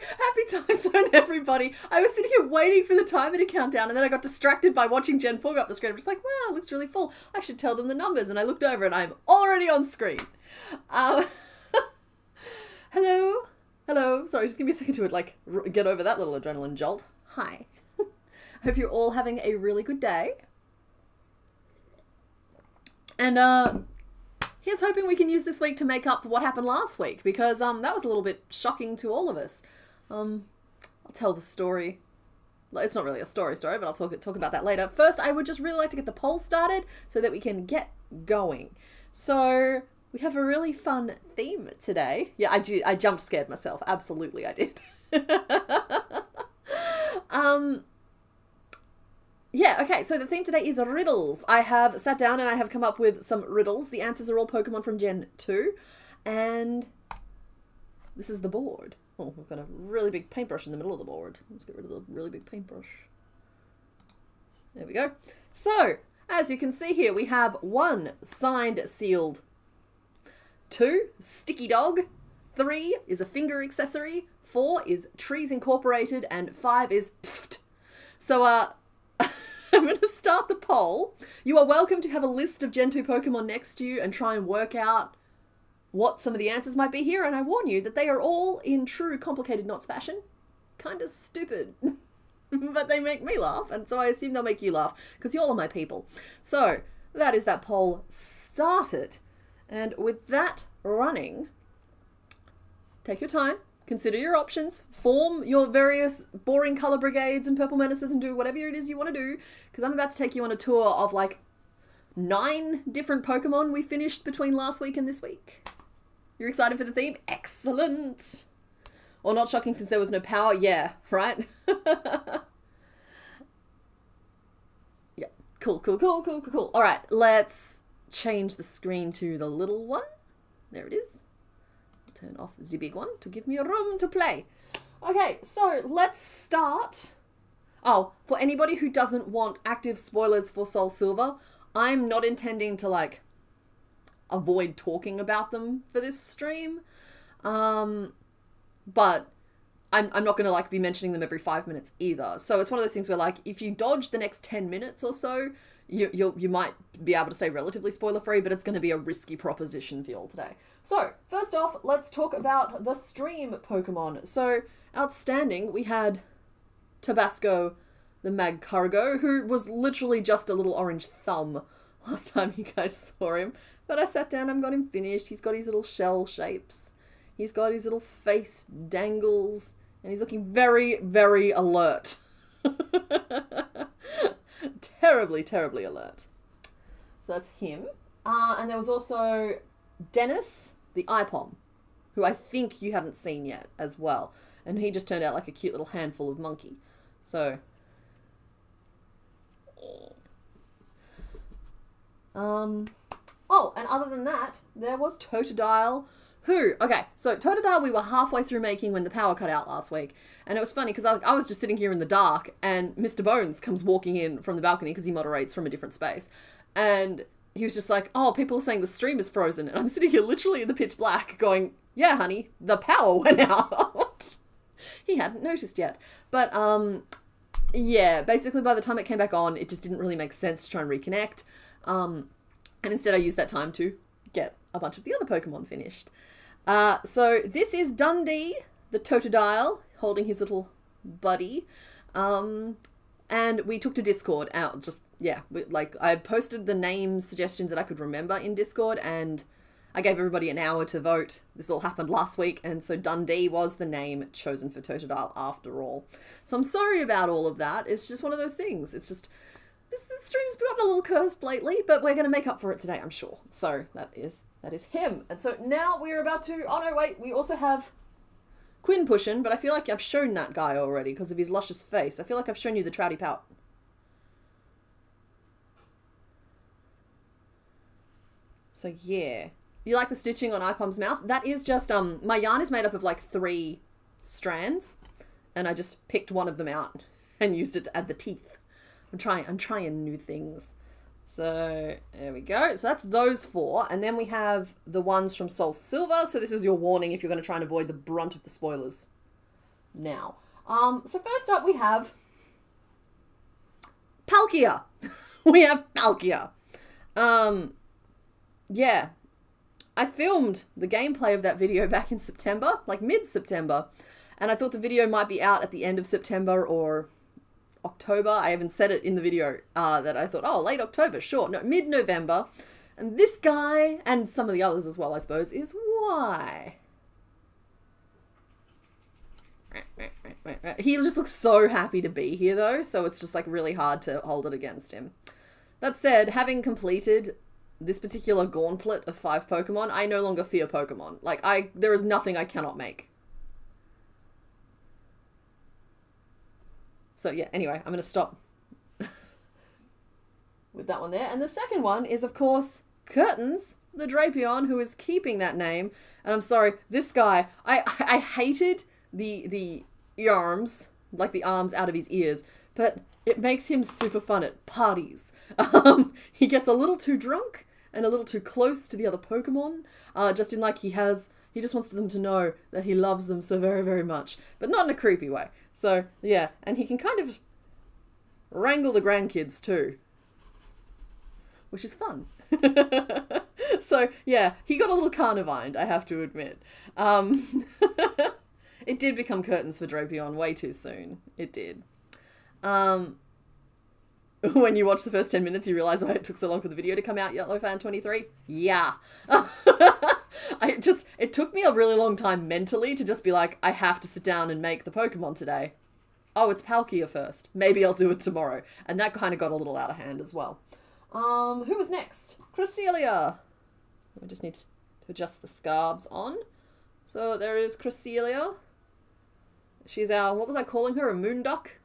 happy time zone, everybody. I was sitting here waiting for the timer to count down, and then I got distracted by watching Gen 4 go up the screen. I'm just like, wow, it looks really full. I should tell them the numbers. And I looked over, and I'm already on screen. Hello? Hello? Sorry, just give me a second to, like, get over that little adrenaline jolt. Hi. I hope you're all having a really good day. And, here's hoping we can use this week to make up for what happened last week, because that was a little bit shocking to all of us. I'll tell the story. It's not really a story, but I'll talk about that later. First, I would just really like to get the poll started so that we can get going. So we have a really fun theme today. Yeah, I jump scared myself. Absolutely, I did. Yeah, okay, so the theme today is riddles. I have sat down and I have come up with some riddles. The answers are all Pokemon from Gen 2. And this is the board. Oh, we've got a really big paintbrush in the middle of the board. Let's get rid of the really big paintbrush. There we go. So, as you can see here, we have 1, signed, sealed. 2, sticky dog. 3 is a finger accessory. 4 is trees incorporated. And 5 is pfft. So, I'm going to start the poll. You are welcome to have a list of Gen 2 Pokemon next to you and try and work out what some of the answers might be here. And I warn you that they are all in true complicated knots fashion. Kind of stupid. But they make me laugh. And so I assume they'll make you laugh because y'all are my people. So that is that poll started. And with that running, take your time. Consider your options, form your various boring colour brigades and purple menaces and do whatever it is you want to do, because I'm about to take you on a tour of like 9 different Pokemon we finished between last week and this week. You're excited for the theme? Excellent! Or not shocking since there was no power? Yeah, right? Yeah, cool. Alright, let's change the screen to the little one. There it is. Turn off the big one to give me a room to play. Okay, so let's start. Oh, for anybody who doesn't want active spoilers for Soul Silver, I'm not intending to like avoid talking about them for this stream. But I'm not going to like be mentioning them every 5 minutes either. So it's one of those things where like if you dodge the next 10 minutes or so, you might be able to say relatively spoiler free, but it's going to be a risky proposition for you all today. So first off, let's talk about the stream Pokemon. So outstanding, we had Tabasco the Magcargo, who was literally just a little orange thumb last time you guys saw him. But I sat down and got him finished. He's got his little shell shapes. He's got his little face dangles. And he's looking very, very alert. Terribly, terribly alert. So that's him. And there was also Dennis, the Ipom, who I think you haven't seen yet as well. And he just turned out like a cute little handful of monkey. So... Oh, and other than that, there was Totodile, who... Okay, so Totodile we were halfway through making when the power cut out last week. And it was funny because I was just sitting here in the dark and Mr. Bones comes walking in from the balcony because he moderates from a different space. And he was just like, oh, people are saying the stream is frozen. And I'm sitting here literally in the pitch black going, yeah, honey, the power went out. He hadn't noticed yet. But, yeah, basically by the time it came back on, it just didn't really make sense to try and reconnect. And instead I used that time to get a bunch of the other Pokemon finished. So this is Dundee, the Totodile, holding his little buddy. And we took to Discord out, I posted the name suggestions that I could remember in Discord, and I gave everybody an hour to vote. This all happened last week, and so Dundee was the name chosen for Totodile after all. So I'm sorry about all of that. It's just one of those things. It's just, this stream's gotten a little cursed lately, but we're going to make up for it today, I'm sure. So that is him. And so now we're about to, oh no, wait, we also have Quinpushin, but I feel like I've shown that guy already because of his luscious face. I feel like I've shown you the Trouty Pout. So yeah. You like the stitching on Ipom's mouth? That is just, my yarn is made up of like 3 strands, and I just picked one of them out and used it to add the teeth. I'm trying new things. So there we go. So that's those 4. And then we have the ones from Soul Silver. So this is your warning if you're going to try and avoid the brunt of the spoilers. now. So first up we have Palkia. We have Palkia. Yeah. I filmed the gameplay of that video back in September, like mid-September, and I thought the video might be out at the end of September or October. I even said it in the video that I thought, oh, late October, sure. No, mid-November. And this guy, and some of the others as well, I suppose, is why. He just looks so happy to be here, though, so it's just like really hard to hold it against him. That said, having completed this particular gauntlet of 5 Pokemon, I no longer fear Pokemon. Like, there is nothing I cannot make. So yeah, anyway, I'm going to stop with that one there. And the second one is, of course, Curtains, the Drapion, who is keeping that name. And I'm sorry, this guy, I hated the arms, like the arms out of his ears, but it makes him super fun at parties. He gets a little too drunk and a little too close to the other Pokemon, just in like he just wants them to know that he loves them so very, very much, but not in a creepy way. So, yeah, and he can kind of wrangle the grandkids too, which is fun. So, yeah, he got a little carnivined, I have to admit. It did become Curtains for Drapion way too soon. It did. When you watch the first 10 minutes, you realise why it took so long for the video to come out, YellowFan23? Yeah. It took me a really long time mentally to just be like, I have to sit down and make the Pokemon today. Oh, it's Palkia first. Maybe I'll do it tomorrow. And that kind of got a little out of hand as well. Who was next? Cresselia. I just need to adjust the scarves on. So there is Cresselia. She's our, what was I calling her? A moon duck?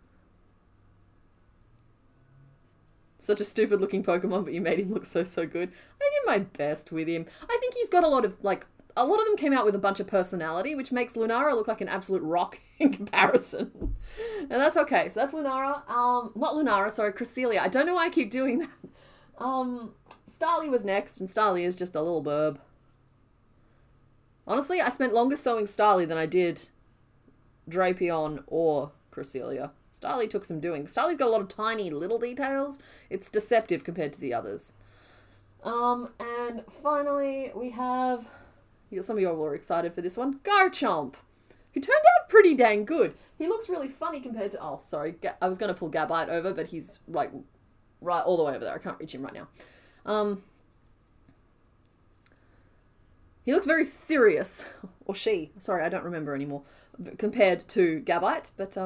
Such a stupid looking Pokemon, but you made him look so, so good. I did my best with him. I think he's got a lot of them came out with a bunch of personality, which makes Lunara look like an absolute rock in comparison. And that's okay. So that's Lunara. Not Lunara, sorry, Cresselia. I don't know why I keep doing that. Starly was next, and Starly is just a little burb. Honestly, I spent longer sewing Starly than I did Drapion or Cresselia. Starly took some doing. Starly's got a lot of tiny little details. It's deceptive compared to the others. And finally we have, some of you are excited for this one, Garchomp, who turned out pretty dang good. He looks really funny compared to, oh, sorry, I was going to pull Gabite over, but he's like right all the way over there. I can't reach him right now. He looks very serious, or she, sorry, I don't remember anymore, compared to Gabite, but,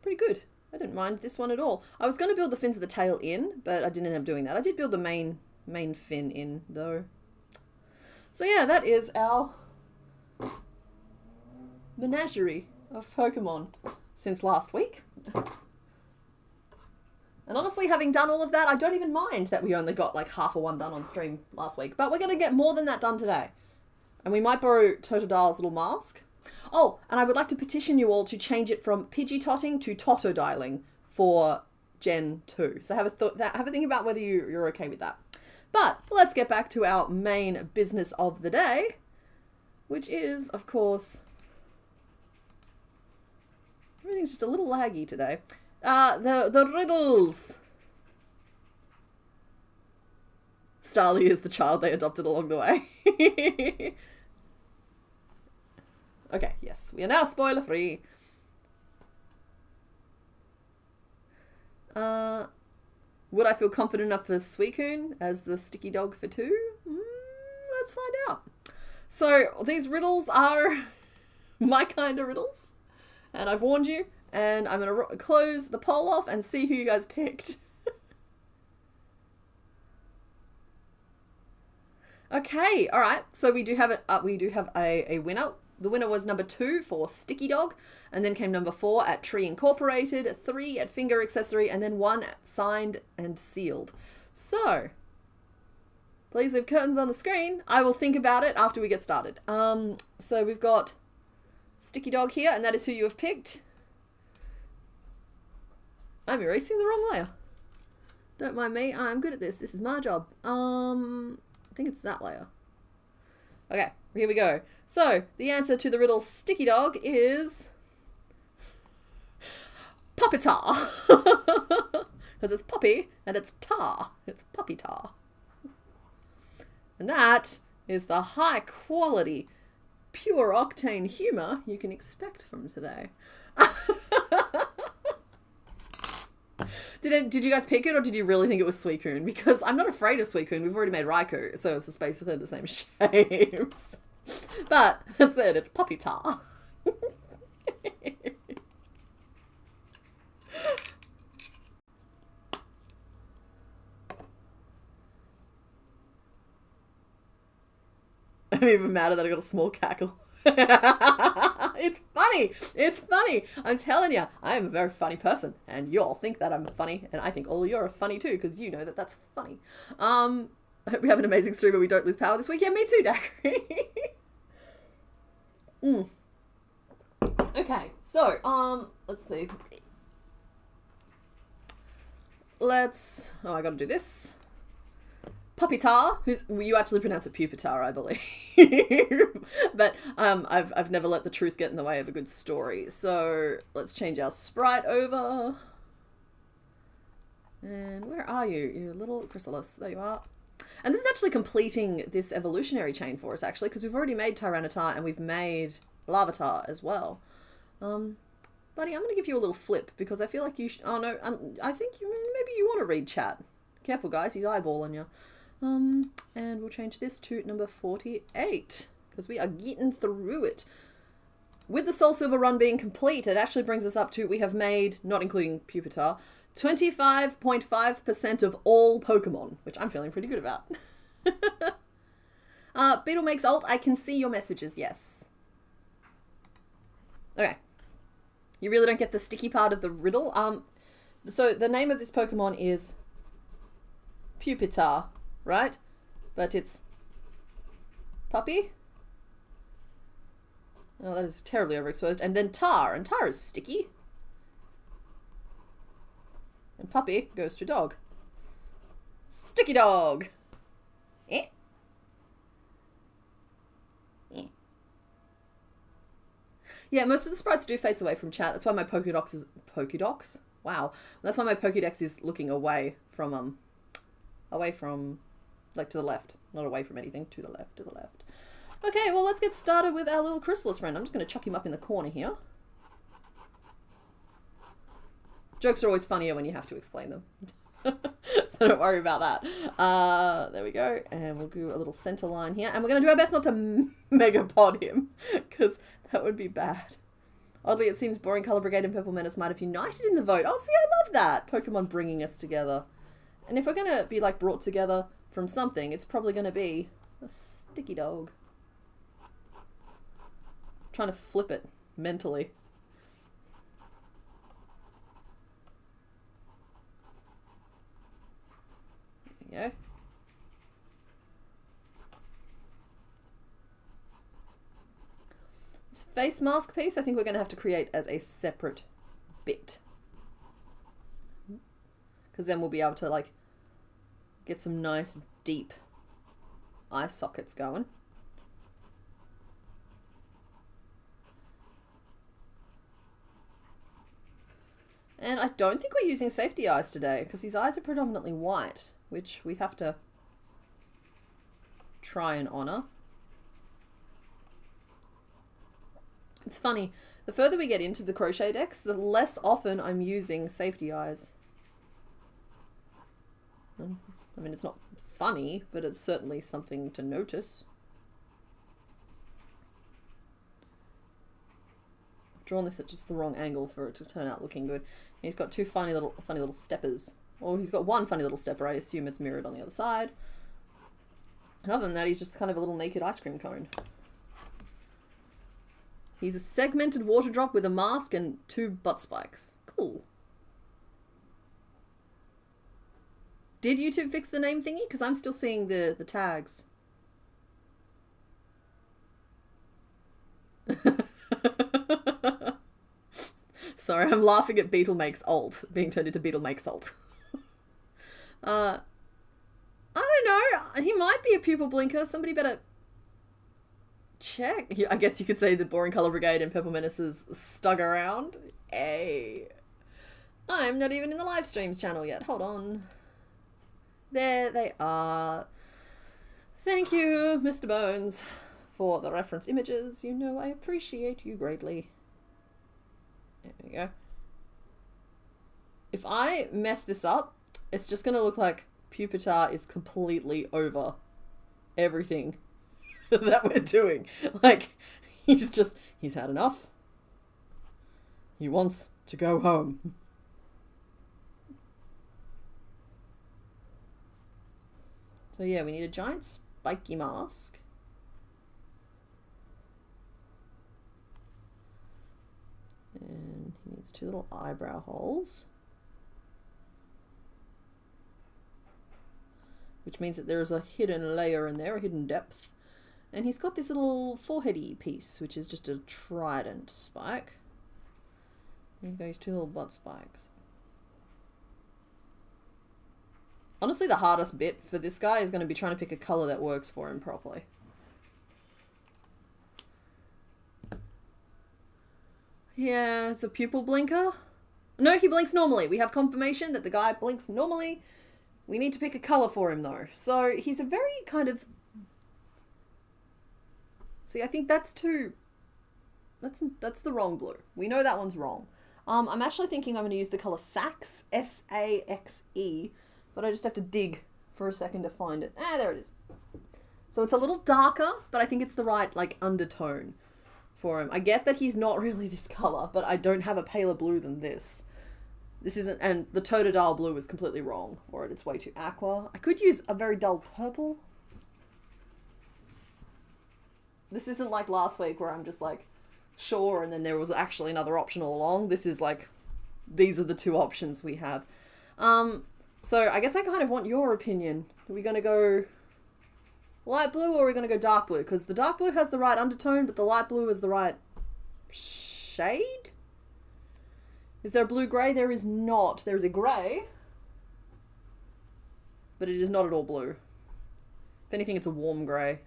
pretty good. I didn't mind this one at all. I was going to build the fins of the tail in, but I didn't end up doing that. I did build the main fin in, though. So yeah, that is our menagerie of Pokemon since last week. And honestly, having done all of that, I don't even mind that we only got like half of one done on stream last week. But we're going to get more than that done today. And we might borrow Totodil's little mask. Oh, and I would like to petition you all to change it from Pidgeotting to Totodiling for Gen 2. So have a think about whether you're okay with that. But let's get back to our main business of the day, which is, of course, everything's just a little laggy today. The riddles. Starly is the child they adopted along the way. Okay, yes, we are now spoiler free. Would I feel confident enough for Suicune as the sticky dog for 2? Let's find out. So these riddles are my kind of riddles, and I've warned you, and I'm going to close the poll off and see who you guys picked. Okay, all right. So we do have a winner. The winner was number 2 for Sticky Dog, and then came number 4 at Tree Incorporated, 3 at Finger Accessory, and then 1 at Signed and Sealed. So, please leave curtains on the screen. I will think about it after we get started. So we've got Sticky Dog here, and that is who you have picked. I'm erasing the wrong layer. Don't mind me, I'm good at this. This is my job. I think it's that layer. Okay, here we go. So, the answer to the riddle sticky dog is puppetar. Because it's puppy and it's tar. It's puppy tar. And that is the high quality, pure octane humour you can expect from today. Did you guys pick it, or did you really think it was Suicune? Because I'm not afraid of Suicune. We've already made Raikou, so it's just basically the same shapes. But that's it. It's puppy tar. I'm even madder that I got a small cackle. It's funny. It's funny. I'm telling you, I am a very funny person, and you all think that I'm funny, and I think all you're funny too, because you know that that's funny. I hope we have an amazing stream where we don't lose power this week. Yeah, me too, Daiquiri. Okay, so let's see. Oh, I gotta do this. Pupitar, you actually pronounce it Pupitar, I believe. But I've never let the truth get in the way of a good story. So let's change our sprite over. And where are you? You little chrysalis. There you are. And this is actually completing this evolutionary chain for us, actually, because we've already made Tyranitar and we've made Larvitar as well. Buddy, I'm going to give you a little flip because I feel like you oh no, I think maybe you want to read chat. Careful, guys, he's eyeballing you. And we'll change this to number 48 because we are getting through it. With the Soul Silver run being complete, it actually brings us up to, we have made, not including Pupitar, 25.5% of all Pokemon, which I'm feeling pretty good about. Beetle makes ult. I can see your messages, yes. Okay. You really don't get the sticky part of the riddle. So the name of this Pokemon is Pupitar, right? But it's puppy. Oh, that is terribly overexposed. And then tar, and tar is sticky. And puppy goes to dog. Sticky dog. Eh? Eh. Yeah, most of the sprites do face away from chat. That's why my Pokédex is... Pokédex? Wow. That's why my Pokédex is looking away from, like, to the left. Not away from anything. To the left, to the left. Okay, well, let's get started with our little chrysalis friend. I'm just going to chuck him up in the corner here. Jokes are always funnier when you have to explain them. So don't worry about that. There we go. And we'll do a little center line here. And we're going to do our best not to megapod him, because that would be bad. Oddly, it seems Boring Color Brigade and Purple Menace might have united in the vote. Oh, see, I love that. Pokemon bringing us together. And if we're going to be, like, brought together from something, it's probably going to be a sticky dog. I'm trying to flip it mentally. There we go. This face mask piece, I think we're going to have to create as a separate bit. Because then we'll be able to, like, get some nice, deep eye sockets going. And I don't think we're using safety eyes today, because his eyes are predominantly white, which we have to try and honor. It's funny, the further we get into the Crochetdex, the less often I'm using safety eyes. I mean, it's not funny, but it's certainly something to notice. I've drawn this at just the wrong angle for it to turn out looking good. And he's got two funny little steppers. Or he's got one funny little stepper. I assume it's mirrored on the other side. Other than that, he's just kind of a little naked ice cream cone. He's a segmented water drop with a mask and two butt spikes. Cool. Did YouTube fix the name thingy? Because I'm still seeing the tags. Sorry, I'm laughing at Beetle Makes Alt being turned into Beetle Makes Alt. I don't know. He might be a pupil blinker. Somebody better check. I guess you could say the Boring Color Brigade and Purple Menaces stuck around. Hey. I'm not even in the live streams channel yet. Hold on. There they are. Thank you, Mr. Bones, for the reference images. You know I appreciate you greatly. There we go. If I mess this up, it's just going to look like Pupitar is completely over everything that we're doing. Like, he's had enough. He wants to go home. So yeah, we need a giant spiky mask. And he needs 2 little eyebrow holes. Which means that there is a hidden layer in there, a hidden depth. And he's got this little foreheady piece, which is just a trident spike. And goes 2 little butt spikes. Honestly, the hardest bit for this guy is going to be trying to pick a colour that works for him properly. Yeah, it's a pupil blinker. No, he blinks normally. We have confirmation that the guy blinks normally. We need to pick a colour for him though. So he's a very kind of... See, I think that's too... That's the wrong blue. We know that one's wrong. I'm actually thinking I'm going to use the colour Saxe, S-A-X-E, but I just have to dig for a second to find it. Ah, there it is. So it's a little darker, but I think it's the right, like, undertone for him. I get that he's not really this colour, but I don't have a paler blue than this. This isn't, and the Totodile blue is completely wrong, or it's way too aqua. I could use a very dull purple. This isn't like last week where I'm just like, sure, and then there was actually another option all along. This is like, these are the 2 options we have. So I guess I kind of want your opinion. Are we going to go light blue or are we going to go dark blue? Because the dark blue has the right undertone, but the light blue is the right shade? Is there a blue-grey? There is not. There is a grey, but it is not at all blue. If anything, it's a warm grey.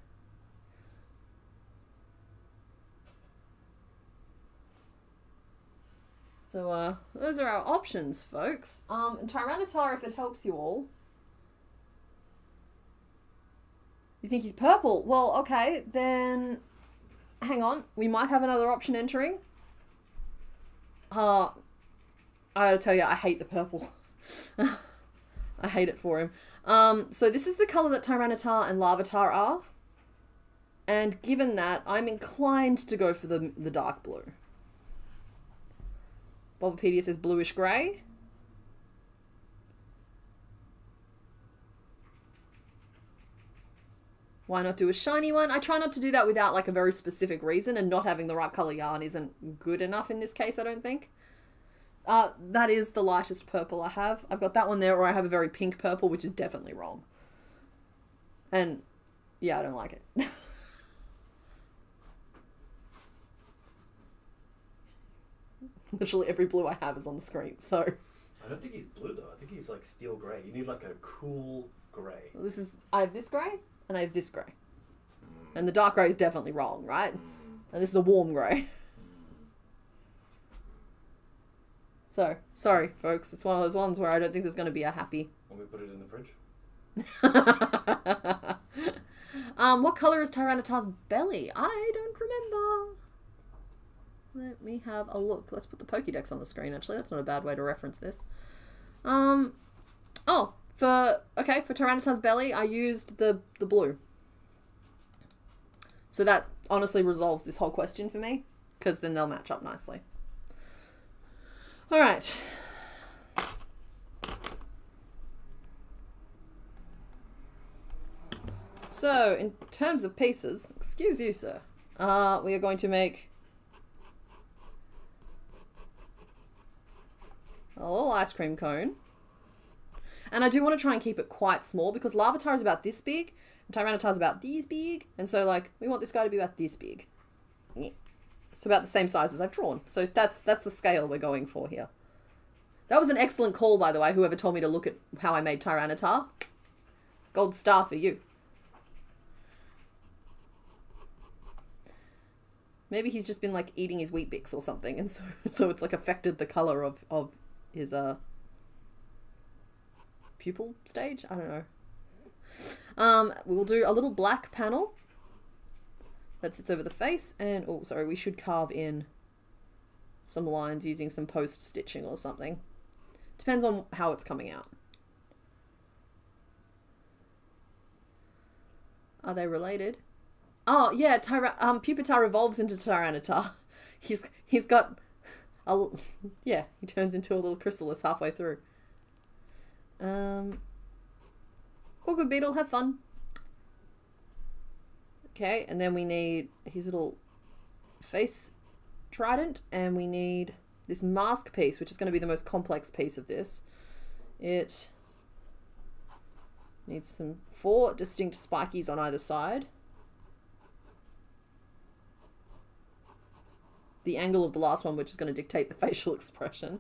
So, those are our options, folks. And Tyranitar, if it helps you all. You think he's purple? Well, okay, then... Hang on. We might have another option entering. I gotta tell you, I hate the purple. I hate it for him. So this is the colour that Tyranitar and Larvitar are. And given that, I'm inclined to go for the dark blue. Bulbapedia says bluish grey. Why not do a shiny one? I try not to do that without like a very specific reason, and not having the right colour yarn isn't good enough in this case, I don't think. That is the lightest purple I have. I've got that one there, or I have a very pink purple, which is definitely wrong. And yeah, I don't like it. Literally every blue I have is on the screen, so... I don't think he's blue though. I think he's like steel grey. You need like a cool grey. Well, I have this grey, and I have this grey. And the dark grey is definitely wrong, right? And this is a warm grey. So, sorry folks, it's one of those ones where I don't think there's going to be a happy... Want me to put it in the fridge? What colour is Tyranitar's belly? I don't remember. Let me have a look. Let's put the Pokédex on the screen, actually. That's not a bad way to reference this. For Tyranitar's belly, I used the blue. So that honestly resolves this whole question for me, because then they'll match up nicely. Alright. So, in terms of pieces, excuse you, sir, we are going to make a little ice cream cone. And I do want to try and keep it quite small because Larvitar is about this big and Tyranitar is about this big. And so, like, we want this guy to be about this big. Yeah. So about the same size as I've drawn. So that's the scale we're going for here. That was an excellent call, by the way, whoever told me to look at how I made Tyranitar. Gold star for you. Maybe he's just been like eating his Wheat Bix or something, and so it's like affected the color of his pupil stage. I don't know. We'll do a little black panel that sits over the face, and oh, sorry, we should carve in some lines using some post stitching or something. Depends on how it's coming out. Are they related? Oh yeah, Pupitar evolves into Tyranitar. He's got a, yeah, he turns into a little chrysalis halfway through. All good, Beetle, have fun. Okay, and then we need his little face trident, and we need this mask piece, which is going to be the most complex piece of this. It needs some 4 distinct spikies on either side. The angle of the last one, which is going to dictate the facial expression.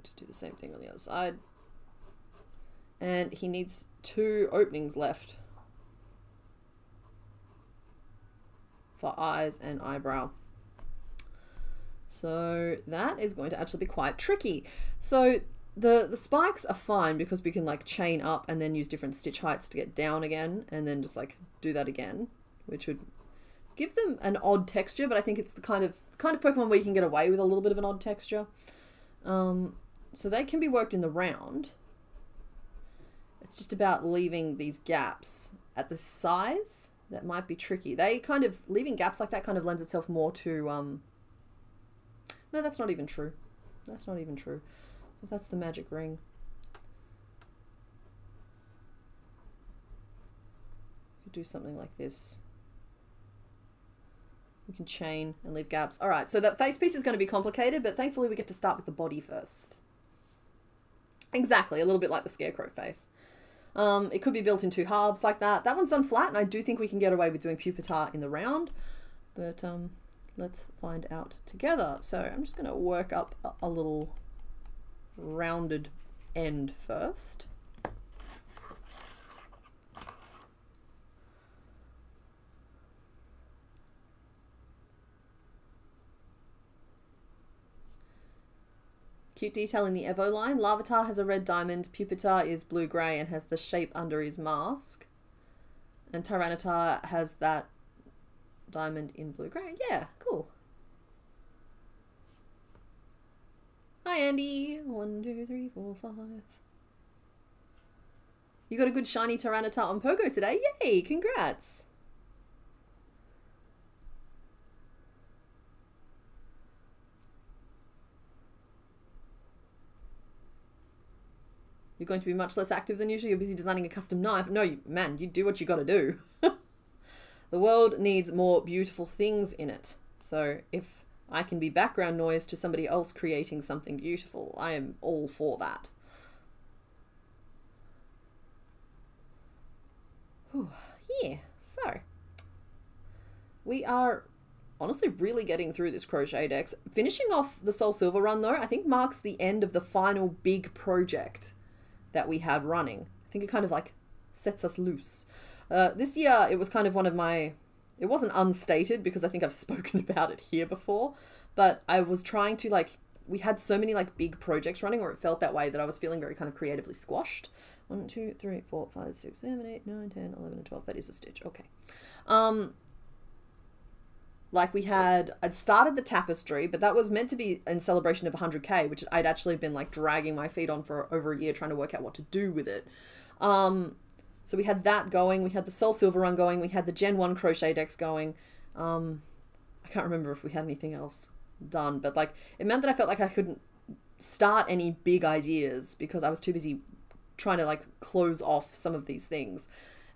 Just do the same thing on the other side. And he needs 2 openings left for eyes and eyebrow. So that is going to actually be quite tricky. So the spikes are fine because we can like chain up and then use different stitch heights to get down again, and then just like do that again, which would give them an odd texture, but I think it's the kind of Pokemon where you can get away with a little bit of an odd texture. So they can be worked in the round. It's just about leaving these gaps at the size that might be tricky. They kind of, leaving gaps like that kind of lends itself more to, no, that's not even true. That's not even true. So that's the magic ring. Could do something like this. We can chain and leave gaps. All right, so that face piece is going to be complicated, but thankfully we get to start with the body first. Exactly, a little bit like the scarecrow face. It could be built in 2 halves like that. That one's done flat, and I do think we can get away with doing Pupitar in the round, but let's find out together. So I'm just going to work up a little rounded end first. Cute detail in the Evo line. Larvitar has a red diamond, Pupitar is blue-grey and has the shape under his mask. And Tyranitar has that diamond in blue-grey. Yeah, cool. Hi, Andy. 1, 2, 3, 4, 5. You got a good shiny Tyranitar on Pogo today. Yay, congrats. You're going to be much less active than usual. You're busy designing a custom knife. No, man, you do what you got to do. The world needs more beautiful things in it. So if I can be background noise to somebody else creating something beautiful, I am all for that. Whew. Yeah, so we are honestly really getting through this Crochetdex. Finishing off the Soul Silver run though, I think marks the end of the final big project that we had running. I think it kind of like sets us loose. This year it was kind of one of my, it wasn't unstated because I think I've spoken about it here before, but I was trying to like, we had so many like big projects running, or it felt that way, that I was feeling very kind of creatively squashed. 1, 2, 3, 4, 5, 6, 7, 8, 9, 10, 11, and 12. That is a stitch. Okay. Like we had, I'd started the tapestry, but that was meant to be in celebration of 100K, which I'd actually been like dragging my feet on for over a year trying to work out what to do with it. So we had that going, we had the Soul Silver run going, we had the Gen 1 Crochetdex going. I can't remember if we had anything else done, but like it meant that I felt like I couldn't start any big ideas because I was too busy trying to like close off some of these things.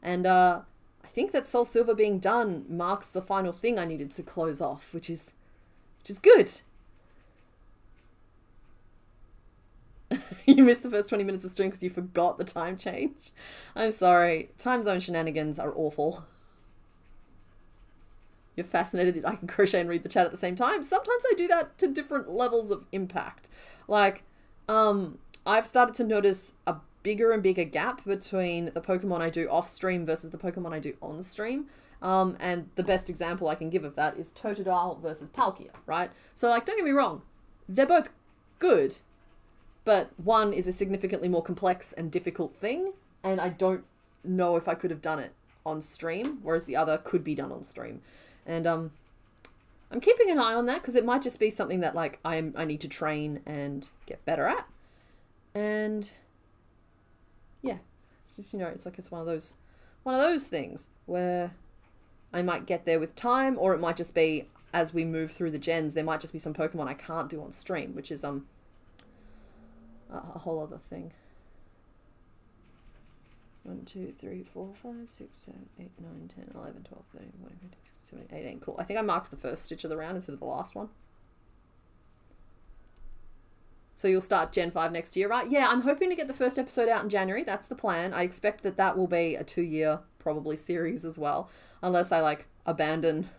And I think that Soul Silver being done marks the final thing I needed to close off, which is good. You missed the first 20 minutes of stream because you forgot the time change. I'm sorry. Time zone shenanigans are awful. You're fascinated that I can crochet and read the chat at the same time. Sometimes I do that to different levels of impact. Like, I've started to notice a bigger and bigger gap between the Pokemon I do off stream versus the Pokemon I do on stream. And the best example I can give of that is Totodile versus Palkia, right? So, like, don't get me wrong, they're both good, but one is a significantly more complex and difficult thing, and I don't know if I could have done it on stream, whereas the other could be done on stream. And I'm keeping an eye on that, because it might just be something that, like, I need to train and get better at. And yeah, it's just, you know, it's like it's one of those things where I might get there with time, or it might just be as we move through the gens, there might just be some Pokemon I can't do on stream, which is a whole other thing. 1, 2, 3, 4, 5, 6, 7, 8, 9, 10, 11, 12, 13, 14, 15, 16, 17, 18. Cool. I think I marked the first stitch of the round instead of the last one. So you'll start Gen 5 next year, right? Yeah, I'm hoping to get the first episode out in January. That's the plan. I expect that will be a 2-year probably series as well, unless I like abandon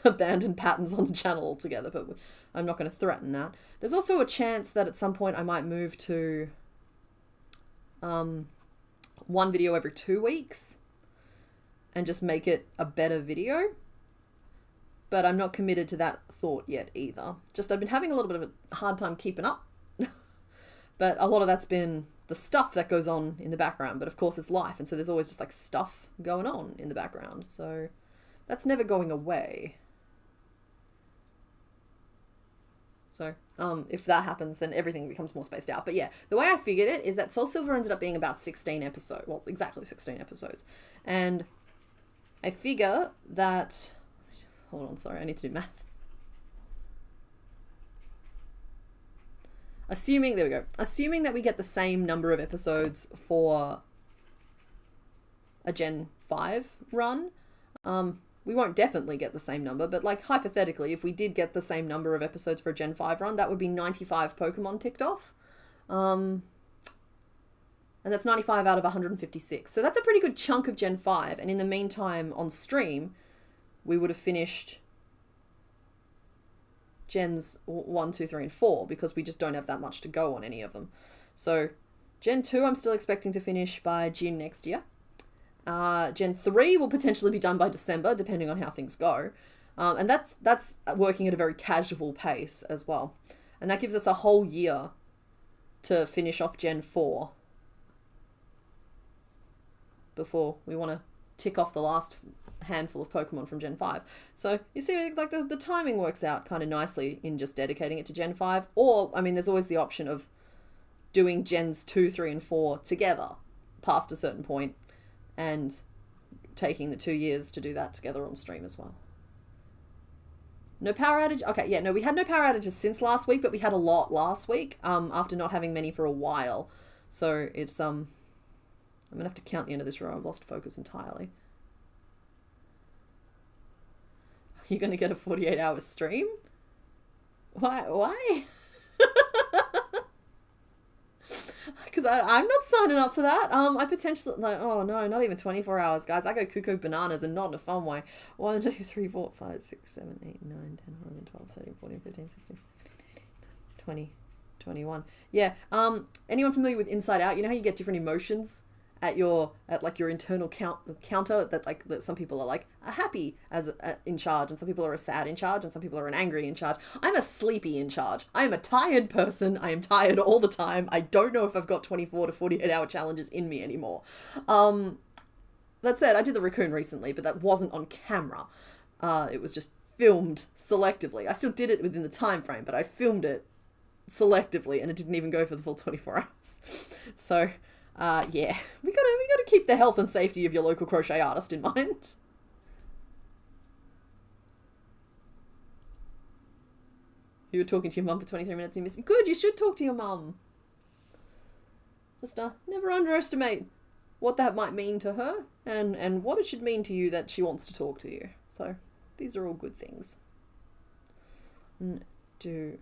patterns on the channel altogether, but I'm not going to threaten that. There's also a chance that at some point I might move to one video every 2 weeks and just make it a better video. But I'm not committed to that thought yet either. Just I've been having a little bit of a hard time keeping up. But a lot of that's been the stuff that goes on in the background. But of course it's life, and so there's always just like stuff going on in the background. So that's never going away. So if that happens, then everything becomes more spaced out. But yeah, the way I figured it is that Soul Silver ended up being about 16 episodes. Well, exactly 16 episodes. And I figure that... Hold on, sorry, I need to do math. There we go. Assuming that we get the same number of episodes for a Gen 5 run, we won't definitely get the same number, but like hypothetically, if we did get the same number of episodes for a Gen 5 run, that would be 95 Pokemon ticked off. And that's 95 out of 156. So that's a pretty good chunk of Gen 5. And in the meantime, on stream, we would have finished Gens 1, 2, 3, and 4, because we just don't have that much to go on any of them. So Gen 2, I'm still expecting to finish by June next year. Gen 3 will potentially be done by December, depending on how things go. And that's working at a very casual pace as well. And that gives us a whole year to finish off Gen 4 before we want to tick off the last handful of Pokemon from Gen 5. So you see, like the timing works out kind of nicely in just dedicating it to Gen 5. Or, I mean, there's always the option of doing Gens 2, 3, and 4 together past a certain point and taking the 2 years to do that together on stream as well. No power outage? Okay, yeah, no, we had no power outages since last week, but we had a lot last week after not having many for a while. So it's, I'm going to have to count the end of this row. I've lost focus entirely. You're going to get a 48-hour stream? Why? Because I'm not signing up for that. I potentially, like, oh no, not even 24 hours, guys. I go cuckoo bananas, and not in a fun way. 1, 2, 3, 4, 5, 6, 7, 8, 9, 10, 11, 12, 13, 14, 15, 16, 20, 21. Yeah. Anyone familiar with Inside Out? You know how you get different emotions at like your internal counter, that some people are like a happy in charge, and some people are a sad in charge, and some people are an angry in charge. I'm a sleepy in charge. I am a tired person. I am tired all the time. I don't know if I've got 24 to 48 hour challenges in me anymore. That said, I did the raccoon recently, but that wasn't on camera. It was just filmed selectively. I still did it within the time frame, but I filmed it selectively, and it didn't even go for the full 24 hours. So yeah, we gotta keep the health and safety of your local crochet artist in mind. You were talking to your mum for 23 minutes and you missed. Good, you should talk to your mum. Just never underestimate what that might mean to her, and what it should mean to you that she wants to talk to you. So these are all good things. 1, 2,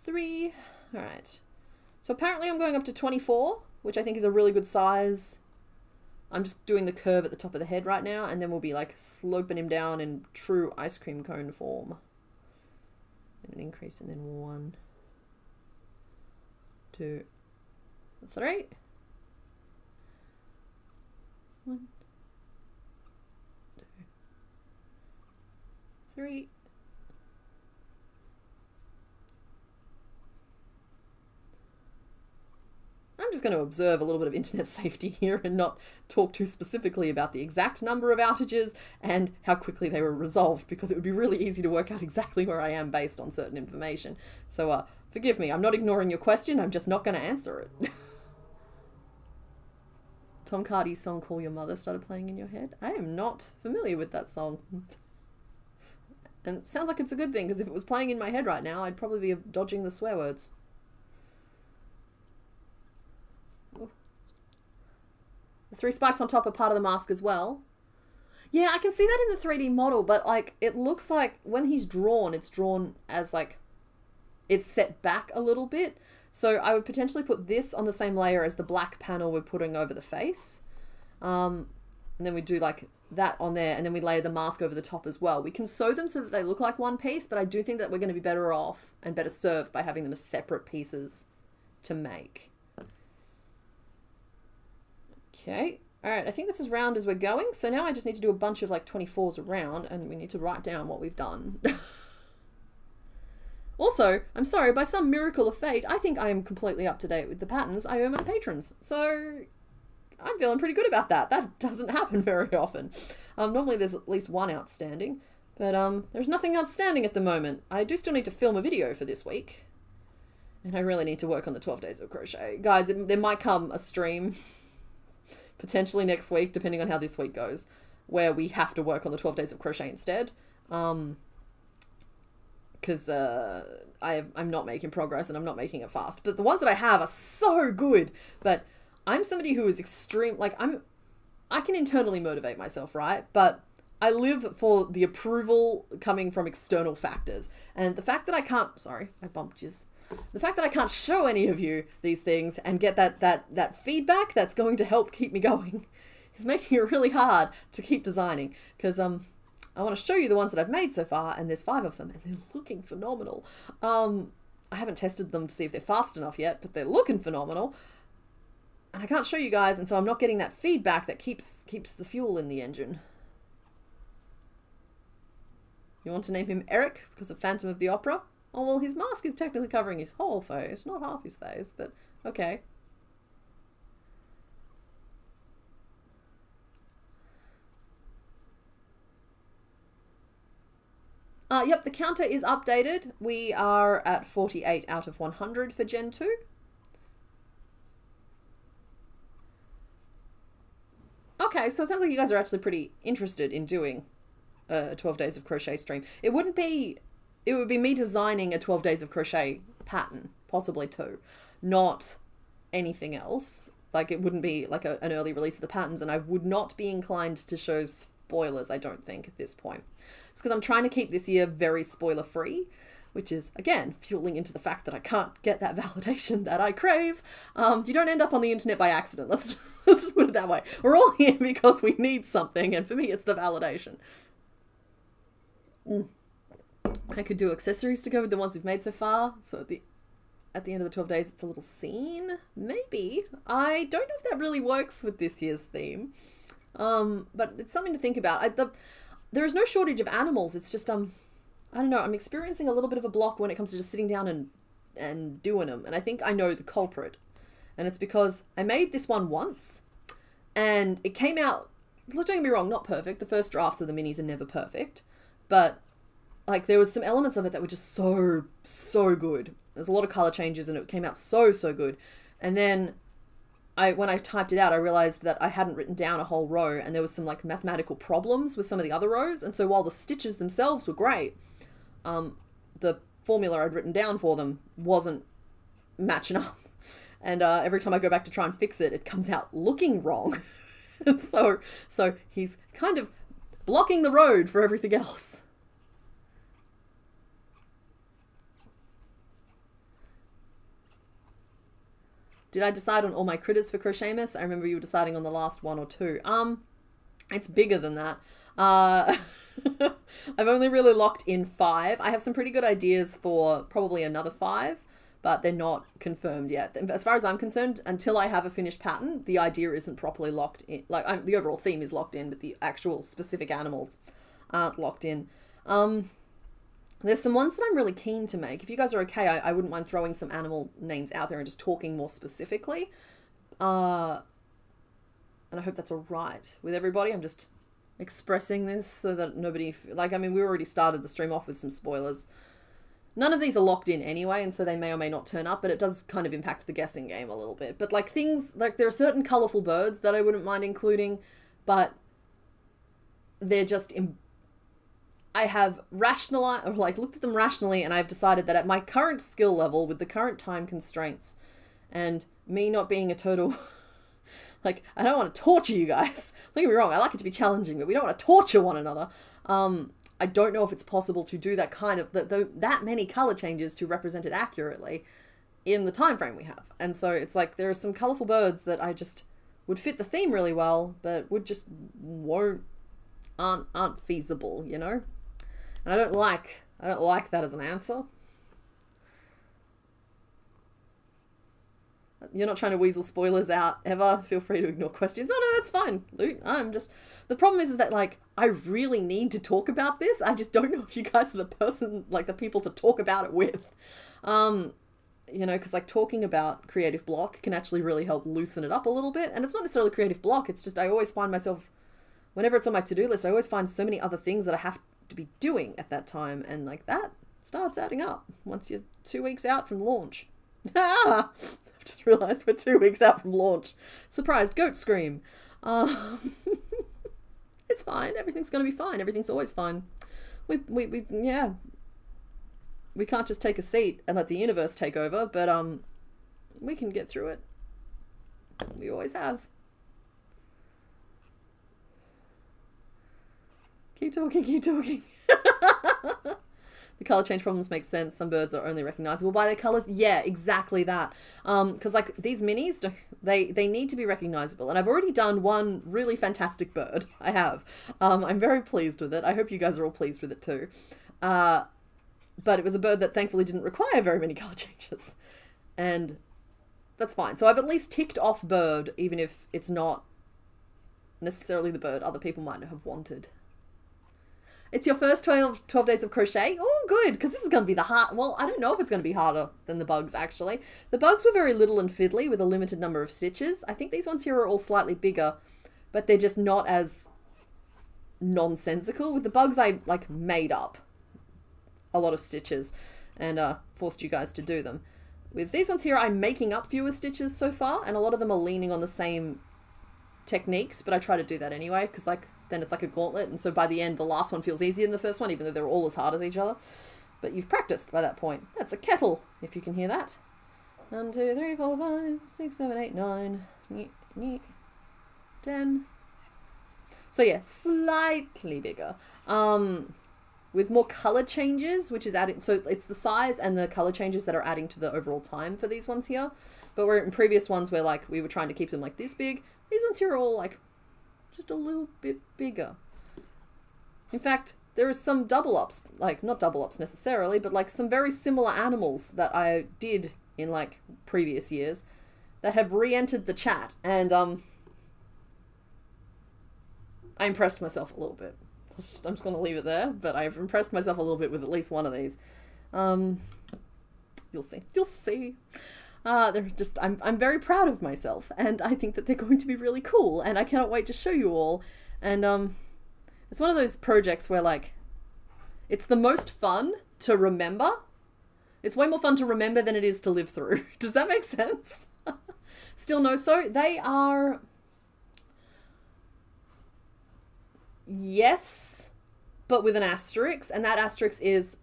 3. All right. So apparently I'm going up to 24, which I think is a really good size. I'm just doing the curve at the top of the head right now, and then we'll be like sloping him down in true ice cream cone form. And an increase, and then 1, 2, 3. 1, 2, 3. I'm just going to observe a little bit of internet safety here and not talk too specifically about the exact number of outages and how quickly they were resolved, because it would be really easy to work out exactly where I am based on certain information. So forgive me, I'm not ignoring your question, I'm just not going to answer it. Tom Cardy's song Call Your Mother started playing in your head. I am not familiar with that song. And it sounds like it's a good thing, because if it was playing in my head right now, I'd probably be dodging the swear words. The 3 spikes on top are part of the mask as well. Yeah, I can see that in the 3D model, but like it looks like when he's drawn, it's drawn as like it's set back a little bit. So I would potentially put this on the same layer as the black panel we're putting over the face. And then we do like that on there, and then we layer the mask over the top as well. We can sew them so that they look like one piece, but I do think that we're going to be better off and better served by having them as separate pieces to make. Okay, all right, I think that's as round as we're going. So now I just need to do a bunch of like 24s around, and we need to write down what we've done. Also, I'm sorry, by some miracle of fate, I think I am completely up to date with the patterns I owe my patrons. So I'm feeling pretty good about that. That doesn't happen very often. Normally there's at least one outstanding, but there's nothing outstanding at the moment. I do still need to film a video for this week, and I really need to work on the 12 days of crochet. Guys, there might come a stream potentially next week, depending on how this week goes, where we have to work on the 12 days of crochet instead. Because I'm not making progress and I'm not making it fast. But the ones that I have are so good. But I'm somebody who is extreme, like I can internally motivate myself, right? But I live for the approval coming from external factors. And the fact that I can't, sorry, I bumped you. The fact that I can't show any of you these things and get that feedback that's going to help keep me going is making it really hard to keep designing. Because I want to show you the ones that I've made so far, and there's 5 of them, and they're looking phenomenal. I haven't tested them to see if they're fast enough yet, but they're looking phenomenal. And I can't show you guys, and so I'm not getting that feedback that keeps the fuel in the engine. You want to name him Eric because of Phantom of the Opera? Oh, well, his mask is technically covering his whole face, not half his face, but okay. Yep, the counter is updated. We are at 48 out of 100 for Gen 2. Okay, so it sounds like you guys are actually pretty interested in doing a 12 days of crochet stream. It would be me designing a 12 days of crochet pattern, possibly 2, not anything else. Like it wouldn't be like an early release of the patterns, and I would not be inclined to show spoilers, I don't think, at this point. It's because I'm trying to keep this year very spoiler free, which is, again, fueling into the fact that I can't get that validation that I crave. You don't end up on the internet by accident. Let's just put it that way. We're all here because we need something, and for me, it's the validation. I could do accessories to go with the ones we've made so far. So at the end of the 12 days, it's a little scene. Maybe. I don't know if that really works with this year's theme. But it's something to think about. There is no shortage of animals. It's just, I don't know, I'm experiencing a little bit of a block when it comes to just sitting down and doing them. And I think I know the culprit. And it's because I made this one once and it came out, don't get me wrong, not perfect. The first drafts of the minis are never perfect. But like there was some elements of it that were just so good. There's a lot of color changes and it came out so good. And then when I typed it out, I realized that I hadn't written down a whole row and there was some like mathematical problems with some of the other rows. And so while the stitches themselves were great, the formula I'd written down for them wasn't matching up. And every time I go back to try and fix it, it comes out looking wrong. so he's kind of blocking the road for everything else. Did I decide on all my critters for Crochetmas? I remember you were deciding on the last 1 or 2. It's bigger than that. I've only really locked in 5. I have some pretty good ideas for probably another 5, but they're not confirmed yet. As far as I'm concerned, until I have a finished pattern, the idea isn't properly locked in. Like, the overall theme is locked in, but the actual specific animals aren't locked in. There's some ones that I'm really keen to make. If you guys are okay, I wouldn't mind throwing some animal names out there and just talking more specifically. And I hope that's all right with everybody. I'm just expressing this so that nobody... Like, I mean, we already started the stream off with some spoilers. None of these are locked in anyway, and so they may or may not turn up, but it does kind of impact the guessing game a little bit. But, like, things... Like, there are certain colourful birds that I wouldn't mind including, but they're just... I have rationalized, or like looked at them rationally, and I've decided that at my current skill level, with the current time constraints, and me not being a total, like, I don't want to torture you guys. Don't get me wrong, I like it to be challenging, but we don't want to torture one another. I don't know if it's possible to do that kind of, that many color changes to represent it accurately in the time frame we have. And so it's like, there are some colorful birds that I just would fit the theme really well, but would just aren't feasible, you know? And I don't like that as an answer. You're not trying to weasel spoilers out ever. Feel free to ignore questions. Oh no, that's fine, Loot. The problem is that, like, I really need to talk about this. I just don't know if you guys are the people to talk about it with. You know, because like talking about creative block can actually really help loosen it up a little bit. And it's not necessarily creative block. It's just, I always find myself, whenever it's on my to-do list, I always find so many other things that I have to be doing at that time, and like that starts adding up once you're 2 weeks out from launch. I've just realized we're 2 weeks out from launch. Surprised goat scream. It's fine. Everything's going to be fine. Everything's always fine. We can't just take a seat and let the universe take over, but we can get through it. We always have. Keep talking, keep talking. The color change problems make sense. Some birds are only recognizable by their colors. Yeah, exactly that. Because like these minis, they need to be recognizable. And I've already done one really fantastic bird. I have. I'm very pleased with it. I hope you guys are all pleased with it too. But it was a bird that thankfully didn't require very many color changes. And that's fine. So I've at least ticked off bird, even if it's not necessarily the bird other people might have wanted. It's your first 12 days of crochet. Oh, good, because this is going to be the hard... Well, I don't know if it's going to be harder than the bugs, actually. The bugs were very little and fiddly with a limited number of stitches. I think these ones here are all slightly bigger, but they're just not as nonsensical. With the bugs, I, like, made up a lot of stitches and forced you guys to do them. With these ones here, I'm making up fewer stitches so far, and a lot of them are leaning on the same techniques, but I try to do that anyway, because, like, then it's like a gauntlet, and so by the end the last one feels easier than the first one, even though they're all as hard as each other. But you've practiced by that point. That's a kettle, if you can hear that. 1, 2, 3, 4, 5, 6, 7, 8, 9, 10. So yeah, slightly bigger. With more color changes, which is adding, so it's the size and the color changes that are adding to the overall time for these ones here. But we're in previous ones where like we were trying to keep them like this big. These ones here are all like just a little bit bigger. In fact, there is some double ups, like not double ups necessarily, but like some very similar animals that I did in like previous years that have re-entered the chat, and I impressed myself a little bit. I'm just going to leave it there, but I've impressed myself a little bit with at least one of these. You'll see. You'll see. They're just, I'm very proud of myself, and I think that they're going to be really cool, and I cannot wait to show you all. And it's one of those projects where like it's the most fun to remember. It's way more fun to remember than it is to live through. Does that make sense? Still no. So they are, yes, but with an asterisk, and that asterisk is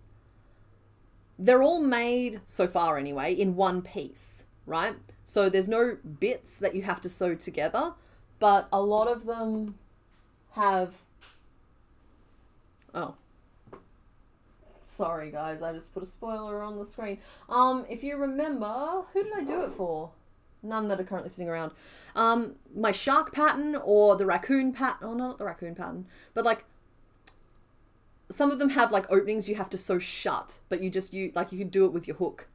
they're all made, so far anyway, in one piece, right? So there's no bits that you have to sew together, but a lot of them have... Oh. Sorry, guys, I just put a spoiler on the screen. If you remember, who did I do it for? None that are currently sitting around. My shark pattern or the raccoon pattern. Oh, no, not the raccoon pattern. But, like, some of them have, like, openings you have to sew shut. But you can do it with your hook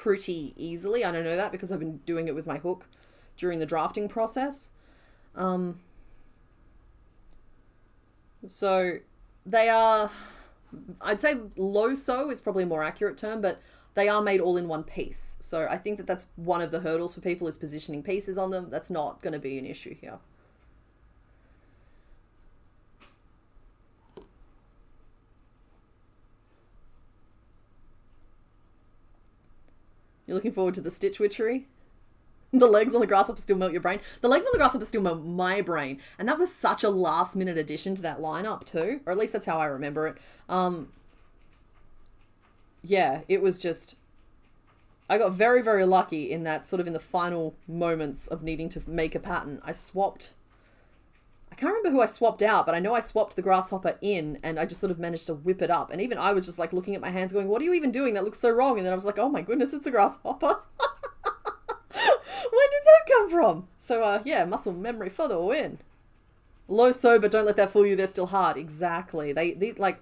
pretty easily. I don't know that because I've been doing it with my hook during the drafting process. So they are, I'd say low sew is probably a more accurate term, but they are made all in one piece. So I think that that's one of the hurdles for people is positioning pieces on them. That's not going to be an issue here. You're looking forward to the stitch witchery? The legs on the grasshopper still melt your brain. The legs on the grasshopper still melt my brain. And that was such a last minute addition to that lineup too. Or at least that's how I remember it. Yeah, it was just... I got very, very lucky in that sort of in the final moments of needing to make a pattern. I swapped... I can't remember who I swapped out, but I know I swapped the grasshopper in and I just sort of managed to whip it up. And even I was just like looking at my hands going, what are you even doing? That looks so wrong. And then I was like, oh my goodness, it's a grasshopper. Where did that come from? So, yeah, muscle memory for the win. Low sew, but don't let that fool you. They're still hard. Exactly. They like...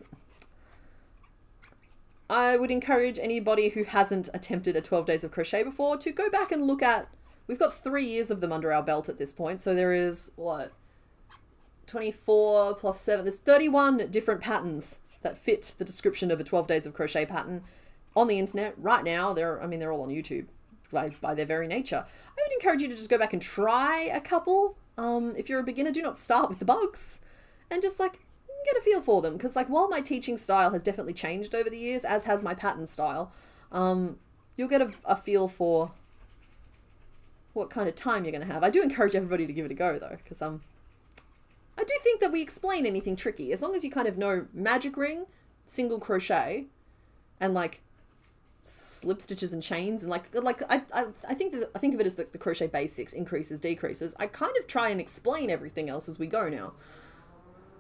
I would encourage anybody who hasn't attempted a 12 days of crochet before to go back and look at... We've got 3 years of them under our belt at this point. So there is, what... 24 plus 7. There's 31 different patterns that fit the description of a 12 days of crochet pattern on the internet right now. They're all on YouTube by their very nature. I would encourage you to just go back and try a couple. If you're a beginner, do not start with the bugs and just like get a feel for them. Because like while my teaching style has definitely changed over the years, as has my pattern style, you'll get a feel for what kind of time you're going to have. I do encourage everybody to give it a go though, because I do think that we explain anything tricky. As long as you kind of know magic ring, single crochet, and like slip stitches and chains, and I think of it as the crochet basics, increases, decreases. I kind of try and explain everything else as we go now.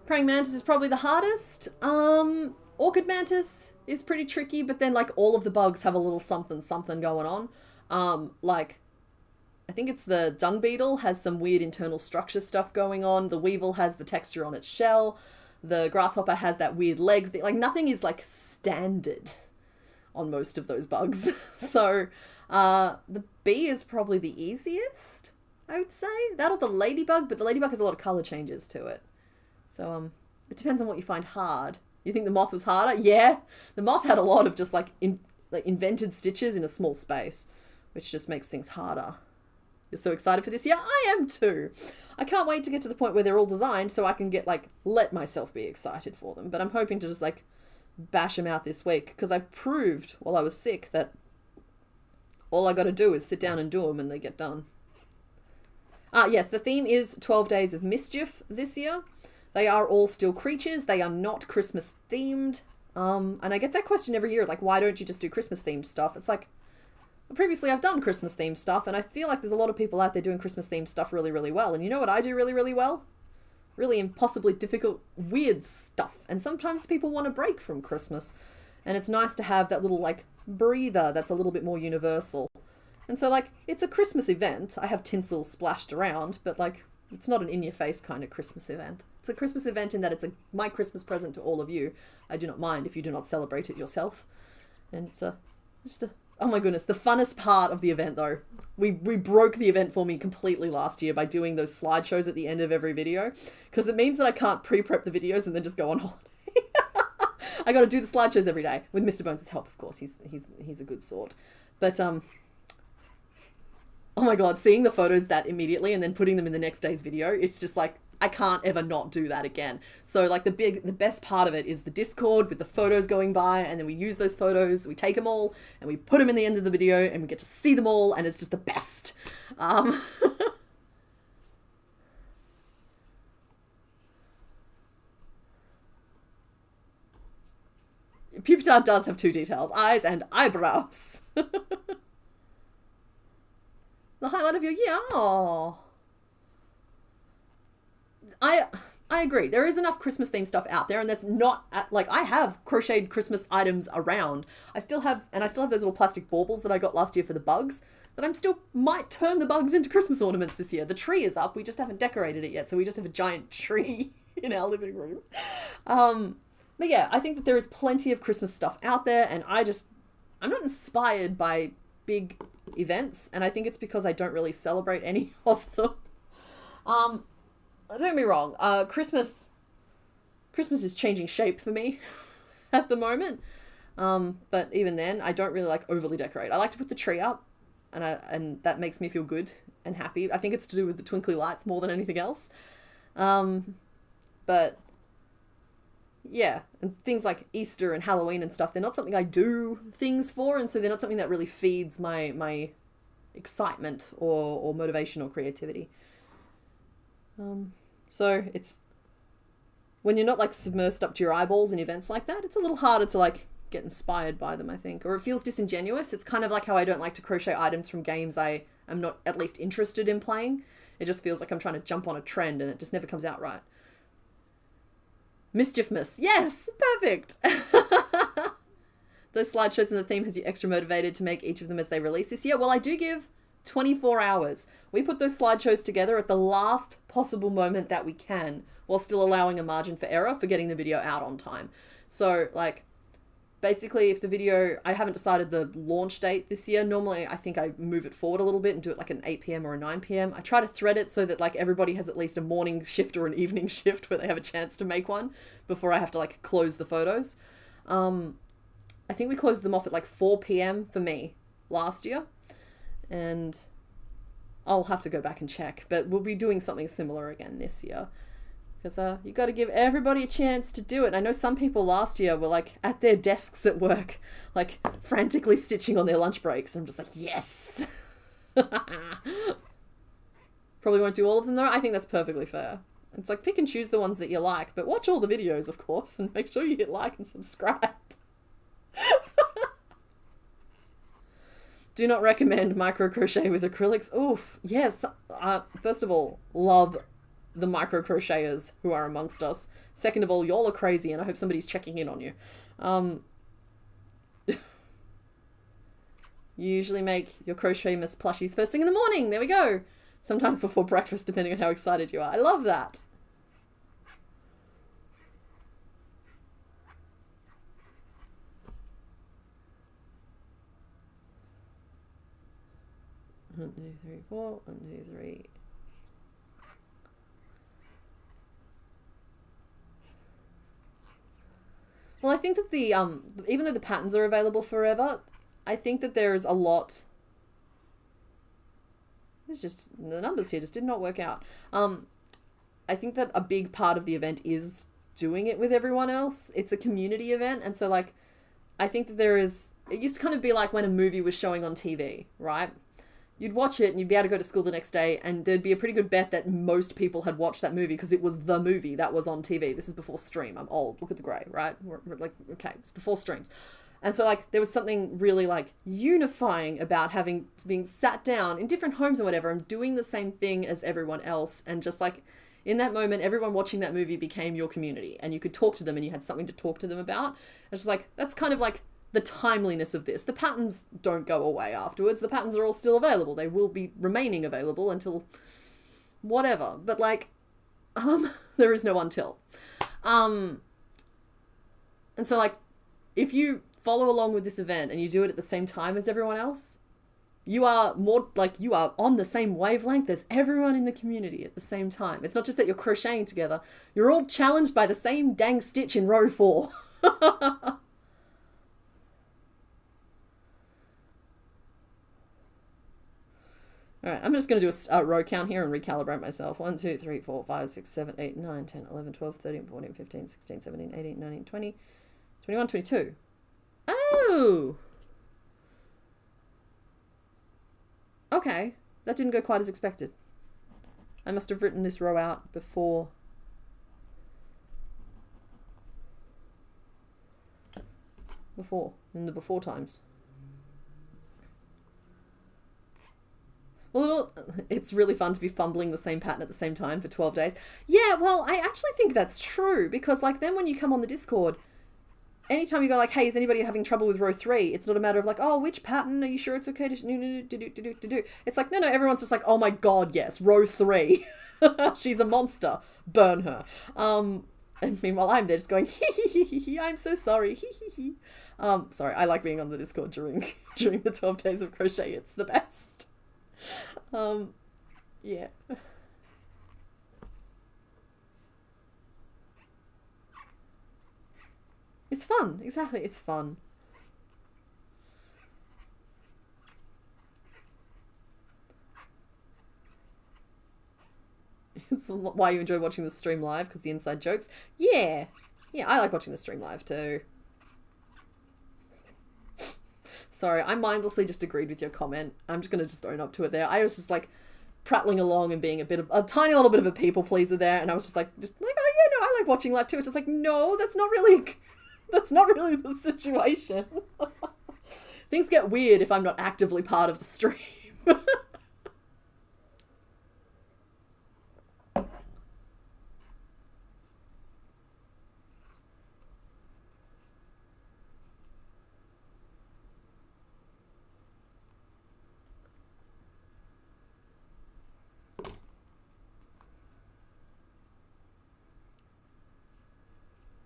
Praying mantis is probably the hardest. Orchid mantis is pretty tricky, but then like all of the bugs have a little something going on. Like I think it's the dung beetle has some weird internal structure stuff going on. The weevil has the texture on its shell. The grasshopper has that weird leg thing. Like nothing is like standard on most of those bugs. So the bee is probably the easiest, I would say. That or the ladybug, but the ladybug has a lot of color changes to it. So it depends on what you find hard. You think the moth was harder? Yeah. The moth had a lot of just like invented stitches in a small space, which just makes things harder. You're so excited for this? Yeah, I am too. I can't wait to get to the point where they're all designed so I can let myself be excited for them. But I'm hoping to just bash them out this week because I proved while I was sick that all I got to do is sit down and do them and they get done. Yes, the theme is 12 Days of Mischief this year. They are all still creatures. They are not Christmas themed. And I get that question every year, like, why don't you just do Christmas themed stuff? It's like, previously I've done Christmas themed stuff and I feel like there's a lot of people out there doing Christmas themed stuff really, really well. And you know what I do really, really well? Really impossibly difficult, weird stuff. And sometimes people want to break from Christmas. And it's nice to have that little breather that's a little bit more universal. And so it's a Christmas event. I have tinsel splashed around, but it's not an in-your-face kind of Christmas event. It's a Christmas event in that it's my Christmas present to all of you. I do not mind if you do not celebrate it yourself. And it's just a... Oh my goodness, the funnest part of the event though, we broke the event for me completely last year by doing those slideshows at the end of every video, because it means that I can't pre-prep the videos and then just go on holiday. I got to do the slideshows every day with Mr. Bones' help, of course. He's a good sort. But oh my god, seeing the photos that immediately and then putting them in the next day's video, it's just like I can't ever not do that again. So the best part of it is the Discord with the photos going by, and then we use those photos, we take them all and we put them in the end of the video and we get to see them all, and it's just the best. Pupitar does have 2 details, eyes and eyebrows. The highlight of your year. Oh. I agree. There is enough Christmas themed stuff out there, and that's not I have crocheted Christmas items around. I still have those little plastic baubles that I got last year for the bugs that I'm still might turn the bugs into Christmas ornaments this year. The tree is up. We just haven't decorated it yet, so we just have a giant tree in our living room. But yeah, I think that there is plenty of Christmas stuff out there, and I'm not inspired by big events, and I think it's because I don't really celebrate any of them. Don't get me wrong, Christmas is changing shape for me at the moment. But even then, I don't really like overly decorate. I like to put the tree up, and that makes me feel good and happy. I think it's to do with the twinkly lights more than anything else. But yeah, and things like Easter and Halloween and stuff, they're not something I do things for, and so they're not something that really feeds my excitement or motivation or creativity. So it's, when you're not like submersed up to your eyeballs in events like that, it's a little harder to like get inspired by them, I think. Or it feels disingenuous. It's kind of like how I don't like to crochet items from games I am not at least interested in playing. It just feels like I'm trying to jump on a trend and it just never comes out right. Mischievous. Yes, perfect. Those slideshows and the theme has you extra motivated to make each of them as they release this year. Well, I do give 24 hours. We put those slideshows together at the last possible moment that we can, while still allowing a margin for error for getting the video out on time. So like, basically, if the video, I haven't decided the launch date this year. Normally, I think I move it forward a little bit and do it like an 8 p.m. or a 9 p.m. I try to thread it so that like everybody has at least a morning shift or an evening shift where they have a chance to make one before I have to like close the photos. I think we closed them off at like 4 p.m. for me last year. And I'll have to go back and check. But we'll be doing something similar again this year. Because you got to give everybody a chance to do it. And I know some people last year were like at their desks at work, like frantically stitching on their lunch breaks. I'm just like, yes. Probably won't do all of them though. I think that's perfectly fair. It's like pick and choose the ones that you like, but watch all the videos, of course, and make sure you hit like and subscribe. Do not recommend micro crochet with acrylics. Oof. Yes. First of all, love the micro crocheters who are amongst us. Second of all, y'all are crazy and I hope somebody's checking in on you. You usually make your crochet miss plushies first thing in the morning. There we go. Sometimes before breakfast, depending on how excited you are. I love that. One, two, three, four. 1, 2, 3. Well, I think that the even though the patterns are available forever, I think that there is a lot. It's just the numbers here just did not work out. I think that a big part of the event is doing it with everyone else. It's a community event, and so like, I think that there is. It used to kind of be like when a movie was showing on TV, right? You'd watch it and you'd be able to go to school the next day and there'd be a pretty good bet that most people had watched that movie because it was the movie that was on TV. This is before stream. I'm old. Look at the grey, right? We're like, okay, it's before streams. And so like there was something really like unifying about being sat down in different homes or whatever and doing the same thing as everyone else. And just like in that moment, everyone watching that movie became your community and you could talk to them and you had something to talk to them about. It's just like, that's kind of like the timeliness of this. The patterns don't go away afterwards. The patterns are all still available. They will be remaining available until whatever. But like, there is no until. And so like, if you follow along with this event and you do it at the same time as everyone else, you are more like, you are on the same wavelength as everyone in the community at the same time. It's not just that you're crocheting together. You're all challenged by the same dang stitch in row 4. All right, I'm just going to do a row count here and recalibrate myself. 1, 2, 3, 4, 5, 6, 7, 8, 9, 10, 11, 12, 13, 14, 15, 16, 17, 18, 19, 20, 21, 22. Oh! Okay, that didn't go quite as expected. I must have written this row out before. In the before times. Well, it's really fun to be fumbling the same pattern at the same time for 12 days. Yeah, well, I actually think that's true because like then when you come on the Discord, anytime you go like, hey, is anybody having trouble with row 3? It's not a matter of like, oh, which pattern? Are you sure it's okay to do? It's like, no, everyone's just like, oh my God, yes, row 3. She's a monster. Burn her. And meanwhile, I'm there just going, hee hee hee hee hee, I'm so sorry, hee hee hee. Sorry, I like being on the Discord during the 12 days of crochet. It's the best. Yeah. It's fun. Exactly, it's fun. It's why you enjoy watching the stream live, because the inside jokes. Yeah. Yeah, I like watching the stream live too. Sorry, I mindlessly just agreed with your comment. I'm just going to just own up to it there. I was just like prattling along and being a tiny little bit of a people pleaser there. And I was just like, oh yeah, no, I like watching live too. It's just like, no, that's not really the situation. Things get weird if I'm not actively part of the stream.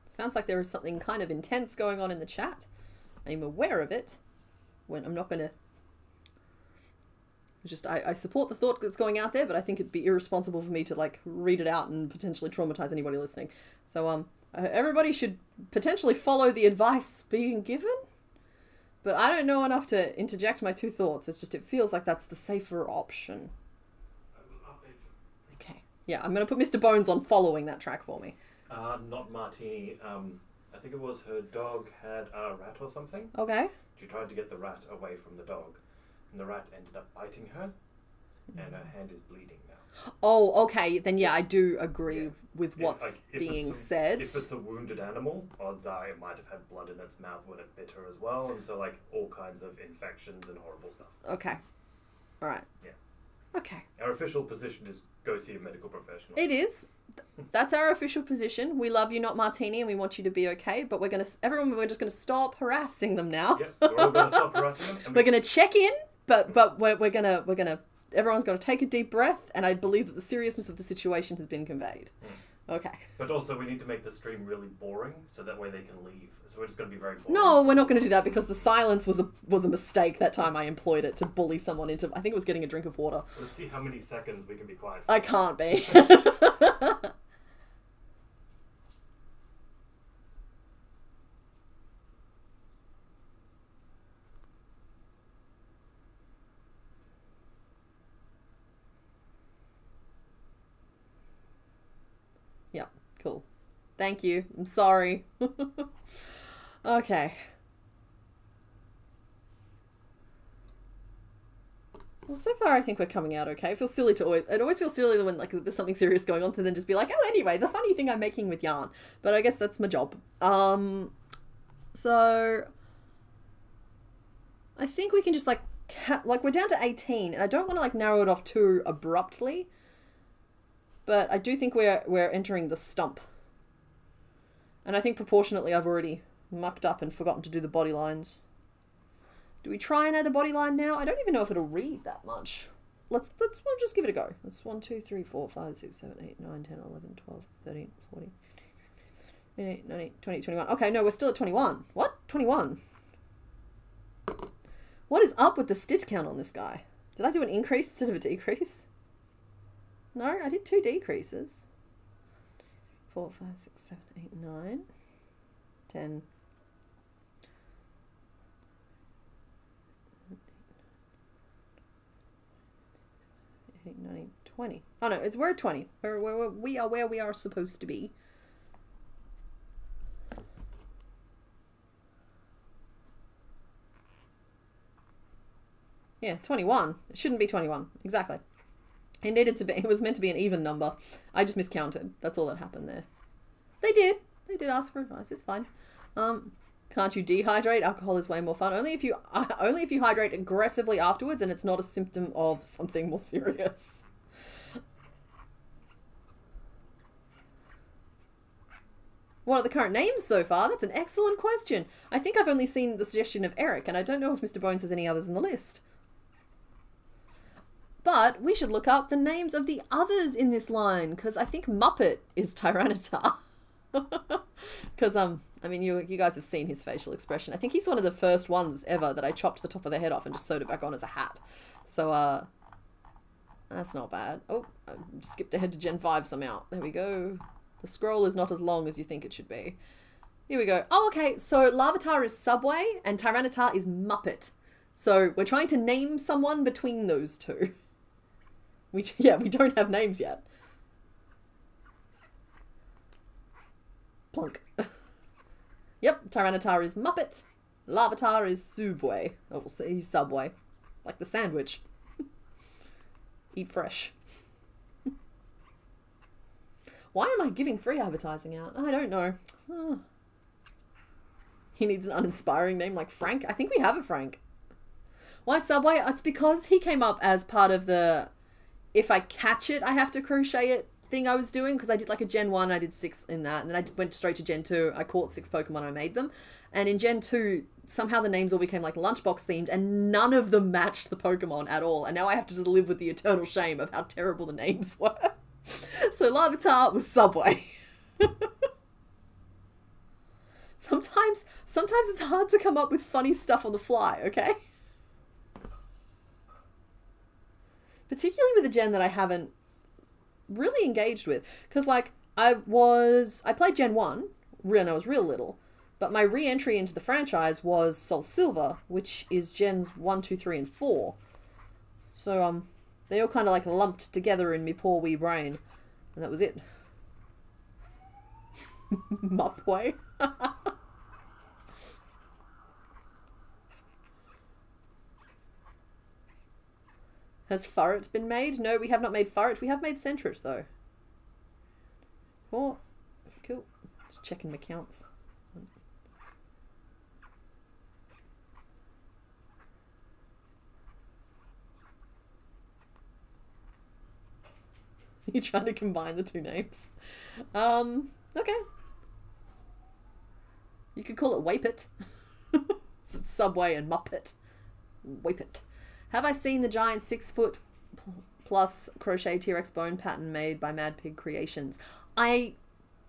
Sounds like there is something kind of intense going on in the chat. I'm aware of it. When I'm not going to... I support the thought that's going out there, but I think it'd be irresponsible for me to like read it out and potentially traumatize anybody listening. So everybody should potentially follow the advice being given. But I don't know enough to interject my two thoughts. It's just, it feels like that's the safer option. Okay. Yeah, I'm going to put Mr. Bones on following that track for me. Not Martini. I think it was her dog had a rat or something. Okay. She tried to get the rat away from the dog, and the rat ended up biting her, and her hand is bleeding now. Oh, okay. Then yeah, I do agree with what's being said. If it's a wounded animal, odds are it might have had blood in its mouth when it bit her as well, and so like all kinds of infections and horrible stuff. Okay. All right. Yeah. Okay. Our official position is go see a medical professional. It is. That's our official position. We love you, not Martini, and we want you to be okay. But we're just gonna stop harassing them now. Yep, we're all gonna stop harassing them. We're gonna check in, but we're gonna everyone's gonna take a deep breath, and I believe that the seriousness of the situation has been conveyed. Okay. But also, we need to make the stream really boring, so that way they can leave. So we're just gonna be very boring. No, we're not gonna do that, because the silence was a mistake that time I employed it to bully someone into. I think it was getting a drink of water. Let's see how many seconds we can be quiet. I can't be. Yeah, cool. Thank you. I'm sorry. Okay. Well, so far I think we're coming out okay. It feels silly it always feels silly when like there's something serious going on to then just be like, oh, anyway, the funny thing I'm making with yarn. But I guess that's my job. So I think we can just like we're down to 18, and I don't want to like narrow it off too abruptly. But I do think we're entering the stump. And I think proportionately I've already mucked up and forgotten to do the body lines. Do we try and add a body line now? I don't even know if it'll read that much. We'll just give it a go. That's 1, 2, 3, 4, 5, 6, 7, 8, 9, 10, 11, 12, 13, 14, 15, 19, 20, 21. Okay, no, we're still at 21. What? 21? What is up with the stitch count on this guy? Did I do an increase instead of a decrease? No, I did 2 decreases. 4, 5, 6, 7, 8, 9, 10. 19, 20. Oh no, we're at 20. We are where we are supposed to be. Yeah, 21. It shouldn't be 21. Exactly. It was meant to be an even number. I just miscounted. That's all that happened there. They did ask for advice. It's fine. Can't you dehydrate? Alcohol is way more fun. Only if you hydrate aggressively afterwards and it's not a symptom of something more serious. What are the current names so far? That's an excellent question. I think I've only seen the suggestion of Eric, and I don't know if Mr. Bones has any others in the list. But we should look up the names of the others in this line, because I think Muppet is Tyranitar. Because, I mean, you guys have seen his facial expression. I think he's one of the first ones ever that I chopped the top of the head off and just sewed it back on as a hat. So, that's not bad. Oh, I skipped ahead to Gen 5 somehow. There we go. The scroll is not as long as you think it should be. Here we go. Oh, okay. So Larvitar is Subway and Tyranitar is Muppet. So we're trying to name someone between those two. We don't have names yet. Plunk. Yep, Tyranitar is Muppet. Larvitar is Subway. Oh, we'll say he's Subway. Like the sandwich. Eat fresh. Why am I giving free advertising out? I don't know. Oh. He needs an uninspiring name like Frank. I think we have a Frank. Why Subway? It's because he came up as part of the if I catch it, I have to crochet it thing I was doing, because I did like a Gen 1, I did 6 in that, and then I went straight to Gen 2, I caught 6 Pokemon, I made them, and in Gen 2, somehow the names all became like lunchbox themed, and none of them matched the Pokemon at all, and now I have to just live with the eternal shame of how terrible the names were. So Larvitar was Subway. Sometimes it's hard to come up with funny stuff on the fly, okay? Particularly with a gen that I haven't really engaged with. Because, like, I played Gen 1 when I was real little, but my re-entry into the franchise was Soul Silver, which is Gens 1, 2, 3, and 4. So, they all kind of, like, lumped together in me poor wee brain. And that was it. Mupway. Has Furret been made? No, we have not made Furret. We have made Sentret, though. Oh, cool. Just checking my counts. You're trying to combine the two names. Okay. You could call it Wapit. So it's Subway and Muppet. Wapit. Have I seen the giant 6-foot plus crochet T-Rex bone pattern made by Mad Pig Creations? I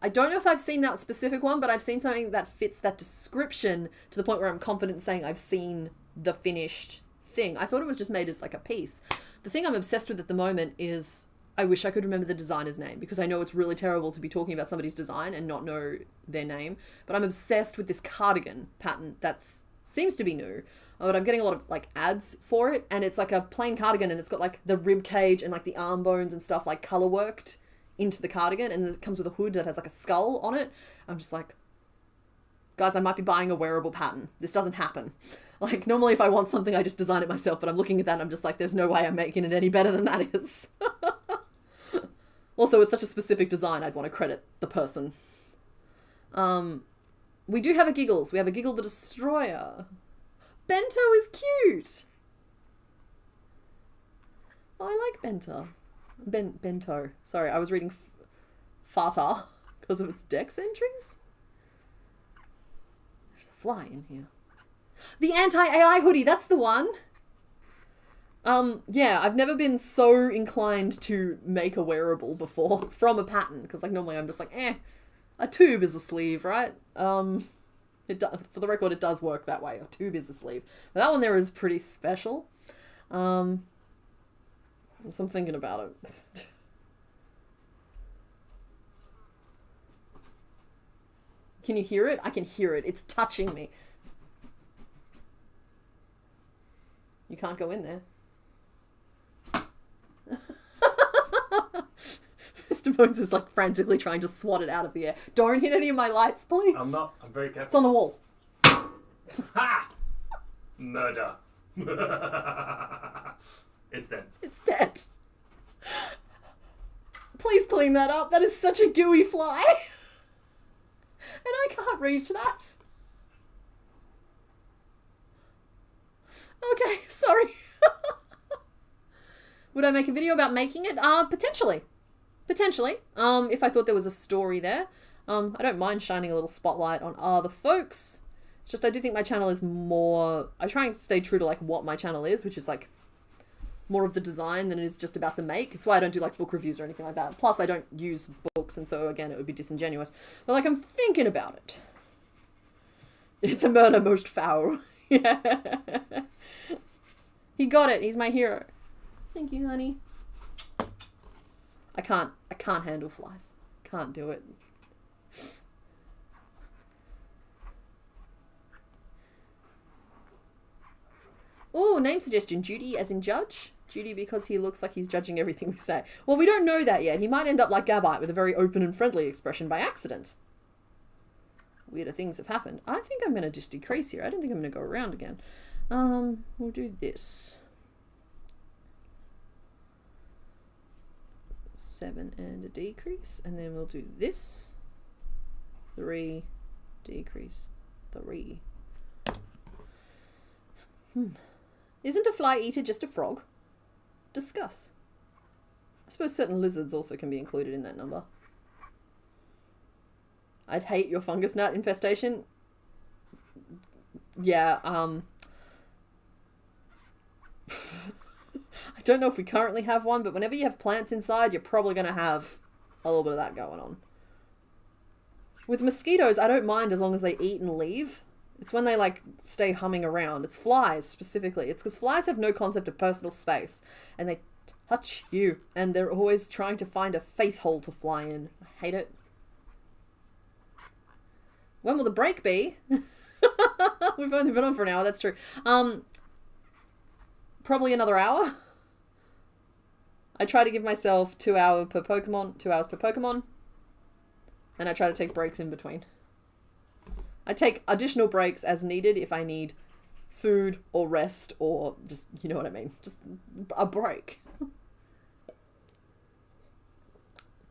don't know if I've seen that specific one, but I've seen something that fits that description to the point where I'm confident saying I've seen the finished thing. I thought it was just made as like a piece. The thing I'm obsessed with at the moment is I wish I could remember the designer's name, because I know it's really terrible to be talking about somebody's design and not know their name, but I'm obsessed with this cardigan pattern that's seems to be new. But I'm getting a lot of like ads for it, and it's like a plain cardigan, and it's got like the rib cage and like the arm bones and stuff like color worked into the cardigan, and it comes with a hood that has like a skull on it. I'm just like, guys, I might be buying a wearable pattern. This doesn't happen. Like, normally if I want something, I just design it myself, but I'm looking at that and I'm just like, there's no way I'm making it any better than that is. Also, it's such a specific design, I'd want to credit the person. We do have a Giggles. We have a Giggle the Destroyer. Bento is cute. Oh, I like Bento. Bento. Sorry, I was reading Fata because of its Dex entries. There's a fly in here. The anti-AI hoodie, that's the one. Yeah, I've never been so inclined to make a wearable before from a pattern, because like normally I'm just like, a tube is a sleeve, right? For the record, it does work that way. A tube is a sleeve. But that one there is pretty special. So I'm thinking about it. Can you hear it? I can hear it. It's touching me. You can't go in there. Mr. Bones is like frantically trying to swat it out of the air. Don't hit any of my lights, please. I'm not. I'm very careful. It's on the wall. Ha! Murder. It's dead. It's dead. Please clean that up. That is such a gooey fly. And I can't reach that. Okay, sorry. Would I make a video about making it? Potentially. Potentially. If I thought there was a story there. I don't mind shining a little spotlight on other folks. It's just I do think my channel is more... I try and stay true to like what my channel is, which is like more of the design than it is just about the make. It's why I don't do like book reviews or anything like that. Plus I don't use books, and so again it would be disingenuous. But like, I'm thinking about it. It's a murder most foul. Yeah. He got it. He's my hero. Thank you, honey. I can't handle flies. Can't do it. Oh, name suggestion. Judy as in judge. Judy because he looks like he's judging everything we say. Well, we don't know that yet. He might end up like Gabite with a very open and friendly expression by accident. Weirder things have happened. I think I'm going to just decrease here. I don't think I'm going to go around again. We'll do this. 7 and a decrease. And then we'll do this. 3, decrease, 3. Isn't a fly eater just a frog? Discuss. I suppose certain lizards also can be included in that number. I'd hate your fungus gnat infestation. Yeah, I don't know if we currently have one, but whenever you have plants inside, you're probably going to have a little bit of that going on. With mosquitoes, I don't mind as long as they eat and leave. It's when they like stay humming around. It's flies specifically. It's because flies have no concept of personal space, and they touch you, and they're always trying to find a face hole to fly in. I hate it. When will the break be? We've only been on for an hour. That's true. Probably another hour. I try to give myself 2 hours per Pokemon, and I try to take breaks in between. I take additional breaks as needed if I need food or rest or just, you know what I mean, just a break.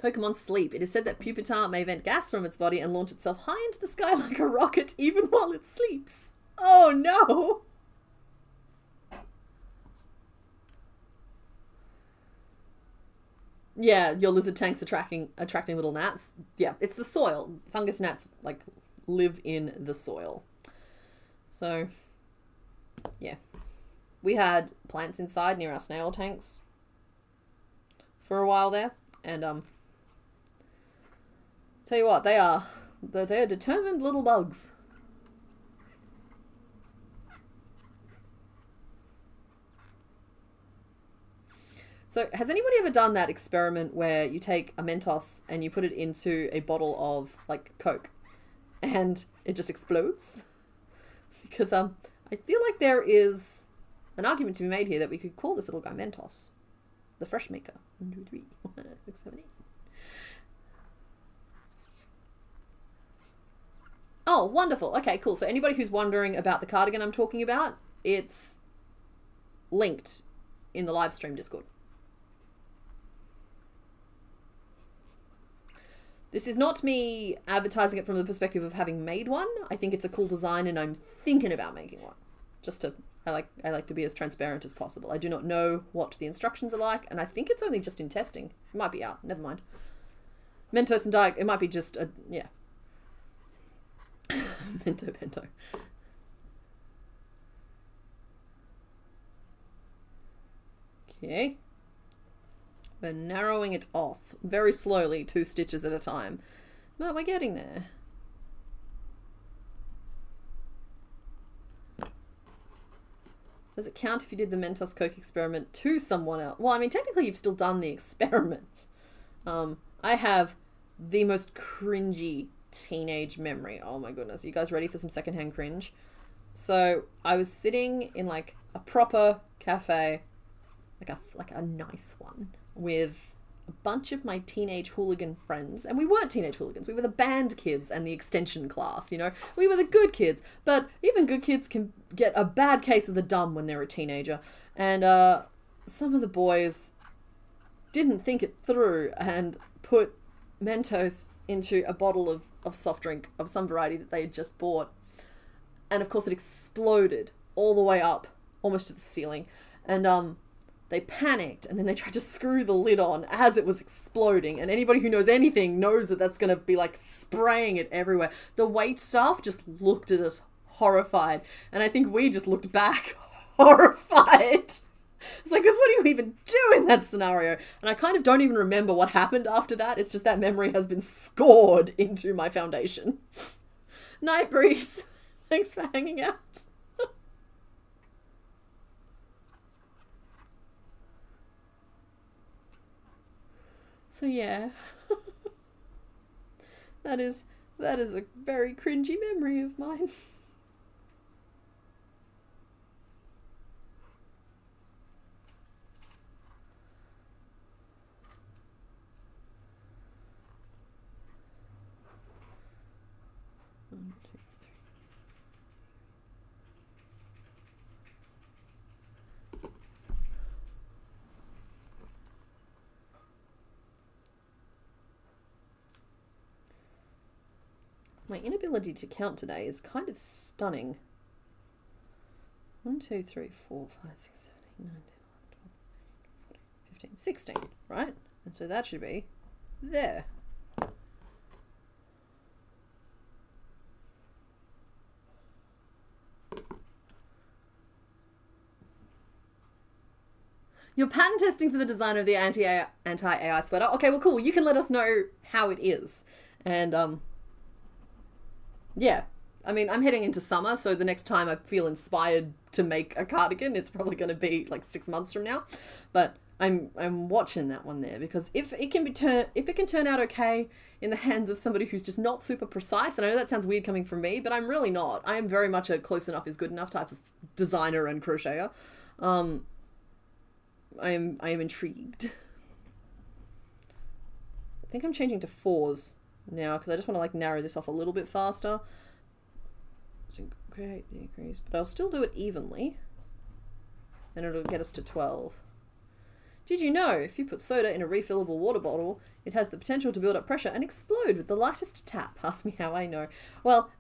Pokemon sleep. It is said that Pupitar may vent gas from its body and launch itself high into the sky like a rocket even while it sleeps. Oh no! Yeah, your lizard tank's attracting little gnats. Yeah, it's the soil. Fungus gnats, like, live in the soil. So, yeah. We had plants inside near our snail tanks for a while there. And, tell you what, they're determined little bugs. So has anybody ever done that experiment where you take a Mentos and you put it into a bottle of like Coke and it just explodes? Because I feel like there is an argument to be made here that we could call this little guy Mentos, the fresh maker. 1, 2, 3, 4, 5, 6, 7, 8. Oh, wonderful. Okay, cool. So anybody who's wondering about the cardigan I'm talking about, it's linked in the live stream Discord. This is not me advertising it from the perspective of having made one. I think it's a cool design and I'm thinking about making one. I like to be as transparent as possible. I do not know what the instructions are like, and I think it's only just in testing. It might be out. Never mind. Mentos and Diet, it might be just a, yeah. Bento. Okay. We're narrowing it off very slowly, 2 stitches at a time. But we're getting there. Does it count if you did the Mentos Coke experiment to someone else? Well, I mean, technically you've still done the experiment. I have the most cringy teenage memory. Oh my goodness. Are you guys ready for some secondhand cringe? So I was sitting in like a proper cafe, like a nice one, with a bunch of my teenage hooligan friends. And we weren't teenage hooligans. We were the band kids and the extension class, you know. We were the good kids. But even good kids can get a bad case of the dumb when they're a teenager. And some of the boys didn't think it through and put Mentos into a bottle of soft drink of some variety that they had just bought. And of course it exploded all the way up, almost to the ceiling. And they panicked, and then they tried to screw the lid on as it was exploding. And anybody who knows anything knows that that's going to be like spraying it everywhere. The wait staff just looked at us horrified. And I think we just looked back horrified. It's like, because what do you even do in that scenario? And I kind of don't even remember what happened after that. It's just that memory has been scored into my foundation. Night Breeze. Thanks for hanging out. So yeah. That is a very cringy memory of mine. My inability to count today is kind of stunning. 1, 2, 3, 4, 5, 6, 7, 8, 9, 10, 11, 12, 13, 14, 15, 16, right? And so that should be there. You're pattern testing for the design of the anti-AI sweater. Okay, well, cool. You can let us know how it is. And, yeah. I mean, I'm heading into summer, so the next time I feel inspired to make a cardigan, it's probably going to be like 6 months from now. But I'm watching that one there, because if it can turn out okay in the hands of somebody who's just not super precise, and I know that sounds weird coming from me, but I'm really not. I am very much a close enough is good enough type of designer and crocheter. I am intrigued. I think I'm changing to 4s now because I just want to like narrow this off a little bit faster. So create, decrease, but I'll still do it evenly, and it'll get us to 12. Did you know if you put soda in a refillable water bottle, it has the potential to build up pressure and explode with the lightest tap? Ask me how I know. Well,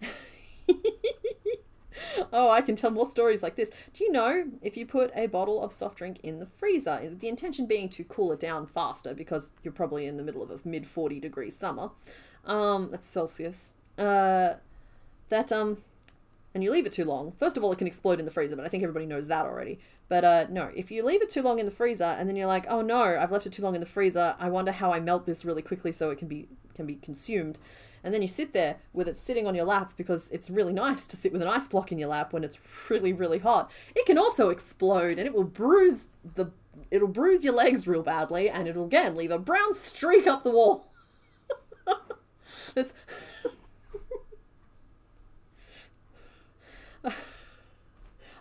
oh, I can tell more stories like this. Do you know if you put a bottle of soft drink in the freezer, the intention being to cool it down faster because you're probably in the middle of a mid 40 degree summer. That's Celsius. And you leave it too long. First of all, it can explode in the freezer, but I think everybody knows that already. But no, if you leave it too long in the freezer and then you're like, oh no, I've left it too long in the freezer. I wonder how I melt this really quickly so it can be consumed. And then you sit there with it sitting on your lap because it's really nice to sit with an ice block in your lap when it's really, really hot. It can also explode and it will bruise your legs real badly, and it'll again leave a brown streak up the wall.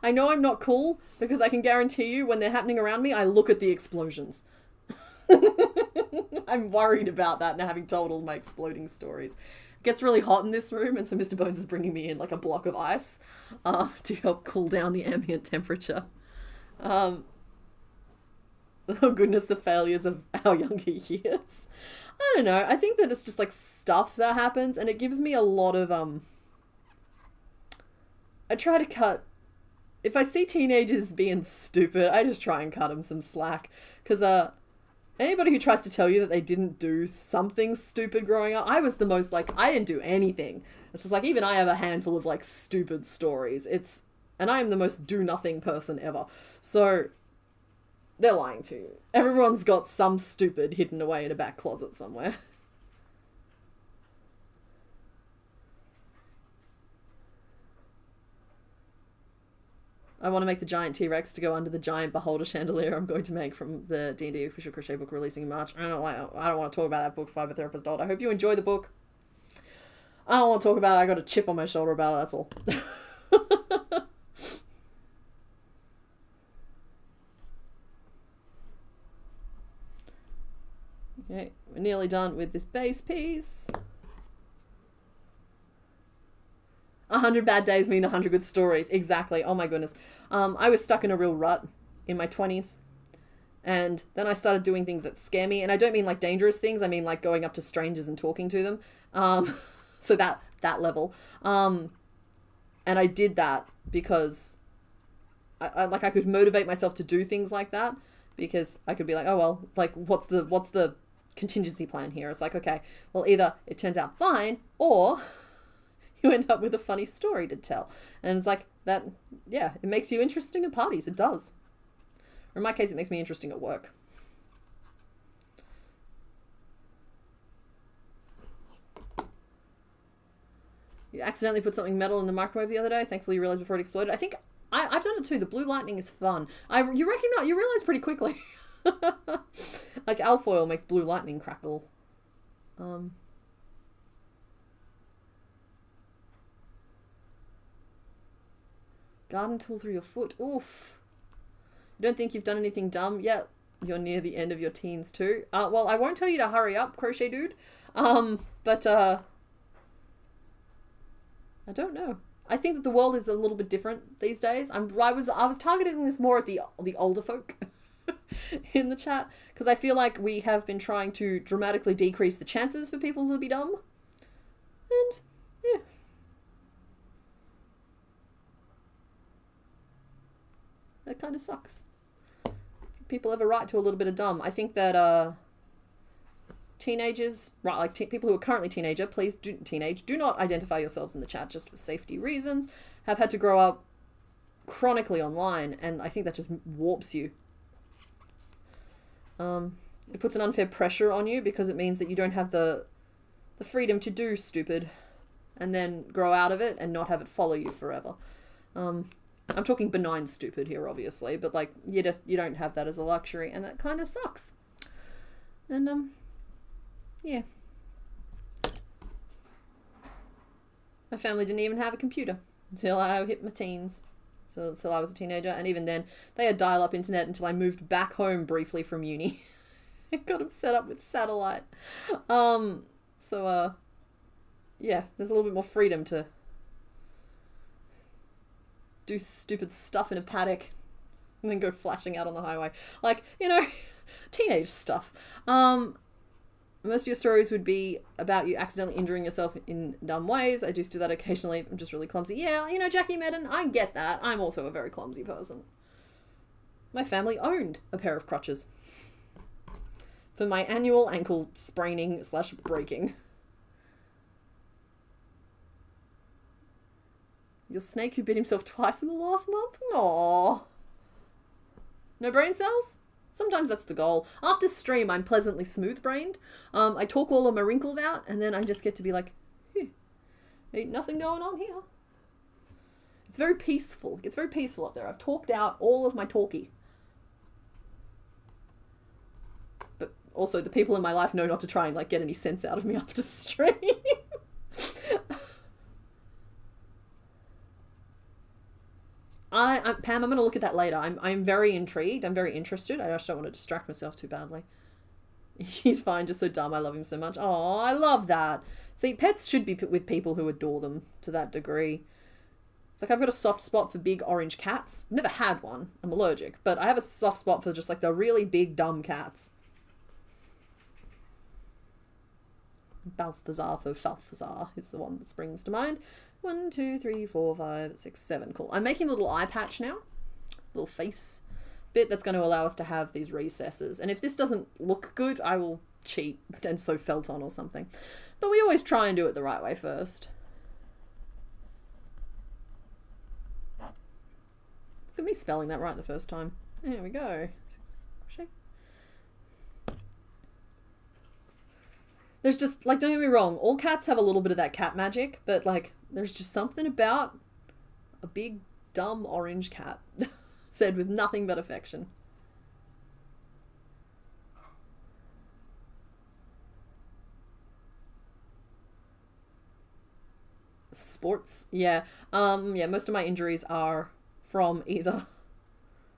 I know I'm not cool because I can guarantee you when they're happening around me, I look at the explosions. I'm worried about that now, having told all my exploding stories. It gets really hot in this room, and so Mr. Bones is bringing me in like a block of ice to help cool down the ambient temperature. Oh goodness, the failures of our younger years. I don't know. I think that it's just like stuff that happens, and it gives me a lot of I try to cut. If I see teenagers being stupid, I just try and cut them some slack. Because anybody who tries to tell you that they didn't do something stupid growing up, I was the most like, I didn't do anything. It's just like, even I have a handful of like stupid stories. And I am the most do nothing person ever. So they're lying to you. Everyone's got some stupid hidden away in a back closet somewhere. I want to make the giant T-Rex to go under the giant beholder chandelier I'm going to make from the D&D official crochet book releasing in March. I don't want to talk about that book, Fiber Therapist Doll. I hope you enjoy the book. I don't want to talk about it. I got a chip on my shoulder about it, that's all. Okay, we're nearly done with this base piece. 100 bad days mean 100 good stories. Exactly. Oh my goodness. I was stuck in a real rut in my 20s. And then I started doing things that scare me. And I don't mean like dangerous things. I mean like going up to strangers and talking to them. So that level. And I did that because I could motivate myself to do things like that. Because I could be like, oh, well, like, what's the contingency plan here? It's like, okay, well, either it turns out fine or you end up with a funny story to tell. And it's like that, yeah, it makes you interesting at parties. It does. Or in my case, it makes me interesting at work. You accidentally put something metal in the microwave the other day. Thankfully, you realized before it exploded. I think I've done it too. The blue lightning is fun. You realize pretty quickly. Like alfoil makes blue lightning crackle. Garden tool through your foot. Oof. You don't think you've done anything dumb? Yeah, you're near the end of your teens too. Well, I won't tell you to hurry up, crochet dude. But I don't know. I think that the world is a little bit different these days. I was targeting this more at the older folk in the chat, because I feel like we have been trying to dramatically decrease the chances for people to be dumb. And yeah. That kind of sucks. People have a right to a little bit of dumb. I think that teenagers, right, like people who are currently teenage, do not identify yourselves in the chat just for safety reasons, have had to grow up chronically online, and I think that just warps you. It puts an unfair pressure on you, because it means that you don't have the freedom to do stupid and then grow out of it and not have it follow you forever. I'm talking benign stupid here, obviously, but like you don't have that as a luxury, and that kind of sucks. And yeah. My family didn't even have a computer until I hit my teens. So until I was a teenager, and even then they had dial-up internet until I moved back home briefly from uni. I got them set up with satellite. Yeah, there's a little bit more freedom to do stupid stuff in a paddock and then go flashing out on the highway. Like, you know, teenage stuff. Most of your stories would be about you accidentally injuring yourself in dumb ways. I just do that occasionally. I'm just really clumsy. Yeah, you know, Jackie Madden, I get that. I'm also a very clumsy person. My family owned a pair of crutches for my annual ankle spraining / breaking. Your snake who bit himself twice in the last month? Aww. No brain cells? Sometimes that's the goal. After stream, I'm pleasantly smooth-brained. I talk all of my wrinkles out, and then I just get to be like, ain't nothing going on here. It's very peaceful. It's very peaceful up there. I've talked out all of my talky. But also, the people in my life know not to try and like get any sense out of me after stream. Pam, I'm going to look at that later. I'm very intrigued. I'm very interested. I just don't want to distract myself too badly. He's fine, just so dumb. I love him so much. Oh, I love that. See, pets should be with people who adore them to that degree. It's like I've got a soft spot for big orange cats. I've never had one. I'm allergic. But I have a soft spot for just like the really big dumb cats. Balthazar for Falthazar is the one that springs to mind. 1, 2, 3, 4, 5, 6, 7. Cool. I'm making a little eye patch now. Little face bit that's going to allow us to have these recesses. And if this doesn't look good, I will cheat and sew felt on or something. But we always try and do it the right way first. Look at me spelling that right the first time. There we go. Crochet. There's just, like, don't get me wrong, all cats have a little bit of that cat magic, but, like, there's just something about a big, dumb orange cat said with nothing but affection. Sports, yeah. Yeah, most of my injuries are from either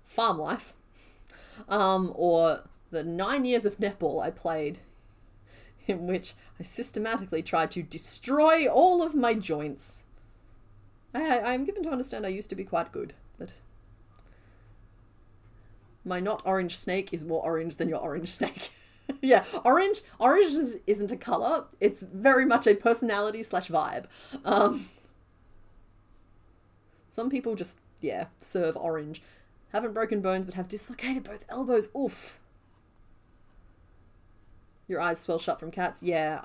farm life, or the 9 years of netball I played, in which I systematically tried to destroy all of my joints. I'm given to understand I used to be quite good, but my not orange snake is more orange than your orange snake. Yeah, orange isn't a colour. It's very much a personality / vibe. Some people just, yeah, serve orange. Haven't broken bones, but have dislocated both elbows. Oof. Your eyes swell shut from cats. Yeah,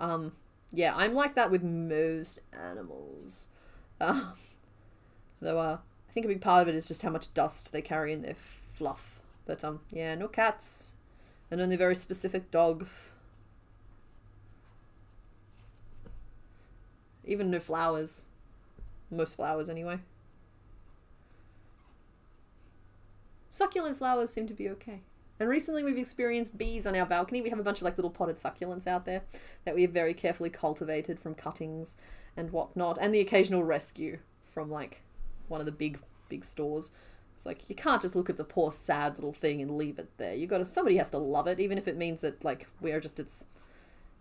yeah, I'm like that with most animals. Though, I think a big part of it is just how much dust they carry in their fluff. But yeah, no cats, and only very specific dogs. Even no flowers. Most flowers, anyway. Succulent flowers seem to be okay. And recently we've experienced bees on our balcony. We have a bunch of like little potted succulents out there that we have very carefully cultivated from cuttings and whatnot, and the occasional rescue from like one of the big stores. It's like, you can't just look at the poor sad little thing and leave it there. Somebody has to love it, even if it means that like we're just its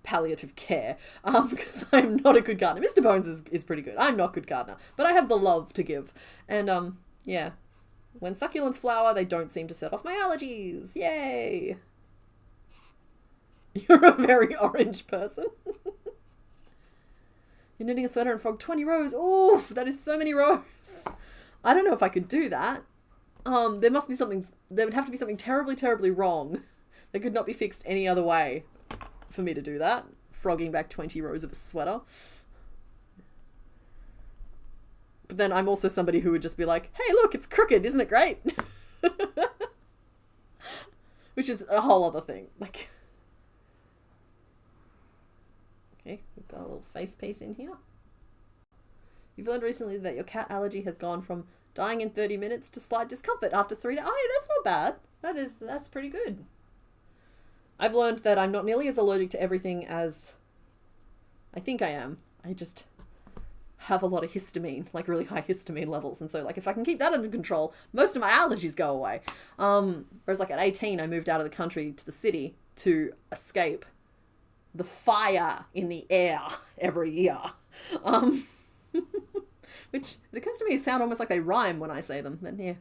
palliative care. Because I'm not a good gardener. Mr. Bones is pretty good. I'm not a good gardener, but I have the love to give. And yeah. When succulents flower, they don't seem to set off my allergies. Yay! You're a very orange person. You're knitting a sweater and frog 20 rows. Oof, that is so many rows. I don't know if I could do that. There would have to be something terribly, terribly wrong that could not be fixed any other way for me to do that. Frogging back 20 rows of a sweater. But then I'm also somebody who would just be like, hey, look, it's crooked. Isn't it great? Which is a whole other thing. Like, okay, we've got a little face piece in here. You've learned recently that your cat allergy has gone from dying in 30 minutes to slight discomfort after 3 days. Oh, that's not bad. That's pretty good. I've learned that I'm not nearly as allergic to everything as I think I am. I just have a lot of histamine, like really high histamine levels, and so like if I can keep that under control, most of my allergies go away. Whereas like at 18 I moved out of the country to the city to escape the fire in the air every year. Which it occurs to me sound almost like they rhyme when I say them, but yeah.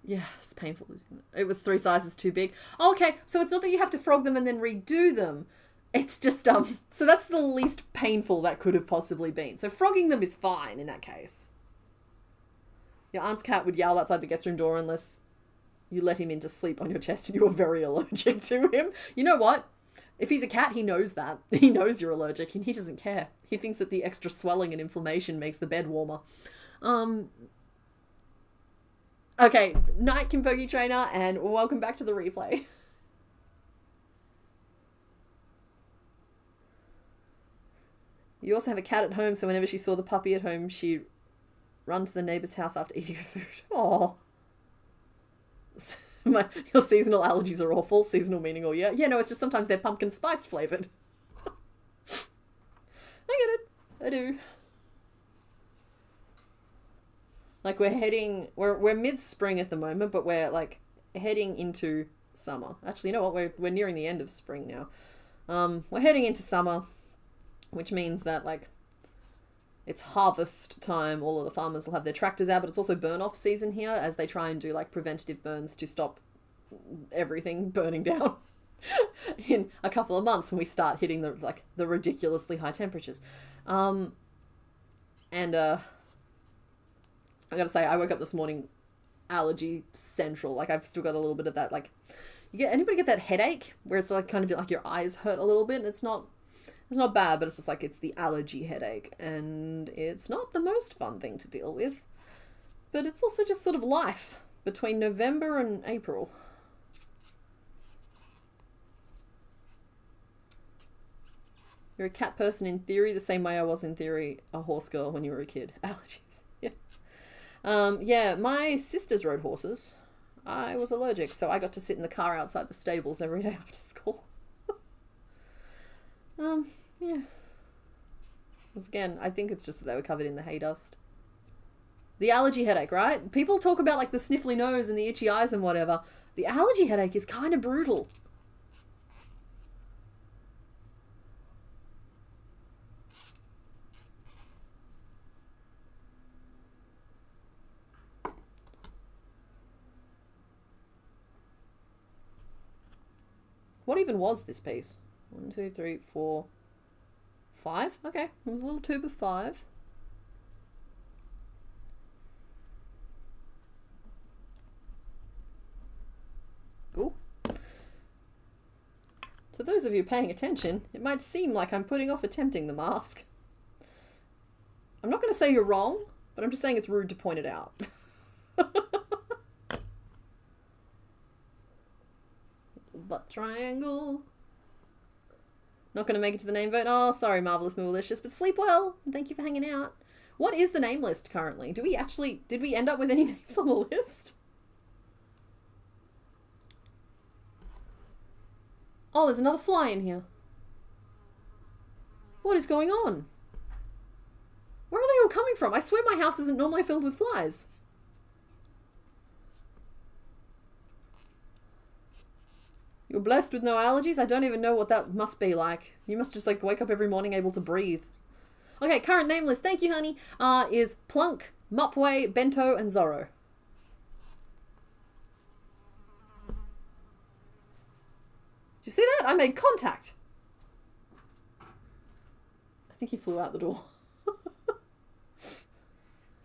Yeah, it's painful losing them. It was 3 sizes too big. Oh, okay, so it's not that you have to frog them and then redo them. It's just, so that's the least painful that could have possibly been. So frogging them is fine in that case. Your aunt's cat would yell outside the guest room door unless you let him in to sleep on your chest and you were very allergic to him. You know what? If he's a cat, he knows that. He knows you're allergic and he doesn't care. He thinks that the extra swelling and inflammation makes the bed warmer. Okay, night Kimpogi Trainer, and welcome back to the replay. You also have a cat at home, so whenever she saw the puppy at home, she'd run to the neighbour's house after eating her food. Aww. Your seasonal allergies are awful. Seasonal meaning all year. Yeah, no, it's just sometimes they're pumpkin spice flavoured. I get it. I do. Like we're mid-spring at the moment, but we're like heading into summer. Actually, you know what? We're nearing the end of spring now. We're heading into summer, which means that like it's harvest time. All of the farmers will have their tractors out, but it's also burn-off season here as they try and do like preventative burns to stop everything burning down in a couple of months when we start hitting the ridiculously high temperatures. I gotta say, I woke up this morning allergy central. Like I've still got a little bit of that. Like, anybody get that headache where it's like kind of like your eyes hurt a little bit? And it's not bad, but it's just like it's the allergy headache, and it's not the most fun thing to deal with. But it's also just sort of life between November and April. You're a cat person in theory, the same way I was in theory a horse girl when you were a kid. Allergies. Yeah, my sisters rode horses. I was allergic, so I got to sit in the car outside the stables every day after school. Yeah. Because again, I think it's just that they were covered in the hay dust. The allergy headache, right? People talk about like the sniffly nose and the itchy eyes and whatever. The allergy headache is kind of brutal. What even was this piece? 1, 2, 3, 4, 5. Okay, it was a little tube of 5. Cool. To those of you paying attention, it might seem like I'm putting off attempting the mask. I'm not going to say you're wrong, but I'm just saying it's rude to point it out. Butt triangle. Not going to make it to the name vote. Oh, sorry, Marvelous Moolicious, but sleep well. And thank you for hanging out. What is the name list currently? Did we end up with any names on the list? Oh, there's another fly in here. What is going on? Where are they all coming from? I swear my house isn't normally filled with flies. You're blessed with no allergies? I don't even know what that must be like. You must just like wake up every morning able to breathe. Okay, current name list, thank you honey, is Plunk, Mupway, Bento, and Zorro. Did you see that? I made contact. I think he flew out the door.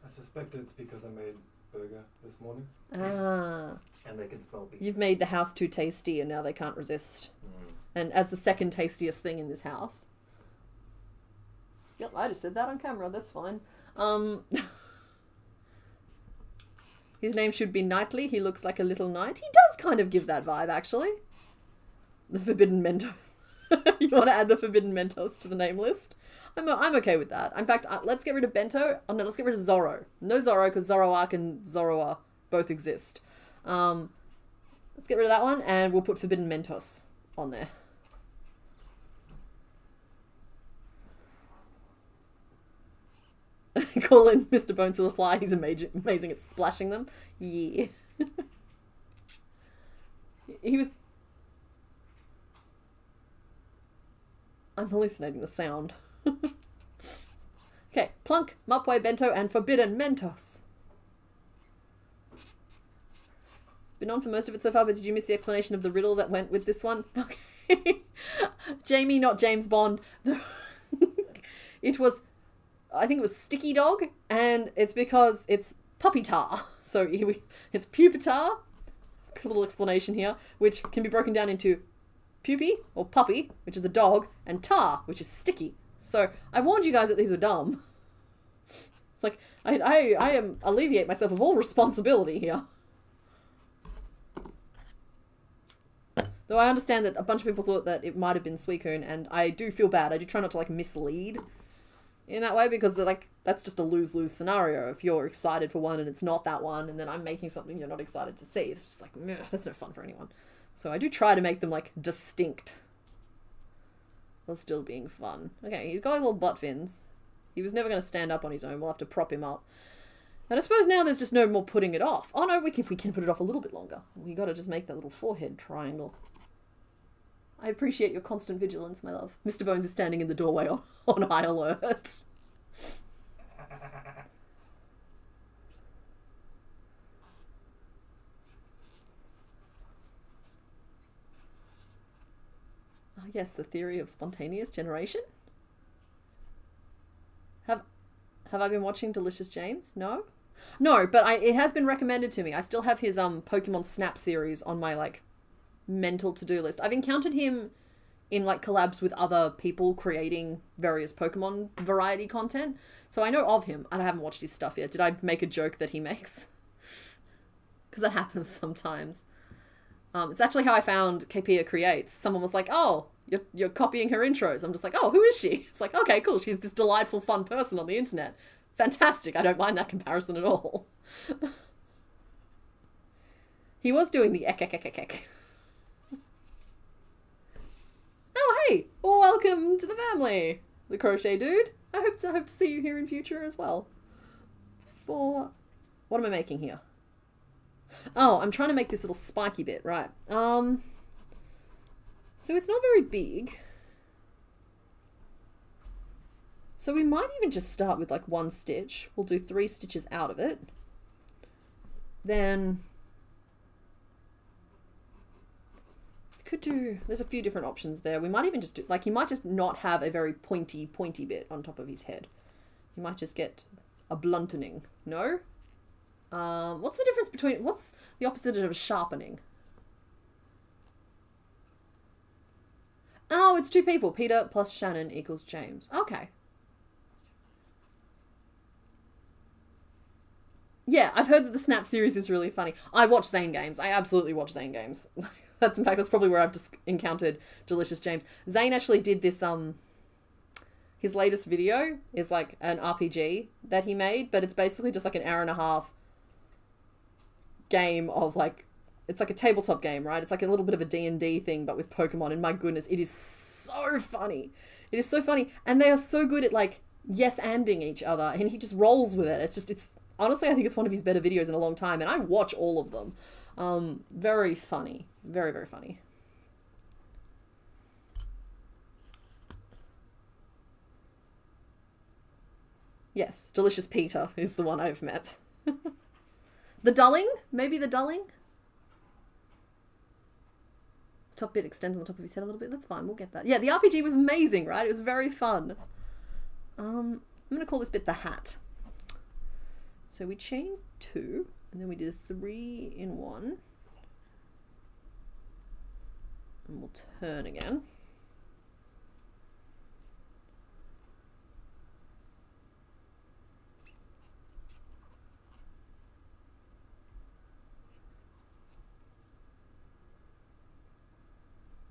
I suspect it's because I made burger this morning. Ah. And they can smell beef. You've made the house too tasty and now they can't resist. And as the second tastiest thing in this house. Yep, I just said that on camera, that's fine. His name should be Knightley, he looks like a little knight. He does kind of give that vibe, actually. The Forbidden Mentos. You want to add the Forbidden Mentos to the name list? I'm okay with that. In fact, let's get rid of Bento. Oh no, let's get rid of Zorro. No Zorro, because Zoroark and Zoroark both exist. Let's get rid of that one, and we'll put Forbidden Mentos on there. Call in Mr. Bones to the Fly. He's amazing at splashing them. Yeah. He was... I'm hallucinating the sound. Okay, Plunk, Mupway, Bento, and Forbidden Mentos. Been on for most of it so far, but did you miss the explanation of the riddle that went with this one? Okay. Jamie, not James Bond. It was... I think it was Sticky Dog, and it's because it's puppy tar. So it's pupitar, a little explanation here, which can be broken down into puppy, or puppy, which is a dog, and tar, which is sticky. So I warned you guys that these were dumb. It's like, I am alleviate myself of all responsibility here. Though I understand that a bunch of people thought that it might have been Suicune, and I do feel bad. I do try not to like mislead in that way, because they're like, that's just a lose-lose scenario. If you're excited for one and it's not that one, and then I'm making something you're not excited to see, it's just like, meh, that's no fun for anyone. So I do try to make them like distinct while still being fun. Okay, he's got little butt fins. He was never going to stand up on his own. We'll have to prop him up. And I suppose now there's just no more putting it off. Oh no, we can put it off a little bit longer. We got to just make that little forehead triangle. I appreciate your constant vigilance, my love. Mr. Bones is standing in the doorway on high alert. Oh, yes, the theory of spontaneous generation. Have I been watching Delicious James? No? No, but it has been recommended to me. I still have his Pokemon Snap series on my like mental to-do list. I've encountered him in like collabs with other people creating various Pokemon variety content. So I know of him. I haven't watched his stuff yet. Did I make a joke that he makes? Because that happens sometimes. It's actually how I found Kpia Creates. Someone was like, oh, you're copying her intros. I'm just like, oh, who is she? It's like, okay, cool. She's this delightful, fun person on the internet. Fantastic. I don't mind that comparison at all. He was doing the ek. Oh, hey! Welcome to the family, the Crochet Dude. I hope to see you here in future as well. For... what am I making here? Oh, I'm trying to make this little spiky bit, right. So it's not very big. So we might even just start with like one stitch. We'll do 3 stitches out of it. Then... could do, there's a few different options there. We might even just do, like, he might just not have a very pointy bit on top of his head. He might just get a bluntening. No? What's the difference between, what's the opposite of a sharpening? Oh, it's 2 people. Peter plus Shannon equals James. Okay. Yeah, I've heard that the Snap series is really funny. I watch Zane Games. I absolutely watch Zane Games. In fact, that's probably where I've just encountered Delicious James. Zane actually did this, his latest video is like an RPG that he made, but it's basically just like an hour and a half game of like, it's like a tabletop game, right? It's like a little bit of a D&D thing, but with Pokemon, and my goodness, it is so funny. It is so funny. And they are so good at like yes-anding each other, and he just rolls with it. It's honestly, I think it's one of his better videos in a long time, and I watch all of them. Very funny. Very, very funny. Yes, Delicious Peter is the one I've met. The Dulling? Maybe the Dulling? Top bit extends on the top of his head a little bit. That's fine, we'll get that. Yeah, the RPG was amazing, right? It was very fun. I'm going to call this bit the hat. So we chained 2, and then we did a 3 in 1. And we'll turn again.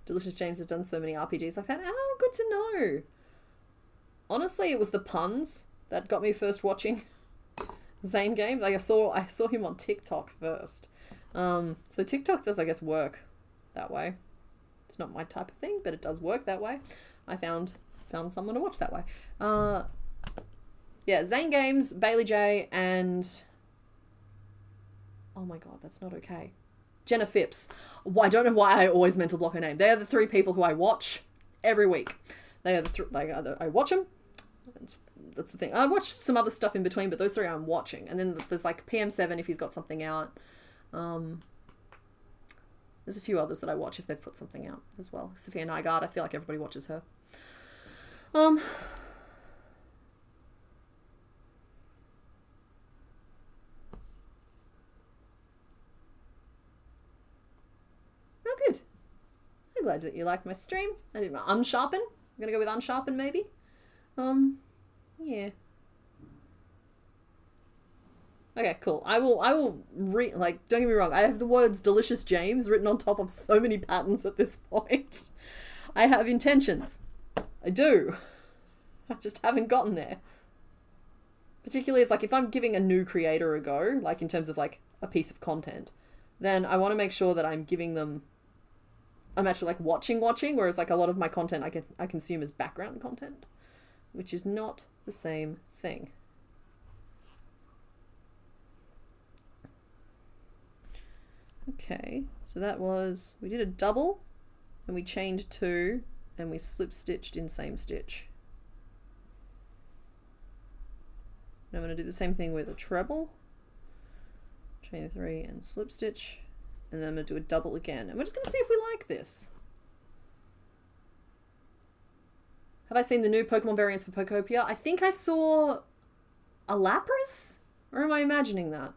Delicious James has done so many RPGs. I found, oh, good to know. Honestly, it was the puns that got me first watching Zane Games. Like I saw him on TikTok first. So TikTok does, I guess, work that way. It's not my type of thing, but it does work that way. I found someone to watch that way. Yeah, Zane Games, Bailey J, and oh my god, that's not okay. Jenna Phipps. I don't know why I always mental block her name. They are the 3 people who I watch every week. They are I watch them. That's the thing. I watch some other stuff in between, but those 3 I'm watching. And then there's like PM7 if he's got something out. There's a few others that I watch if they've put something out as well. Sophia Nygaard, I feel like everybody watches her. Oh, good. I'm glad that you liked my stream. I did my unsharpen. I'm gonna go with unsharpen maybe. Yeah. Okay, cool. I will like, don't get me wrong, I have the words Delicious James written on top of so many patterns at this point. I have intentions. I do. I just haven't gotten there. Particularly, it's like if I'm giving a new creator a go, like in terms of like a piece of content, then I want to make sure that I'm giving them, I'm actually like watching, whereas like a lot of my content I consume as background content, which is not the same thing. Okay, so that was, we did a double, and we chained 2, and we slip stitched in same stitch. Now I'm going to do the same thing with a treble, chain 3 and slip stitch, and then I'm going to do a double again, and we're just going to see if we like this. Have I seen the new Pokemon variants for Pokopia? I think I saw a Lapras, or am I imagining that?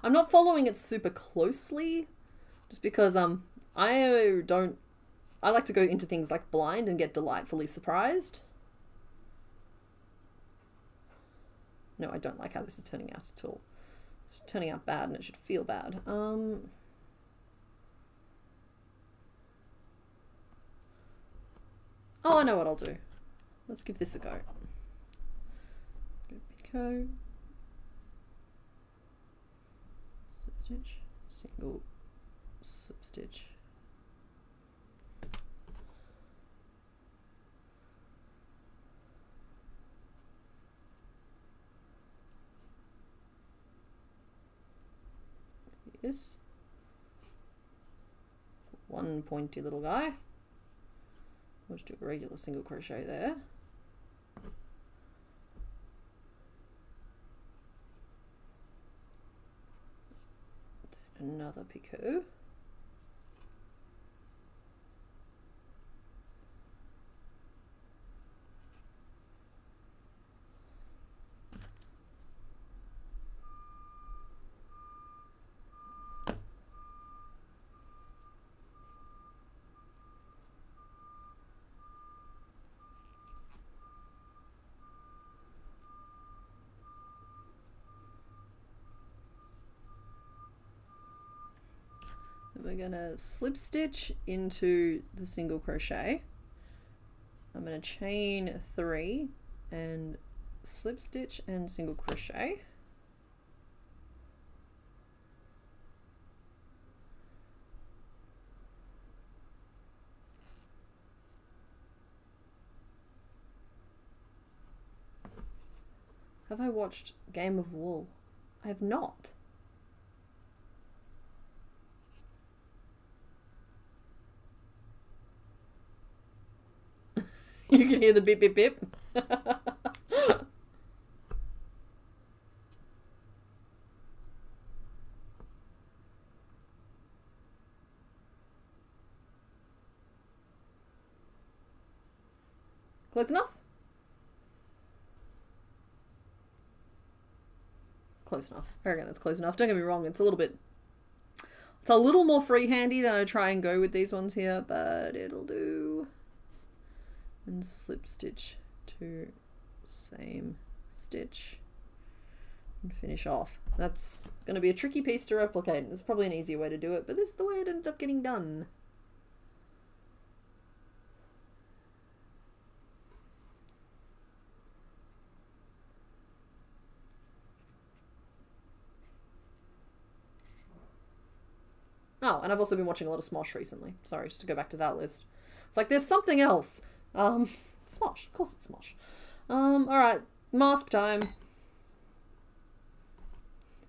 I'm not following it super closely, just because I like to go into things like blind and get delightfully surprised. No, I don't like how this is turning out at all. It's turning out bad, and it should feel bad. Oh, I know what I'll do. Let's give this a go. Pico. Stitch, single slip stitch. Yes. One pointy little guy. I'll just do a regular single crochet there. Another picot. we're gonna slip stitch into the single crochet. I'm gonna chain 3 and slip stitch and single crochet. Have I watched Game of Wool? I have not. You can hear the beep beep beep. Close enough? Close enough. I reckon that's close enough. Don't get me wrong, it's a little more freehandy than I try and go with these ones here, but it'll do. And slip stitch to same stitch and finish off. That's going to be a tricky piece to replicate. There's probably an easier way to do it, but this is the way it ended up getting done. Oh, and I've also been watching a lot of Smosh recently. Sorry, just to go back to that list. It's like, there's something else. Smosh. Of course it's Smosh. Alright. Mask time.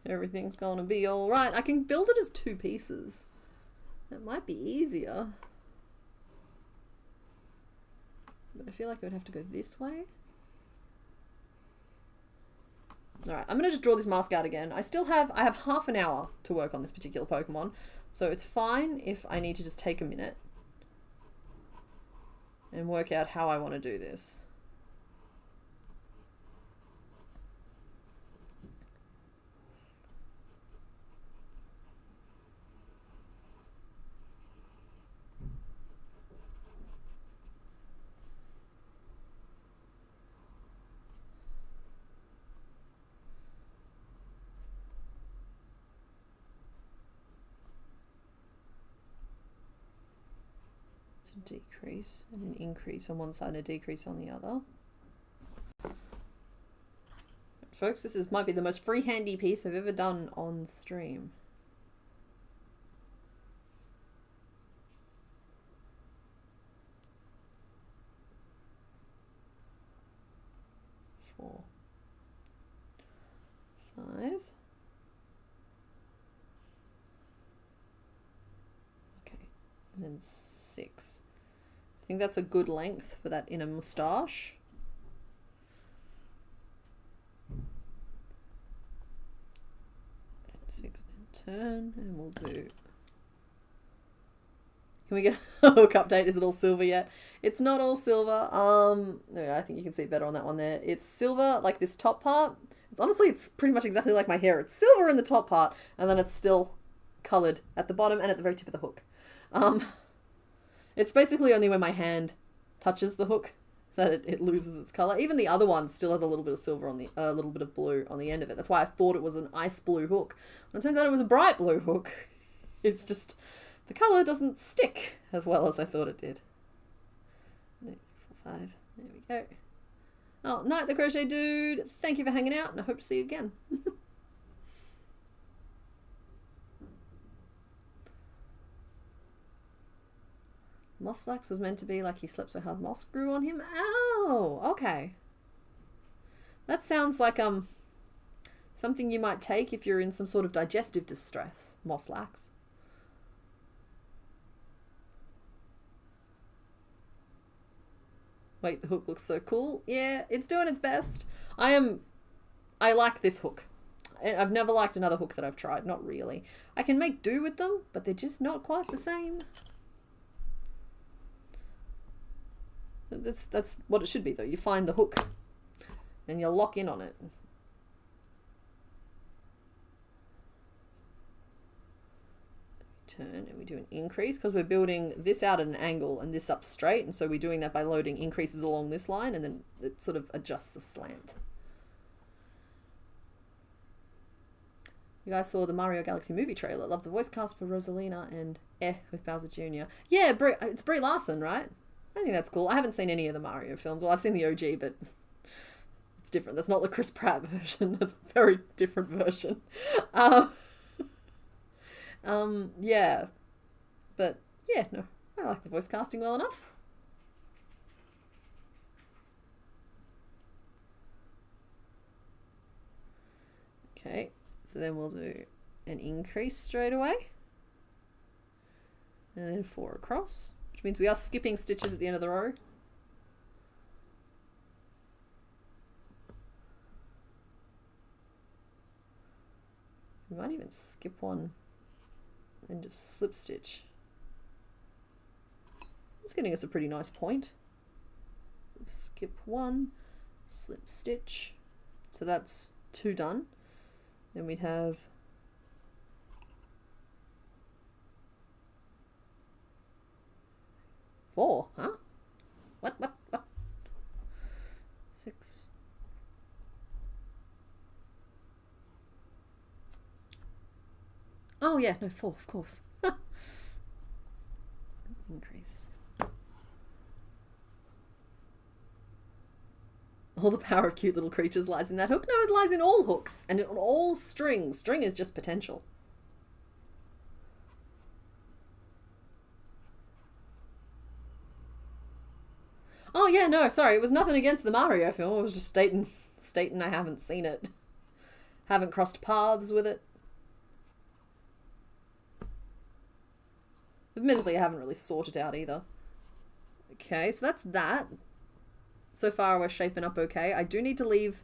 Everything's gonna be alright. I can build it as 2 pieces. That might be easier. But I feel like I would have to go this way. Alright, I'm gonna just draw this mask out again. I have half an hour to work on this particular Pokemon. So it's fine if I need to just take a minute and work out how I want to do this. Decrease and an increase on one side and a decrease on the other. Folks, this might be the most freehandy piece I've ever done on stream. Four, 5. Okay, and then 6. I think that's a good length for that inner moustache. And 6 and turn, and we'll do. Can we get a hook update? Is it all silver yet? It's not all silver. No, I think you can see it better on that one there. It's silver, like this top part. It's pretty much exactly like my hair. It's silver in the top part, and then it's still coloured at the bottom and at the very tip of the hook. It's basically only when my hand touches the hook that it loses its color. Even the other one still has a little bit of silver on the, a little bit of blue on the end of it. That's why I thought it was an ice blue hook. When it turns out it was a bright blue hook. It's just, the color doesn't stick as well as I thought it did. 8, 4, 5. There we go. Oh, Night the Crochet Dude. Thank you for hanging out, and I hope to see you again. Mosslax was meant to be like he slept so hard moss grew on him. Oh, okay. That sounds like something you might take if you're in some sort of digestive distress. Mosslax. Wait, the hook looks so cool. Yeah, it's doing its best. I like this hook. I've never liked another hook that I've tried. Not really. I can make do with them, but they're just not quite the same. That's what it should be though. You find the hook and you lock in on it. Turn and we do an increase because we're building this out at an angle and this up straight, and so we're doing that by loading increases along this line, and then it sort of adjusts the slant. You guys saw the Mario Galaxy movie trailer. Love the voice cast for Rosalina and with Bowser Jr. Yeah, it's Brie Larson, right? I think that's cool. I haven't seen any of the Mario films. Well, I've seen the OG, but it's different. That's not the Chris Pratt version. That's a very different version. Yeah. But, yeah, no. I like the voice casting well enough. Okay, so then we'll do an increase straight away. And then 4 across, which means we are skipping stitches at the end of the row. We might even skip one and just slip stitch. It's getting us a pretty nice point. Skip 1, slip stitch. So that's 2 done. Then we'd have four, huh? What? 6. Oh yeah, no, 4, of course. Increase. All the power of cute little creatures lies in that hook. No, it lies in all hooks and in all string. String is just potential. Oh yeah, no, sorry. It was nothing against the Mario film. I was just stating I haven't seen it. Haven't crossed paths with it. Admittedly, I haven't really sorted out either. Okay, so that's that. So far we're shaping up okay. I do need to leave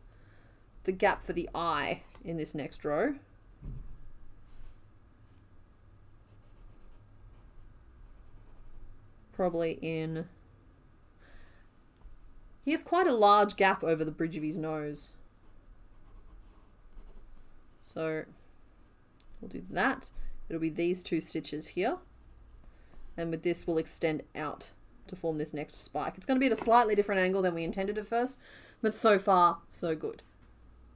the gap for the eye in this next row. Probably in... He has quite a large gap over the bridge of his nose. So we'll do that. It'll be these 2 stitches here. And with this we'll extend out to form this next spike. It's going to be at a slightly different angle than we intended at first, but so far, so good.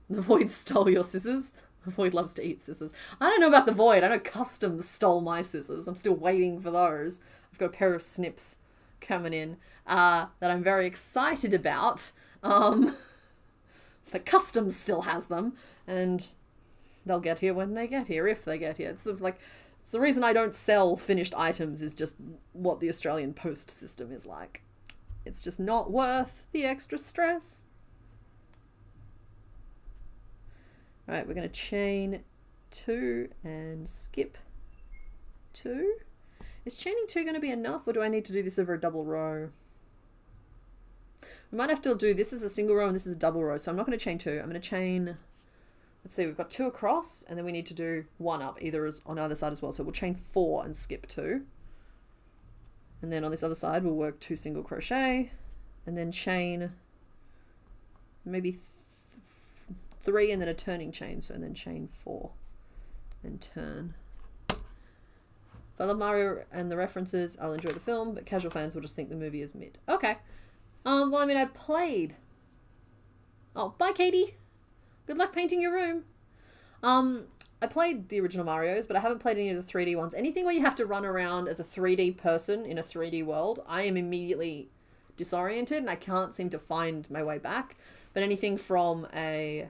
The Void stole your scissors. The Void loves to eat scissors. I don't know about the Void. I know Custom stole my scissors. I'm still waiting for those. I've got a pair of snips coming in that I'm very excited about. But Custom still has them, and they'll get here when they get here, if they get here. It's sort of like... So the reason I don't sell finished items is just what the Australian post system is like. It's just not worth the extra stress. Alright, we're going to chain 2 and skip 2. Is chaining 2 going to be enough, or do I need to do this over a double row? We might have to do this as a single row and this is a double row, so I'm not going to chain 2. I'm going to chain... Let's see, we've got 2 across, and then we need to do 1 up, either as on either side as well. So we'll chain 4 and skip 2. And then on this other side, we'll work 2 single crochet, and then chain maybe 3, and then a turning chain. So, and then chain 4 and turn. If I love Mario and the references, I'll enjoy the film, but casual fans will just think the movie is mid. Okay. Well, I mean, I played. Oh, bye, Katie. Good luck painting your room. I played the original Marios, but I haven't played any of the 3D ones. Anything where you have to run around as a 3D person in a 3D world, I am immediately disoriented and I can't seem to find my way back. But anything from a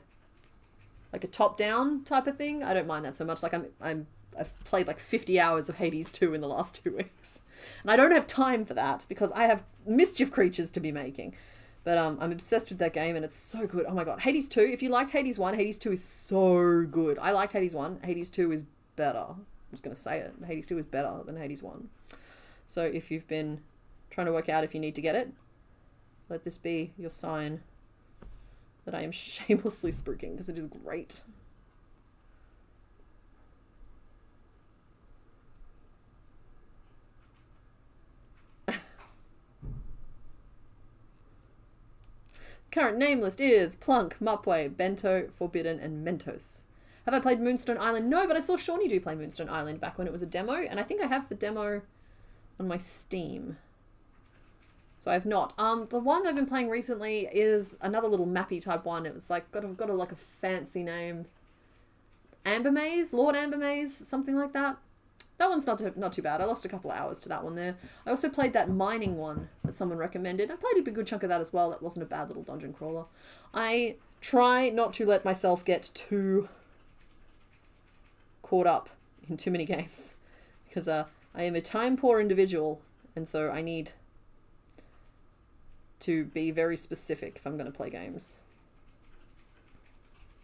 top-down type of thing, I don't mind that so much. Like I've played like 50 hours of Hades 2 in the last 2 weeks. And I don't have time for that because I have mischief creatures to be making. But I'm obsessed with that game and it's so good. Oh my god. Hades 2, if you liked Hades 1, Hades 2 is so good. I liked Hades 1. Hades 2 is better. I'm just going to say it. Hades 2 is better than Hades 1. So if you've been trying to work out if you need to get it, let this be your sign that I am shamelessly spruiking because it is great. Current name list is Plunk, Mupway, Bento, Forbidden, and Mentos. Have I played Moonstone Island? No, but I saw Shawnee do play Moonstone Island back when it was a demo, and I think I have the demo on my Steam. So I have not. The one I've been playing recently is another little mappy type one. It was like got a like a fancy name. Amber Maze, Lord Amber Maze, something like that. That one's not too bad. I lost a couple of hours to that one there. I also played that mining one that someone recommended. I played a good chunk of that as well. That wasn't a bad little dungeon crawler. I try not to let myself get too caught up in too many games because I am a time-poor individual, and so I need to be very specific if I'm going to play games.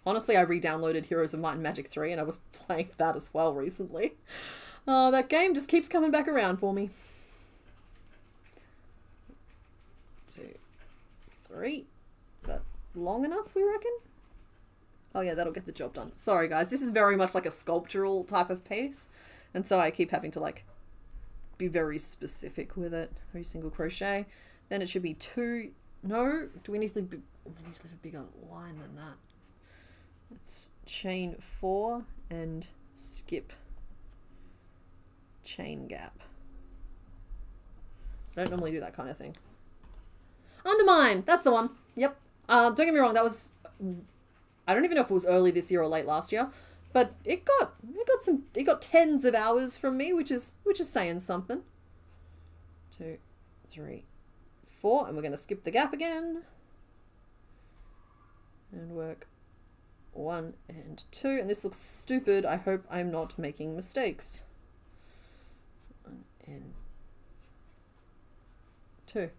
Honestly, I re-downloaded Heroes of Might and Magic 3 and I was playing that as well recently. Oh, that game just keeps coming back around for me. 2, 3. Is that long enough, we reckon? Oh yeah, that'll get the job done. Sorry guys, this is very much like a sculptural type of piece. And so I keep having to like be very specific with it. 3 single crochet. Then it should be 2. No, do we need to leave a bigger line than that? Let's chain 4 and skip chain gap. I don't normally do that kind of thing. Undermine! That's the one. Yep. Don't get me wrong, that was... I don't even know if it was early this year or late last year, but it got tens of hours from me, which is saying something. 2, 3, 4, and we're going to skip the gap again. And work 1 and 2, and this looks stupid. I hope I'm not making mistakes. 1 and 2.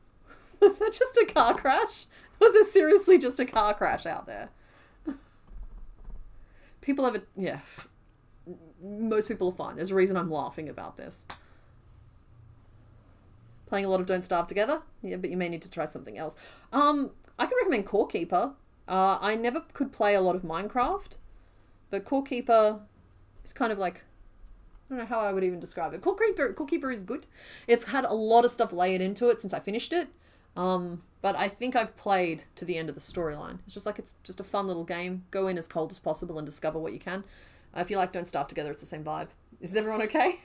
Was that just a car crash? Was there seriously just a car crash out there? People have it, yeah. Most people are fine. There's a reason I'm laughing about this. Playing a lot of Don't Starve Together? Yeah, but you may need to try something else. I can recommend Core Keeper. I never could play a lot of Minecraft, but Core Keeper is kind of like, I don't know how I would even describe it. Core Keeper is good. It's had a lot of stuff layered into it since I finished it. But I think I've played to the end of the storyline. It's just a fun little game. Go in as cold as possible and discover what you can. If you like Don't Starve Together, it's the same vibe. Is everyone okay?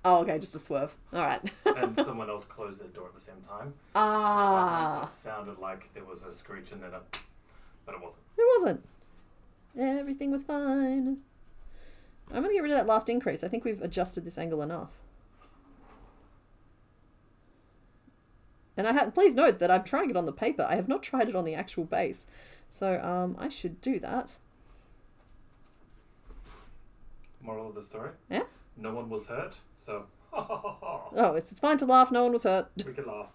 Oh, okay, just a swerve. All right. And someone else closed their door at the same time. Ah. It sounded like there was a screech and then but it wasn't. It wasn't. Everything was fine. I'm going to get rid of that last increase. I think we've adjusted this angle enough. And please note that I'm trying it on the paper. I have not tried it on the actual base. So I should do that. Moral of the story? Yeah? No one was hurt, so oh, it's fine to laugh. No one was hurt. We can laugh.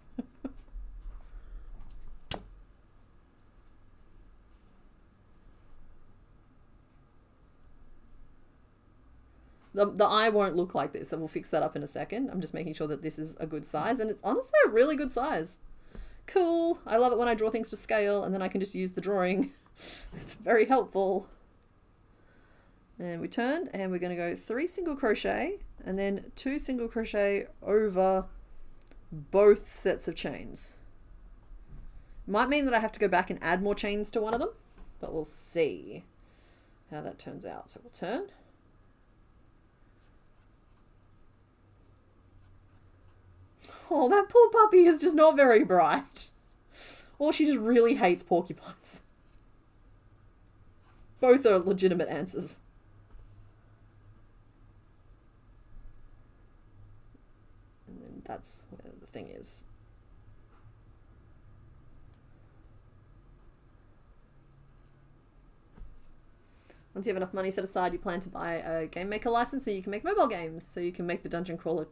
The eye won't look like this, so we'll fix that up in a second. I'm just making sure that this is a good size, and it's honestly a really good size. Cool. I love it when I draw things to scale, and then I can just use the drawing. It's very helpful. And we turned, and we're going to go 3 single crochet, and then 2 single crochet over both sets of chains. Might mean that I have to go back and add more chains to one of them, but we'll see how that turns out. So we'll turn. Oh, that poor puppy is just not very bright. Or she just really hates porcupines. Both are legitimate answers. And then that's where the thing is. Once you have enough money set aside, you plan to buy a Game Maker license so you can make mobile games. So you can make the dungeon crawler...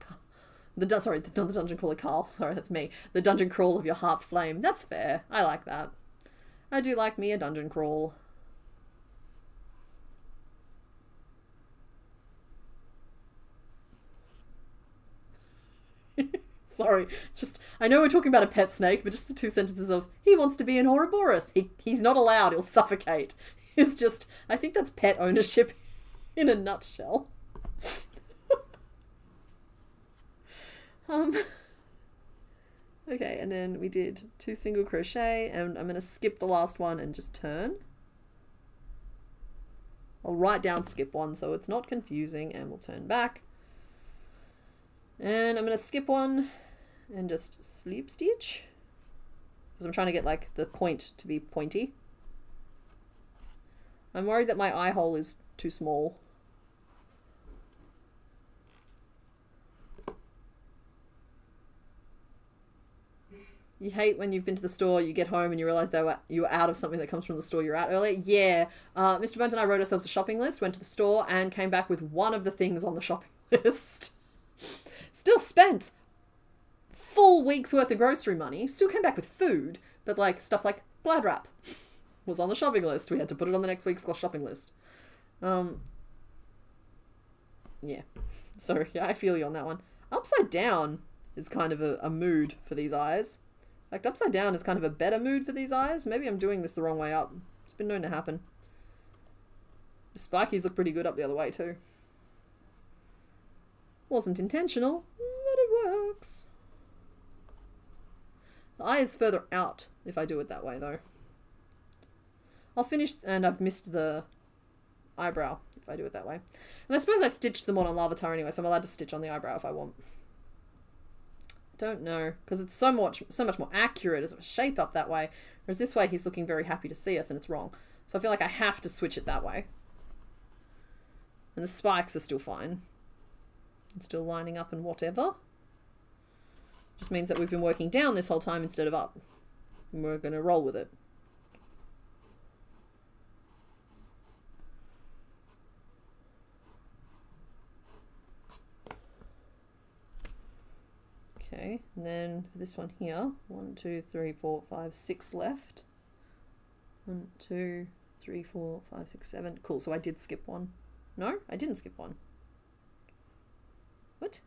not the dungeon crawler Carl. Sorry, that's me. The dungeon crawl of your heart's flame. That's fair. I like that. I do like me a dungeon crawl. Sorry, I know we're talking about a pet snake, but just the 2 sentences of, he wants to be an Ouroboros. He's not allowed, he'll suffocate. It's just, I think that's pet ownership in a nutshell. Okay, and then we did 2 single crochet, and I'm going to skip the last one and just turn. I'll write down skip 1 so it's not confusing, and we'll turn back. And I'm going to skip 1 and just slip stitch. Because I'm trying to get like the point to be pointy. I'm worried that my eye hole is too small. You hate when you've been to the store, you get home and you realise you're out of something that comes from the store you're at earlier. Yeah, Mr. Bones and I wrote ourselves a shopping list, went to the store and came back with one of the things on the shopping list. Still spent full week's worth of grocery money. Still came back with food, but like stuff like Glad wrap was on the shopping list. We had to put it on the next week's shopping list. Yeah. So yeah, I feel you on that one. Upside down is kind of a mood for these eyes. Like, upside down is kind of a better mood for these eyes. Maybe I'm doing this the wrong way up. It's been known to happen. The spikies look pretty good up the other way, too. Wasn't intentional, but it works. The eye is further out if I do it that way, though. I'll finish, and I've missed the eyebrow if I do it that way. And I suppose I stitched them on a Lavatar anyway, so I'm allowed to stitch on the eyebrow if I want. Don't know, because it's so much more accurate as a shape up that way, whereas this way he's looking very happy to see us and it's wrong. So I feel like I have to switch it that way. And the spikes are still fine. It's still lining up and whatever. Just means that we've been working down this whole time instead of up. And we're going to roll with it. Okay, and then this one here, 1, 2, 3, 4, 5, 6 left. 1, 2, 3, 4, 5, 6, 7. Cool, so I did skip one. No, I didn't skip one. What?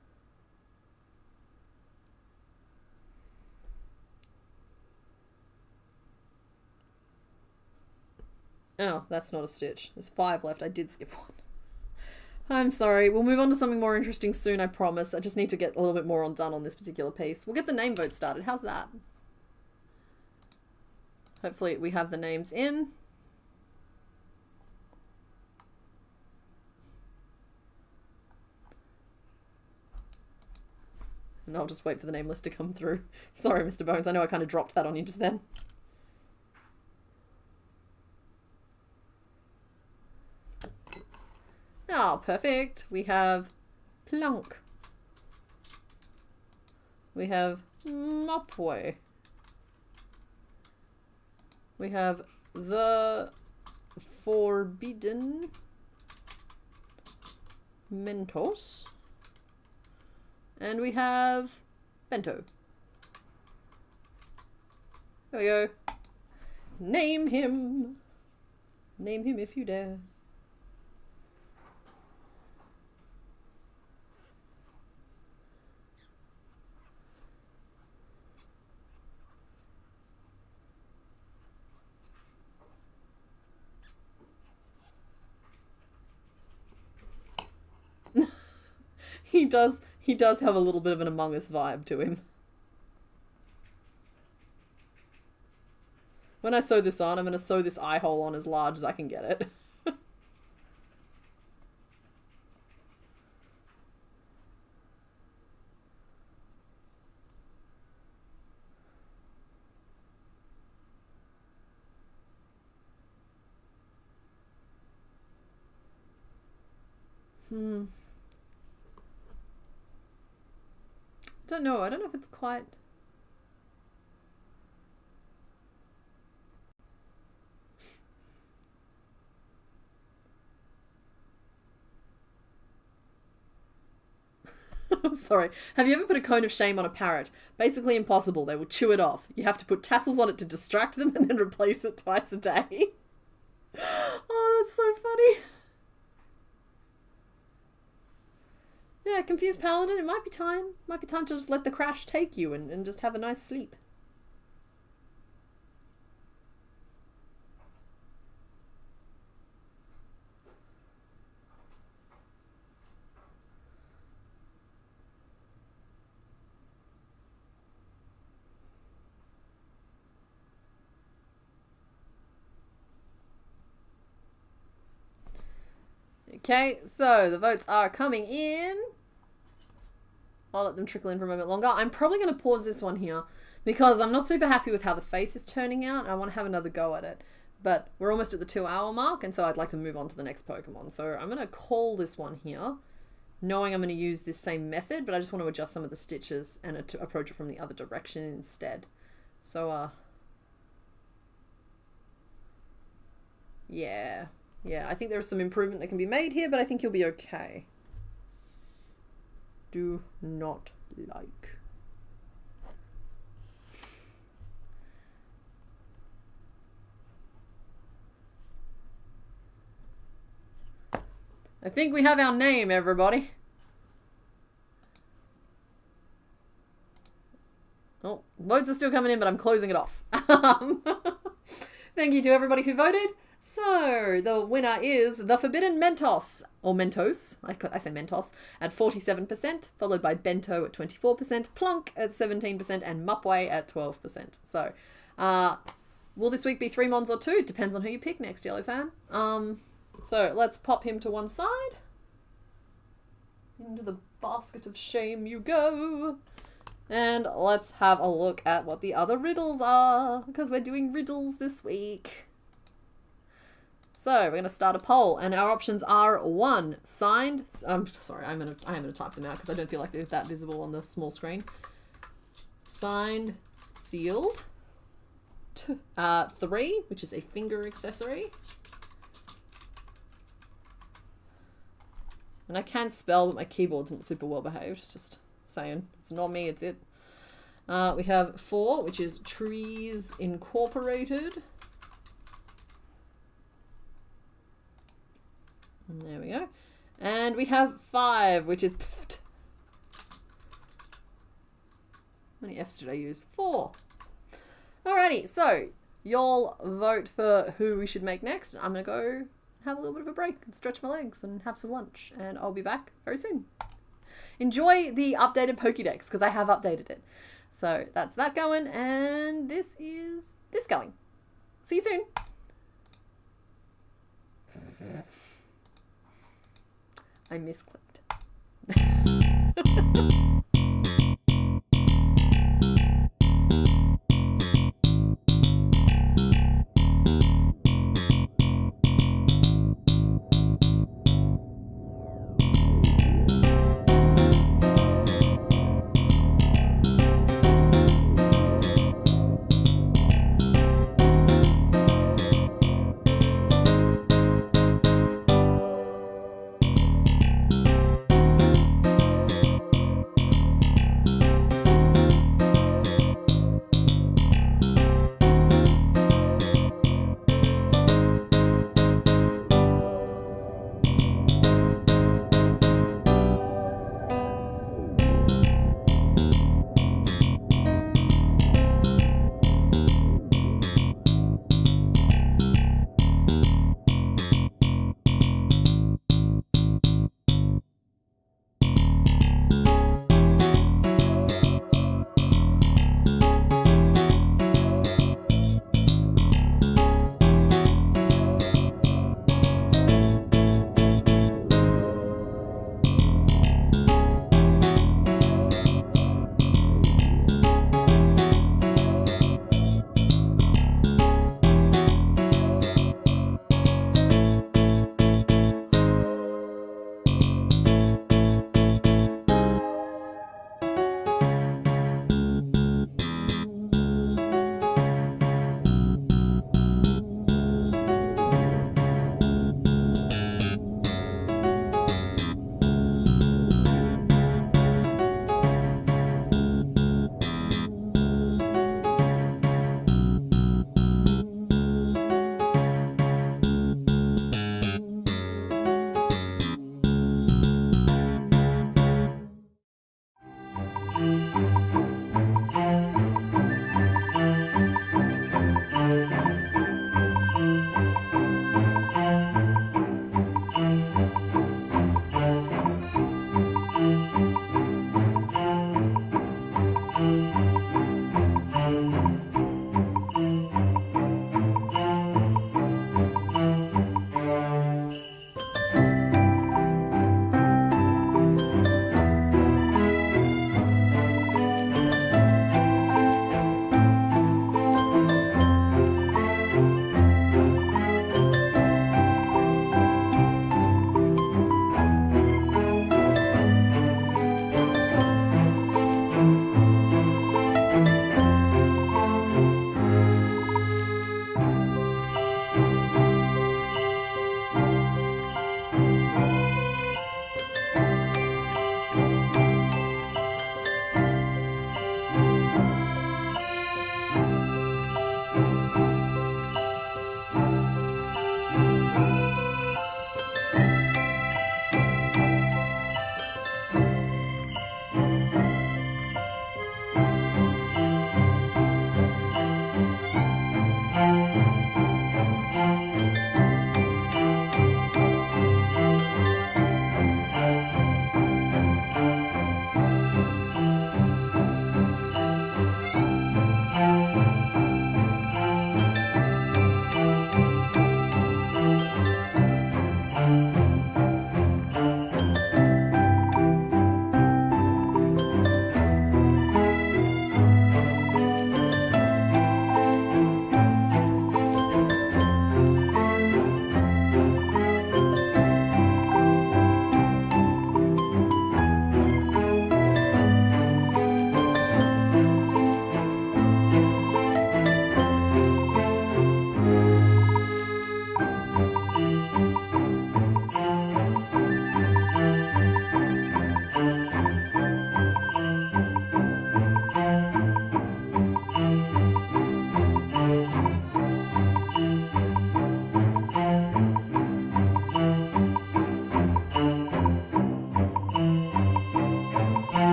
Oh, that's not a stitch. There's 5 left. I did skip one. I'm sorry. We'll move on to something more interesting soon, I promise. I just need to get a little bit more done on this particular piece. We'll get the name vote started. How's that? Hopefully we have the names in. And I'll just wait for the name list to come through. Sorry, Mr. Bones. I know I kind of dropped that on you just then. Oh, perfect. We have Plunk. We have Mopway. We have the Forbidden Mentos. And we have Bento. There we go. Name him. Name him if you dare. He does have a little bit of an Among Us vibe to him. When I sew this on, I'm going to sew this eye hole on as large as I can get it. I don't know if it's quite... Sorry. Have you ever put a cone of shame on a parrot? Basically impossible. They will chew it off. You have to put tassels on it to distract them and then replace it twice a day. Oh, that's so funny. Yeah, confused paladin, it might be time. Might be time to just let the crash take you and just have a nice sleep. Okay, so the votes are coming in. I'll let them trickle in for a moment longer. I'm probably going to pause this one here because I'm not super happy with how the face is turning out. I want to have another go at it. But we're almost at the 2-hour mark, and so I'd like to move on to the next Pokemon. So I'm going to call this one here, knowing I'm going to use this same method, but I just want to adjust some of the stitches and approach it from the other direction instead. So, yeah, I think there's some improvement that can be made here, but I think you'll be okay. Do not like. I think we have our name, everybody. Oh, votes are still coming in, but I'm closing it off. Thank you to everybody who voted. So, the winner is the Forbidden Mentos, or Mentos, I say Mentos, at 47%, followed by Bento at 24%, Plunk at 17%, and Mupway at 12%. So, will this week be 3 Mons or 2? It depends on who you pick next, Yellow Fan. So let's pop him to one side. Into the basket of shame you go. And let's have a look at what the other riddles are, because we're doing riddles this week. So we're going to start a poll, and our options are 1, signed. Sorry, I am going to type them out because I don't feel like they're that visible on the small screen. Signed, sealed. 3, which is a finger accessory. And I can spell, but my keyboard's not super well behaved. Just saying. It's not me, it's it. We have 4, which is Trees Incorporated. And there we go. And we have 5, which is... Pfft. How many Fs did I use? 4. Alrighty, so y'all vote for who we should make next. I'm going to go have a little bit of a break and stretch my legs and have some lunch, and I'll be back very soon. Enjoy the updated Pokédex, because I have updated it. So that's that going, and this is this going. See you soon. I misclicked.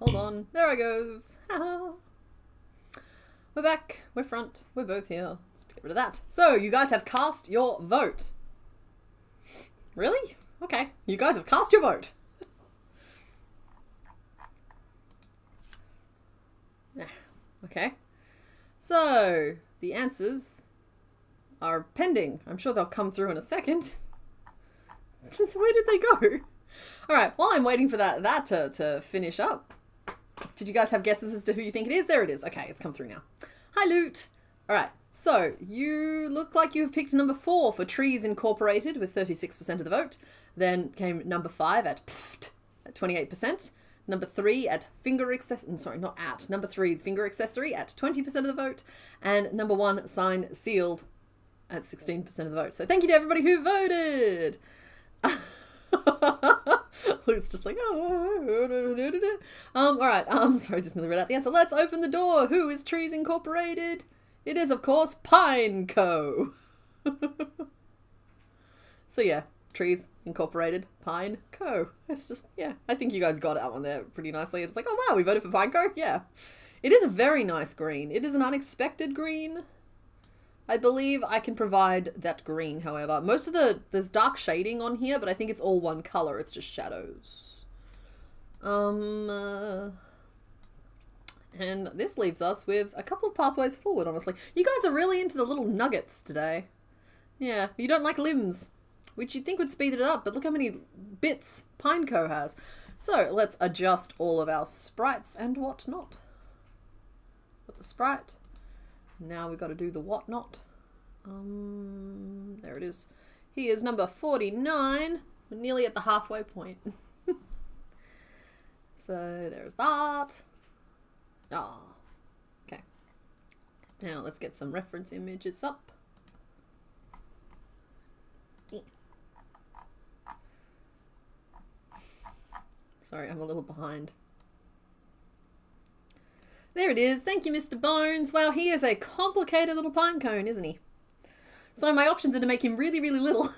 Hold on. There I goes. We're back. We're front. We're both here. Let's get rid of that. So, you guys have cast your vote. Really? Okay. You guys have cast your vote. Okay. So, the answers are pending. I'm sure they'll come through in a second. Where did they go? Alright, while I'm waiting for that to finish up, did you guys have guesses as to who you think it is? There it is. Okay, it's come through now. Hi, Loot. Alright, so you look like you have picked number 4 for Trees Incorporated with 36% of the vote. Then came number 5 at 28%. Number 3 at Finger Accessory, sorry, not at. Number 3, Finger Accessory at 20% of the vote. And number 1, Sign Sealed at 16% of the vote. So thank you to everybody who voted. Luke's just like, oh. Alright, sorry, just nearly read out the answer. Let's open the door. Who is Trees Incorporated? It is, of course, Pine Co. So yeah, Trees Incorporated, Pine Co. It's just, yeah, I think you guys got that one there pretty nicely. It's like, oh wow, we voted for Pine Co. Yeah. It is a very nice green. It is an unexpected green. I believe I can provide that green, however. Most of there's dark shading on here, but I think it's all one color. It's just shadows. And this leaves us with a couple of pathways forward, honestly. You guys are really into the little nuggets today. Yeah, you don't like limbs, which you'd think would speed it up, but look how many bits Pineco has. So let's adjust all of our sprites and whatnot. Put the sprite. Now we've got to do the whatnot. There it is. He is number 49. We're nearly at the halfway point. So there's that. Ah, okay. Now let's get some reference images up. Sorry, I'm a little behind. There it is. Thank you, Mr. Bones. Wow, he is a complicated little pine cone, isn't he? So my options are to make him really, really little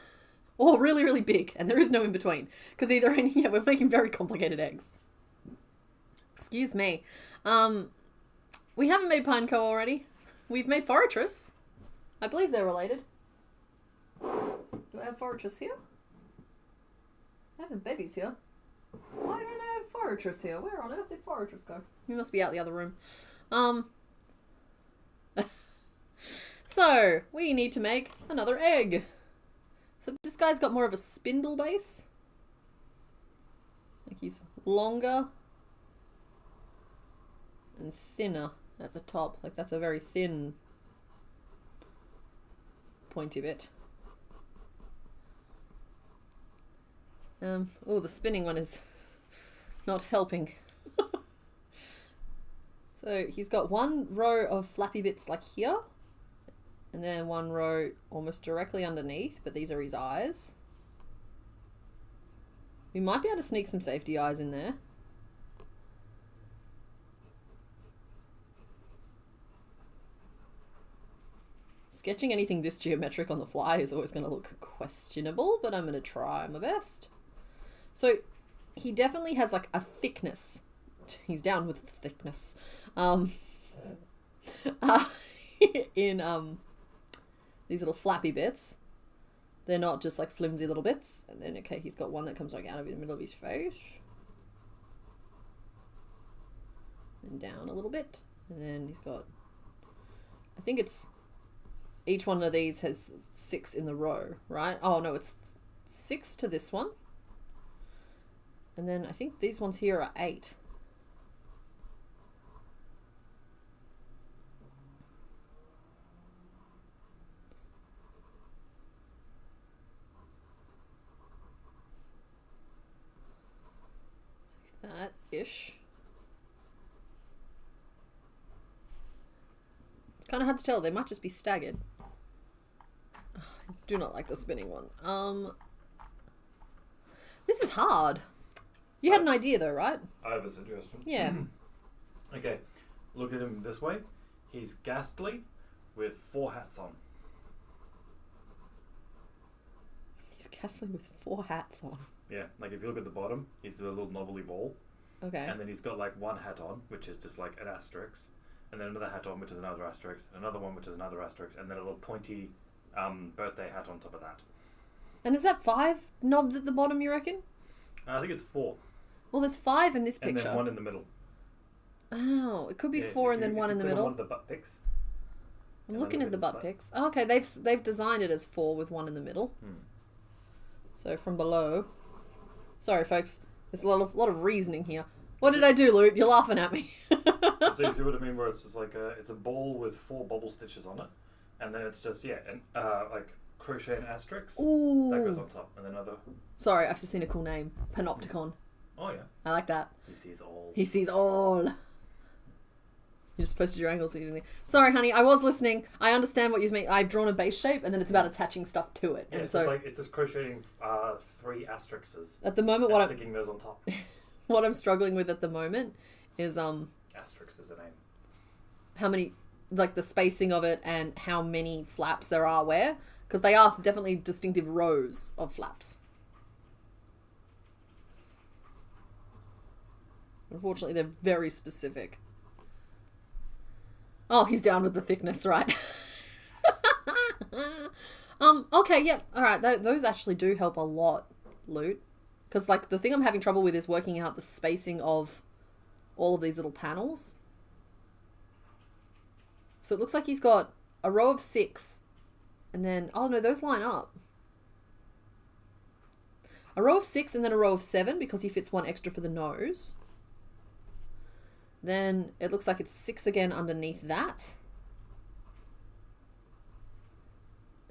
or really, really big. And there is no in between. Because either in here, we're making very complicated eggs. Excuse me. We haven't made Pineco already. We've made Foratrus. I believe they're related. Do I have Foratrus here? I have the babies here. Why don't I have Foratrus here? Where on earth did Foratrus go? He must be out the other room. So, we need to make another egg. So this guy's got more of a spindle base. Like he's longer and thinner at the top. Like that's a very thin pointy bit. Oh, the spinning one is not helping. So he's got one row of flappy bits like here, and then one row almost directly underneath, but these are his eyes. We might be able to sneak some safety eyes in there. Sketching anything this geometric on the fly is always going to look questionable, but I'm going to try my best. So he definitely has like a thickness. He's down with thickness. In these little flappy bits. They're not just like flimsy little bits. And then, okay, he's got one that comes like out of the middle of his face. And down a little bit. And then he's got, I think it's, each one of these has 6 in the row, right? Oh no, it's 6 to this one. And then I think these ones here are 8. That-ish. It's kind of hard to tell. They might just be staggered. I do not like the spinning one. This is hard. You had an idea though, right? I have a suggestion. Yeah. Okay, look at him this way. He's ghastly with 4 hats on. He's ghastly with 4 hats on. Yeah, like if you look at the bottom, he's the little knobbly ball. Okay. And then he's got like one hat on, which is just like an asterisk, and then another hat on, which is another asterisk, and another one, which is another asterisk, and then a little pointy birthday hat on top of that. And is that 5 knobs at the bottom, you reckon? I think it's 4. Well, there's 5 in this picture. And then 1 in the middle. Oh, it could be 4 and then 1 in the middle. One of the butt picks. I'm looking at the butt picks. Oh, okay, they've designed it as 4 with 1 in the middle. So from below. Sorry, folks. There's a lot of reasoning here. What did I do, Loot? You're laughing at me. So you see what I mean? Where it's just like it's a ball with 4 bubble stitches on it, and then it's just like crochet and asterisks. Ooh. That goes on top, and then another. Sorry, I've just seen a cool name. Panopticon. Oh yeah. I like that. He sees all. He sees all. You just posted your angles. Sorry, honey. I was listening. I understand what you mean. I've drawn a base shape, and then it's about attaching stuff to it. Yeah, and it's so just like it's just crocheting 3 asterisks. at the moment, sticking those on top. What I'm struggling with at the moment is Asterisk is the name. how many, like the spacing of it, and how many flaps there are where, because they are definitely distinctive rows of flaps. Unfortunately, they're very specific. Oh, he's down with the thickness, right? Okay, yep. Alright, those actually do help a lot, Loot. Because, like, the thing I'm having trouble with is working out the spacing of all of these little panels. So it looks like he's got a row of 6. And then, oh no, those line up. A row of 6 and then a row of 7 because he fits 1 extra for the nose. Then it looks like it's 6 again underneath that.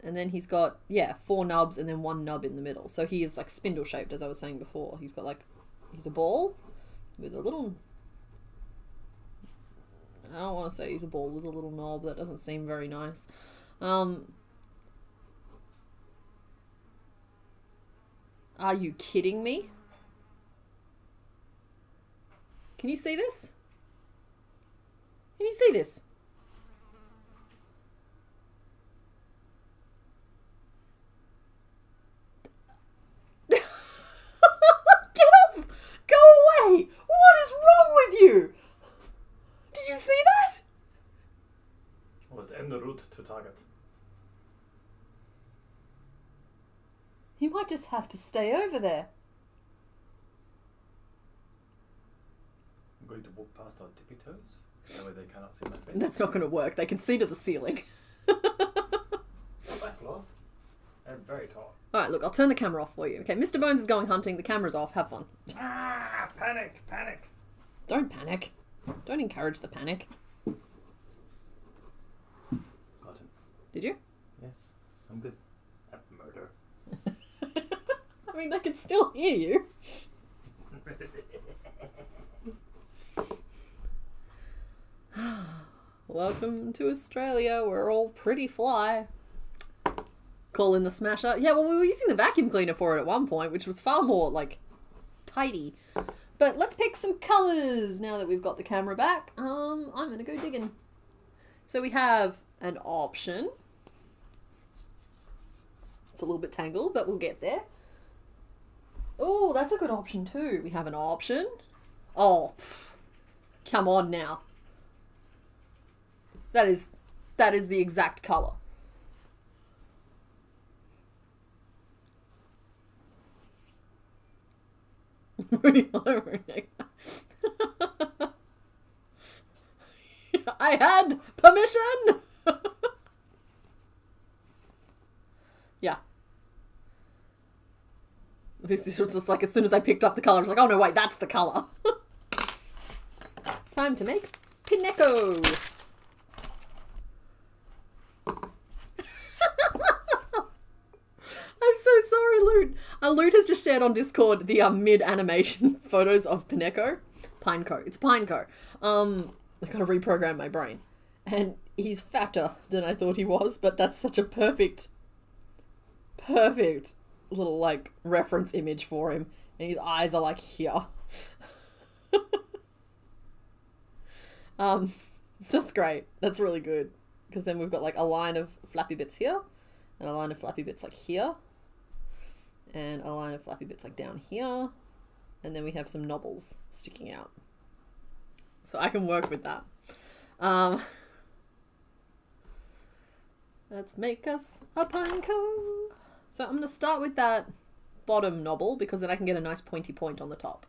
And then he's got, 4 nubs and then 1 nub in the middle. So he is like spindle shaped, as I was saying before. He's got like, he's a ball with a little, I don't want to say he's a ball with a little knob. That doesn't seem very nice. Are you kidding me? Can you see this? Can you see this? Get off! Go away! What is wrong with you? Did you see that? Let's end the route to target. You might just have to stay over there. I'm going to walk past our tippy toes. That way they cannot see my face. That's not going to work. They can see to the ceiling. Not that close. They're very tall. Alright, look, I'll turn the camera off for you. Okay, Mr. Bones is going hunting. The camera's off. Have fun. Ah! Panic! Panic! Don't panic. Don't encourage the panic. Got him. Did you? Yes. I'm good at murder. I mean, they can still hear you. Welcome to Australia. We're all pretty fly. Call in the smasher. Yeah, well, we were using the vacuum cleaner for it at one point, which was far more, like, tidy. But let's pick some colours now that we've got the camera back. I'm going to go digging. So we have an option. It's a little bit tangled, but we'll get there. Oh, that's a good option too. We have an option. Oh, come on now. That is the exact colour. I had permission. Yeah. This was just like, as soon as I picked up the colour, I was like, oh no, wait, that's the colour. Time to make Pinecco. I'm so sorry, Loot. Loot has just shared on Discord the mid-animation photos of Pinecco. Pineco. It's Pineco. I've got to reprogram my brain. And he's fatter than I thought he was, but that's such a perfect little, like, reference image for him. And his eyes are, like, here. That's great. That's really good. Because then we've got, like, a line of flappy bits here. And a line of flappy bits, like, here. And a line of flappy bits, like, down here. And then we have some knobbles sticking out. So I can work with that. Let's make us a pine cone. So I'm going to start with that bottom knobble because then I can get a nice pointy point on the top.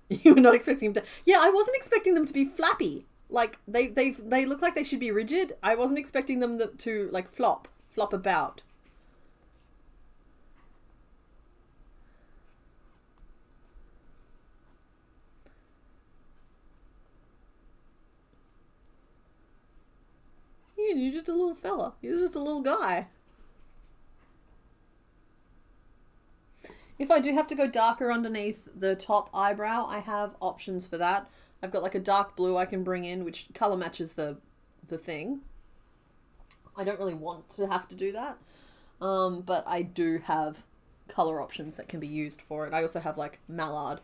You were not expecting them to... Yeah, I wasn't expecting them to be flappy. Like, they look like they should be rigid. I wasn't expecting them to like, flop about. Yeah, you're just a little fella. You're just a little guy. If I do have to go darker underneath the top eyebrow, I have options for that. I've got like a dark blue I can bring in, which color matches the thing. I don't really want to have to do that. But I do have color options that can be used for it. I also have like mallard,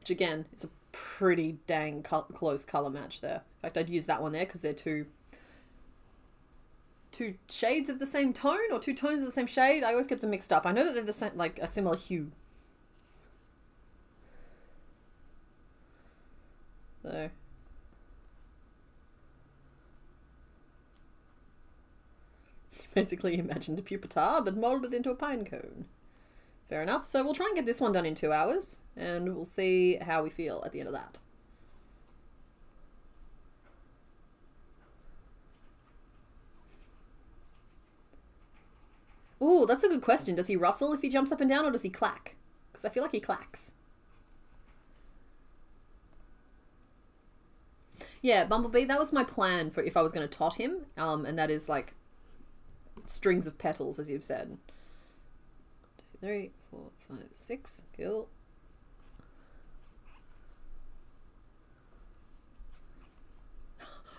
which again is a pretty dang close color match there. In fact, I'd use that one there because they're two shades of the same tone or two tones of the same shade. I always get them mixed up. I know that they're the same, like a similar hue. So basically imagined a pupitar but molded into a pine cone. Fair enough. So we'll try and get this one done in 2 hours and we'll see how we feel at the end of that. Ooh, that's a good question. Does he rustle if he jumps up and down or does he clack? Because I feel like he clacks. Yeah, Bumblebee, that was my plan for if I was going to tot him. And that is like strings of petals, as you've said. 1, 2, 3, 4, 5, 6. Cool.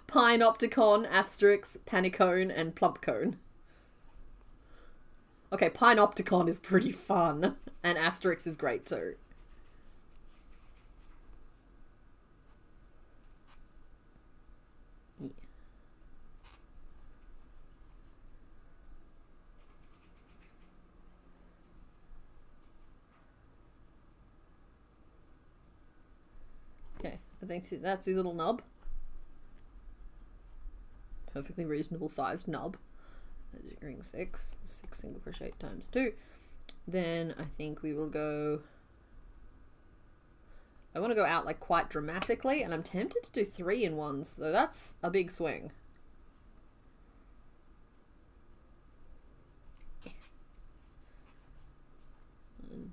Pineopticon, Asterix, Panicone, and Plumpcone. Okay, Pineopticon is pretty fun. And Asterix is great too. Yeah. Okay, I think that's his little nub. Perfectly reasonable sized nub. Ring 6 single crochet times 2. Then I think we will go, I want to go out like quite dramatically and I'm tempted to do 3 in ones, so that's a big swing. 1,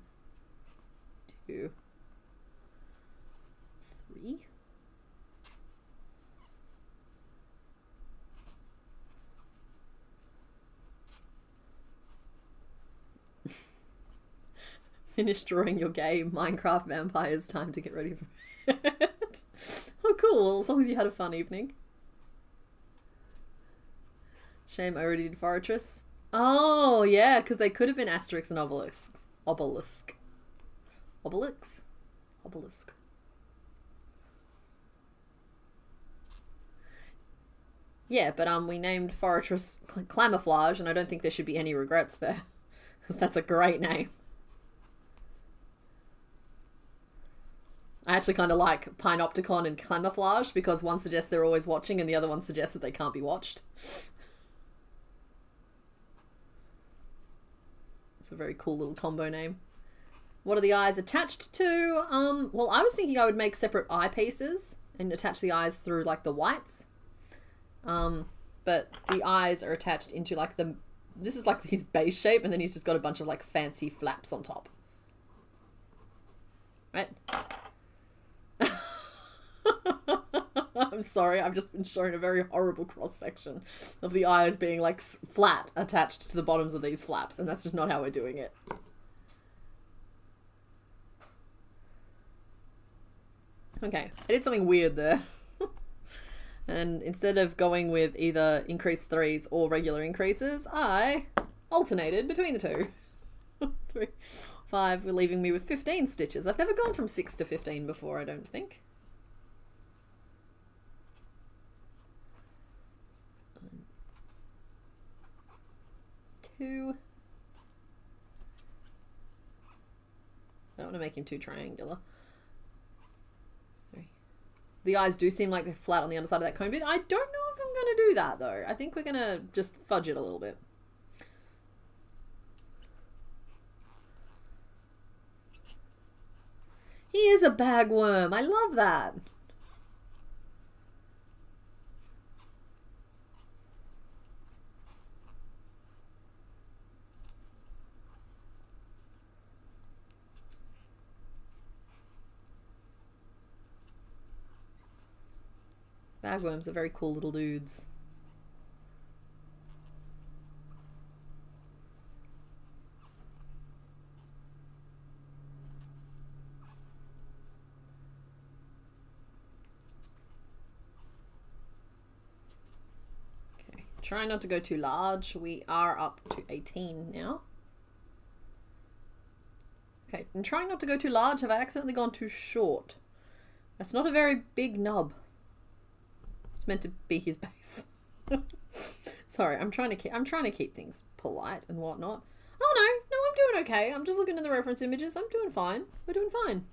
2, 3. Finish drawing your gay Minecraft vampires. Time to get ready for it. Oh, cool. As long as you had a fun evening. Shame I already did Fortress. Oh, yeah, because they could have been Asterix and Obelisks. Obelisk. Yeah, but we named Fortress Camouflage, and I don't think there should be any regrets there. Because that's a great name. I actually kind of like Pineopticon and Camouflage because one suggests they're always watching and the other one suggests that they can't be watched. It's a very cool little combo name. What are the eyes attached to? Well, I was thinking I would make separate eyepieces and attach the eyes through like the whites. But the eyes are attached into like this is like his base shape and then he's just got a bunch of like fancy flaps on top. Right? I'm sorry, I've just been shown a very horrible cross-section of the eyes being like flat attached to the bottoms of these flaps, and that's just not how we're doing it. Okay, I did something weird there. And instead of going with either increased 3s or regular increases, I alternated between the two. 3, 5, we're leaving me with 15 stitches. I've never gone from 6 to 15 before, I don't think. 1, 2. don't want to make him too triangular. The eyes do seem like they're flat on the underside of that cone bit. I don't know if I'm going to do that, though. I think we're going to just fudge it a little bit. He is a bagworm. I love that. Bagworms are very cool little dudes. Okay, try not to go too large. We are up to 18 now. Okay, and trying not to go too large. Have I accidentally gone too short? That's not a very big nub. It's meant to be his base. Sorry, I'm trying to keep things polite and whatnot. Oh no, I'm doing okay. I'm just looking at the reference images. I'm doing fine. We're doing fine.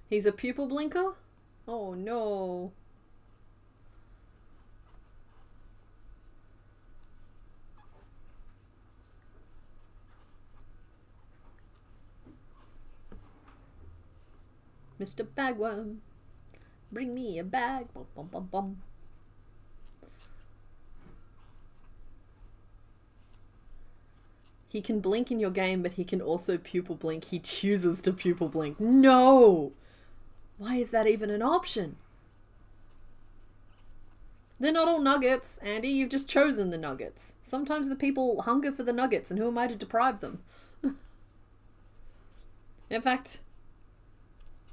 He's a pupil blinker? Oh no. Mr. Bagworm, bring me a bag. Bum, bum, bum, bum. He can blink in your game, but he can also pupil blink. He chooses to pupil blink. No! Why is that even an option? They're not all nuggets, Andy. You've just chosen the nuggets. Sometimes the people hunger for the nuggets, and who am I to deprive them? In fact,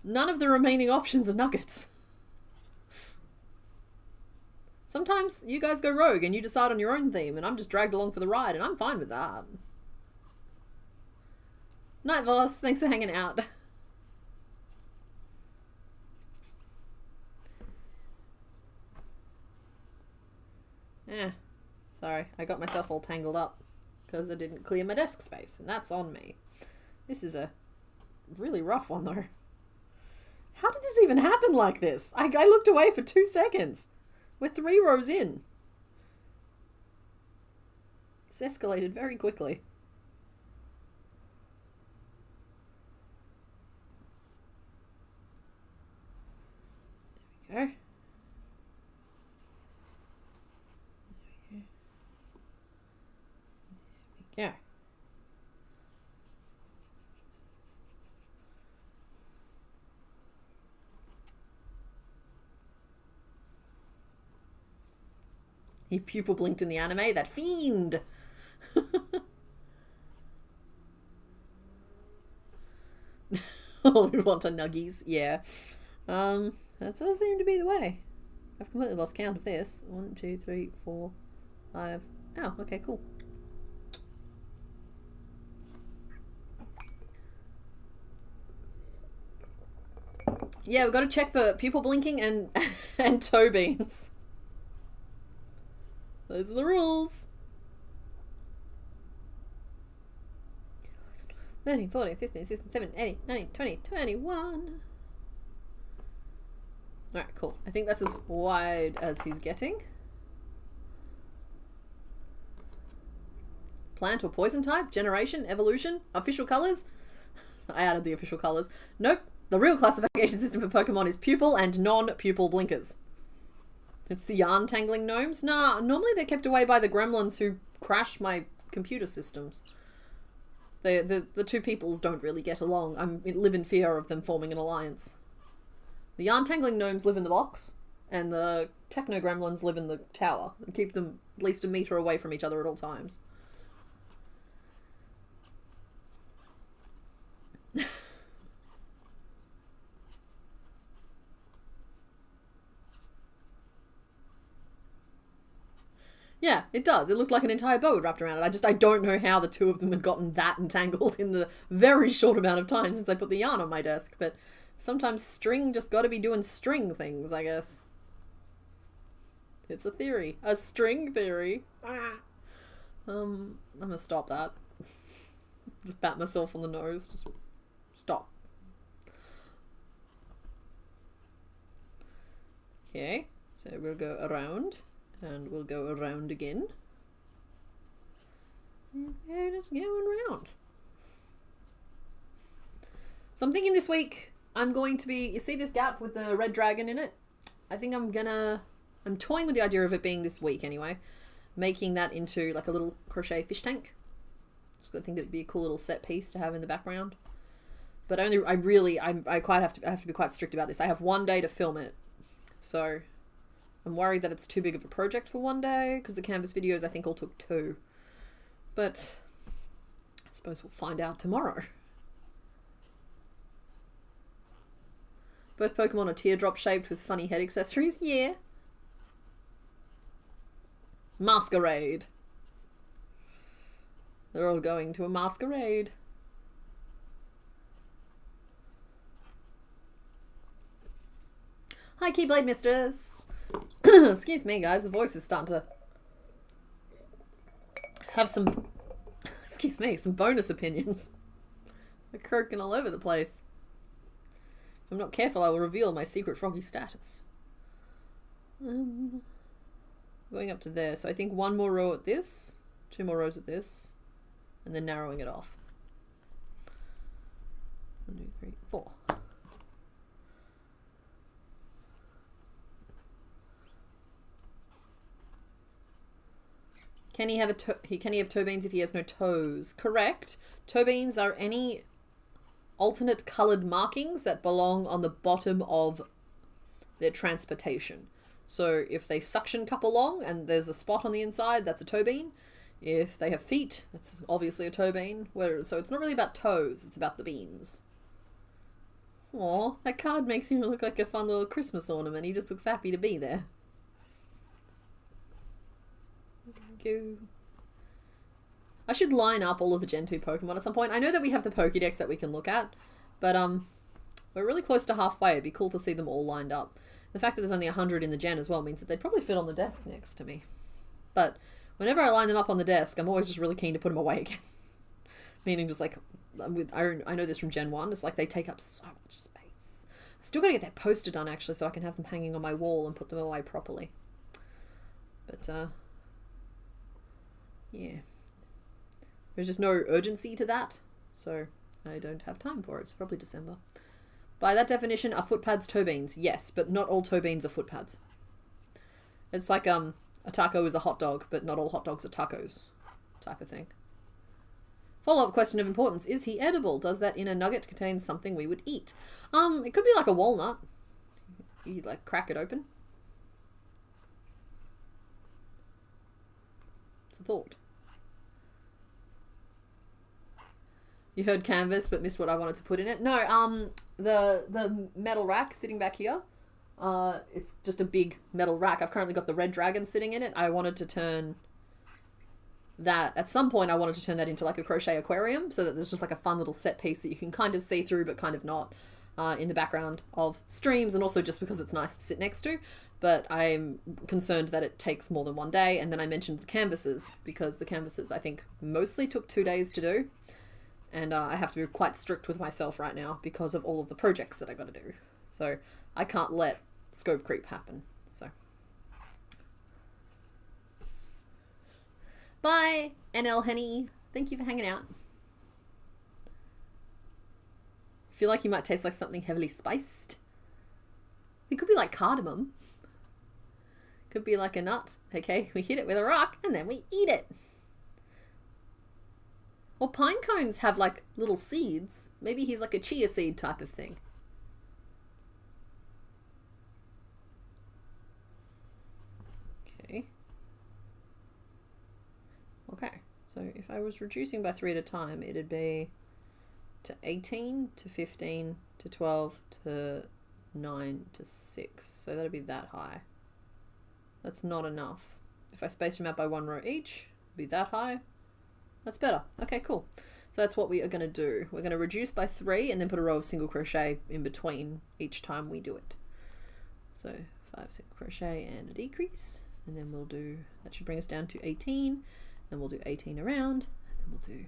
none of the remaining options are nuggets. Sometimes you guys go rogue and you decide on your own theme, and I'm just dragged along for the ride, and I'm fine with that. Night, Voss. Thanks for hanging out. Yeah, sorry, I got myself all tangled up because I didn't clear my desk space, and that's on me. This is a really rough one, though. How did this even happen like this? I looked away for 2 seconds. We're 3 rows in. It's escalated very quickly. There we go. Yeah. He pupil blinked in the anime, that fiend! Oh, we want our nuggies, yeah. That does seem to be the way. I've completely lost count of this. 1, 2, 3, 4, 5. Oh, okay, cool. Yeah, we've got to check for pupil blinking and toe beans. Those are the rules. 13, 14, 15, 16, 17, 18, 19, 20, 21. Alright, cool. I think that's as wide as he's getting. Plant or poison type, generation, evolution, official colors. I added the official colors. Nope. The real classification system for Pokemon is pupil and non-pupil blinkers. It's the yarn tangling gnomes. Nah, normally they're kept away by the gremlins who crash my computer systems. The two peoples don't really get along. I live in fear of them forming an alliance. The yarn tangling gnomes live in the box, and the techno gremlins live in the tower and keep them at least a meter away from each other at all times. Yeah, it does. It looked like an entire bow wrapped around it. I don't know how the two of them had gotten that entangled in the very short amount of time since I put the yarn on my desk, but sometimes string just gotta be doing string things, I guess. It's a theory. A string theory. I'm gonna stop that. Just bat myself on the nose. Just stop. Okay, so we'll go around, and we'll go around again. And just going around. So I'm thinking this week I'm going to be, you see this gap with the red dragon in it? I think I'm toying with the idea of it being this week anyway. Making that into like a little crochet fish tank. Just think it'd be a cool little set piece to have in the background. But I have to be quite strict about this. I have one day to film it. So I'm worried that it's too big of a project for one day, because the canvas videos I think all took 2. But I suppose we'll find out tomorrow. Both Pokemon are teardrop shaped with funny head accessories. Yeah. Masquerade. They're all going to a masquerade. Hi, Keyblade Mistress. Excuse me, guys. The voice is starting to have some, excuse me, some bonus opinions. They're croaking all over the place. If I'm not careful, I will reveal my secret froggy status. Going up to there. So I think 1 more row at this, 2 more rows at this, and then narrowing it off. 1, 2, 3, 4. Can he have toe beans if he has no toes? Correct. Toe beans are any alternate coloured markings that belong on the bottom of their transportation. So if they suction cup along and there's a spot on the inside, that's a toe bean. If they have feet, that's obviously a toe bean. So it's not really about toes, it's about the beans. Aw, that card makes him look like a fun little Christmas ornament. He just looks happy to be there. Go. I should line up all of the Gen 2 Pokemon at some point. I know that we have the Pokédex that we can look at, but we're really close to halfway. It'd be cool to see them all lined up. The fact that there's only 100 in the Gen as well means that they'd probably fit on the desk next to me. But whenever I line them up on the desk, I'm always just really keen to put them away again. Meaning just like, I know this from Gen 1, it's like they take up so much space. I still gotta get that poster done actually so I can have them hanging on my wall and put them away properly. But, yeah. There's just no urgency to that, so I don't have time for it. It's probably December. By that definition, are foot pads toe beans? Yes, but not all toe beans are foot pads. It's like a taco is a hot dog, but not all hot dogs are tacos, type of thing. Follow-up question of importance. Is he edible? Does that inner nugget contain something we would eat? It could be like a walnut. You like crack it open. It's a thought. You heard canvas but missed what I wanted to put in it. No, the metal rack sitting back here, it's just a big metal rack. I've currently got the red dragon sitting in it. I wanted to turn that, at some point I wanted to turn that into like a crochet aquarium so that there's just like a fun little set piece that you can kind of see through but kind of not, in the background of streams, and also just because it's nice to sit next to. But I'm concerned that it takes more than 1 day. And then I mentioned the canvases, because the canvases I think mostly took 2 days to do. And I have to be quite strict with myself right now because of all of the projects that I got to do. So I can't let scope creep happen. So bye, NL Henny. Thank you for hanging out. I feel like you might taste like something heavily spiced. It could be like cardamom. Could be like a nut. Okay, we hit it with a rock and then we eat it. Well, pine cones have like little seeds. Maybe he's like a chia seed type of thing. Okay. Okay, so if I was reducing by 3 at a time, it'd be to 18 to 15 to 12 to 9 to 6. So that'd be that high. That's not enough. If I space them out by 1 row each, be that high. That's better. Okay, cool. So that's what we are going to do. We're going to reduce by 3 and then put a row of single crochet in between each time we do it. So 5 single crochet and a decrease, and then we'll do, that should bring us down to 18, and we'll do 18 around, and then we'll do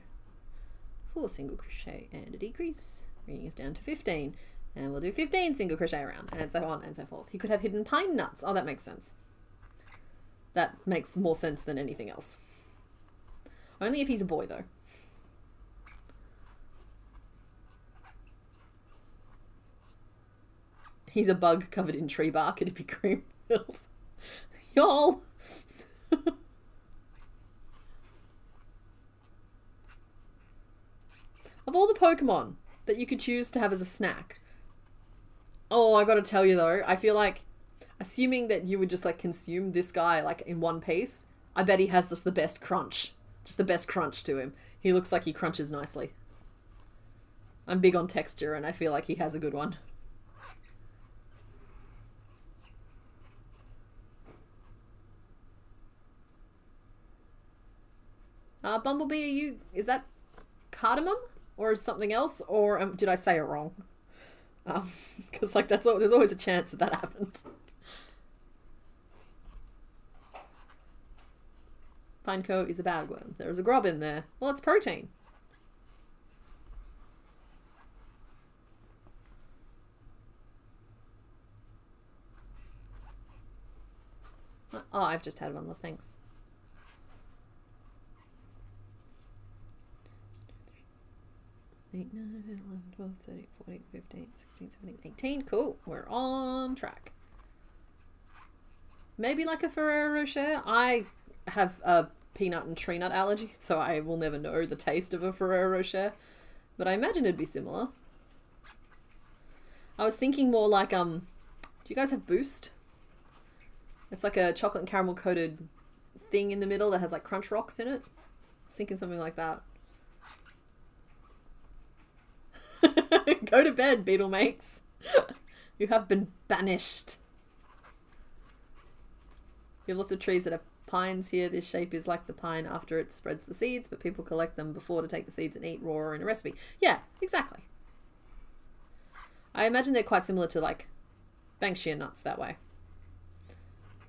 4 single crochet and a decrease, bringing us down to 15, and we'll do 15 single crochet around, and so on and so forth. He could have hidden pine nuts. Oh, that makes sense. That makes more sense than anything else. Only if he's a boy, though. He's a bug covered in tree bark. It'd be cream filled. Y'all. Of all the Pokemon that you could choose to have as a snack. Oh, I gotta tell you though, I feel like, assuming that you would just like consume this guy like in one piece, I bet he has just the best crunch. Just the best crunch to him. He looks like he crunches nicely. I'm big on texture and I feel like he has a good one. Bumblebee, is that cardamom? Or is something else? Or did I say it wrong? Because like there's always a chance that happened. Pineco is a bagworm. There is a grub in there. Well, it's protein. Oh, I've just had one, love, thanks. 8, 9, 11, 12, 13, 14, 15, 16, 17, 18. Cool. We're on track. Maybe like a Ferrero Rocher. I have a peanut and tree nut allergy, so I will never know the taste of a Ferrero Rocher. But I imagine it'd be similar. I was thinking more like, do you guys have Boost? It's like a chocolate and caramel coated thing in the middle that has like crunch rocks in it. I was thinking something like that. Go to bed, beetle mates. You have been banished. You have lots of trees that have pines here. This shape is like the pine after it spreads the seeds, but people collect them before to take the seeds and eat raw or in a recipe. Yeah, exactly. I imagine they're quite similar to like Banksia nuts that way.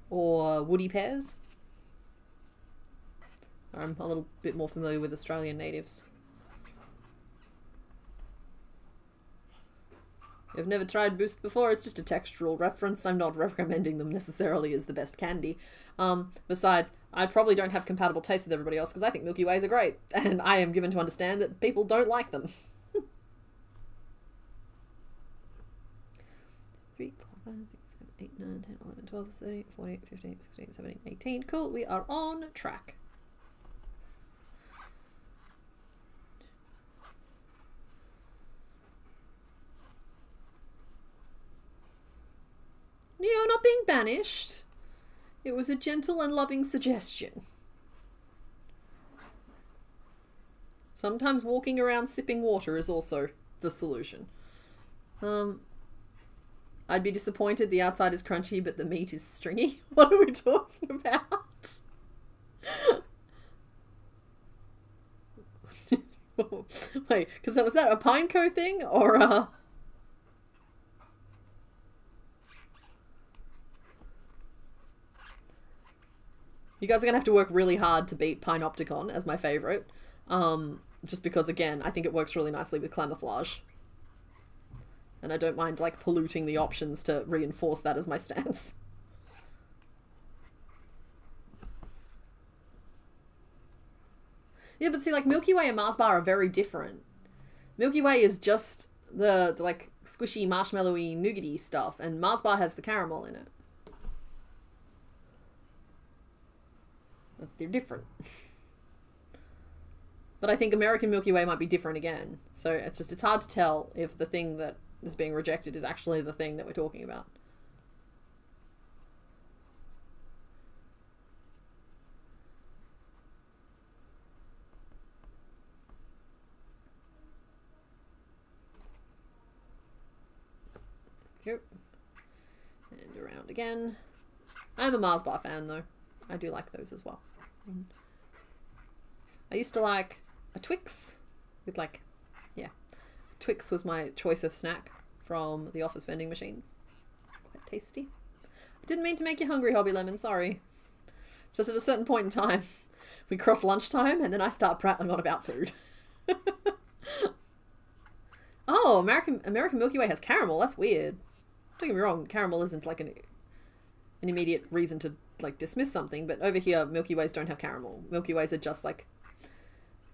Or woody pears. I'm a little bit more familiar with Australian natives. I've never tried Boost before. It's just a textural reference. I'm not recommending them necessarily as the best candy. Besides, I probably don't have compatible taste with everybody else because I think Milky Ways are great. And I am given to understand that people don't like them. 3, 4, 5, 6, 7, 8, 9, 10, 11, 12, 13, 14, 15, 16, 17, 18. Cool. We are on track. You're not being banished. It was a gentle and loving suggestion. Sometimes walking around sipping water is also the solution. I'd be disappointed the outside is crunchy but the meat is stringy. What are we talking about? Wait, because was that a Pineco thing or a... You guys are going to have to work really hard to beat Pineopticon as my favourite. Just because, again, I think it works really nicely with camouflage. And I don't mind, like, polluting the options to reinforce that as my stance. Yeah, but see, like, Milky Way and Mars Bar are very different. Milky Way is just the like, squishy, marshmallowy, nougaty stuff, and Mars Bar has the caramel in it. They're different. But I think American Milky Way might be different again. So it's hard to tell if the thing that is being rejected is actually the thing that we're talking about. Yep. And around again. I'm a Mars Bar fan though. I do like those as well. I used to like a Twix with like, yeah, Twix was my choice of snack from the office vending machines. Quite tasty. I didn't mean to make you hungry, Hobby Lemon, sorry. It's just at a certain point in time, we cross lunchtime and then I start prattling on about food. Oh, American Milky Way has caramel. That's weird. Don't get me wrong, caramel isn't like an immediate reason to like dismiss something, but over here Milky Ways don't have caramel. Milky Ways are just like,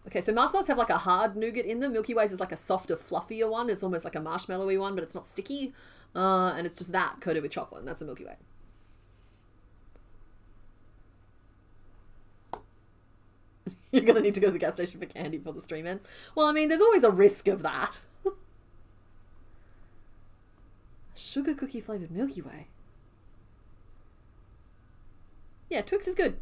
okay, so Mars bars have like a hard nougat in them. Milky Ways is like a softer, fluffier one. It's almost like a marshmallowy one, but it's not sticky, and it's just that coated with chocolate, and that's a Milky Way. You're gonna need to go to the gas station for candy for the stream ends. Well, I mean, there's always a risk of that. Sugar cookie flavored Milky Way. Yeah, Twix is good.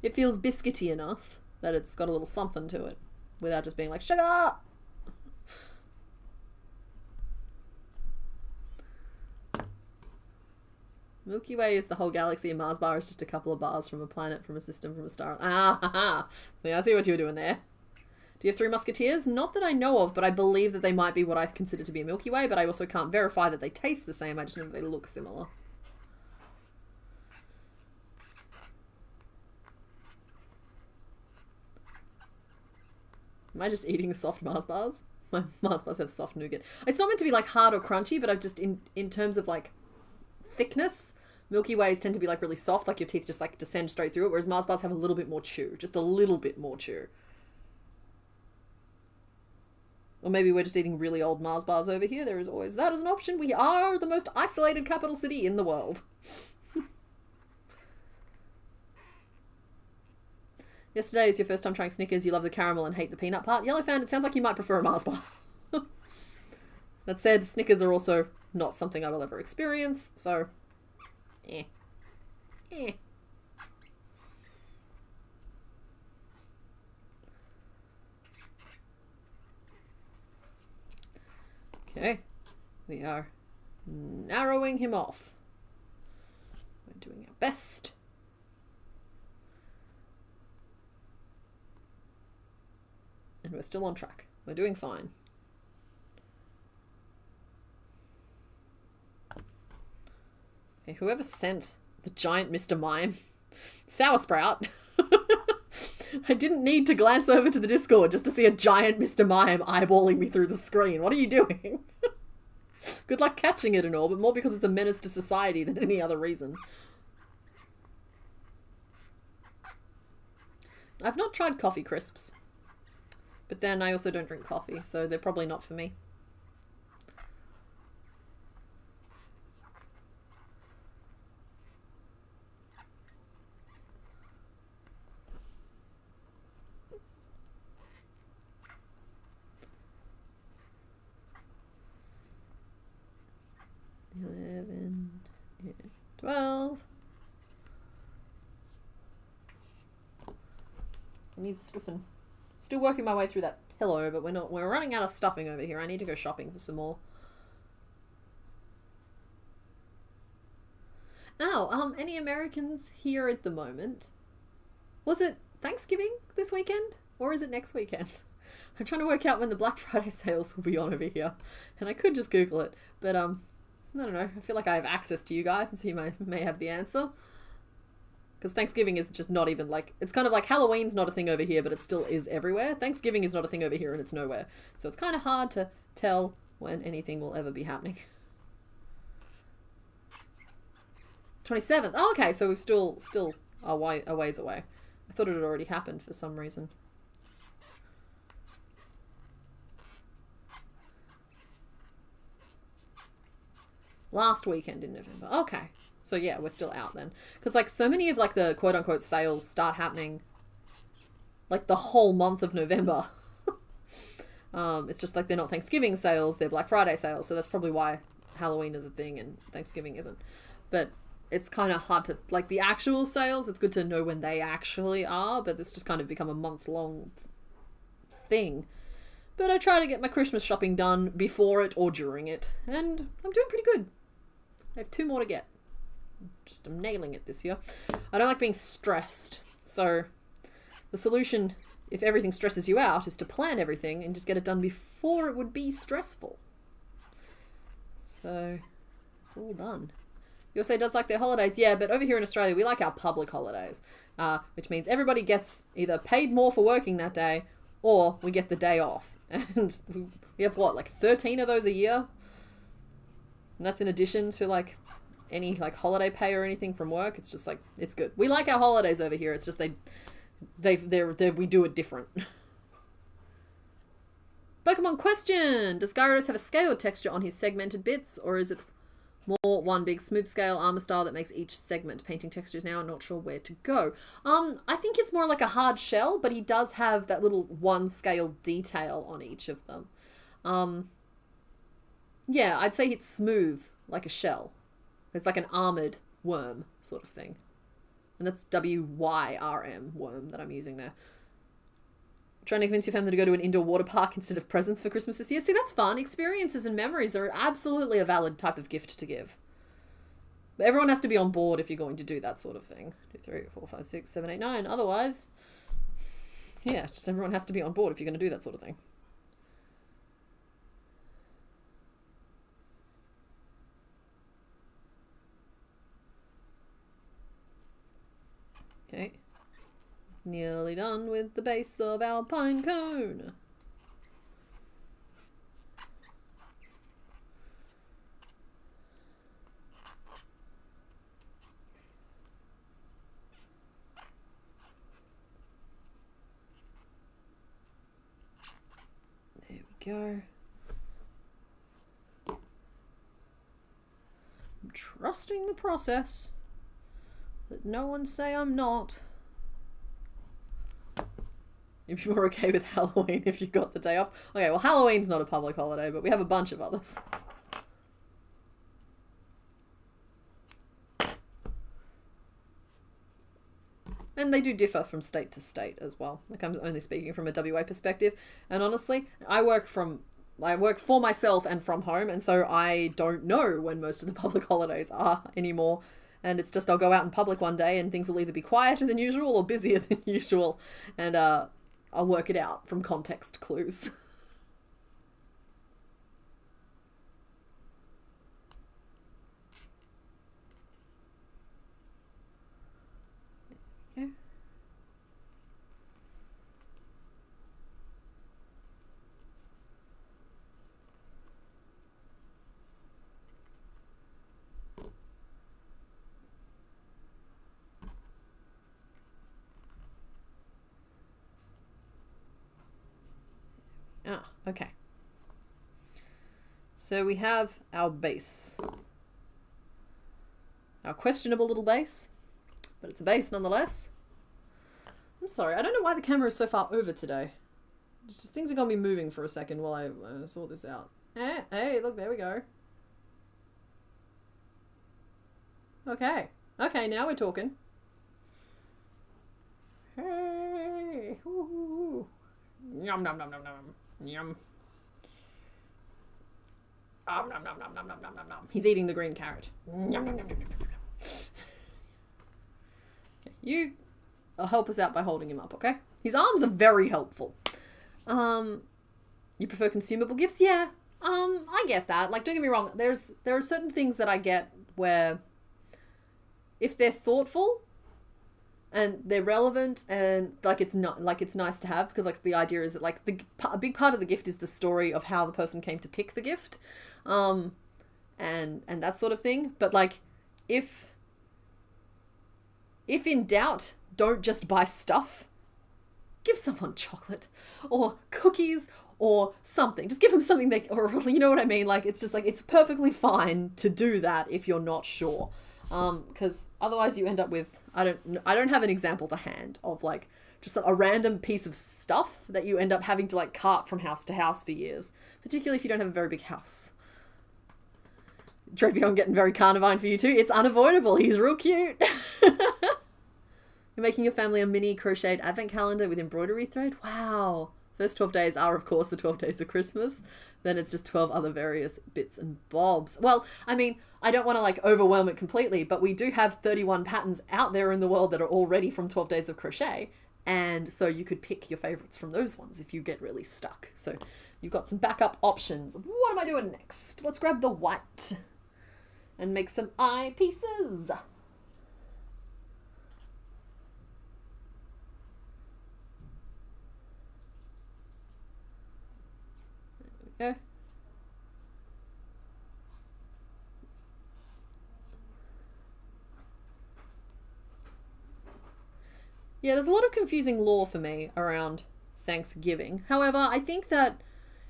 It feels biscuity enough that it's got a little something to it without just being like sugar. Milky Way is the whole galaxy and Mars bar is just a couple of bars from a planet, from a system, from a star. Ah, ha, ha. Yeah, I see what you were doing there. Do you have Three Musketeers? Not that I know of, but I believe that they might be what I consider to be a Milky Way, but I also can't verify that they taste the same. I just know that they look similar. Am I just eating soft Mars bars? My Mars bars have soft nougat. It's not meant to be like hard or crunchy, but I've just, in terms of like thickness, Milky Ways tend to be like really soft, like your teeth just like descend straight through it, whereas Mars bars have a little bit more chew, just a little bit more chew. Or maybe we're just eating really old Mars bars over here. There is always that as an option. We are the most isolated capital city in the world. Yesterday is your first time trying Snickers. You love the caramel and hate the peanut part. Yellowfan, it sounds like you might prefer a Mars bar. That said, Snickers are also not something I will ever experience, so eh. Eh. Okay, we are narrowing him off. We're doing our best. And we're still on track. We're doing fine. Okay, whoever sent the giant Mr. Mime, Sour Sprout. I didn't need to glance over to the Discord just to see a giant Mr. Mime eyeballing me through the screen. What are you doing? Good luck catching it and all, but more because it's a menace to society than any other reason. I've not tried coffee crisps, but then I also don't drink coffee, so they're probably not for me. Yeah, 12. I need stuffing. Still working my way through that pillow, but we're running out of stuffing over here. I need to go shopping for some more. Oh, any Americans here at the moment? Was it Thanksgiving this weekend? Or is it next weekend? I'm trying to work out when the Black Friday sales will be on over here. And I could just Google it, but I don't know. I feel like I have access to you guys, and so you may have the answer. Because Thanksgiving is just not even like... It's kind of like Halloween's not a thing over here, but it still is everywhere. Thanksgiving is not a thing over here, and it's nowhere. So it's kind of hard to tell when anything will ever be happening. 27th. Oh, okay. So we're still a ways away. I thought it had already happened for some reason. Last weekend in November. Okay. So yeah, we're still out then. Because like so many of like the quote unquote sales start happening like the whole month of November. It's just like they're not Thanksgiving sales, they're Black Friday sales. So that's probably why Halloween is a thing and Thanksgiving isn't. But it's kind of hard to, like the actual sales, it's good to know when they actually are, but it's just kind of become a month-long thing. But I try to get my Christmas shopping done before it or during it, and I'm doing pretty good. I have 2 more to get. Just I'm nailing it this year. I don't like being stressed. So the solution, if everything stresses you out, is to plan everything and just get it done before it would be stressful. So it's all done. USA does like their holidays, yeah, but over here in Australia, we like our public holidays, which means everybody gets either paid more for working that day or we get the day off. And we have what, like 13 of those a year? And that's in addition to like any like holiday pay or anything from work. It's just like, it's good. We like our holidays over here. It's just we do it different. Pokemon question. Does Gyarados have a scaled texture on his segmented bits, or is it more one big smooth scale armor style that makes each segment? Painting textures now, I'm not sure where to go. I think it's more like a hard shell, but he does have that little one scale detail on each of them. Yeah, I'd say it's smooth like a shell. It's like an armored worm sort of thing. And that's WYRM, worm, that I'm using there. Trying to convince your family to go to an indoor water park instead of presents for Christmas this year. See, that's fun. Experiences and memories are absolutely a valid type of gift to give. But everyone has to be on board if you're going to do that sort of thing. 2, 3, 4, 5, 6, 7, 8, 9. Otherwise, yeah, just everyone has to be on board if you're going to do that sort of thing. Okay. Nearly done with the base of our pine cone. There we go. I'm trusting the process. Let no one say I'm not. If you're okay with Halloween if you got the day off. Okay, well, Halloween's not a public holiday, but we have a bunch of others. And they do differ from state to state as well. Like, I'm only speaking from a WA perspective. And honestly, I work for myself and from home, and so I don't know when most of the public holidays are anymore. And it's just I'll go out in public one day and things will either be quieter than usual or busier than usual. And I'll work it out from context clues. Okay. Okay. So we have our base. Our questionable little base, but it's a base nonetheless. I'm sorry, I don't know why the camera is so far over today. It's just things are going to be moving for a second while I sort this out. Hey, look, there we go. Okay. Okay, now we're talking. Hey. Ooh. Yum, nom, nom, nom, nom. Yum. Nom, nom, nom, nom, nom, nom, nom, nom. He's eating the green carrot. Yum, nom, nom, nom, nom, nom, nom. Okay, you help us out by holding him up, okay? His arms are very helpful. You prefer consumable gifts? Yeah. I get that. Like, don't get me wrong. There are certain things that I get where if they're thoughtful and they're relevant and like it's not like it's nice to have, because like the idea is that like a big part of the gift is the story of how the person came to pick the gift, and that sort of thing. But like if in doubt, don't just buy stuff. Give someone chocolate or cookies or something. Just give them something or you know what I mean? Like, it's just like, it's perfectly fine to do that if you're not sure. Because otherwise you end up with, I don't have an example to hand of like just a random piece of stuff that you end up having to like cart from house to house for years, particularly if you don't have a very big house. Drapion getting very carnivine for you too. It's unavoidable. He's real cute. You're making your family a mini crocheted advent calendar with embroidery thread. Wow. First 12 days are, of course, the 12 days of Christmas. Then it's just 12 other various bits and bobs. Well, I mean, I don't want to like overwhelm it completely, but we do have 31 patterns out there in the world that are already from 12 days of crochet. And so you could pick your favorites from those ones if you get really stuck. So you've got some backup options. What am I doing next? Let's grab the white and make some eye pieces. There we go. Yeah, there's a lot of confusing lore for me around Thanksgiving. However, I think that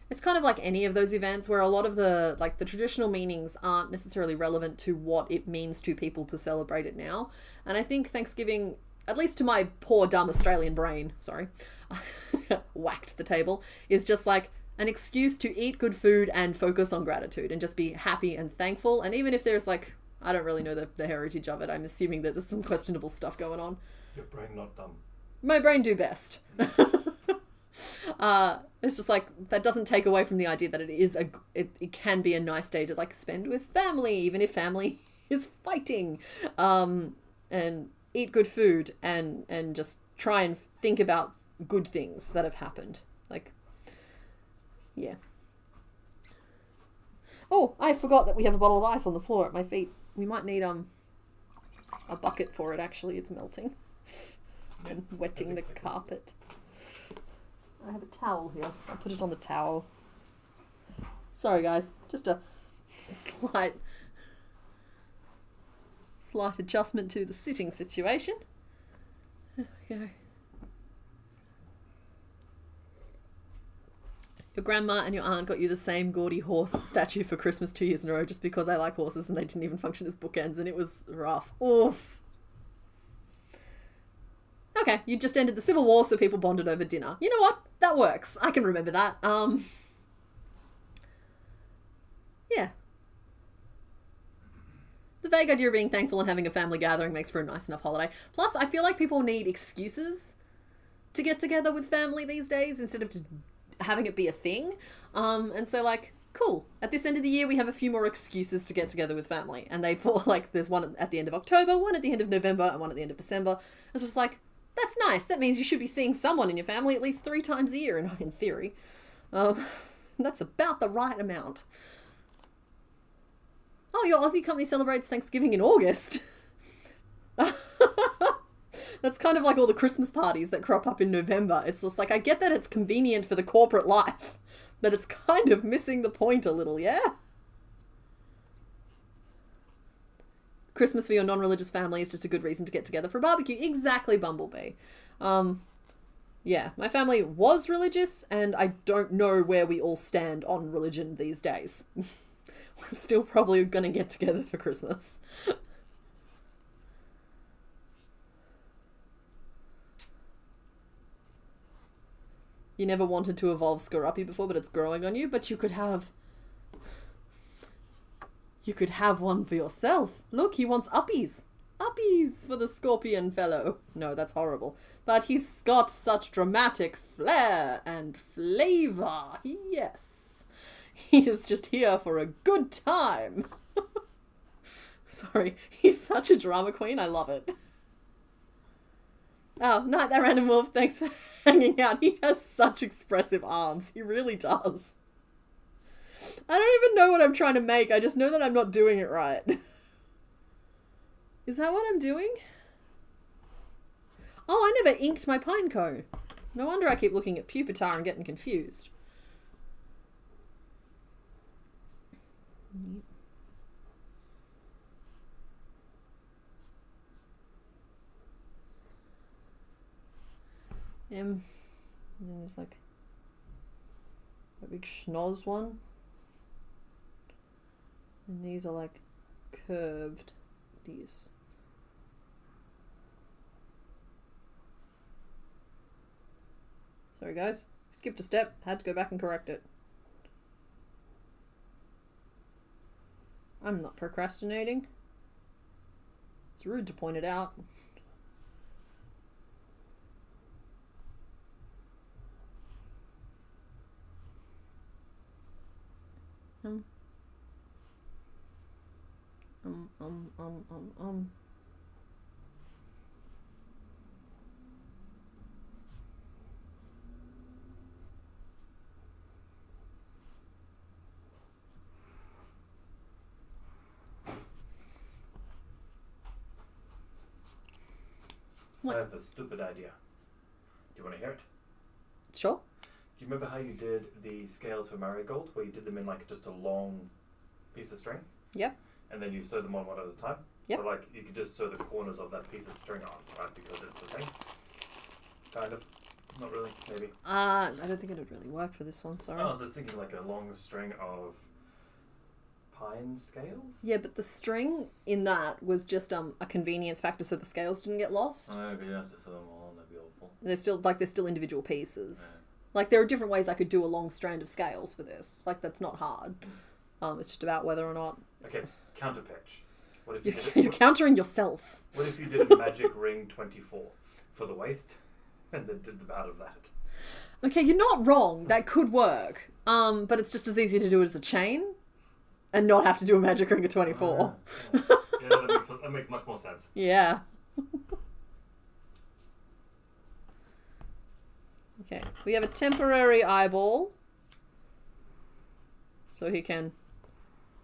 it's kind of like any of those events where a lot of the traditional meanings aren't necessarily relevant to what it means to people to celebrate it now. And I think Thanksgiving, at least to my poor dumb Australian brain, sorry, whacked the table, is just like an excuse to eat good food and focus on gratitude and just be happy and thankful. And even if there's like, I don't really know the heritage of it, I'm assuming that there's some questionable stuff going on. Your brain not dumb. My brain do best. It's just like, that doesn't take away from the idea that it can be a nice day to like spend with family, even if family is fighting, and eat good food and just try and think about good things that have happened. Like, yeah. Oh, I forgot that we have a bottle of ice on the floor at my feet. We might need a bucket for it, actually. It's melting and wetting the carpet. I have a towel here. I'll put it on the towel. Sorry, guys. Just a slight adjustment to the sitting situation. There we go. Your grandma and your aunt got you the same gaudy horse statue for Christmas 2 years in a row just because I like horses and they didn't even function as bookends, and it was rough. Oof. Okay, you just ended the Civil War so people bonded over dinner. You know what? That works. I can remember that. Yeah. The vague idea of being thankful and having a family gathering makes for a nice enough holiday. Plus, I feel like people need excuses to get together with family these days instead of just having it be a thing. And so, like, cool. At this end of the year, we have a few more excuses to get together with family. And they fall, like, there's one at the end of October, one at the end of November, and one at the end of December. It's just like, that's nice. That means you should be seeing someone in your family at least 3 times a year, in theory. That's about the right amount. Oh, your Aussie company celebrates Thanksgiving in August. That's kind of like all the Christmas parties that crop up in November. It's just like, I get that it's convenient for the corporate life, but it's kind of missing the point a little, yeah? Christmas for your non-religious family is just a good reason to get together for a barbecue. Exactly, Bumblebee. Yeah, my family was religious, and I don't know where we all stand on religion these days. We're still probably going to get together for Christmas. You never wanted to evolve Skorupi before, but it's growing on you. But you could have one for yourself. Look, he wants uppies. Uppies for the scorpion fellow. No, that's horrible. But he's got such dramatic flair and flavor. Yes. He is just here for a good time. Sorry, he's such a drama queen. I love it. Oh, Night That Random Wolf, thanks for hanging out. He has such expressive arms. He really does. I don't even know what I'm trying to make. I just know that I'm not doing it right. Is that what I'm doing? Oh, I never inked my pine cone. No wonder I keep looking at Pupitar and getting confused. And then there's like a big schnoz one. And these are like curved. These. Sorry guys, skipped a step, had to go back and correct it. I'm not procrastinating. It's rude to point it out. Um. I have a stupid idea. Do you want to hear it? Sure. Do you remember how you did the scales for marigold, where you did them in like just a long piece of string? Yep. And then you sew them on one at a time? Yep. So like you could just sew the corners of that piece of string on, right? Because it's the thing. Kind of. Not really, maybe. I don't think it would really work for this one, sorry. I was just thinking like a long string of pine scales? Yeah, but the string in that was just a convenience factor so the scales didn't get lost. Oh, but you have to sew them all on, that'd be awful. They're still individual pieces. Yeah. Like, there are different ways I could do a long strand of scales for this. Like, that's not hard. It's just about whether or not... Okay, counter pitch. What if you did You're countering yourself. What if you did a magic ring 24 for the waist and then did the out of that? Okay, you're not wrong. That could work. But it's just as easy to do it as a chain and not have to do a magic ring of 24. Yeah, that makes much more sense. Yeah. Okay, we have a temporary eyeball. So he can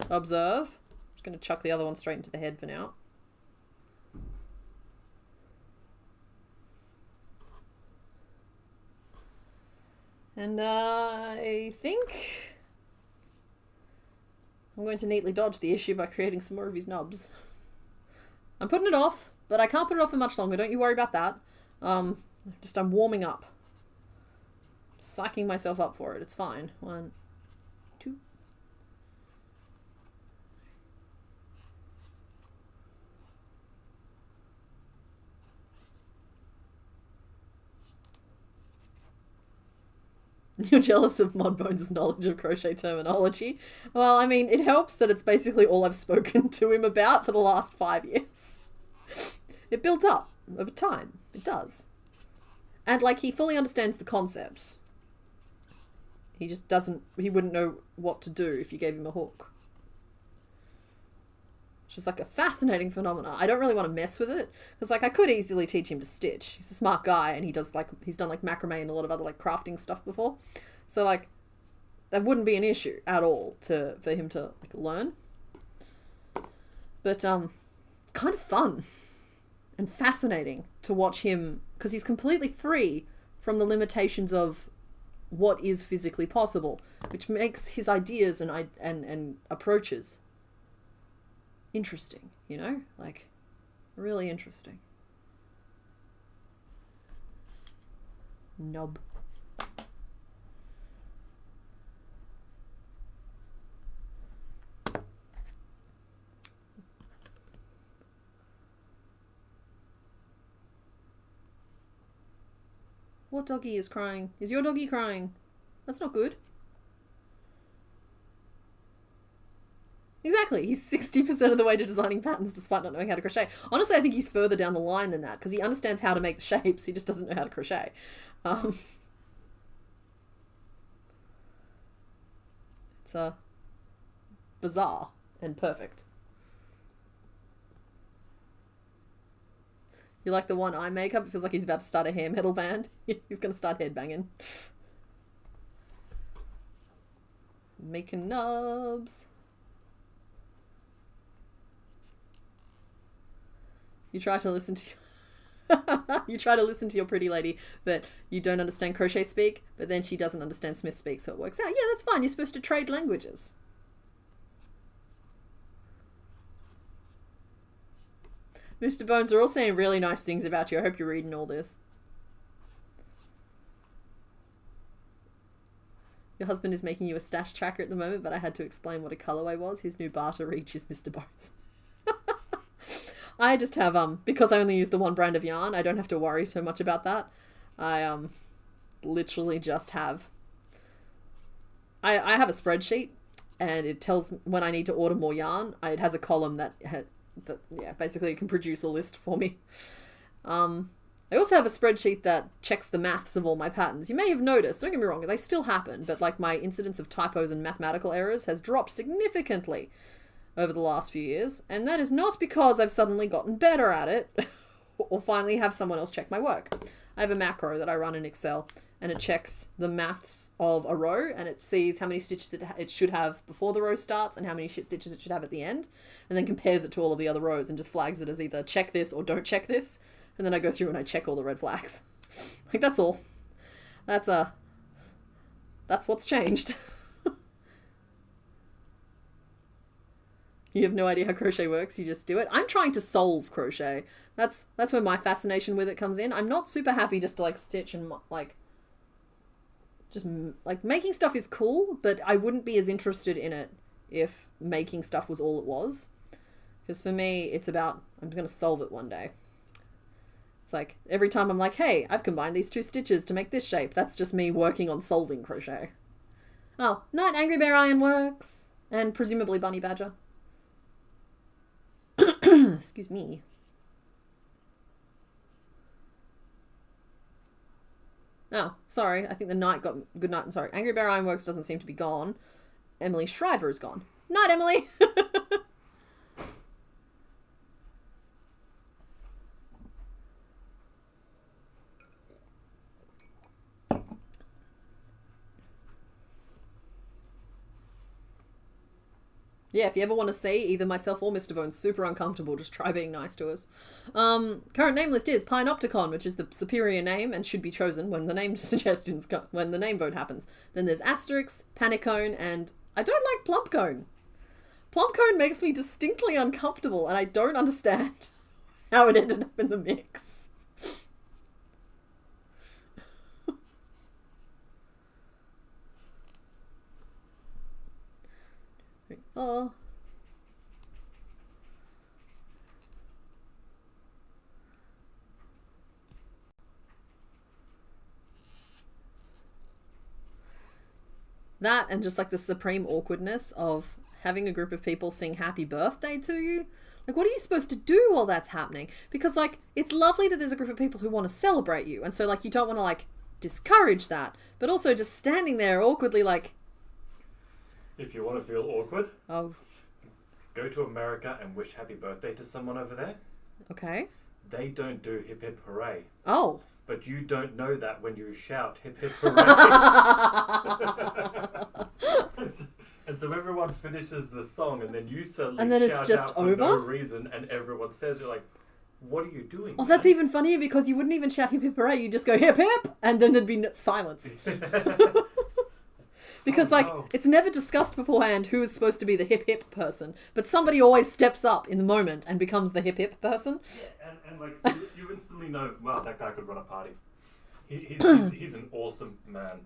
observe. Just going to chuck the other one straight into the head for now. And I think I'm going to neatly dodge the issue by creating some more of his nubs. I'm putting it off, but I can't put it off for much longer. Don't you worry about that. I'm warming up. Psyching myself up for it. It's fine. 1, 2. You're jealous of Modbones' knowledge of crochet terminology. Well, I mean, it helps that it's basically all I've spoken to him about for the last 5 years. It builds up over time. It does. And, like, he fully understands the concepts. He just doesn't... He wouldn't know what to do if you gave him a hook. Which is, like, a fascinating phenomenon. I don't really want to mess with it. Because, like, I could easily teach him to stitch. He's a smart guy, and he does, like... He's done, like, macrame and a lot of other, like, crafting stuff before. So, like, that wouldn't be an issue at all for him to, like, learn. But, it's kind of fun and fascinating to watch him... Because he's completely free from the limitations of what is physically possible, which makes his ideas and approaches interesting, you know? Like, really interesting. Nub. What doggy is crying? Is your doggy crying? That's not good. Exactly. He's 60% of the way to designing patterns despite not knowing how to crochet. Honestly, I think he's further down the line than that because he understands how to make the shapes. He just doesn't know how to crochet. It's bizarre and perfect. You like the one eye makeup? It feels like he's about to start a hair metal band. He's going to start headbanging. Making nubs. You try to listen to you try to listen to your pretty lady, but you don't understand crochet speak, but then she doesn't understand Smith speak, so it works out. Yeah, that's fine. You're supposed to trade languages. Mr. Bones, are all saying really nice things about you. I hope you're reading all this. Your husband is making you a stash tracker at the moment, but I had to explain what a colorway was. His new barter reach is Mr. Bones. I just have, because I only use the one brand of yarn, I don't have to worry so much about that. I, literally just have... I have a spreadsheet, and it tells when I need to order more yarn. It has a column that basically it can produce a list for me. I also have a spreadsheet that checks the maths of all my patterns. You may have noticed, don't get me wrong, they still happen, but like my incidence of typos and mathematical errors has dropped significantly over the last few years, and that is not because I've suddenly gotten better at it or finally have someone else check my work. I have a macro that I run in Excel, and it checks the maths of a row, and it sees how many stitches it should have before the row starts and how many stitches it should have at the end, and then compares it to all of the other rows and just flags it as either check this or don't check this, and then I go through and I check all the red flags. Like, that's all. That's what's changed. You have no idea how crochet works, you just do it. I'm trying to solve crochet. That's where my fascination with it comes in. I'm not super happy just to like stitch and like just like making stuff is cool, but I wouldn't be as interested in it if making stuff was all it was. Because for me, it's about I'm going to solve it one day. It's like every time I'm like, hey, I've combined these two stitches to make this shape. That's just me working on solving crochet. Oh, Night Angry Bear Ironworks and presumably Bunny Badger. Excuse me. Oh, sorry. I think the night got good night. Sorry. Angry Bear Ironworks doesn't seem to be gone. Emily Shriver is gone. Night, Emily. Yeah, if you ever want to see either myself or Mr. Bones super uncomfortable, just try being nice to us. Current name list is Pinopticon, which is the superior name and should be chosen when the name suggestions when the name vote happens. Then there's Asterix, Panicone, and I don't like Plumpcone. Plumpcone makes me distinctly uncomfortable, and I don't understand how it ended up in the mix. Oh. That and just like the supreme awkwardness of having a group of people sing happy birthday to you. Like, what are you supposed to do while that's happening? Because like, it's lovely that there's a group of people who want to celebrate you. And so like, you don't want to like discourage that, but also just standing there awkwardly like, if you want to feel awkward, oh, go to America and wish happy birthday to someone over there. Okay. They don't do hip hip hooray. Oh. But you don't know that when you shout hip hip hooray. and so everyone finishes the song and then you suddenly and then shout it's just out for over? no reason and everyone stares. You're like, what are you doing? Oh, that's even funnier because you wouldn't even shout hip hip hooray. You just go hip hip and then there'd be silence. Because, it's never discussed beforehand who is supposed to be the hip-hip person. But somebody always steps up in the moment and becomes the hip-hip person. Yeah, and you instantly know, wow, that guy could run a party. He's an awesome man.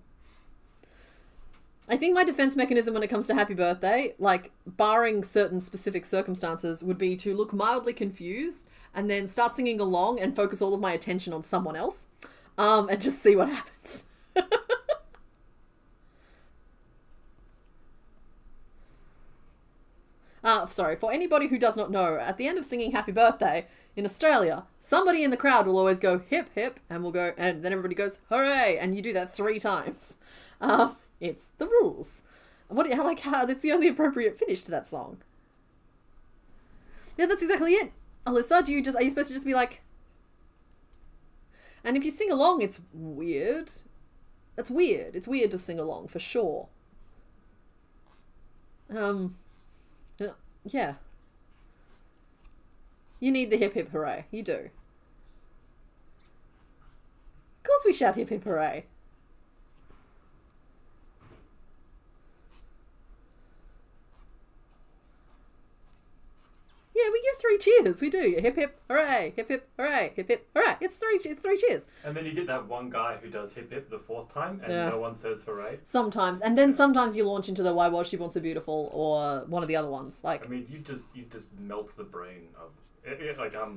I think my defense mechanism when it comes to happy birthday, like, barring certain specific circumstances, would be to look mildly confused and then start singing along and focus all of my attention on someone else. And just see what happens. Sorry, for anybody who does not know, at the end of singing Happy Birthday, in Australia, somebody in the crowd will always go hip hip, and will go, and then everybody goes hooray, and you do that 3 times. It's the rules. How that's the only appropriate finish to that song. Yeah, that's exactly it. Alyssa, are you supposed to just be like... And if you sing along, it's weird. It's weird. It's weird to sing along, for sure. Yeah. You need the hip hip hooray. You do. Of course we shout hip hip hooray. Yeah, we give 3 cheers. We do. Hip hip hooray, hip hip hooray, hip hip hooray. It's three cheers. And then you get that one guy who does hip hip the 4th time and no one says hooray. Sometimes. And then sometimes you launch into the Why Was She Born So Beautiful or one of the other ones. Like, I mean, you just melt the brain of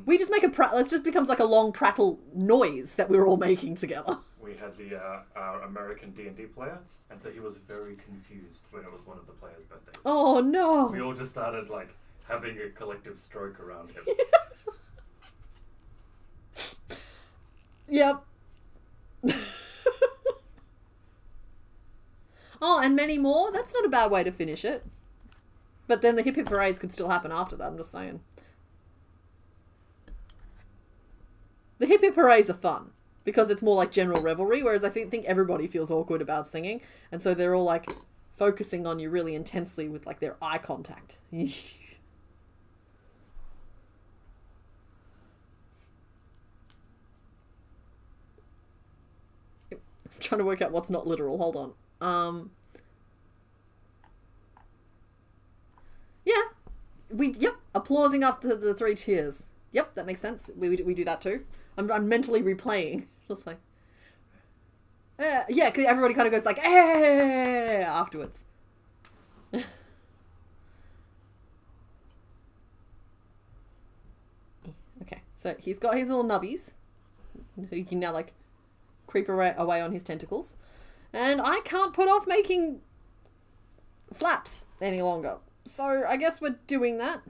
we just make it just becomes like a long prattle noise that we're all making together. We had our American D&D player, and so he was very confused when it was one of the players' birthdays. Oh no. We all just started like having a collective stroke around him. Yep. Oh, and many more? That's not a bad way to finish it. But then the hip hip hoorays could still happen after that, I'm just saying. The hip hip hoorays are fun because it's more like general revelry, whereas I think everybody feels awkward about singing, and so they're all like focusing on you really intensely with like their eye contact. I'm trying to work out what's not literal. Hold on. Yeah. Yep. Applauding after the 3 cheers. Yep, that makes sense. We do that too. I'm mentally replaying. Just like, yeah, because everybody kind of goes like, eh, afterwards. Okay, so he's got his little nubbies. So you can now like creep away on his tentacles. And I can't put off making flaps any longer. So I guess we're doing that.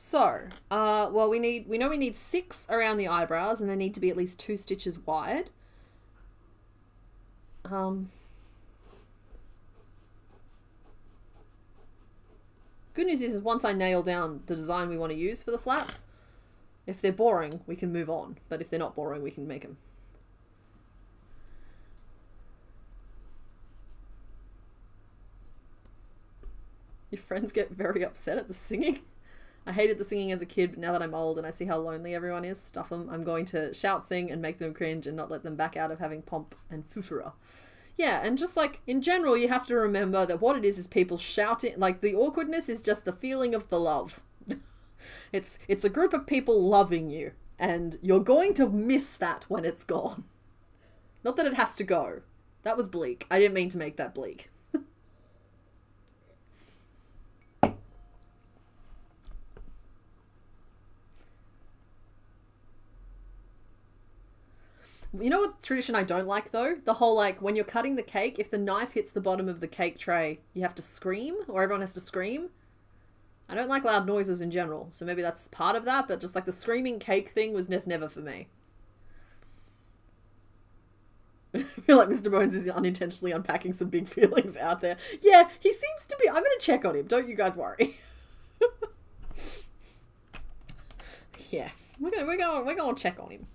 So, well, we know we need 6 around the eyebrows, and they need to be at least 2 stitches wide. Good news is once I nail down the design we want to use for the flaps, if they're boring, we can move on. But if they're not boring, we can make them. Your friends get very upset at the singing? I hated the singing as a kid, but now that I'm old and I see how lonely everyone is, stuff them. I'm going to shout, sing, and make them cringe and not let them back out of having pomp and fufura. Yeah, and just like, in general, you have to remember that what it is people shouting. Like, the awkwardness is just the feeling of the love. It's a group of people loving you, and you're going to miss that when it's gone. Not that it has to go. That was bleak. I didn't mean to make that bleak. You know what tradition I don't like, though? The whole, like, when you're cutting the cake, if the knife hits the bottom of the cake tray, you have to scream, or everyone has to scream. I don't like loud noises in general, so maybe that's part of that, but just, like, the screaming cake thing was just never for me. I feel like Mr. Bones is unintentionally unpacking some big feelings out there. Yeah, he seems to be. I'm going to check on him. Don't you guys worry. Yeah, we're going to check on him.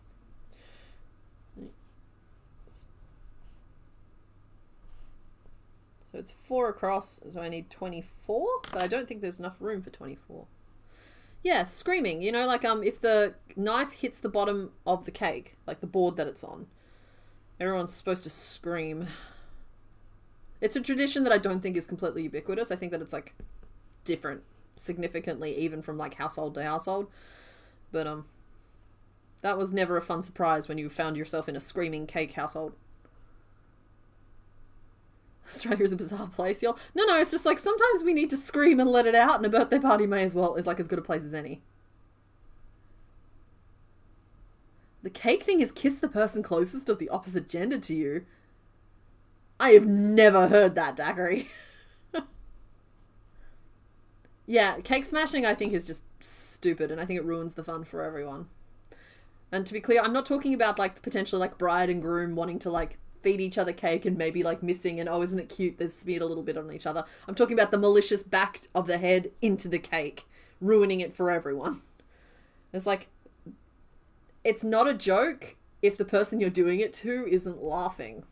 So it's 4 across, so I need 24, but I don't think there's enough room for 24. Yeah, screaming. You know, like if the knife hits the bottom of the cake, like the board that it's on, everyone's supposed to scream. It's a tradition that I don't think is completely ubiquitous. I think that it's like different significantly even from like household to household. But that was never a fun surprise when you found yourself in a screaming cake household. Australia's a bizarre place, y'all. No, it's just like sometimes we need to scream and let it out, and a birthday party may as well is like as good a place as any. The cake thing is kiss the person closest of the opposite gender to you. I have never heard that, Daiquiri. Yeah, cake smashing I think is just stupid, and I think it ruins the fun for everyone. And to be clear, I'm not talking about like the potential like bride and groom wanting to like feed each other cake and maybe like missing and oh isn't it cute they've smeared a little bit on each other. I'm talking about the malicious back of the head into the cake, ruining it for everyone. It's like, it's not a joke if the person you're doing it to isn't laughing.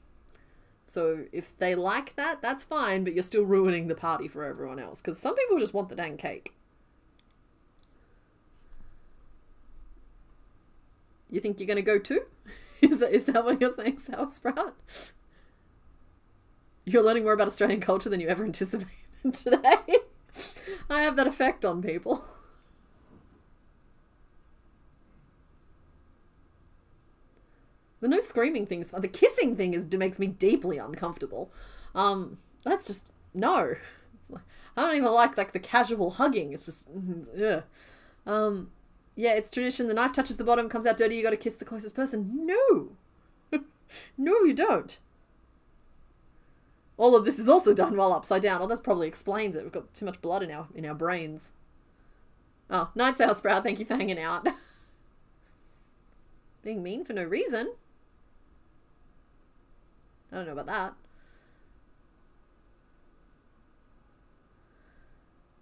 So if they like that, that's fine, but you're still ruining the party for everyone else, because some people just want the dang cake. You think you're going to go too? Is that what you're saying, Sour Sprout? You're learning more about Australian culture than you ever anticipated today. I have that effect on people. The no screaming thing is fun. The kissing thing makes me deeply uncomfortable. That's just, no. I don't even like the casual hugging. It's just, ugh. Yeah, it's tradition. The knife touches the bottom, comes out dirty, you gotta kiss the closest person. No! No, you don't. All of this is also done while upside down. Oh, that probably explains it. We've got too much blood in our brains. Oh, night, Sour Sprout. Thank you for hanging out. being mean for no reason. I don't know about that.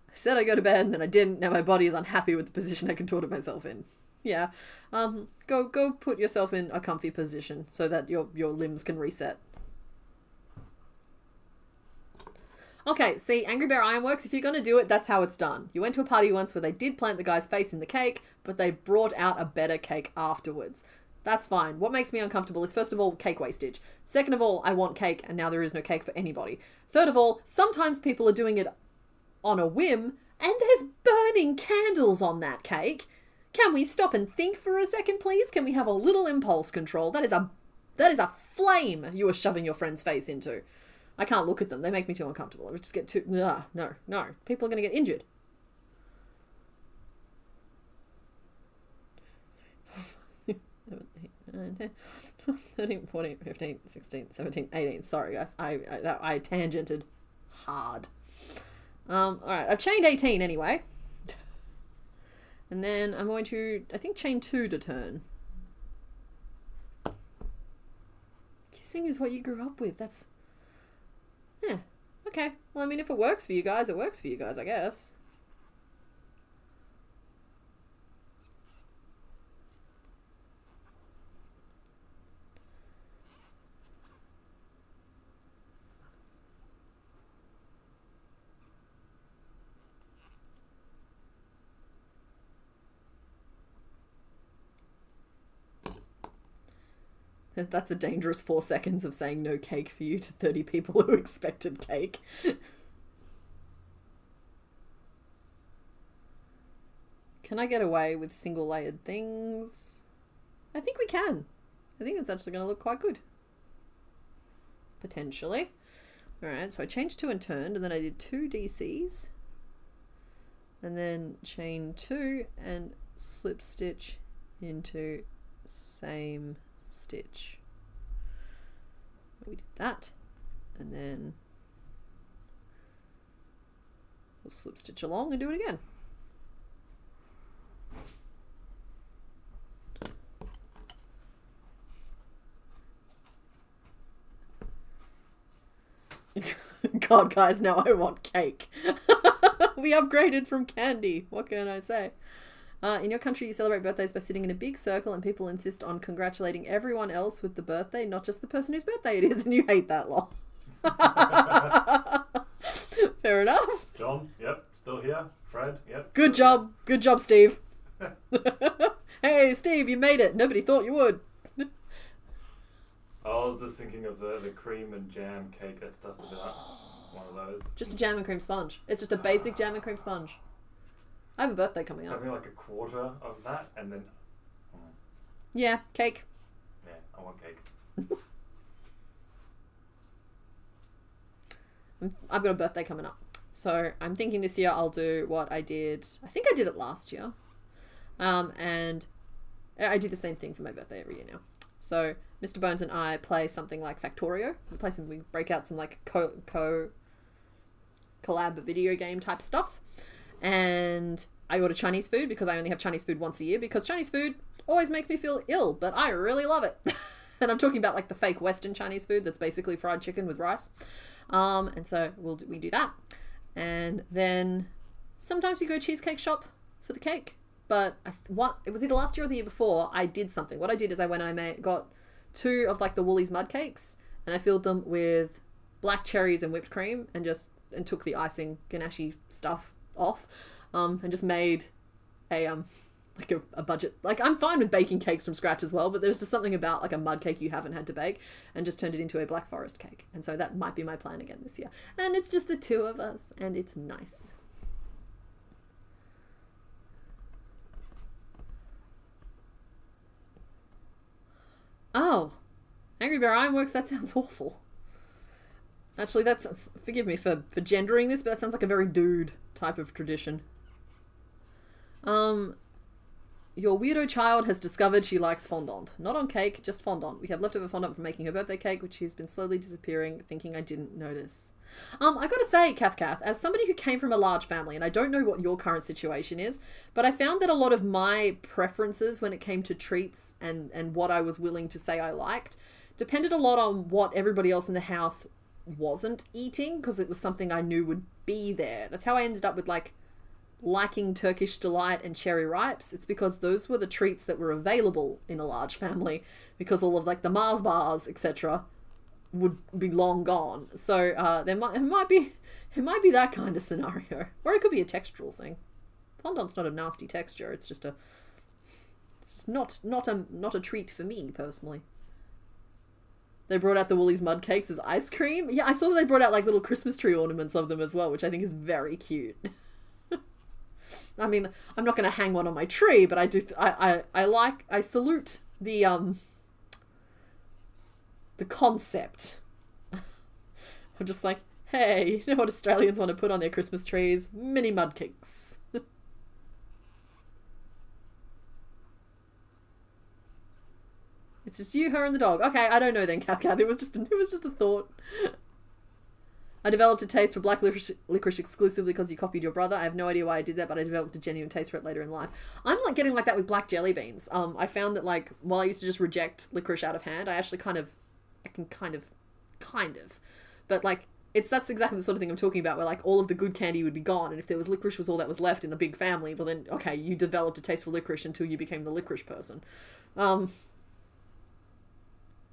I said I'd go to bed and then I didn't. Now my body is unhappy with the position I contorted myself in. Yeah. Go put yourself in a comfy position so that your limbs can reset. Okay, see, Angry Bear Ironworks, if you're going to do it, that's how it's done. You went to a party once where they did plant the guy's face in the cake, but they brought out a better cake afterwards. That's fine. What makes me uncomfortable is, first of all, cake wastage. Second of all, I want cake, and now there is no cake for anybody. Third of all, sometimes people are doing it on a whim, and there's burning candles on that cake. Can we stop and think for a second, please? Can we have a little impulse control? That is a flame you are shoving your friend's face into. I can't look at them. They make me too uncomfortable. I just get too... no. People are going to get injured. Nine, 10, 12, 13, 14, 15, 16, 17, 18. Sorry, guys. I tangented hard. Alright, I've chained 18 anyway. And then I'm going to, I think, chain 2 to turn. Kissing is what you grew up with. That's... yeah. Okay. Well, I mean, if it works for you guys, it works for you guys, I guess. That's a dangerous 4 seconds of saying no cake for you to 30 people who expected cake. Can I get away with single layered things? I think we can. I think it's actually going to look quite good. Potentially. Alright, so I changed 2 and turned, and then I did 2 DCs. And then chain 2 and slip stitch into same stitch. We did that, and then we'll slip stitch along and do it again. God, guys, now I want cake. We upgraded from candy. What can I say? In your country, you celebrate birthdays by sitting in a big circle and people insist on congratulating everyone else with the birthday, not just the person whose birthday it is, and you hate that lot. Fair enough. John, yep, still here. Fred, yep. Good job. Here. Good job, Steve. Hey, Steve, you made it. Nobody thought you would. I was just thinking of the cream and jam cake that's dusted out. One of those. Just a jam and cream sponge. It's just a basic jam and cream sponge. I have a birthday coming up. Having like a quarter of that and then... yeah, cake. Yeah, I want cake. I've got a birthday coming up. So I'm thinking this year I'll do what I did. I think I did it last year. And I do the same thing for my birthday every year now. So Mr. Bones and I play something like Factorio. We break out some like collab video game type stuff. And I order Chinese food because I only have Chinese food once a year because Chinese food always makes me feel ill, but I really love it. And I'm talking about like the fake Western Chinese food that's basically fried chicken with rice. And so we do that. And then sometimes you go cheesecake shop for the cake. But it was either last year or the year before, I did something. What I did is I went and I got 2 of like the Woolies mud cakes and I filled them with black cherries and whipped cream and took the icing ganache stuff off, and just made a budget. Like, I'm fine with baking cakes from scratch as well, but there's just something about like a mud cake you haven't had to bake, and just turned it into a Black Forest cake. And so that might be my plan again this year. And it's just the 2 of us, and it's nice. Oh, Angry Bear Ironworks, that sounds awful. Actually, forgive me for gendering this, but that sounds like a very dude type of tradition. Your weirdo child has discovered she likes fondant. Not on cake, just fondant. We have leftover fondant from making her birthday cake, which has been slowly disappearing, thinking I didn't notice. I gotta say, Kath, as somebody who came from a large family, and I don't know what your current situation is, but I found that a lot of my preferences when it came to treats and what I was willing to say I liked depended a lot on what everybody else in the house wasn't eating, because it was something I knew would be there. That's how I ended up with like liking Turkish Delight and Cherry Ripes. It's because those were the treats that were available in a large family, because all of like the Mars bars, etc., would be long gone. So it might be that kind of scenario, or it could be a textural thing. Fondant's not a nasty texture. It's just not a treat for me personally. They brought out the Woolies mud cakes as ice cream. Yeah, I saw they brought out like little Christmas tree ornaments of them as well, which I think is very cute. I mean, I'm not going to hang one on my tree, but I do. I salute the concept. I'm just like, hey, you know what Australians want to put on their Christmas trees? Mini mud cakes. It's just you, her, and the dog. Okay, I don't know then, Kath. It was just a thought. I developed a taste for black licorice exclusively because you copied your brother. I have no idea why I did that, but I developed a genuine taste for it later in life. I'm like getting like that with black jelly beans. I found that like while I used to just reject licorice out of hand, I actually kind of, but like that's exactly the sort of thing I'm talking about, where like all of the good candy would be gone, and if there was licorice was all that was left in a big family, well then okay, you developed a taste for licorice until you became the licorice person.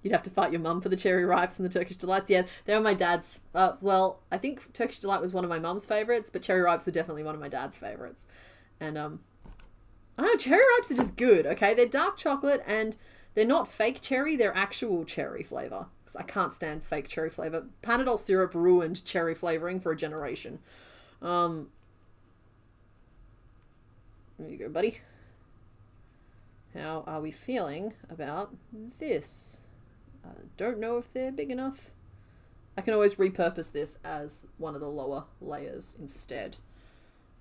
You'd have to fight your mum for the Cherry Ripes and the Turkish Delights. Yeah, they were my dad's. Well, I think Turkish Delight was one of my mum's favourites, but Cherry Ripes are definitely one of my dad's favourites. And, I don't know, Cherry Ripes are just good, okay? They're dark chocolate and they're not fake cherry, they're actual cherry flavour. Because I can't stand fake cherry flavour. Panadol syrup ruined cherry flavouring for a generation. There you go, buddy. How are we feeling about this? Don't know if they're big enough. I can always repurpose this as one of the lower layers instead.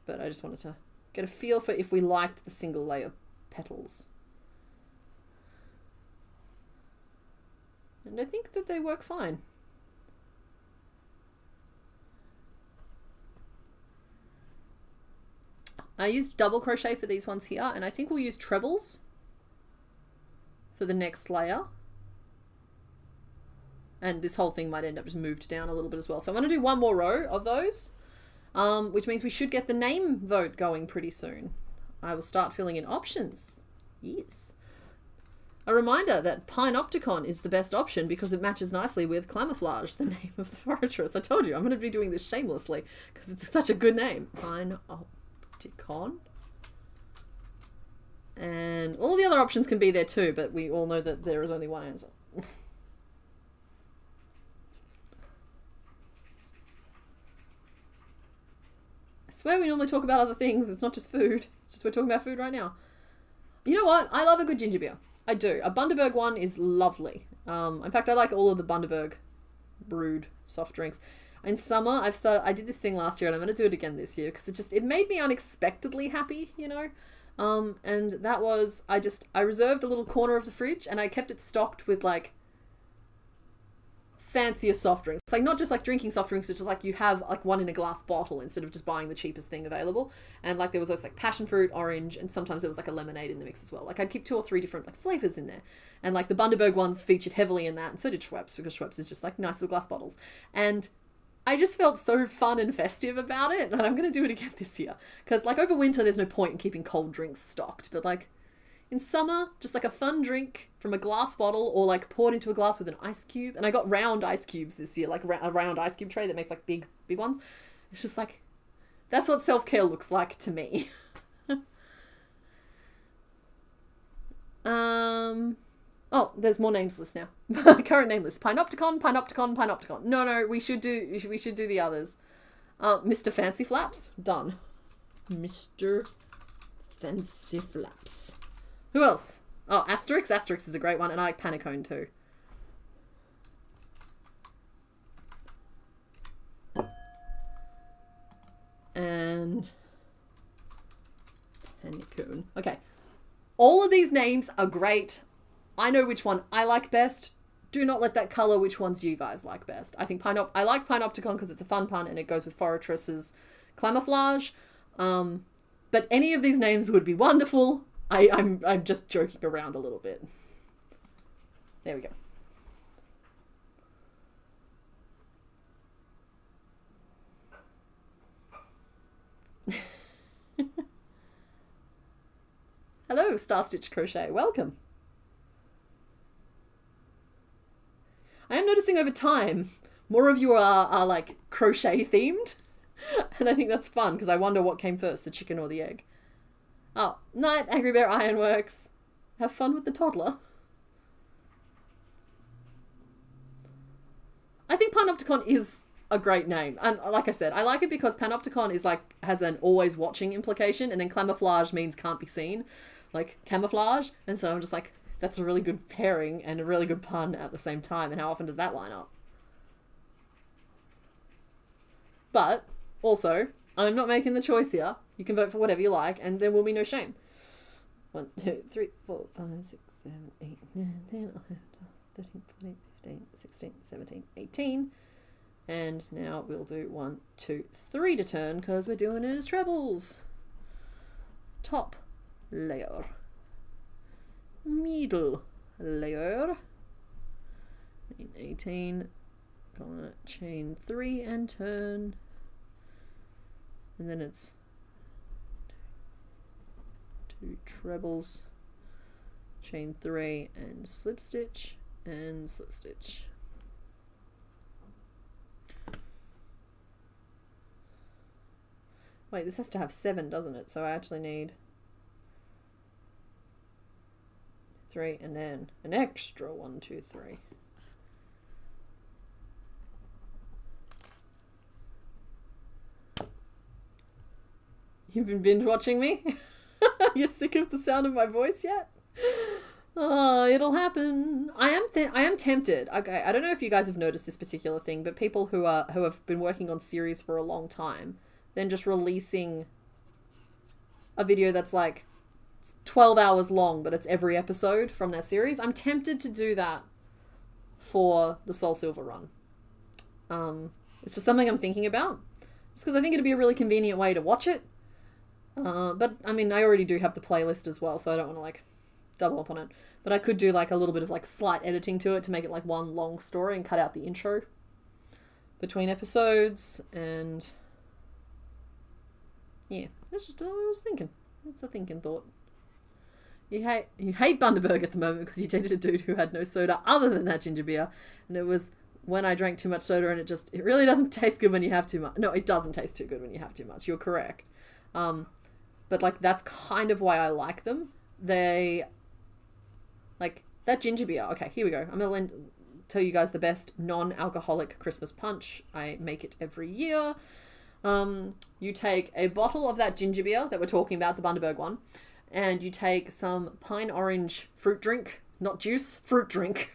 But I just wanted to get a feel for if we liked the single layer petals. And I think that they work fine. I used double crochet for these ones here, and I think we'll use trebles for the next layer. And this whole thing might end up just moved down a little bit as well. So I'm going to do one more row of those, which means we should get the name vote going pretty soon. I will start filling in options. Yes. A reminder that Pinopticon is the best option because it matches nicely with Camouflage, the name of the forageress. I told you, I'm going to be doing this shamelessly because it's such a good name. Pinopticon. And all the other options can be there too, but we all know that there is only one answer. I swear we normally talk about other things. It's not just food. It's just we're talking about food right now. You know what? I love a good ginger beer. I do. A Bundaberg one is lovely. In fact, I like all of the Bundaberg brewed soft drinks. In summer, I did this thing last year and I'm going to do it again this year because it made me unexpectedly happy, you know? And that was, I reserved a little corner of the fridge and I kept it stocked with like fancier soft drinks. Like not just like drinking soft drinks, it's just like you have like one in a glass bottle instead of just buying the cheapest thing available. And like there was like passion fruit, orange, and sometimes there was like a lemonade in the mix as well. Like I'd keep 2 or 3 different like flavors in there. And like the Bundaberg ones featured heavily in that, and so did Schweppes, because Schweppes is just like nice little glass bottles. And I just felt so fun and festive about it, and I'm going to do it again this year. Because, like, over winter, there's no point in keeping cold drinks stocked. But, like, in summer, just, like, a fun drink from a glass bottle or, like, poured into a glass with an ice cube. And I got round ice cubes this year, like, a round ice cube tray that makes, like, big ones. It's just, like, that's what self-care looks like to me. Oh, there's more names list now. Current name list. Pinopticon. No, we should do the others. Mr. Fancy Flaps. Done. Mr. Fancy Flaps. Who else? Oh, Asterix. Asterix is a great one, and I like Panicone too. And Panicone. Okay. All of these names are great. I know which one I like best. Do not let that color which ones you guys like best. I think I like Pinopticon because it's a fun pun and it goes with Foratress's camouflage. But any of these names would be wonderful. I'm just joking around a little bit. There we go. Hello, Star Stitch Crochet. Welcome. I am noticing over time, more of you are like crochet themed. And I think that's fun because I wonder what came first, the chicken or the egg. Oh, night, Angry Bear Ironworks. Have fun with the toddler. I think Panopticon is a great name. And like I said, I like it because Panopticon is like, has an always watching implication, and then camouflage means can't be seen. Like camouflage. And so I'm just like, that's a really good pairing and a really good pun at the same time. And how often does that line up? But also, I'm not making the choice here. You can vote for whatever you like, and there will be no shame. 1, 2, 3, 4, 5, 6, 7, 8, 9, 10, 11, 12, 13, 14, 15, 16, 17, 18. And now we'll do 1, 2, 3 to turn because we're doing it as trebles. Top layer. Middle layer. 18. Gonna chain 3 and turn. And then it's 2 trebles, chain 3 and slip stitch and slip stitch. Wait, this has to have 7, doesn't it? So I actually need 3 and then an extra 1, 2, 3. You've been binge watching me? You're sick of the sound of my voice yet? Oh, it'll happen. I am tempted. Okay, I don't know if you guys have noticed this particular thing, but people who have been working on series for a long time, then just releasing a video that's like 12 hours long, but it's every episode from that series. I'm tempted to do that for the Soul Silver run. It's just something I'm thinking about, just because I think it'd be a really convenient way to watch it. But I mean, I already do have the playlist as well, so I don't want to like double up on it. But I could do like a little bit of like slight editing to it to make it like one long story and cut out the intro between episodes. And yeah, that's just what I was thinking. It's a thinking thought. You hate Bundaberg at the moment because you dated a dude who had no soda other than that ginger beer, and it was when I drank too much soda, and it really doesn't taste good when you have too much. No, it doesn't taste too good when you have too much. You're correct. But like that's kind of why I like them. They like that ginger beer. Okay, here we go. I'm gonna tell you guys the best non-alcoholic Christmas punch. I make it every year. You take a bottle of that ginger beer that we're talking about, the Bundaberg one, and you take some pine orange fruit drink, not juice, fruit drink.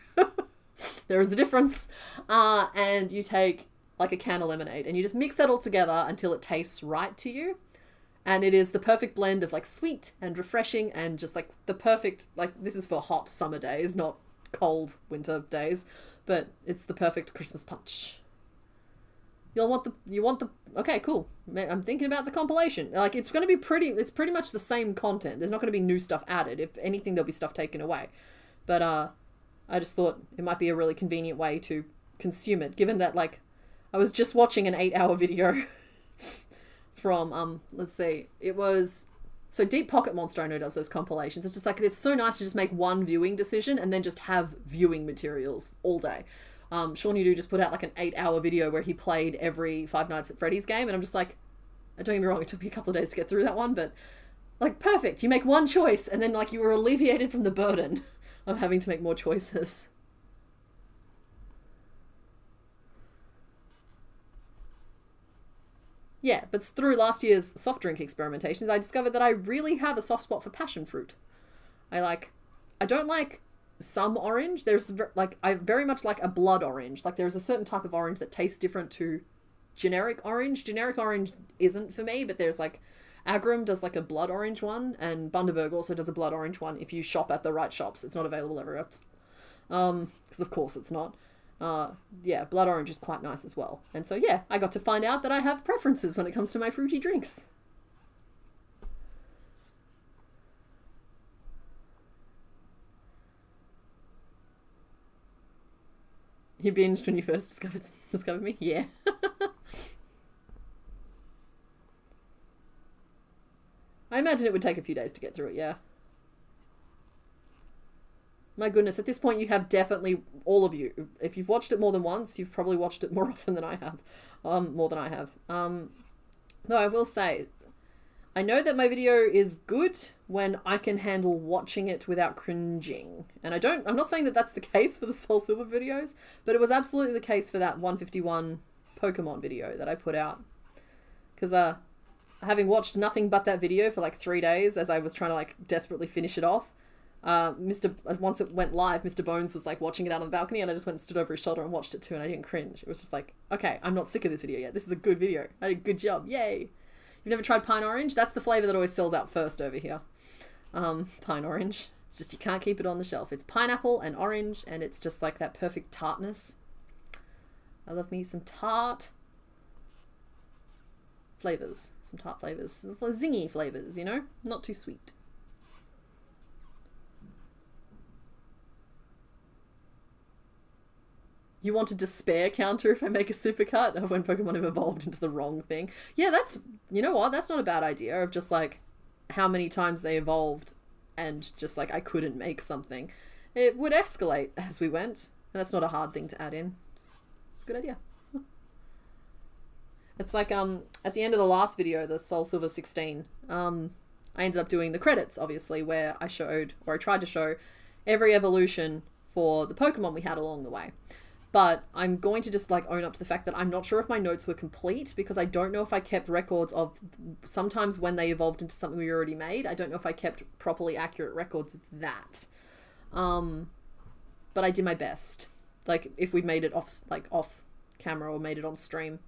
There is a difference. And you take like a can of lemonade and you just mix that all together until it tastes right to you. And it is the perfect blend of like sweet and refreshing and just like the perfect, like this is for hot summer days, not cold winter days, but it's the perfect Christmas punch. You want the, okay, cool. I'm thinking about the compilation. Like it's going to be it's pretty much the same content. There's not going to be new stuff added. If anything, there'll be stuff taken away. But I just thought it might be a really convenient way to consume it, given that like I was just watching an 8-hour video from, let's see, it was, so Deep Pocket Monster I know does those compilations. It's just like, it's so nice to just make one viewing decision and then just have viewing materials all day. Sean Udo just put out like an 8-hour video where he played every Five Nights at Freddy's game, and I'm just like, don't get me wrong, it took me a couple of days to get through that one, but like perfect. You make one choice and then like you were alleviated from the burden of having to make more choices. Yeah, but through last year's soft drink experimentations, I discovered that I really have a soft spot for passion fruit. I don't like some orange. I very much like a blood orange. Like there's a certain type of orange that tastes different to generic orange. Generic orange isn't for me, but there's like Agram does like a blood orange one, and Bundaberg also does a blood orange one if you shop at the right shops. It's not available everywhere. Because of course it's not. Yeah, blood orange is quite nice as well. And so yeah, I got to find out that I have preferences when it comes to my fruity drinks. You binged when you first discovered me? Yeah. I imagine it would take a few days to get through it, yeah. My goodness, at this point you have definitely, all of you, if you've watched it more than once, you've probably watched it more often than I have. More than I have. Though I will say, I know that my video is good when I can handle watching it without cringing. And I'm not saying that that's the case for the Soul Silver videos, but it was absolutely the case for that 151 Pokemon video that I put out. Because, having watched nothing but that video for like 3 days as I was trying to like desperately finish it off, once it went live, Mr. Bones was like watching it out on the balcony, and I just went and stood over his shoulder and watched it too, and I didn't cringe. It was just like, okay, I'm not sick of this video yet. This is a good video. I did a good job. Yay. You've never tried Pine Orange? That's the flavor that always sells out first over here. Pine Orange. It's just you can't keep it on the shelf. It's pineapple and orange, and it's just like that perfect tartness. I love me some tart flavors. Some tart flavors. Some zingy flavors, you know? Not too sweet. You want a despair counter if I make a supercut of when Pokemon have evolved into the wrong thing. Yeah, that's, you know what? That's not a bad idea of just like how many times they evolved and just like I couldn't make something. It would escalate as we went. And that's not a hard thing to add in. It's a good idea. It's like at the end of the last video, the Soul Silver 16, I ended up doing the credits, obviously, where I showed, or I tried to show, every evolution for the Pokemon we had along the way. But I'm going to just like own up to the fact that I'm not sure if my notes were complete, because I don't know if I kept records of sometimes when they evolved into something we already made. I don't know if I kept properly accurate records of that. But I did my best. Like if we made it off camera or made it on stream.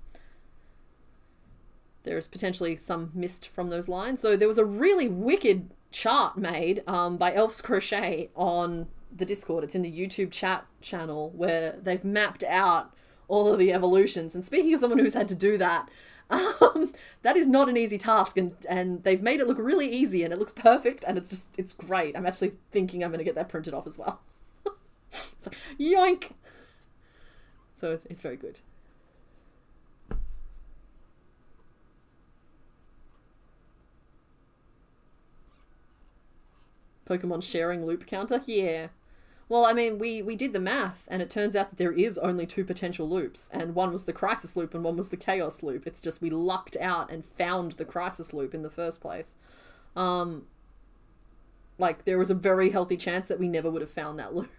There's potentially some missed from those lines. So there was a really wicked chart made by Elf's Crochet on the Discord. It's in the YouTube chat channel where they've mapped out all of the evolutions. And speaking of someone who's had to do that, that is not an easy task, and they've made it look really easy, and it looks perfect, and it's great. I'm actually thinking I'm going to get that printed off as well. It's like, yoink! So it's very good. Pokemon sharing loop counter? Yeah. Well, I mean, we did the math, and it turns out that there is only 2 potential loops, and one was the Crisis loop and one was the Chaos loop. It's just we lucked out and found the Crisis loop in the first place. Like, there was a very healthy chance that we never would have found that loop.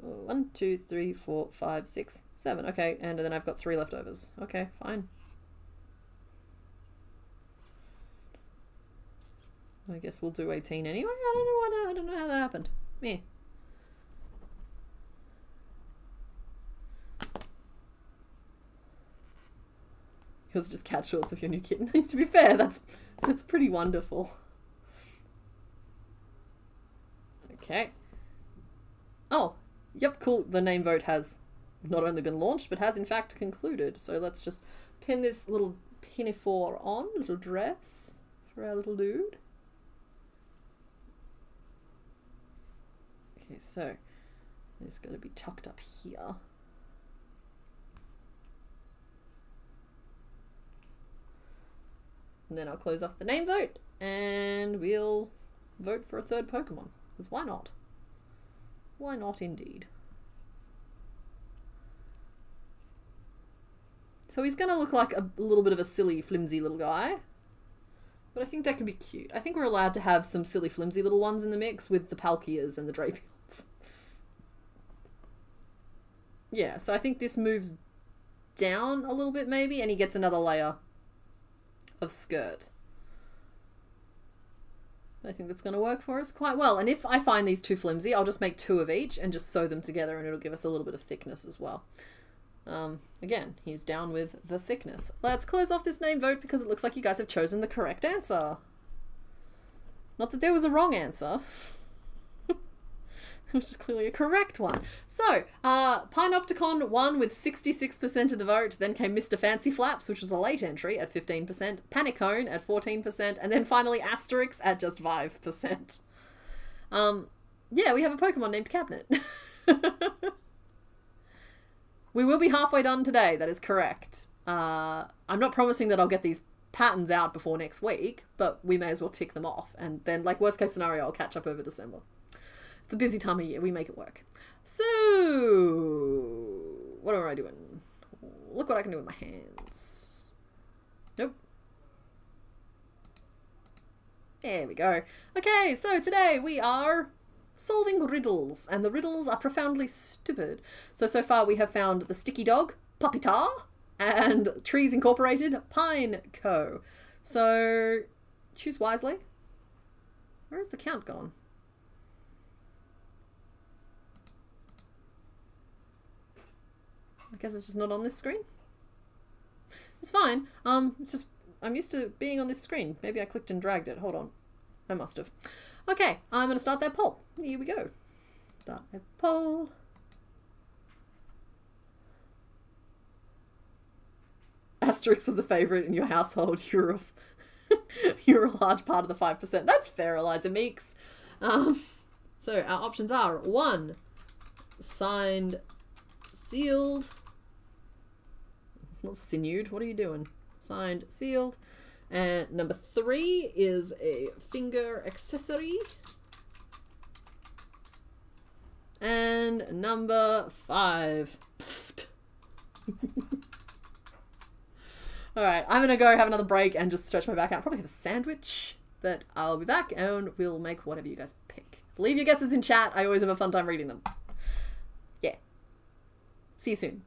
1, 2, 3, 4, 5, 6, 7. Okay, and then I've got 3 leftovers. Okay, fine. I guess we'll do 18 anyway. I don't know how that happened. Me. Yours just cat shorts of your new kitten. To be fair, that's pretty wonderful. Okay. Oh, yep, cool. The name vote has not only been launched, but has in fact concluded. So let's just pin this little pinafore on, little dress for our little dude. Okay, so it's going to be tucked up here. And then I'll close off the name vote, and we'll vote for a 3rd Pokemon. Because why not? Why not indeed? So he's going to look like a little bit of a silly, flimsy little guy. But I think that could be cute. I think we're allowed to have some silly, flimsy little ones in the mix with the Palkias and the Drapions. Yeah, so I think this moves down a little bit maybe, and he gets another layer of skirt. I think that's going to work for us quite well. And if I find these too flimsy, I'll just make 2 of each and just sew them together, and it'll give us a little bit of thickness as well. Again, he's down with the thickness. Let's close off this name vote because it looks like you guys have chosen the correct answer. Not that there was a wrong answer. Which is clearly a correct one. So, Pinopticon won with 66% of the vote. Then came Mr. Fancy Flaps, which was a late entry at 15%. Panicone at 14%. And then finally Asterix at just 5%. Yeah, we have a Pokemon named Cabinet. We will be halfway done today. That is correct. I'm not promising that I'll get these patterns out before next week, but we may as well tick them off. And then, like, worst case scenario, I'll catch up over December. It's a busy time of year. We make it work. So, what am I doing? Look what I can do with my hands. Nope. There we go. Okay, so today we are solving riddles, and the riddles are profoundly stupid. So far we have found the Sticky Dog, Puppy Tar, and Trees Incorporated, Pine Co. So, choose wisely. Where's the count gone? I guess it's just not on this screen. It's fine. It's just, I'm used to being on this screen. Maybe I clicked and dragged it. Hold on. I must have. Okay, I'm going to start that poll. Here we go. Start a poll. Asterix was a favourite in your household. You're a large part of the 5%. That's fair, Eliza Meeks. So our options are 1, signed, sealed. Not sinewed. What are you doing? Signed, sealed. And number 3 is a finger accessory. And number 5. Alright, I'm gonna go have another break and just stretch my back out. Probably have a sandwich, but I'll be back and we'll make whatever you guys pick. Leave your guesses in chat. I always have a fun time reading them. Yeah. See you soon.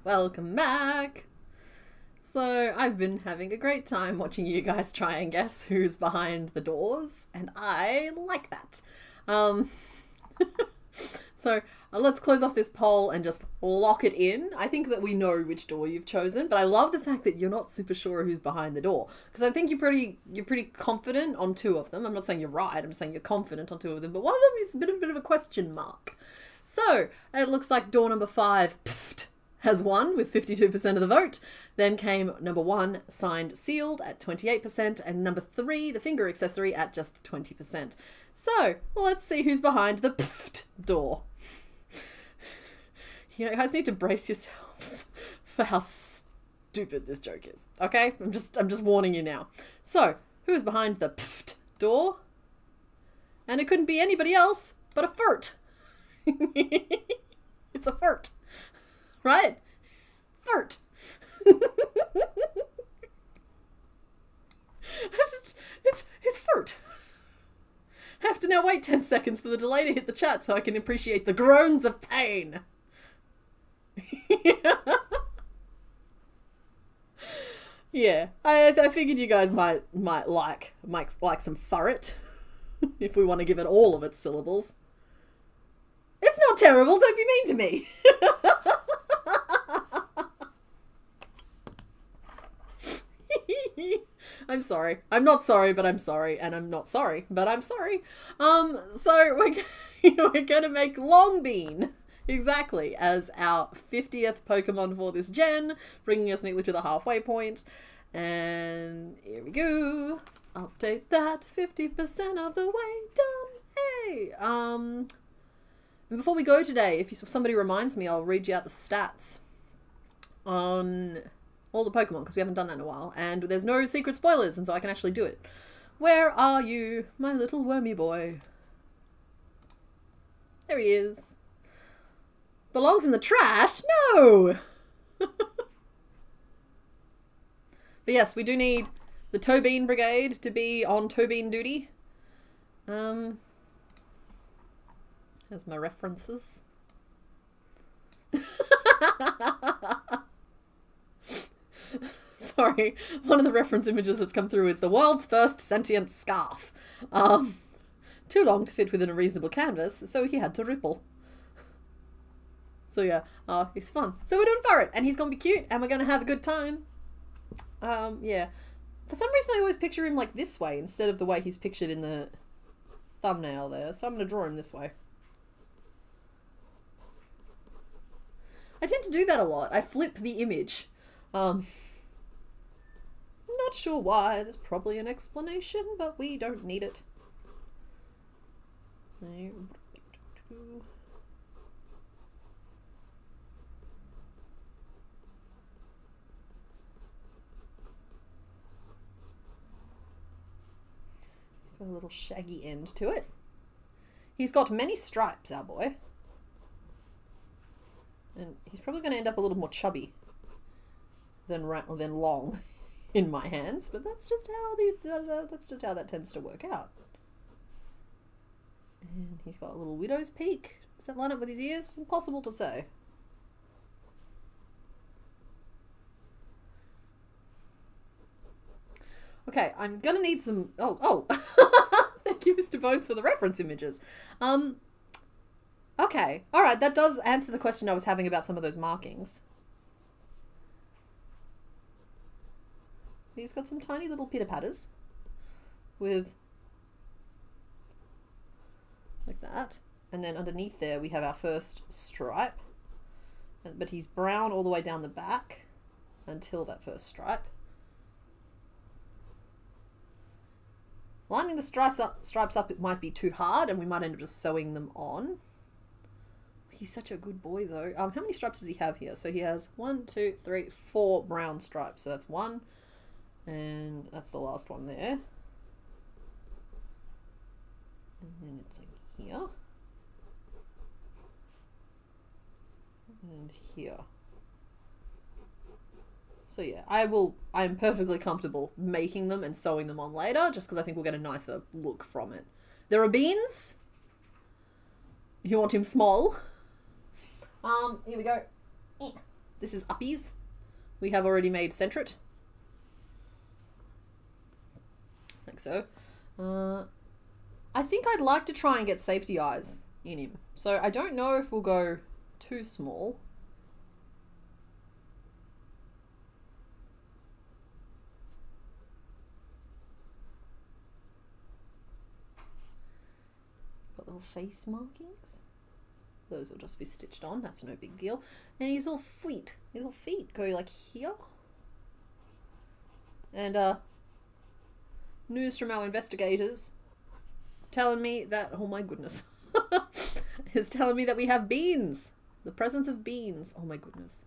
Welcome back! So, I've been having a great time watching you guys try and guess who's behind the doors, and I like that. So, let's close off this poll and just lock it in. I think that we know which door you've chosen, but I love the fact that you're not super sure who's behind the door. Because I think you're pretty confident on two of them. I'm not saying you're right, I'm just saying you're confident on two of them, but one of them is a bit of a question mark. So, it looks like door number 5, has won with 52% of the vote. Then came number 1, signed sealed at 28%, and number 3, the finger accessory, at just 20%. So, let's see who's behind the door. You guys need to brace yourselves for how stupid this joke is. Okay? I'm just warning you now. So, who is behind the door? And it couldn't be anybody else but a furt. It's a furt. Right? Furt. It's furt. I have to now wait 10 seconds for the delay to hit the chat so I can appreciate the groans of pain. Yeah, I figured you guys might like some furret if we want to give it all of its syllables. It's not terrible, don't be mean to me. I'm sorry. I'm not sorry, but I'm sorry. And I'm not sorry, but I'm sorry. So we're gonna make Longbean exactly as our 50th Pokemon for this gen, bringing us neatly to the halfway point. And here we go. Update that, 50% of the way done. Hey. And before we go today, if somebody reminds me, I'll read you out the stats on all the Pokemon, because we haven't done that in a while, and there's no secret spoilers, and so I can actually do it. Where are you, my little wormy boy? There he is. Belongs in the trash? No! But yes, we do need the Tobean Brigade to be on Tobean duty. There's my references. Sorry, one of the reference images that's come through is the world's first sentient scarf. Too long to fit within a reasonable canvas, so he had to ripple. So yeah, he's fun. So we're doing Furret, and he's gonna be cute, and we're gonna have a good time. Yeah. For some reason I always picture him like this way, instead of the way he's pictured in the thumbnail there, so I'm gonna draw him this way. I tend to do that a lot. I flip the image. Not sure why. There's probably an explanation, but we don't need it. Got a little shaggy end to it. He's got many stripes, our boy. And he's probably going to end up a little more chubby than long in my hands, but that's just how that tends to work out. And he's got a little widow's peak. Does that line up with his ears? Impossible to say. Okay, I'm gonna need some. Oh, thank you, Mr. Bones, for the reference images. Okay, all right, that does answer the question I was having about some of those markings. He's got some tiny little pitter-patters with like that. And then underneath there we have our first stripe. But he's brown all the way down the back until that first stripe. Lining the stripes up, it might be too hard and we might end up just sewing them on. He's such a good boy though. How many stripes does he have here? So he has 1, 2, 3, 4 brown stripes. So that's 1. And that's the last one there. And then it's like here. And here. So yeah, I'm perfectly comfortable making them and sewing them on later, just because I think we'll get a nicer look from it. There are beans. You want him small. Here we go. This is uppies. We have already made centret. Like so. I think I'd like to try and get safety eyes in him. So I don't know if we'll go too small. Got little face markings. Those will just be stitched on. That's no big deal. And his little feet go like here. And news from our investigators is telling me that, oh my goodness, is telling me that we have beans. The presence of beans. Oh my goodness.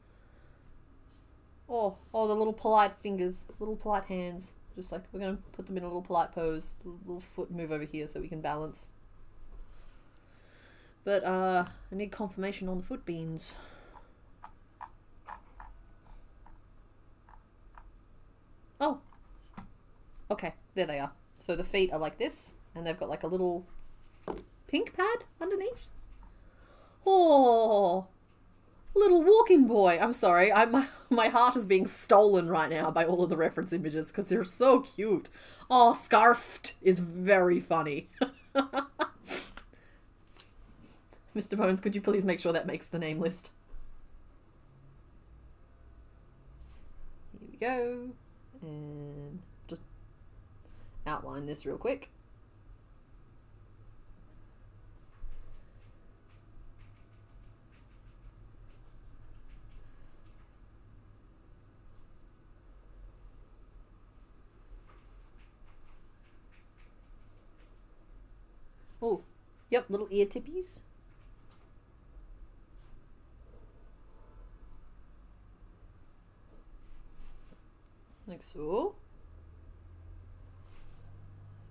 Oh, the little polite fingers, little polite hands. Just like, we're going to put them in a little polite pose. Little foot move over here so we can balance. But I need confirmation on the foot beans. Oh. Okay, there they are. So the feet are like this, and they've got like a little pink pad underneath. Oh, little walking boy. I'm sorry, my heart is being stolen right now by all of the reference images because they're so cute. Oh, scarfed is very funny. Mr. Bones, could you please make sure that makes the name list? Here we go. And just outline this real quick. Oh, yep, little ear tippies. Like so.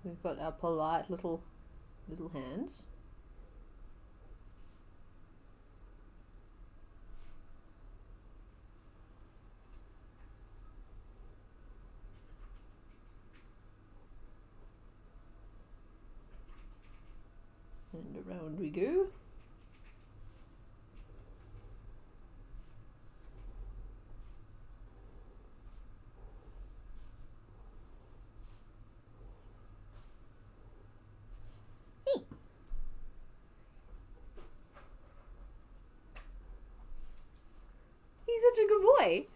We've got our polite little hands. And around we go. He's such a good boy.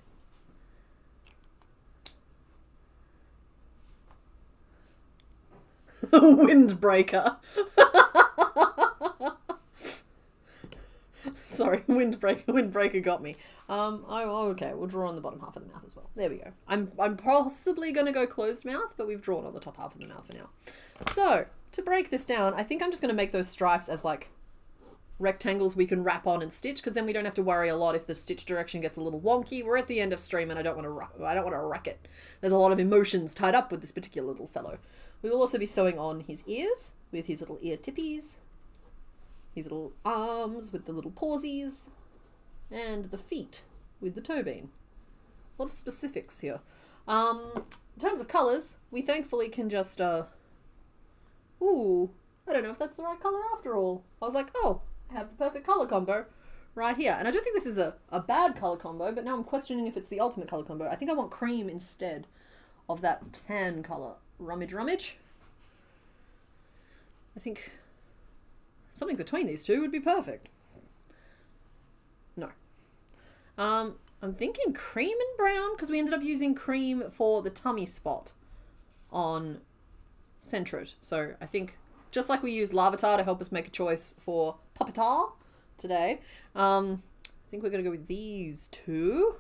Windbreaker. Sorry, windbreaker got me. Oh, okay, we'll draw on the bottom half of the mouth as well. There we go. I'm possibly going to go closed mouth, but we've drawn on the top half of the mouth for now. So, to break this down, I think I'm just going to make those stripes as like rectangles we can wrap on and stitch, because then we don't have to worry a lot if the stitch direction gets a little wonky. We're at the end of stream and I don't want to wreck it. There's a lot of emotions tied up with this particular little fellow. We will also be sewing on his ears with his little ear tippies, his little arms with the little pawsies, and the feet with the toe bean. A lot of specifics here. In terms of colours, we thankfully can just, ooh, I don't know if that's the right colour after all. I was like, oh, I have the perfect colour combo right here. And I don't think this is a bad colour combo, but now I'm questioning if it's the ultimate colour combo. I think I want cream instead of that tan colour. Rummage. I think something between these two would be perfect. No. I'm thinking cream and brown, because we ended up using cream for the tummy spot on Centret. So I think, just like we used Lavatar to help us make a choice for Puppetar today, I think we're going to go with these two.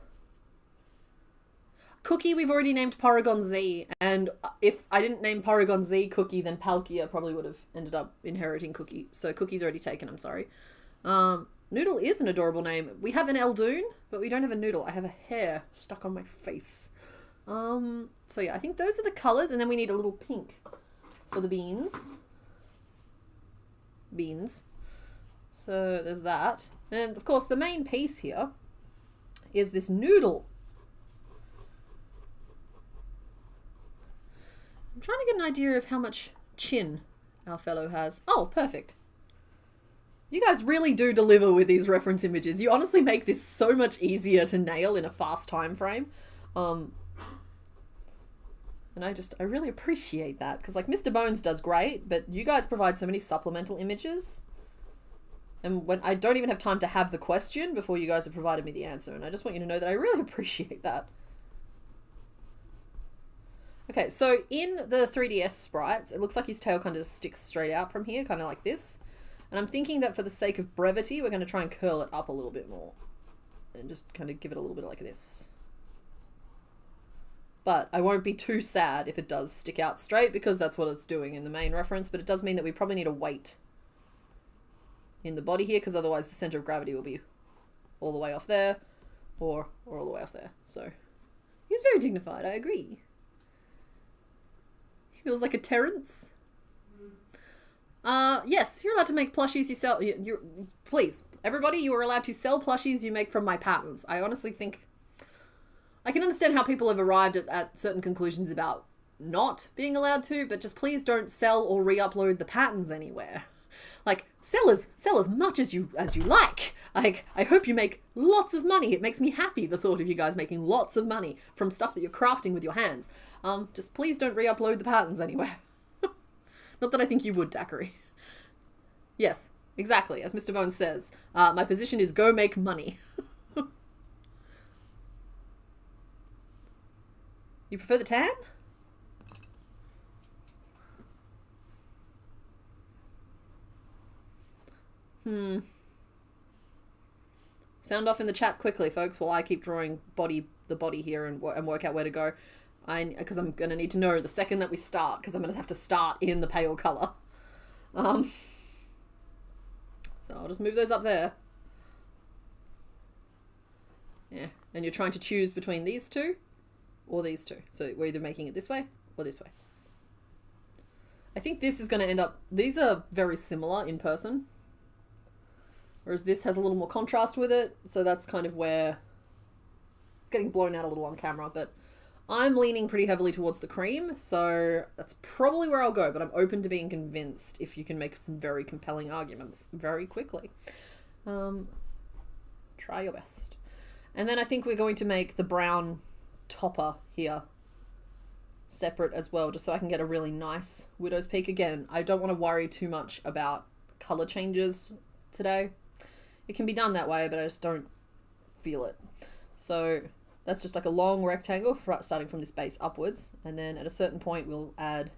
Cookie, we've already named Porygon Z, and if I didn't name Porygon Z Cookie, then Palkia probably would have ended up inheriting Cookie. So Cookie's already taken, I'm sorry. Noodle is an adorable name. We have an Eldoon, but we don't have a Noodle. I have a hair stuck on my face. So yeah, I think those are the colours, and then we need a little pink for the beans. So there's that. And of course, the main piece here is this Noodle. I'm trying to get an idea of how much chin our fellow has. Oh, perfect. You guys really do deliver with these reference images. You honestly make this so much easier to nail in a fast time frame. And I really appreciate that, because like Mr. Bones does great, but you guys provide so many supplemental images. And when I don't even have time to have the question before you guys have provided me the answer, and I just want you to know that I really appreciate that. Okay, so in the 3DS sprites, it looks like his tail kind of sticks straight out from here, kind of like this. And I'm thinking that for the sake of brevity, we're going to try and curl it up a little bit more. And just kind of give it a little bit like this. But I won't be too sad if it does stick out straight, because that's what it's doing in the main reference. But it does mean that we probably need a weight in the body here, because otherwise the center of gravity will be all the way off there, or all the way off there. So he's very dignified, I agree. He feels like a Terrence. Yes, you're allowed to make plushies you sell. Please, everybody, you are allowed to sell plushies you make from my patents. I honestly think I can understand how people have arrived at certain conclusions about not being allowed to, but just please don't sell or re-upload the patents anywhere. Like, sell as much as you like. I hope you make lots of money. It makes me happy, the thought of you guys making lots of money from stuff that you're crafting with your hands. Just please don't re-upload the patents anywhere. Not that I think you would, Daiquiri. Yes, exactly. As Mr. Bones says, my position is go make money. You prefer the tan? Sound off in the chat quickly, folks, while I keep drawing the body here and work out where to go. Because I'm going to need to know the second that we start, because I'm going to have to start in the pale colour. So I'll just move those up there. Yeah, and you're trying to choose between these two or these two. So we're either making it this way or this way. I think this is going to end up... These are very similar in person. Whereas this has a little more contrast with it. So that's kind of where... It's getting blown out a little on camera, but... I'm leaning pretty heavily towards the cream, so that's probably where I'll go, but I'm open to being convinced if you can make some very compelling arguments very quickly. Try your best. And then I think we're going to make the brown topper here separate as well, just so I can get a really nice widow's peak. Again, I don't want to worry too much about color changes today. It can be done that way, but I just don't feel it. So... That's just like a long rectangle starting from this base upwards. And then at a certain point, we'll add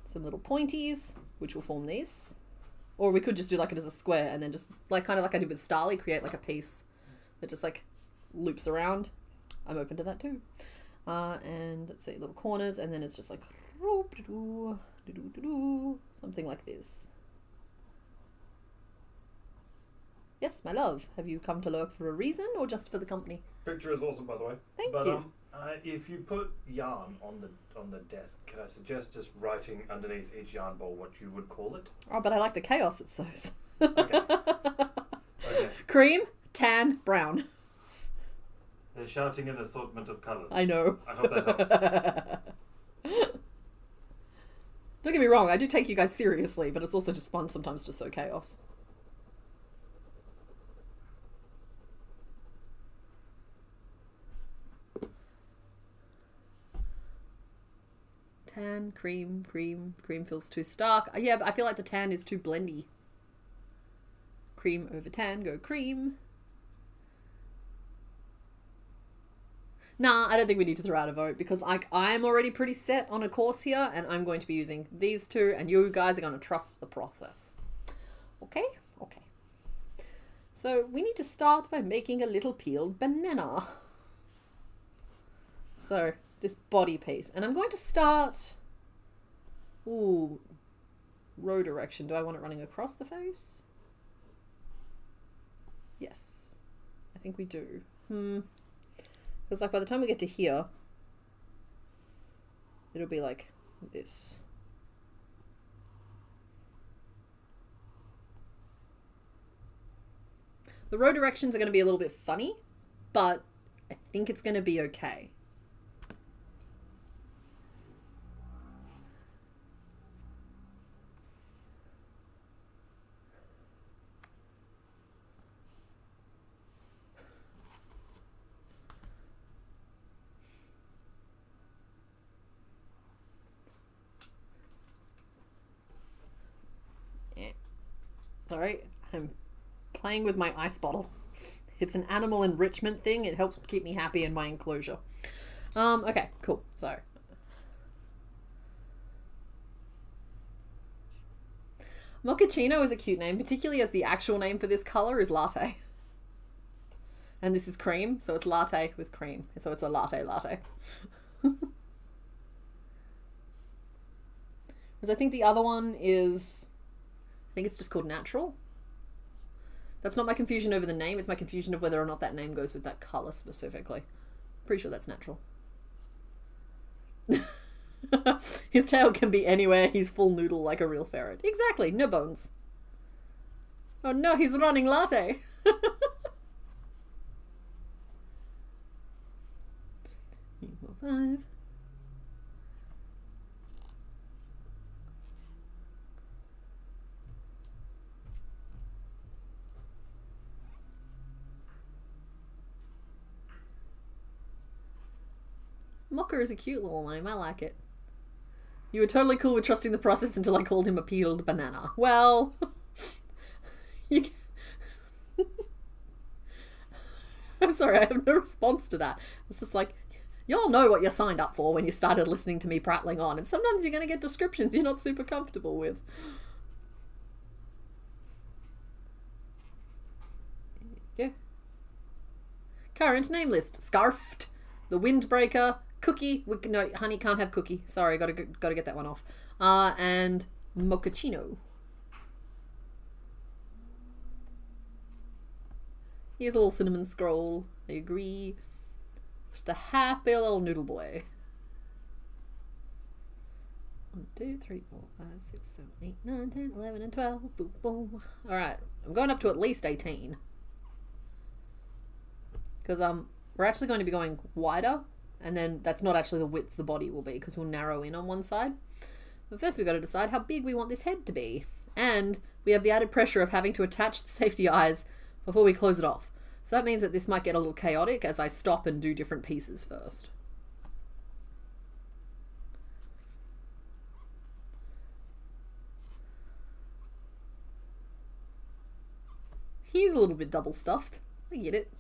some little pointies, which will form these. Or we could just do like it as a square and then just like kind of like I did with Starly, create like a piece that just like loops around. I'm open to that too. And let's see, little corners. And then it's just like something like this. Yes, my love. Have you come to lurk for a reason or just for the company? Picture is awesome, by the way. Thank you. If you put yarn on the desk, can I suggest just writing underneath each yarn ball what you would call it? Oh, but I like the chaos it sows. Okay. Okay. Cream, tan, brown. They're shouting an assortment of colours. I know. I hope that helps. Don't get me wrong, I do take you guys seriously, but it's also just fun sometimes to sow chaos. Tan, cream, cream. Cream feels too stark. Yeah, but I feel like the tan is too blendy. Cream over tan, go cream. Nah, I don't think we need to throw out a vote because I'm already pretty set on a course here and I'm going to be using these two and you guys are going to trust the process. Okay? Okay. So we need to start by making a little peeled banana. So... this body piece. And I'm going to start... Ooh. Row direction. Do I want it running across the face? Yes. I think we do. Because like by the time we get to here, it'll be like this. The row directions are going to be a little bit funny, but I think it's going to be okay. Sorry, I'm playing with my ice bottle. It's an animal enrichment thing. It helps keep me happy in my enclosure. Okay, cool. So. Mochaccino is a cute name, particularly as the actual name for this color is latte. And this is cream, so it's latte with cream. So it's a latte latte. Because I think the other one is, I think it's just called natural. That's not my confusion over the name, it's my confusion of whether or not that name goes with that color specifically. Pretty sure that's natural. His tail can be anywhere, he's full noodle like a real ferret. Exactly, no bones. Oh no, he's running latte. 5. Mocha is a cute little name, I like it. You were totally cool with trusting the process until I called him a peeled banana. Well, you I'm sorry, I have no response to that. It's just like, y'all know what you signed up for when you started listening to me prattling on, and sometimes you're going to get descriptions you're not super comfortable with. Yeah. Current name list. Scarfed. The Windbreaker. Cookie. No, honey can't have cookie. Sorry, gotta get that one off. And Mochaccino. Here's a little cinnamon scroll. I agree. Just a happy little noodle boy. 1, 2, 3, 4, 5, 6, 7, 8, 9, 10, 11, and 12. Boom, boom. Alright, I'm going up to at least 18. Because we're actually going to be going wider, and then that's not actually the width the body will be, because we'll narrow in on one side. But first we've got to decide how big we want this head to be. And we have the added pressure of having to attach the safety eyes before we close it off. So that means that this might get a little chaotic as I stop and do different pieces first. He's a little bit double stuffed. I get it.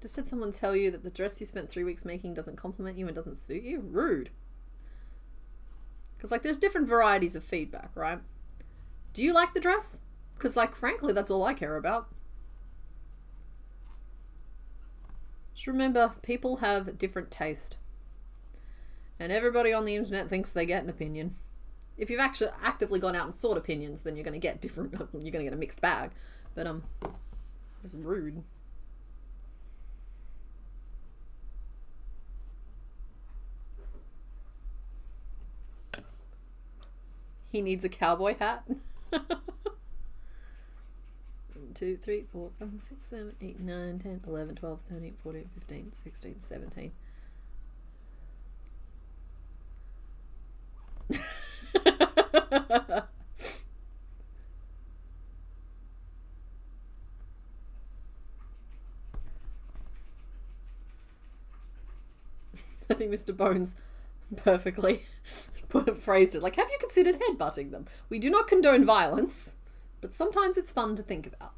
Just had someone tell you that the dress you spent 3 weeks making doesn't compliment you and doesn't suit you? Rude. Because, like, there's different varieties of feedback, right? Do you like the dress? Because, like, frankly, that's all I care about. Just remember, people have different taste. And everybody on the internet thinks they get an opinion. If you've actually actively gone out and sought opinions, then you're going to get different, you're going to get a mixed bag. But, just rude. He needs a cowboy hat. 1, 2, 3, 4, 5, 6, 7, 8, 9, 10, 11, 12, 13, 14, 15, 16, 17. I think Mr. Bones perfectly phrased it like, have you considered headbutting them? We do not condone violence, but sometimes it's fun to think about.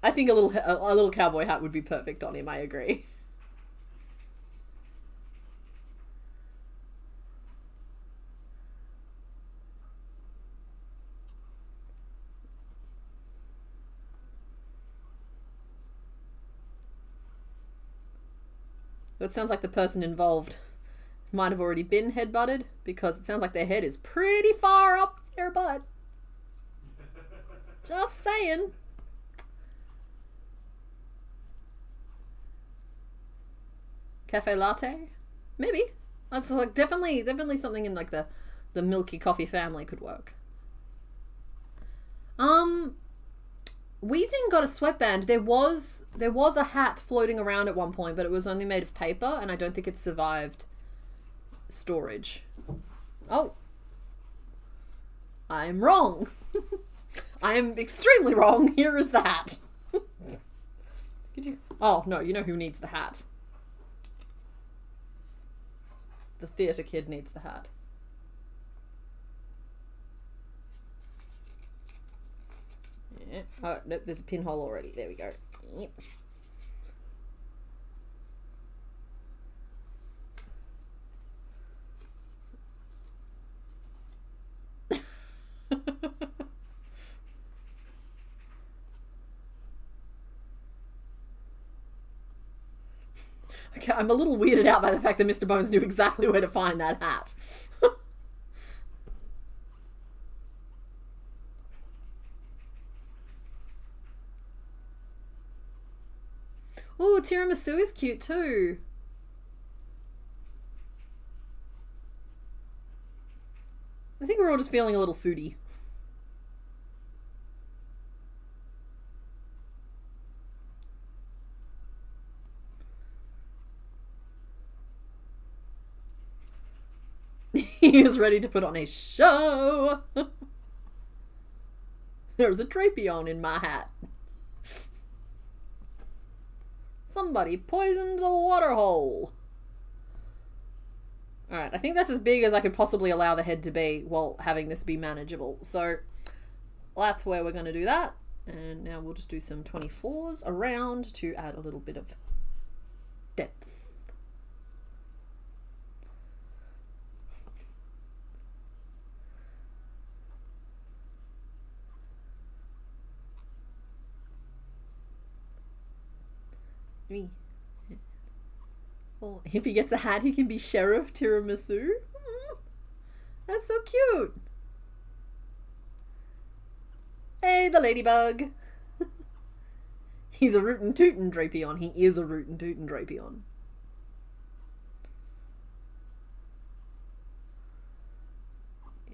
I think a little cowboy hat would be perfect on him, I agree. It sounds like the person involved might have already been headbutted, because it sounds like their head is pretty far up their butt. Just saying. Cafe latte? Maybe. That's like definitely something in like the milky coffee family could work. Weezing got a sweatband. There was a hat floating around at one point, but it was only made of paper, and I don't think it survived storage. Oh. I'm wrong. I am extremely wrong. Here is the hat. Could you? Oh, no, you know who needs the hat. The theatre kid needs the hat. Yeah. Oh, nope, there's a pinhole already. There we go. Yep. Okay, I'm a little weirded out by the fact that Mr. Bones knew exactly where to find that hat. Ooh, tiramisu is cute too. I think we're all just feeling a little foodie. He is ready to put on a show. There's a drapion in my hat. Somebody poisoned the water hole. Alright, I think that's as big as I could possibly allow the head to be while having this be manageable. So that's where we're going to do that. And now we'll just do some 24s around to add a little bit of depth. Me. Oh, if he gets a hat, he can be Sheriff Tiramisu. That's so cute. Hey, the ladybug. He's a rootin' tootin' drapion. He is a rootin' tootin' drapion.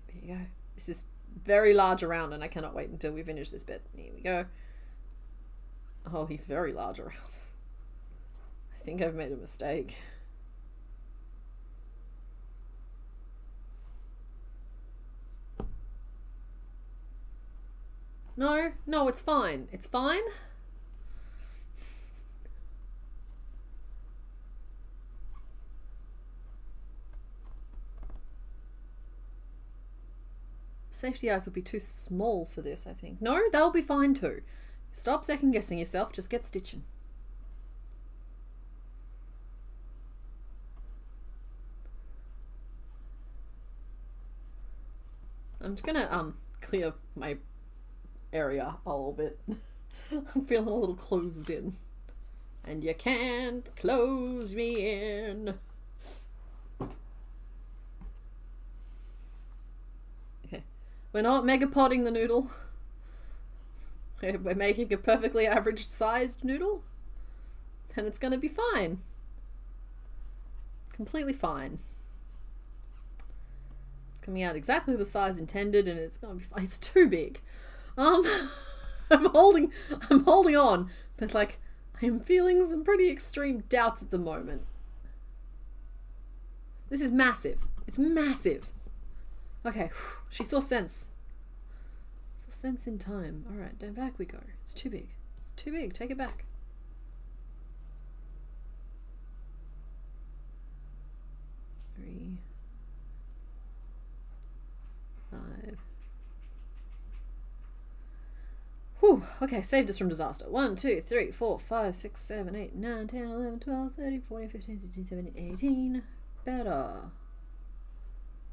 Here we go. This is very large around, and I cannot wait until we finish this bit. Here we go. Oh, he's very large around. I think I've made a mistake. No, it's fine. It's fine. Safety eyes will be too small for this, I think. No, they'll be fine too. Stop second guessing yourself, just get stitching. I'm just gonna clear my area a little bit. I'm feeling a little closed in. And you can't close me in. Okay. We're not mega potting the noodle. We're making a perfectly average sized noodle. And it's gonna be fine. Completely fine. Coming out exactly the size intended, and it's gonna be fine. It's too big. I'm holding on, but like I am feeling some pretty extreme doubts at the moment. This is massive. It's massive. Okay, she saw sense. Saw sense in time. All right, down back we go. It's too big. It's too big. Take it back. Three. 5. Whew, okay, saved us from disaster. 1, 2, 3, 4, 5, 6, 7, 8, 9, 10, 11, 12, 13, 14, 15, 16, 17, 18. Better.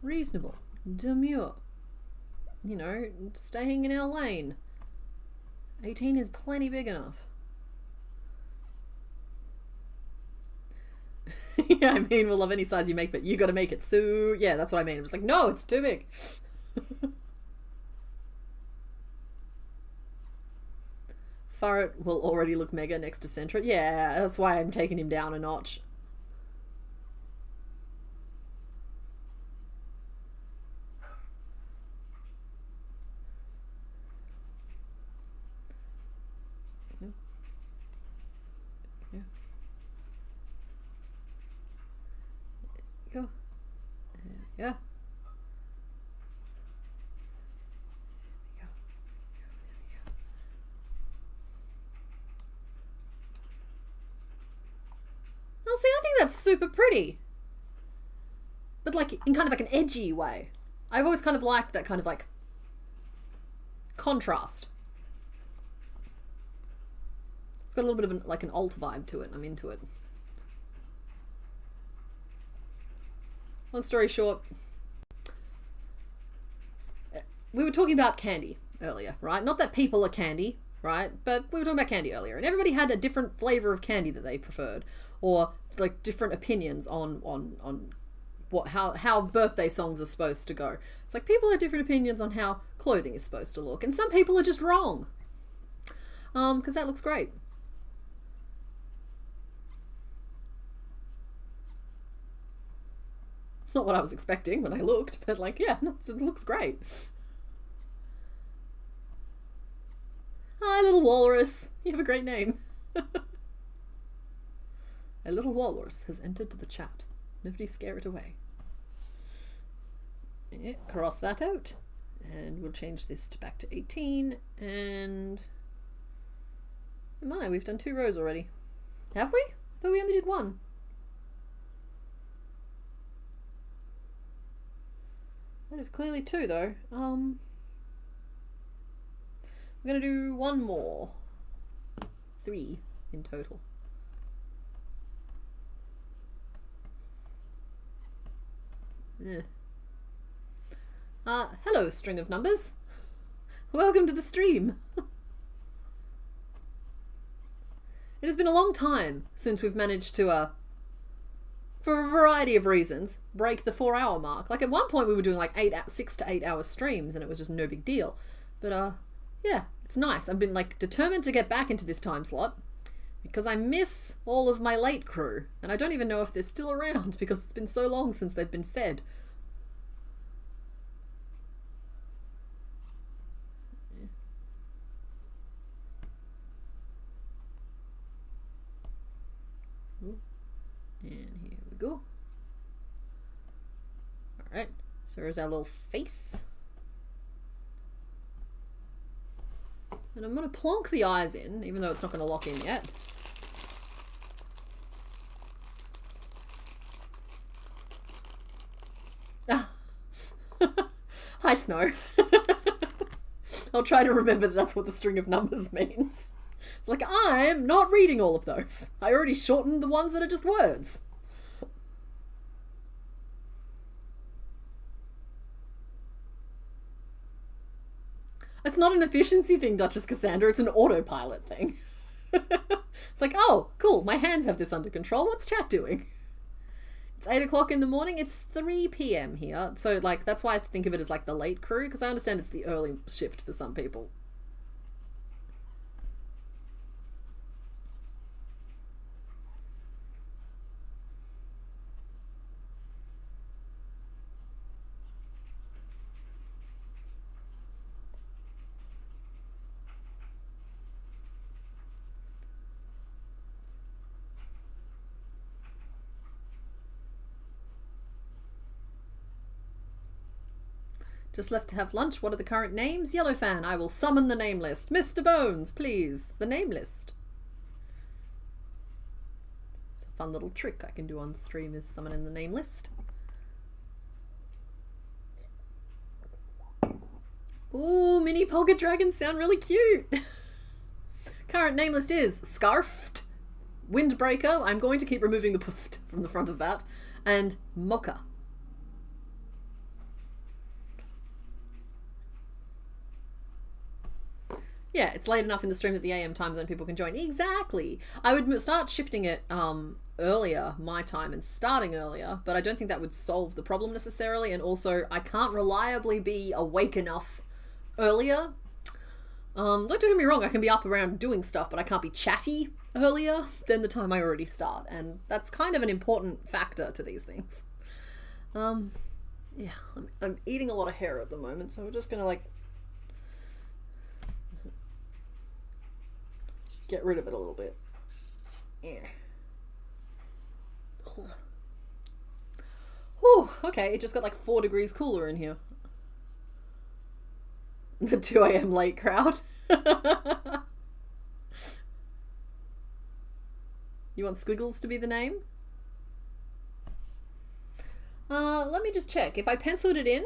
Reasonable. Demure. You know, staying in our lane. 18 is plenty big enough. Yeah, I mean, we'll love any size you make, but you gotta make it so... Yeah, that's what I mean. It was like, no, it's too big. Farret will already look mega next to Centra. Yeah, that's why I'm taking him down a notch. Go. Yeah. super pretty. But like in kind of like an edgy way. I've always kind of liked that kind of like contrast. It's got a little bit of like an alt vibe to it. I'm into it. Long story short, we were talking about candy earlier, right? Not that people are candy, right? But we were talking about candy earlier, and everybody had a different flavor of candy that they preferred, or like different opinions on what how birthday songs are supposed to go. It's like people have different opinions on how clothing is supposed to look, and some people are just wrong. Because that looks great. Not what I was expecting when I looked, but like, yeah, it looks great. Hi, little walrus. You have a great name. A little walrus has entered the chat. Nobody scare it away. Yeah, cross that out. And we'll change this back to 18. And... we've done 2 rows already. Have we? Thought we only did 1. That is clearly 2 though. I'm gonna do 1 more. 3 in total. Yeah. Hello, string of numbers. Welcome to the stream. It has been a long time since we've managed to, for a variety of reasons, break the 4-hour mark. Like at one point we were doing like 6 to 8 hour streams and it was just no big deal. But yeah, it's nice. I've been like determined to get back into this time slot because I miss all of my late crew. And I don't even know if they're still around because it's been so long since they've been fed. And here we go. Alright, so there's our little face. And I'm going to plonk the eyes in, even though it's not going to lock in yet. Hi, Snow. I'll try to remember that that's what the string of numbers means. It's like, I'm not reading all of those. I already shortened the ones that are just words. It's not an efficiency thing, Duchess Cassandra. It's an autopilot thing. It's like, oh, cool. My hands have this under control. What's chat doing? It's 8 o'clock in the morning. It's 3 p.m. here. So, like, that's why I think of it as, like, the late crew. Because I understand it's the early shift for some people. Just left to have lunch. What are the current names? Yellowfan, I will summon the name list. Mr. Bones, please. The name list. It's a fun little trick I can do on stream is summoning the name list. Ooh, mini polka dragons sound really cute. Current name list is Scarfed, Windbreaker. I'm going to keep removing the puft from the front of that. And Mocha. Yeah, it's late enough in the stream that the AM time zone people can join. Exactly. I would start shifting it earlier, my time, and starting earlier, but I don't think that would solve the problem necessarily. And also, I can't reliably be awake enough earlier. Don't get me wrong, I can be up around doing stuff, but I can't be chatty earlier than the time I already start. And that's kind of an important factor to these things. Yeah, I'm eating a lot of hair at the moment, so we're just going to like get rid of it a little bit. Yeah. Whew, okay, it just got like 4 degrees cooler in here. The 2 AM late crowd. You want Squiggles to be the name? Let me just check. If I penciled it in,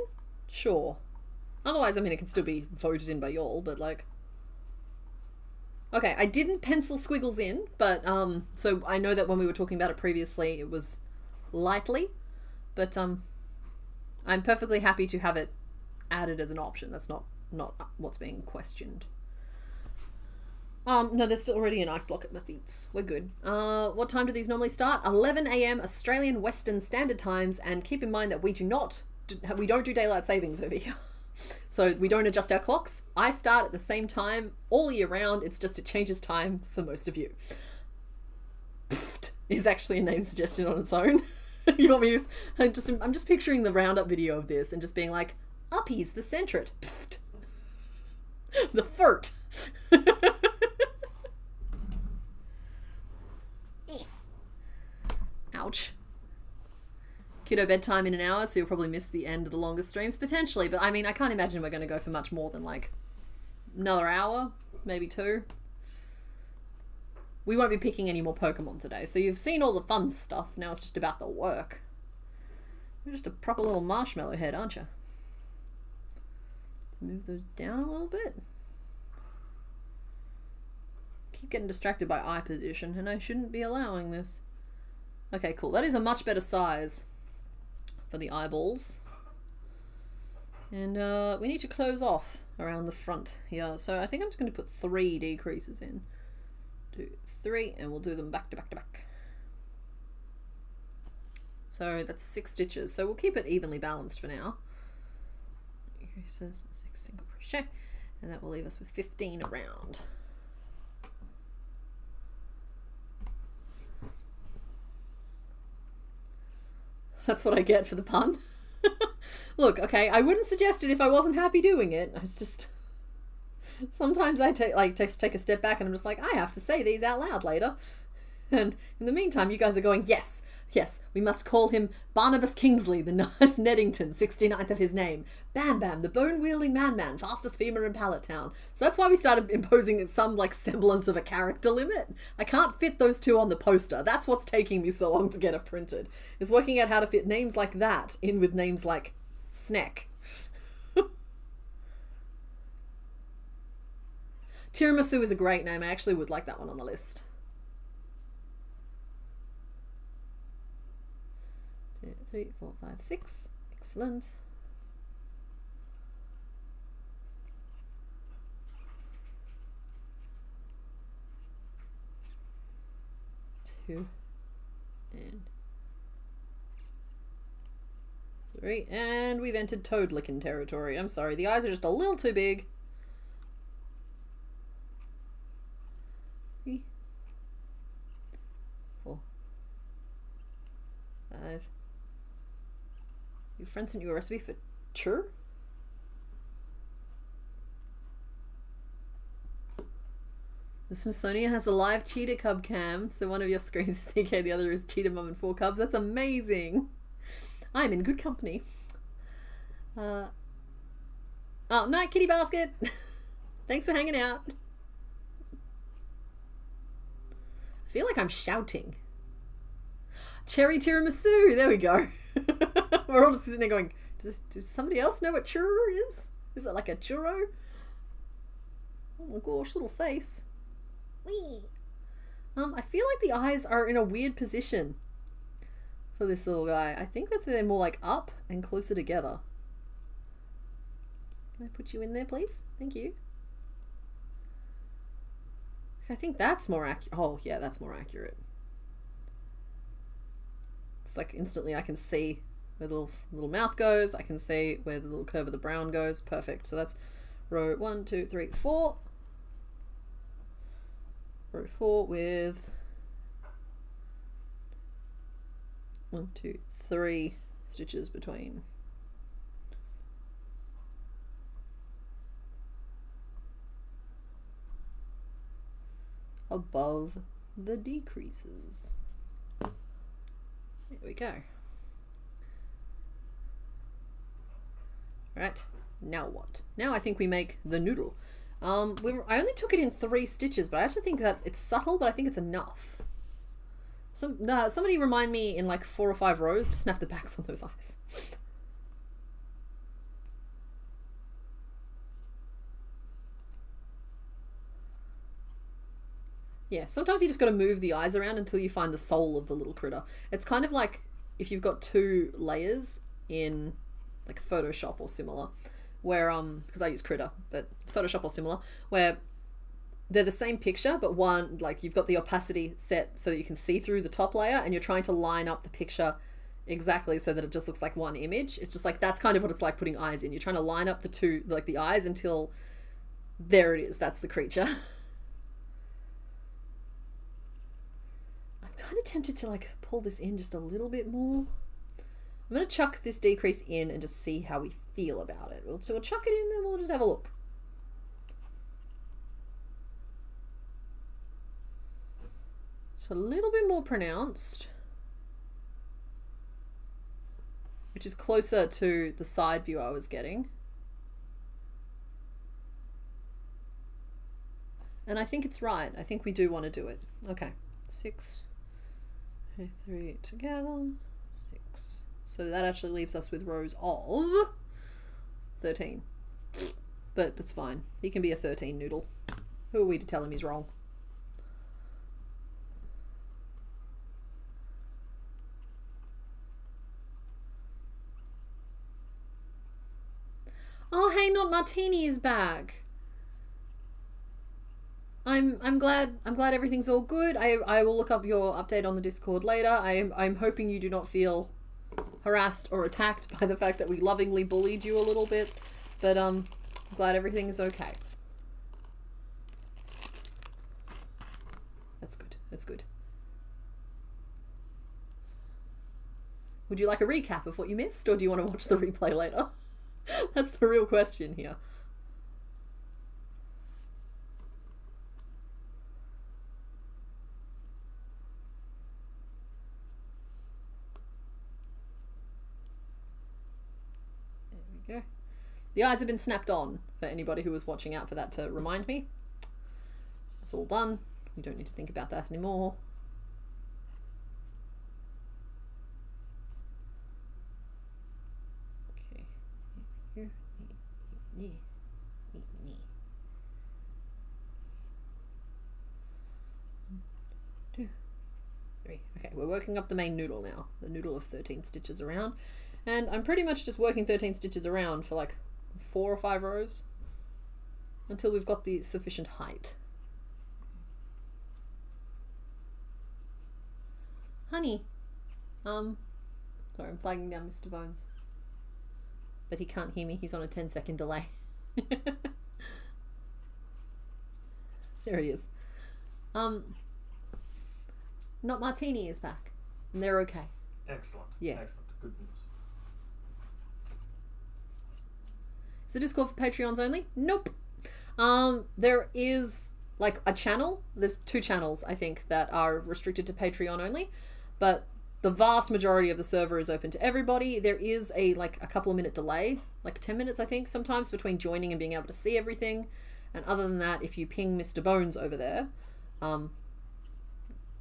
sure. Otherwise, I mean, it can still be voted in by y'all, but like... Okay, I didn't pencil squiggles in, but, so I know that when we were talking about it previously, it was lightly, but, I'm perfectly happy to have it added as an option. That's not what's being questioned. No, there's still already an ice block at my feet. We're good. What time do these normally start? 11 a.m. Australian Western Standard Times, and keep in mind that we don't do daylight savings over here. So we don't adjust our clocks. I start at the same time all year round. It's just it changes time for most of you. Pfft is actually a name suggestion on its own. You want me to I'm just picturing the roundup video of this and just being like, Uppies the centret. Pfft. The furt. Ouch. Kiddo bedtime in an hour, so you'll probably miss the end of the longest streams, potentially, but I mean, I can't imagine we're going to go for much more than like another hour, maybe 2. We won't be picking any more Pokemon today, so you've seen all the fun stuff, now it's just about the work. You're just a proper little marshmallow head, aren't you? Move those down a little bit. Keep getting distracted by eye position, and I shouldn't be allowing this. Okay, cool. That is a much better size for the eyeballs. And we need to close off around the front here. So I think I'm just going to put 3 decreases in. 2, 3, and we'll do them back to back to back. So that's 6 stitches. So we'll keep it evenly balanced for now. Decreases, 6 single crochet, and that will leave us with 15 around. That's what I get for the pun. Look, okay, I wouldn't suggest it if I wasn't happy doing it. I was just... Sometimes I take a step back and I'm just like, I have to say these out loud later. And in the meantime, you guys are going, yes, yes, we must call him Barnabas Kingsley, the nice Neddington, 69th of his name. Bam Bam, the bone-wielding man-man, fastest femur in Pallet Town. So that's why we started imposing some, like, semblance of a character limit. I can't fit those 2 on the poster. That's what's taking me so long to get it printed, is working out how to fit names like that in with names like Snack. Tiramisu is a great name. I actually would like that one on the list. 2, 3, 4, 5, 6. Excellent. Two and 3, and we've entered toad licking territory. I'm sorry, the eyes are just a little too big. 3, 4, 5. Your friend sent you a recipe for chur? The Smithsonian has a live cheetah cub cam, so one of your screens is CK, the other is cheetah mum and 4 cubs. That's amazing. I'm in good company. Oh, night kitty basket. Thanks for hanging out. I feel like I'm shouting. Cherry tiramisu. There we go. We're all just sitting there going, does somebody else know what churro is? Is it like a churro? Oh my gosh, little face. Wee. I feel like the eyes are in a weird position for this little guy. I think that they're more like up and closer together. Can I put you in there, please? Thank you. I think that's more accurate. Oh, yeah, that's more accurate. It's like instantly I can see where the little mouth goes. I can see where the little curve of the brown goes. Perfect. So that's row 1, 2, 3, 4. Row 4 with 1, 2, 3 stitches between. Above the decreases. There we go. Right, now what? Now I think we make the noodle. I only took it in 3 stitches, but I actually think that it's subtle, but I think it's enough. Somebody remind me in like 4 or 5 rows to snap the backs on those eyes. Yeah, sometimes you just got to move the eyes around until you find the soul of the little critter. It's kind of like if you've got 2 layers in like Photoshop or similar, where because I use Critter, but Photoshop or similar, where they're the same picture, but one, like you've got the opacity set so that you can see through the top layer, and you're trying to line up the picture exactly so that it just looks like one image. It's just like, that's kind of what it's like putting eyes in. You're trying to line up the 2, like the eyes, until there it is. That's the creature. Kind of tempted to like pull this in just a little bit more. I'm going to chuck this decrease in and just see how we feel about it. So we'll chuck it in and we'll just have a look. It's a little bit more pronounced, which is closer to the side view I was getting. And I think it's right. I think we do want to do it. Okay, 6, 3 together, 6. So that actually leaves us with rows of 13. But it's fine. He can be a 13 noodle. Who are we to tell him he's wrong? Oh, hey, Not Martini is back. I'm glad everything's all good. I will look up your update on the Discord later. I'm hoping you do not feel harassed or attacked by the fact that we lovingly bullied you a little bit, but I'm glad everything is okay. That's good. That's good. Would you like a recap of what you missed, or do you want to watch the replay later? That's the real question here. Go. The eyes have been snapped on for anybody who was watching out for that to remind me. That's all done. We don't need to think about that anymore. Okay. Here. 2, 3. Okay, we're working up the main noodle now. The noodle of 13 stitches around. And I'm pretty much just working 13 stitches around for like 4 or 5 rows until we've got the sufficient height. Honey, sorry, I'm flagging down Mr. Bones. But he can't hear me, he's on a 10-second delay. There he is. Not Martini is back, and they're okay. Excellent. Yeah. Excellent. Good news. Is the Discord for Patreons only? Nope. There is like a channel. There's 2 channels, I think, that are restricted to Patreon only, but the vast majority of the server is open to everybody. There is a couple of minute delay, like 10 minutes, I think, sometimes between joining and being able to see everything. And other than that, if you ping Mr. Bones over there,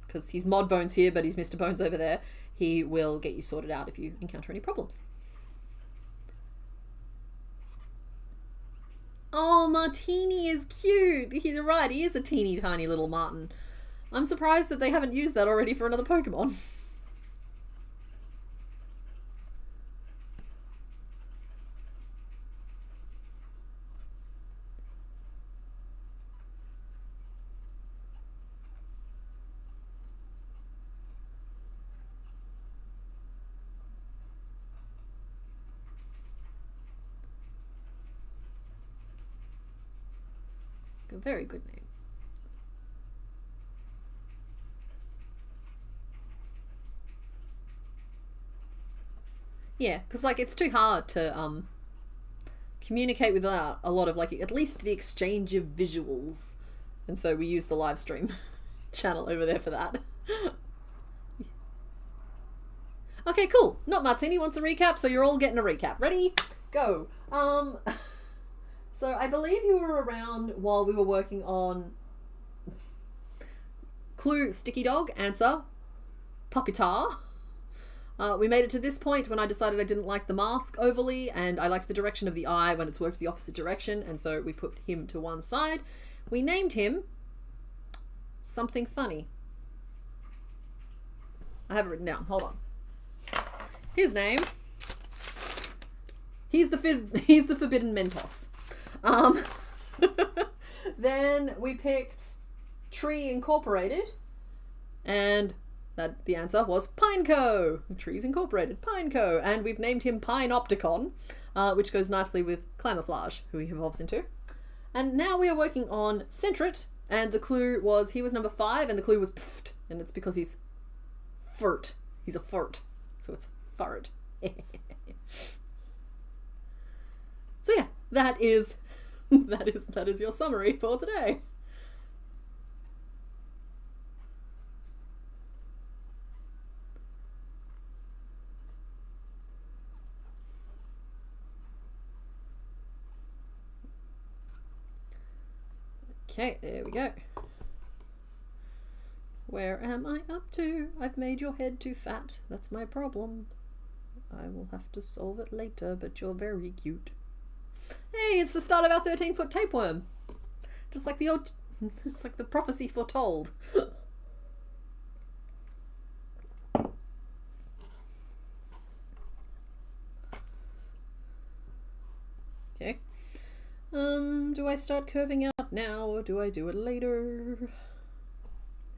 because he's Mod Bones here, but he's Mr. Bones over there, he will get you sorted out if you encounter any problems. Oh, Martini is cute. He's right, he is a teeny tiny little Martin. I'm surprised that they haven't used that already for another Pokemon. A very good name. Yeah, because like it's too hard to communicate with a lot of like at least the exchange of visuals, and so we use the live stream channel over there for that. Okay, cool. Not Martini wants a recap, so you're all getting a recap. Ready? Go. So I believe you were around while we were working on Clue Sticky Dog. Answer. Puppetar. We made it to this point when I decided I didn't like the mask overly, and I liked the direction of the eye when it's worked the opposite direction, and so we put him to one side. We named him something funny. I have it written down. Hold on. His name. He's the Forbidden Mentos. Then we picked Tree Incorporated, and the answer was Pineco. Trees Incorporated, Pineco, and we've named him Pineopticon, which goes nicely with Camouflage, who he evolves into. And now we are working on Centret, and the clue was he was number 5, and the clue was pft, and it's because he's furt. He's a furt, so it's fart. So yeah, that is your summary for today. Okay, there we go. Where am I up to? I've made your head too fat. That's my problem. I will have to solve it later, but you're very cute. Hey, it's the start of our 13-foot tapeworm. Just like the old... It's like the prophecy foretold. Okay. Do I start curving out now, or do I do it later?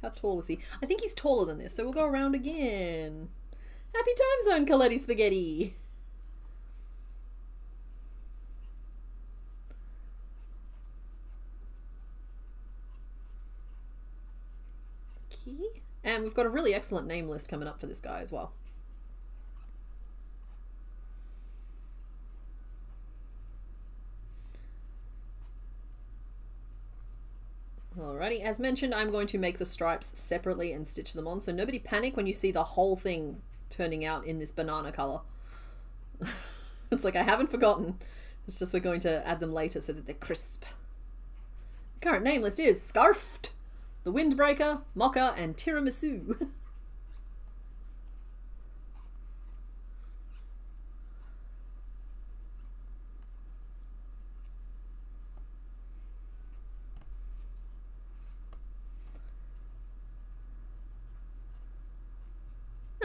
How tall is he? I think he's taller than this, so we'll go around again. Happy time zone, Coletti Spaghetti! Okay. And we've got a really excellent name list coming up for this guy as well. Alrighty, as mentioned, I'm going to make the stripes separately and stitch them on, so nobody panic when you see the whole thing turning out in this banana colour. It's like, I haven't forgotten. It's just we're going to add them later so that they're crisp. The current name list is Scarfed, the Windbreaker, Mocha, and Tiramisu.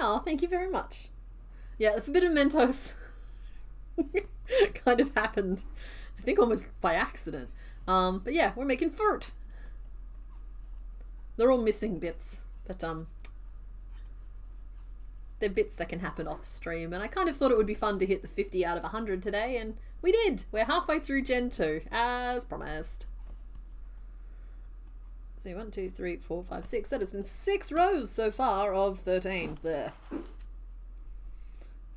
Oh, thank you very much. Yeah, the Forbidden Mentos kind of happened, I think almost by accident. But yeah, we're making furt. They're all missing bits, but they're bits that can happen off stream, and I kind of thought it would be fun to hit the 50 out of 100 today, and we did. We're halfway through Gen 2, as promised. So 1, 2, 3, 4, 5, 6. That has been 6 rows so far of 13. There.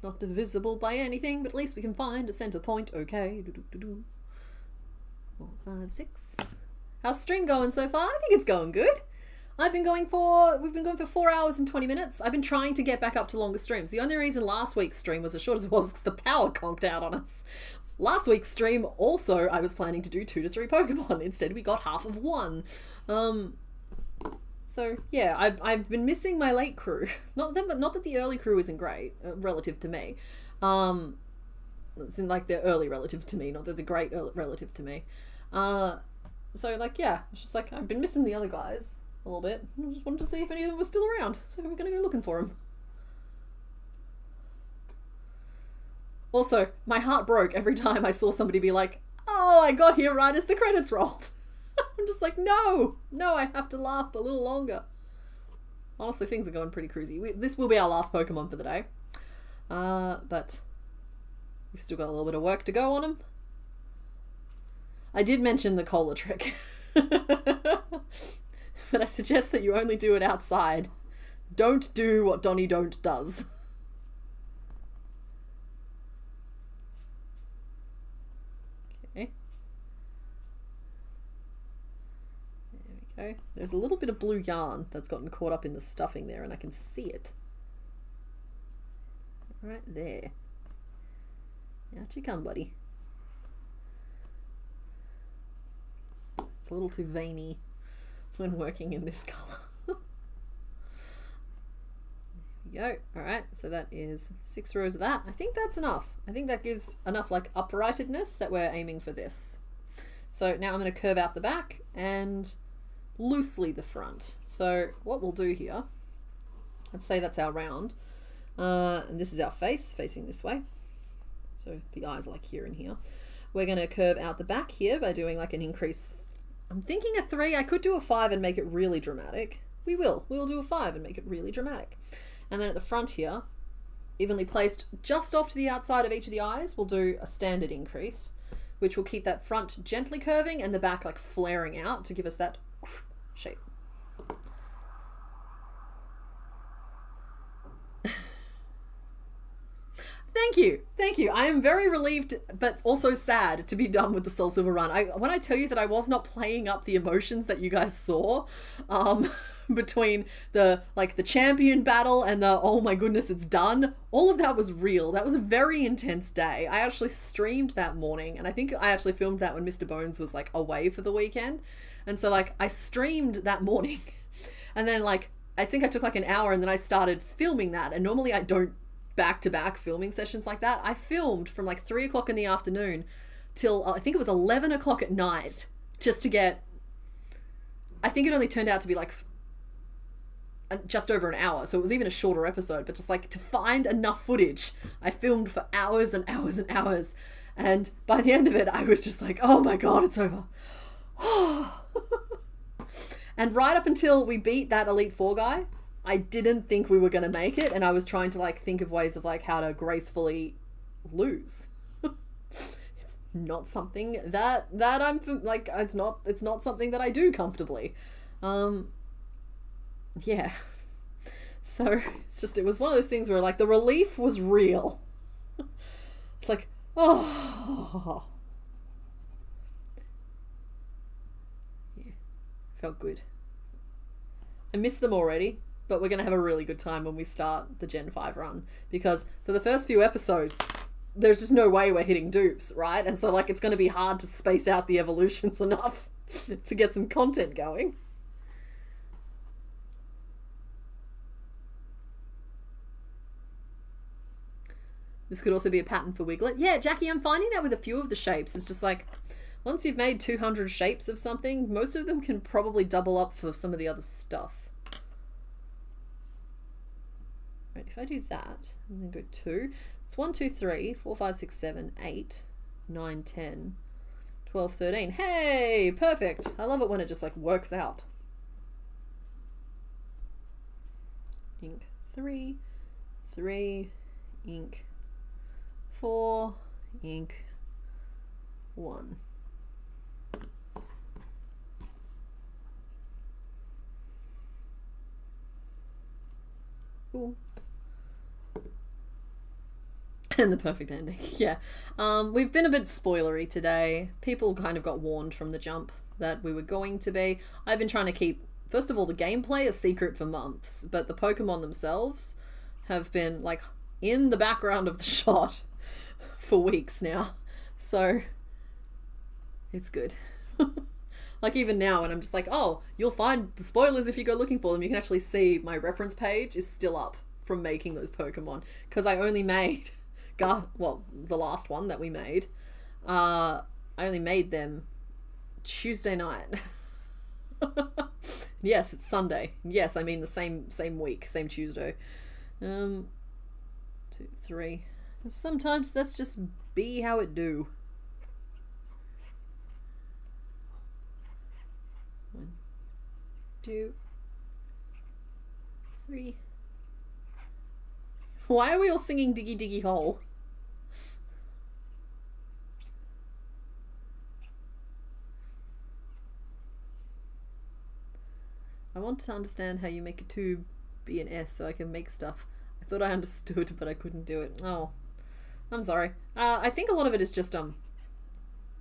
Not divisible by anything, but at least we can find a center point. Okay. 4, 5, 6. How's stream going so far? I think it's going good. We've been going for 4 hours and 20 minutes. I've been trying to get back up to longer streams. The only reason last week's stream was as short as it was because the power conked out on us. Last week's stream also, I was planning to do 2 to 3 Pokemon. Instead, we got half of 1. So yeah, I've been missing my late crew. Not that the early crew isn't great relative to me. It's in like the early relative to me, not that the great relative to me. So like yeah, it's just like I've been missing the other guys a little bit. I just wanted to see if any of them were still around. So we're gonna go looking for them. Also, my heart broke every time I saw somebody be like, oh, I got here right as the credits rolled. I'm just like, no, I have to last a little longer. Honestly, things are going pretty cruisy. This will be our last Pokemon for the day. But we've still got a little bit of work to go on them. I did mention the cola trick. But I suggest that you only do it outside. Don't do what Donnie Don't does. Okay. There we go. There's a little bit of blue yarn that's gotten caught up in the stuffing there, and I can see it. Right there. Out you come, buddy. It's a little too veiny when working in this colour. we go. All right, so that is 6 rows of that. I think that's enough. I think that gives enough like uprightedness that we're aiming for this. So now I'm going to curve out the back and loosely the front. So what we'll do here, let's say that's our round, and this is our face facing this way. So the eyes are like here and here. We're going to curve out the back here by doing like an increase. I'm thinking a 3. I could do a 5 and make it really dramatic. We will do a 5 and make it really dramatic. And then at the front here, evenly placed just off to the outside of each of the eyes, we'll do a standard increase, which will keep that front gently curving and the back like flaring out to give us that shape. Thank you. I am very relieved, but also sad to be done with the Soul Silver run. When I tell you that I was not playing up the emotions that you guys saw, between the champion battle and the oh my goodness it's done, all of that was real. That was a very intense day. I actually streamed that morning, and I think I actually filmed that when Mr. Bones was like away for the weekend, and so like I streamed that morning and then like I think I took like an hour and then I started filming that, and normally I don't back-to-back filming sessions like that. I filmed from like 3 o'clock in the afternoon till I think it was 11 o'clock at night just to get, I think it only turned out to be like just over an hour, so it was even a shorter episode, but just like to find enough footage, I filmed for hours and hours and hours, and by the end of it I was just like, oh my god, it's over. And right up until we beat that Elite Four guy, I didn't think we were going to make it, and I was trying to like think of ways of like how to gracefully lose. It's not something that I'm like, it's not something that I do comfortably. Yeah. So it was one of those things where like the relief was real. It's like, oh. Yeah. Felt good. I miss them already, but we're going to have a really good time when we start the Gen 5 run, because for the first few episodes, there's just no way we're hitting dupes, right? And so like it's going to be hard to space out the evolutions enough to get some content going. This could also be a pattern for Wiglet. Yeah, Jackie, I'm finding that with a few of the shapes. It's just like, once you've made 200 shapes of something, most of them can probably double up for some of the other stuff. Right, if I do that, and then go 2, it's 1, 2, 3, 4, 5, 6, 7, 8, 9, 10, 12, 13. Hey, perfect. I love it when it just like works out. Ink 3, 3, ink 4, ink 1. Cool. And the perfect ending. Yeah. We've been a bit spoilery today. People kind of got warned from the jump that we were going to be. I've been trying to keep, first of all, the gameplay a secret for months, but the Pokemon themselves have been like in the background of the shot for weeks now. So it's good. Like even now when I'm just like, oh, you'll find spoilers if you go looking for them, you can actually see my reference page is still up from making those Pokemon, because I only made the last one that we made, I only made them Tuesday night. Yes, it's Sunday. Yes, I mean the same week, same Tuesday. 2, 3. Sometimes that's just be how it do. 1, 2, 3. Why are we all singing Diggy Diggy Hole? I want to understand how you make a 2 be an S so I can make stuff. I thought I understood, but I couldn't do it. Oh, I'm sorry. I think a lot of it is just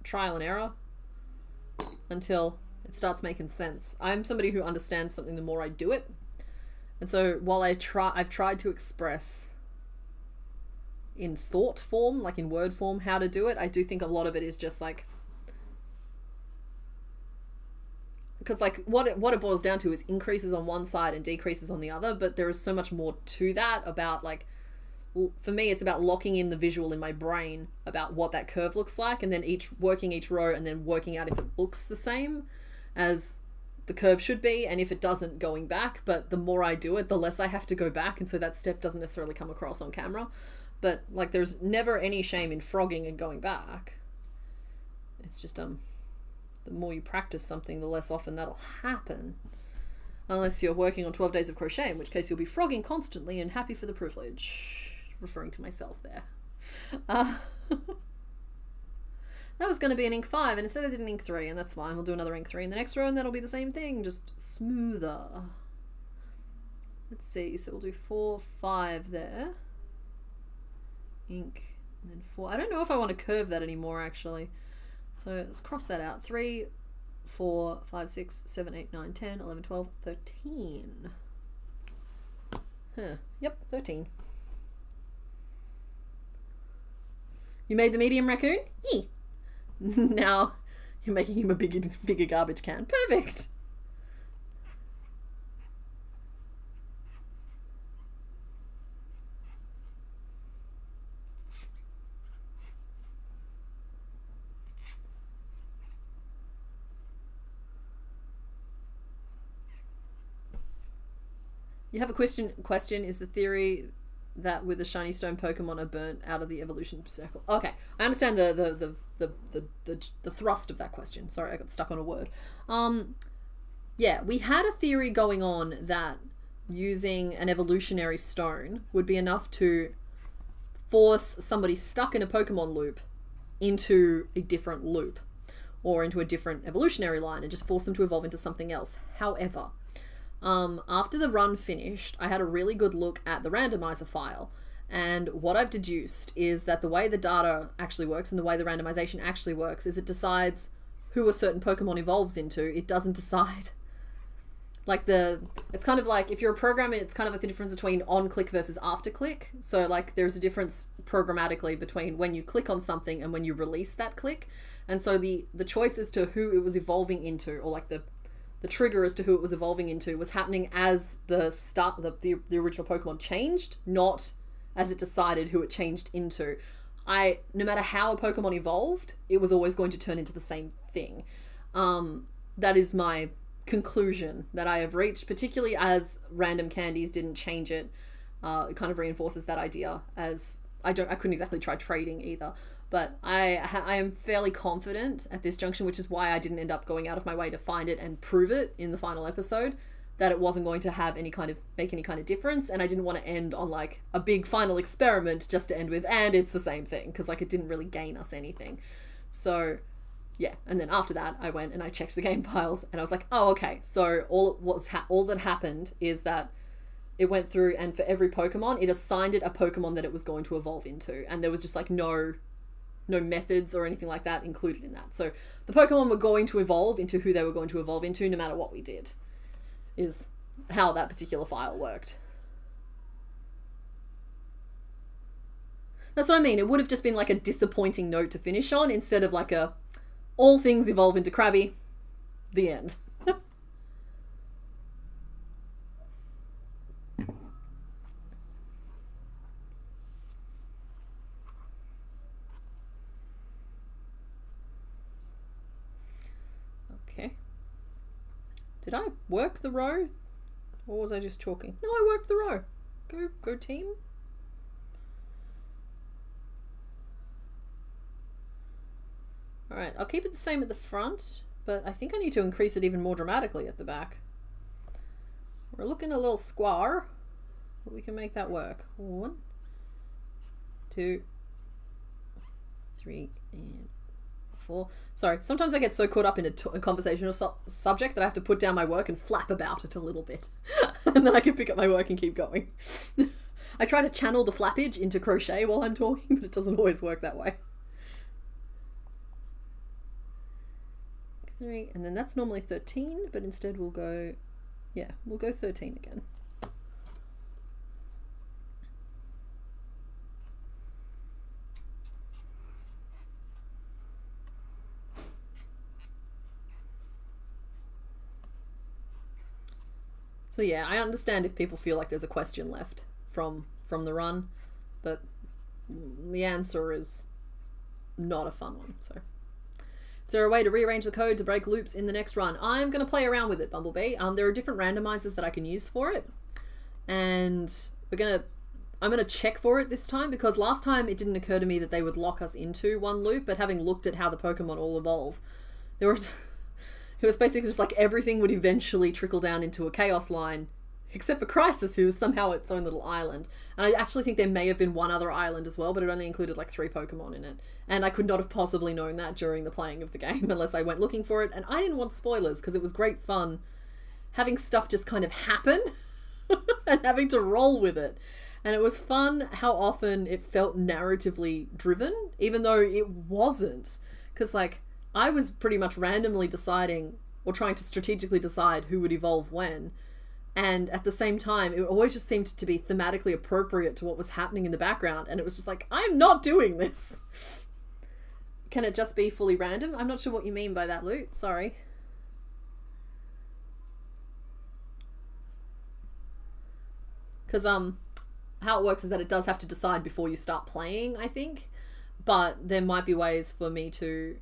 trial and error until it starts making sense. I'm somebody who understands something the more I do it. And so while I've tried to express in thought form, like in word form, how to do it, I do think a lot of it is just like because like what it boils down to is increases on one side and decreases on the other, but there is so much more to that about like, for me, it's about locking in the visual in my brain about what that curve looks like, and then working each row and then working out if it looks the same as the curve should be, and if it doesn't, going back. But the more I do it, the less I have to go back, and so that step doesn't necessarily come across on camera. But like, there's never any shame in frogging and going back. It's just the more you practice something, the less often that'll happen. Unless you're working on 12 days of crochet, in which case you'll be frogging constantly and happy for the privilege. Referring to myself there. That was going to be an ink 5, and instead I did an ink 3, and that's fine. We'll do another ink 3 in the next row, and that'll be the same thing, just smoother. Let's see, so we'll do 4, 5 there. Ink, and then 4. I don't know if I want to curve that anymore, actually. So let's cross that out. 3, 4, 5, 6, 7, 8, 9, 10, 11, 12, 13. Yep, 13. You made the medium raccoon? Yeah. Now you're making him a bigger garbage can. Perfect. You have a question. Is the theory that with the shiny stone Pokemon are burnt out of the evolution circle? Okay, I understand the thrust of that question. Sorry, I got stuck on a word. Yeah, we had a theory going on that using an evolutionary stone would be enough to force somebody stuck in a Pokemon loop into a different loop or into a different evolutionary line and just force them to evolve into something else. However, after the run finished, I had a really good look at the randomizer file, and what I've deduced is that the way the data actually works and the way the randomization actually works is it decides who a certain Pokemon evolves into. It doesn't decide. Like it's kind of like if you're a programmer, it's kind of like the difference between on click versus after click. So like there's a difference programmatically between when you click on something and when you release that click. And so the choice as to who it was evolving into, or like the trigger as to who it was evolving into, was happening as the original Pokemon changed, not as it decided who it changed into. No matter how a Pokemon evolved, it was always going to turn into the same thing. That is my conclusion that I have reached, particularly as random candies didn't change it. It kind of reinforces that idea, as I couldn't exactly try trading either. But I am fairly confident at this junction, which is why I didn't end up going out of my way to find it and prove it in the final episode, that it wasn't going to have make any kind of difference. And I didn't want to end on like a big final experiment just to end with, and it's the same thing, because like it didn't really gain us anything. So yeah, and then after that I went and I checked the game files and I was like, oh, okay, so all that happened is that it went through, and for every Pokemon it assigned it a Pokemon that it was going to evolve into, and there was just like no methods or anything like that included in that. So the Pokemon were going to evolve into who they were going to evolve into no matter what we did, is how that particular file worked. That's what I mean. It would have just been like a disappointing note to finish on instead of like a all things evolve into Krabby, the end. Okay. Did I work the row? Or was I just chalking? No, I worked the row. Go team. Alright, I'll keep it the same at the front, but I think I need to increase it even more dramatically at the back. We're looking a little square, but we can make that work. 1, 2, 3, and 4. Sorry, sometimes I get so caught up in a conversational subject that I have to put down my work and flap about it a little bit. And then I can pick up my work and keep going. I try to channel the flappage into crochet while I'm talking, but it doesn't always work that way. 3, and then that's normally 13, but instead we'll go 13 again. So yeah, I understand if people feel like there's a question left from the run, but the answer is not a fun one. So is there a way to rearrange the code to break loops in the next run? I'm going to play around with it, Bumblebee. There are different randomizers that I can use for it, and I'm going to check for it this time, because last time it didn't occur to me that they would lock us into one loop, but having looked at how the Pokemon all evolve, it was basically just like everything would eventually trickle down into a chaos line, except for Crisis, who is somehow its own little island. And I actually think there may have been one other island as well, but it only included like 3 Pokemon in it. And I could not have possibly known that during the playing of the game unless I went looking for it. And I didn't want spoilers, because it was great fun having stuff just kind of happen and having to roll with it. And it was fun how often it felt narratively driven, even though it wasn't. Because like, I was pretty much randomly deciding, or trying to strategically decide who would evolve when. And at the same time, it always just seemed to be thematically appropriate to what was happening in the background. And it was just like, I'm not doing this. Can it just be fully random? I'm not sure what you mean by that, Lute. Sorry. Because, how it works is that it does have to decide before you start playing, I think. But there might be ways for me to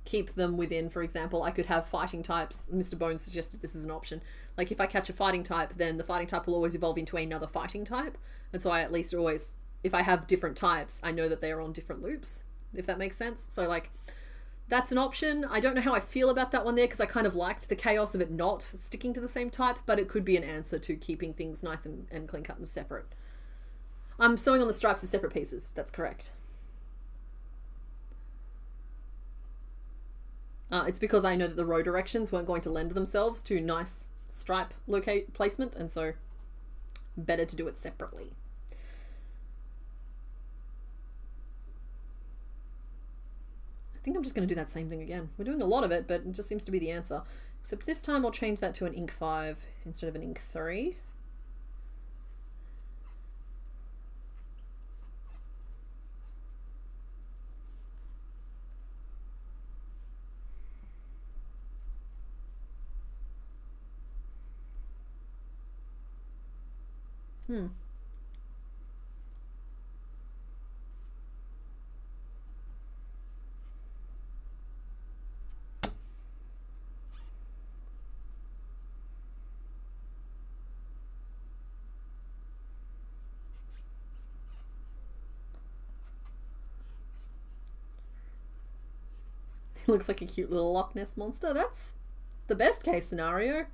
keep them within. For example, I could have fighting types. Mr. Bones suggested this is an option. Like if I catch a fighting type, then the fighting type will always evolve into another fighting type. And so I at least always, if I have different types, I know that they are on different loops, if that makes sense. So like, that's an option. I don't know how I feel about that one there, because I kind of liked the chaos of it not sticking to the same type, but it could be an answer to keeping things nice and clean cut and separate. I'm sewing on the stripes as separate pieces. That's correct. It's because I know that the row directions weren't going to lend themselves to nice stripe placement, and so better to do it separately. I think I'm just going to do that same thing again. We're doing a lot of it, but it just seems to be the answer. Except this time I'll change that to an ink 5 instead of an ink 3. Looks like a cute little Loch Ness monster. That's the best case scenario.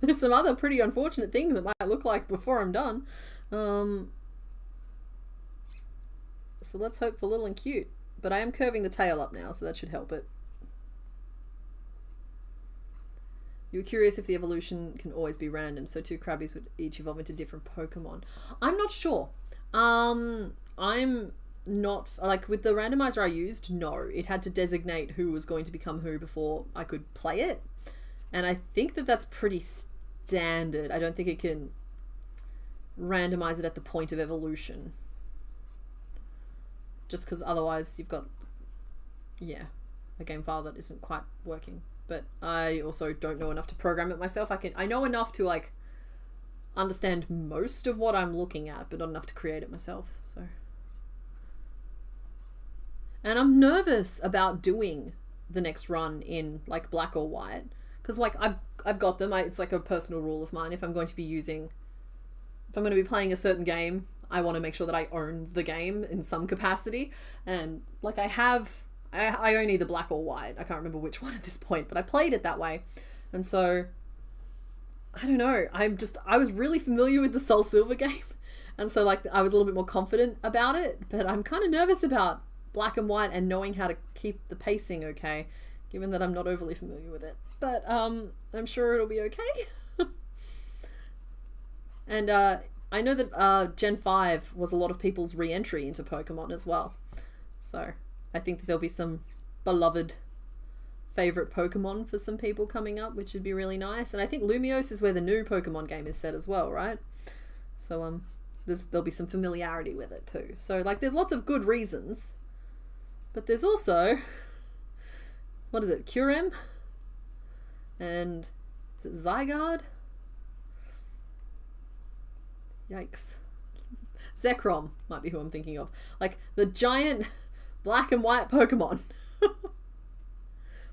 There's some other pretty unfortunate things that might look like before I'm done. So let's hope for little and cute. But I am curving the tail up now, so that should help it. You were curious if the evolution can always be random, so 2 Krabbies would each evolve into different Pokemon. I'm not sure. I'm not, like with the randomizer I used, no. It had to designate who was going to become who before I could play it. And I think that that's pretty standard. I don't think it can randomize it at the point of evolution. Just because otherwise you've got, yeah, a game file that isn't quite working. But I also don't know enough to program it myself. I know enough to like understand most of what I'm looking at, but not enough to create it myself. So, and I'm nervous about doing the next run in like black or white, because like I've got them. It's like a personal rule of mine. If I'm going to be playing a certain game, I want to make sure that I own the game in some capacity. And like I own either black or white. I can't remember which one at this point, but I played it that way. And so, I don't know. I was really familiar with the Soul Silver game. And so like I was a little bit more confident about it, but I'm kind of nervous about black and white and knowing how to keep the pacing okay, given that I'm not overly familiar with it. But I'm sure it'll be okay. And I know that Gen 5 was a lot of people's re-entry into Pokemon as well. So I think that there'll be some beloved favorite Pokemon for some people coming up, which would be really nice. And I think Lumiose is where the new Pokemon game is set as well, right? So there'll be some familiarity with it too. So like there's lots of good reasons, but there's also, what is it, Curem? And is it Zygarde? Yikes. Zekrom might be who I'm thinking of. Like the giant black and white Pokemon.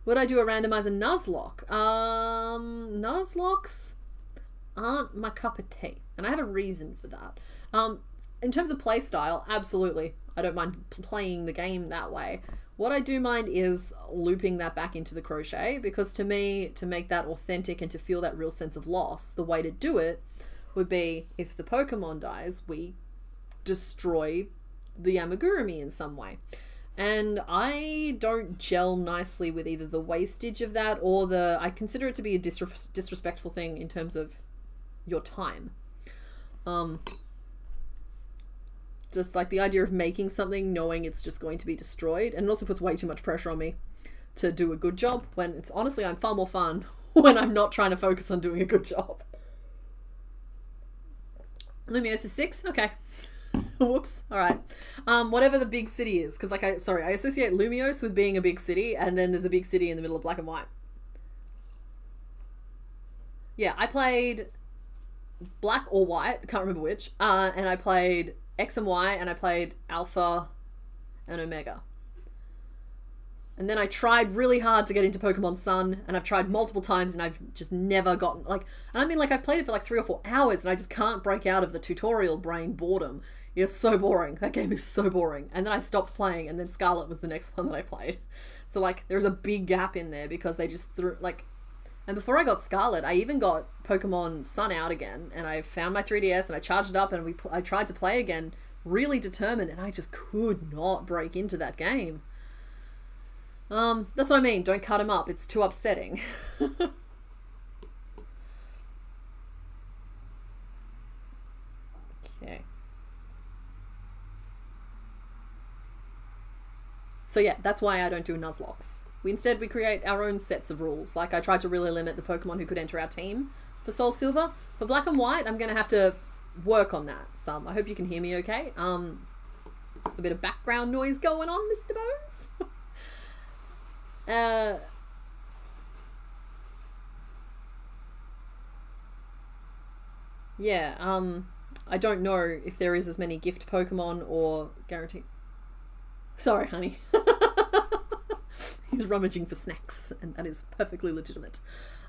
Would I do a randomizer Nuzlocke? Nuzlockes aren't my cup of tea. And I have a reason for that. In terms of play style, absolutely. I don't mind playing the game that way. What I do mind is looping that back into the crochet, because to me, to make that authentic and to feel that real sense of loss, the way to do it would be, if the Pokemon dies, we destroy the Amigurumi in some way. And I don't gel nicely with either the wastage of that or I consider it to be a disrespectful thing in terms of your time. Just like the idea of making something knowing it's just going to be destroyed, and it also puts way too much pressure on me to do a good job, when it's honestly, I'm far more fun when I'm not trying to focus on doing a good job. Lumiosa 6? Okay. Whoops. Alright. Whatever the big city is, because I associate Lumiose with being a big city, and then there's a big city in the middle of black and white. Yeah, I played black or white, can't remember which, and I played X and Y, and I played Alpha and Omega. And then I tried really hard to get into Pokemon Sun, and I've tried multiple times, and I've just never gotten, like, and I mean, like, I've played it for like 3 or 4 hours, and I just can't break out of the tutorial brain boredom. It's so boring. That game is so boring. And then I stopped playing, and then Scarlet was the next one that I played. So, like, there's a big gap in there, because they just threw, like, and before I got Scarlet, I even got Pokemon Sun out again, and I found my 3DS, and I charged it up, and I tried to play again, really determined, and I just could not break into that game. That's what I mean. Don't cut him up. It's too upsetting. Okay. So yeah, that's why I don't do Nuzlockes. Instead, we create our own sets of rules. Like, I tried to really limit the Pokemon who could enter our team for Soul Silver. For Black and White, I'm going to have to work on that some. I hope you can hear me okay. There's a bit of background noise going on, Mr. Bones. Yeah, I don't know if there is as many gift Pokemon or guaranteed. Sorry, honey. He's rummaging for snacks, and that is perfectly legitimate.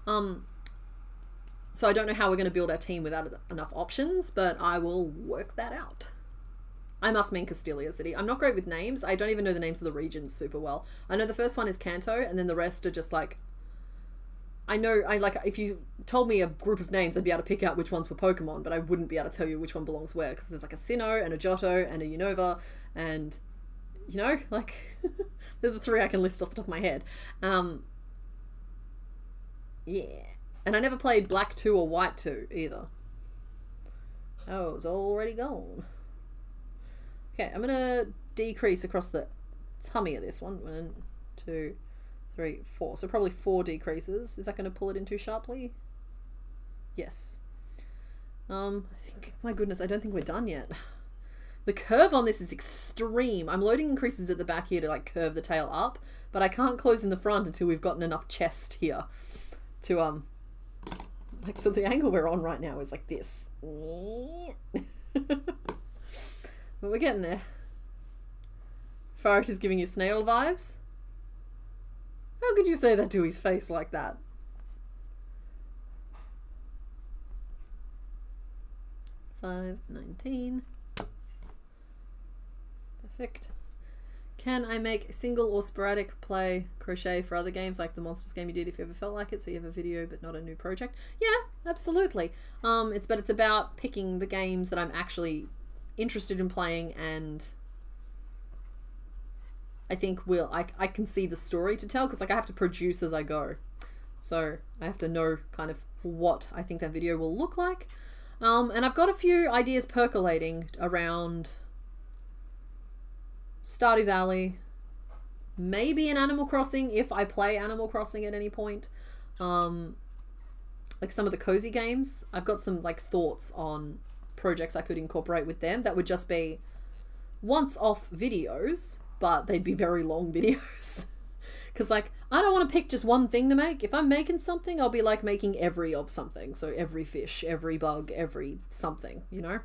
So I don't know how we're going to build our team without enough options, but I will work that out. I must mean Castelia City. I'm not great with names. I don't even know the names of the regions super well. I know the first one is Kanto, and then the rest are just like, if you told me a group of names, I'd be able to pick out which ones were Pokemon, but I wouldn't be able to tell you which one belongs where, because there's like a Sinnoh and a Johto and a Unova, and you know, like, they're the 3 I can list off the top of my head. Yeah. And I never played Black 2 or White 2 either. Oh, it's already gone. Okay, I'm going to decrease across the tummy of this one. 1, 2, 3, 4. So probably 4 decreases. Is that going to pull it in too sharply? Yes. I think, my goodness, I don't think we're done yet. The curve on this is extreme. I'm loading increases at the back here to like curve the tail up, but I can't close in the front until we've gotten enough chest here to like, so the angle we're on right now is like this. But we're getting there. Farrett is giving you snail vibes. How could you say that to his face like that? $5.19. Perfect. Can I make single or sporadic play crochet for other games, like the Monsters game you did, if you ever felt like it, so you have a video but not a new project? Yeah, absolutely. It's about picking the games that I'm actually interested in playing, and I think I can see the story to tell, because like I have to produce as I go, so I have to know kind of what I think that video will look like. And I've got a few ideas percolating around Stardew Valley, maybe an Animal Crossing if I play Animal Crossing at any point. Like some of the cozy games, I've got some like thoughts on projects I could incorporate with them that would just be once off videos, but they'd be very long videos. Because like, I don't want to pick just one thing to make. If I'm making something, I'll be like making every of something. So every fish, every bug, every something, you know?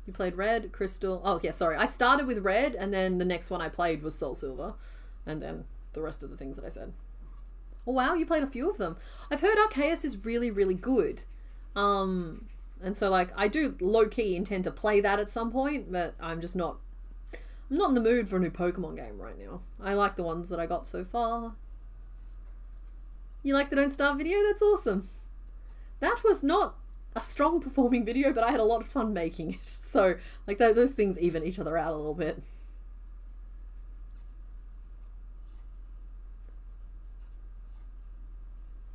You played Red, Crystal. Oh, yeah, sorry. I started with Red, and then the next one I played was Soul Silver. And then the rest of the things that I said. Oh, wow, you played a few of them. I've heard Arceus is really, really good. And so, like, I do low-key intend to play that at some point, but I'm just not... I'm not in the mood for a new Pokemon game right now. I like the ones that I got so far. You like the Don't Starve video? That's awesome. That was not a strong performing video, but I had a lot of fun making it. So, like, those things even each other out a little bit.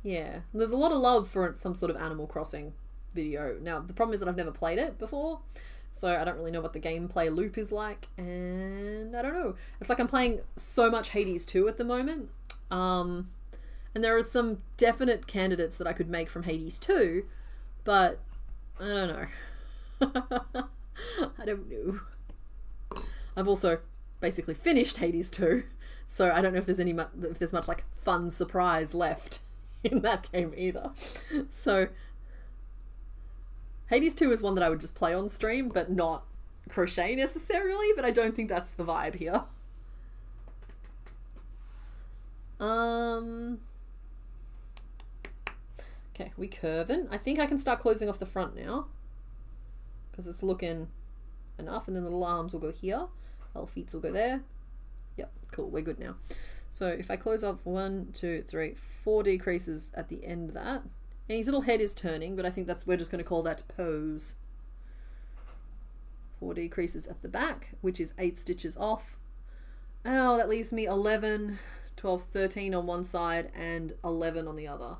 Yeah, there's a lot of love for some sort of Animal Crossing video. Now, the problem is that I've never played it before, so I don't really know what the gameplay loop is like, and I don't know. It's like I'm playing so much Hades 2 at the moment, and there are some definite candidates that I could make from Hades 2, but I don't know. I don't know. I've also basically finished Hades 2, so I don't know if there's much like fun surprise left in that game either. So Hades 2 is one that I would just play on stream, but not crochet necessarily, but I don't think that's the vibe here. Okay, we curving. I think I can start closing off the front now, because it's looking enough, and then the little arms will go here, little feet will go there. Yep, cool, we're good now. So if I close off 1, 2, 3, 4 decreases at the end of that, and his little head is turning, but I think we're just going to call that pose. 4 decreases at the back, which is 8 stitches off. Oh, that leaves me 11, 12, 13 on one side and 11 on the other.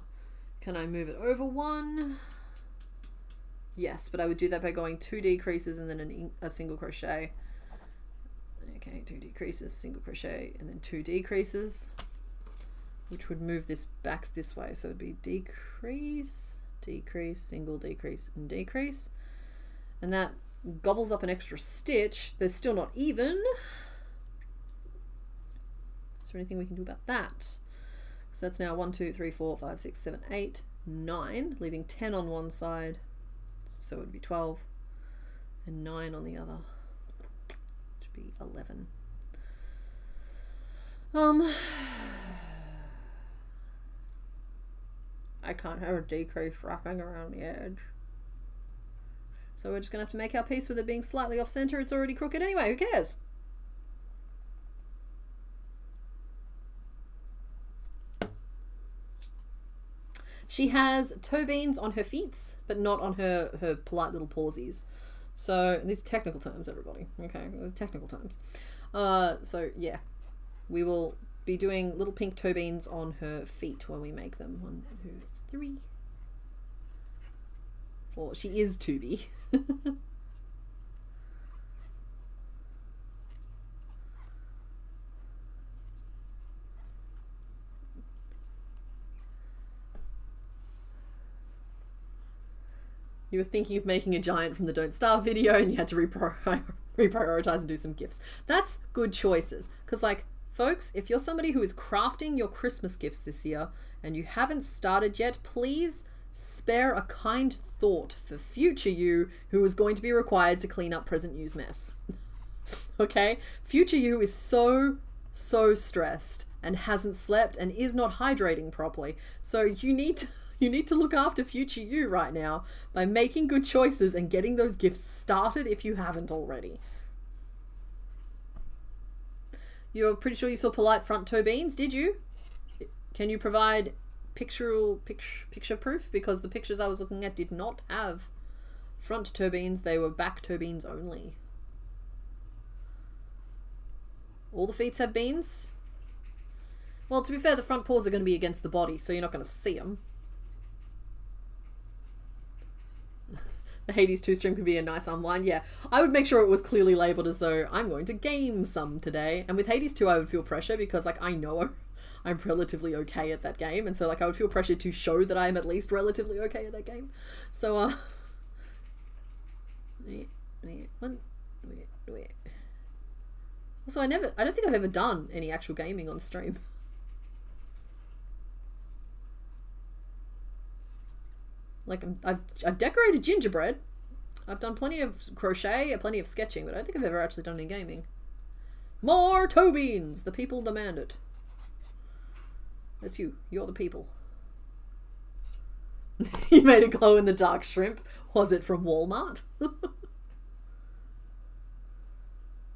Can I move it over 1? Yes, but I would do that by going 2 decreases and then a single crochet. Okay, 2 decreases, single crochet, and then 2 decreases, which would move this back this way. So it'd be decrease, decrease, single decrease, and decrease. And that gobbles up an extra stitch. They're still not even. Is there anything we can do about that? So that's now 1, 2, 3, 4, 5, 6, 7, 8, 9, leaving 10 on one side. So it would be 12, and 9 on the other. Be 11. I can't have a decrease wrapping around the edge. So we're just gonna have to make our piece with it being slightly off center. It's already crooked anyway, who cares? She has toe beans on her feet, but not on her polite little pawsies. So these are technical terms, everybody. Okay, technical terms. So yeah, we will be doing little pink toe beans on her feet when we make them. 1, 2, 3, 4. She is Tubi. You were thinking of making a giant from the Don't Starve video and you had to reprioritize and do some gifts. That's good choices. Because, like, folks, if you're somebody who is crafting your Christmas gifts this year and you haven't started yet, please spare a kind thought for future you who is going to be required to clean up present you's mess. Okay? Future you is so stressed and hasn't slept and is not hydrating properly. So you need to look after future you right now by making good choices and getting those gifts started if you haven't already. You're pretty sure you saw polite front toe beans, did you? Can you provide picture proof? Because the pictures I was looking at did not have front toe beans, they were back toe beans only. All the feet have beans? Well, to be fair, the front paws are going to be against the body, so you're not going to see them. The Hades 2 stream could be a nice unwind. Yeah, I would make sure it was clearly labeled as though I'm going to game some today. And with Hades 2, I would feel pressure because, like, I know I'm relatively okay at that game. And so, like, I would feel pressure to show that I'm at least relatively okay at that game. So, also, I don't think I've ever done any actual gaming on stream. Like, I've decorated gingerbread. I've done plenty of crochet, plenty of sketching, but I don't think I've ever actually done any gaming. More toe beans! The people demand it. That's you. You're the people. You made a glow-in-the-dark shrimp. Was it from Walmart?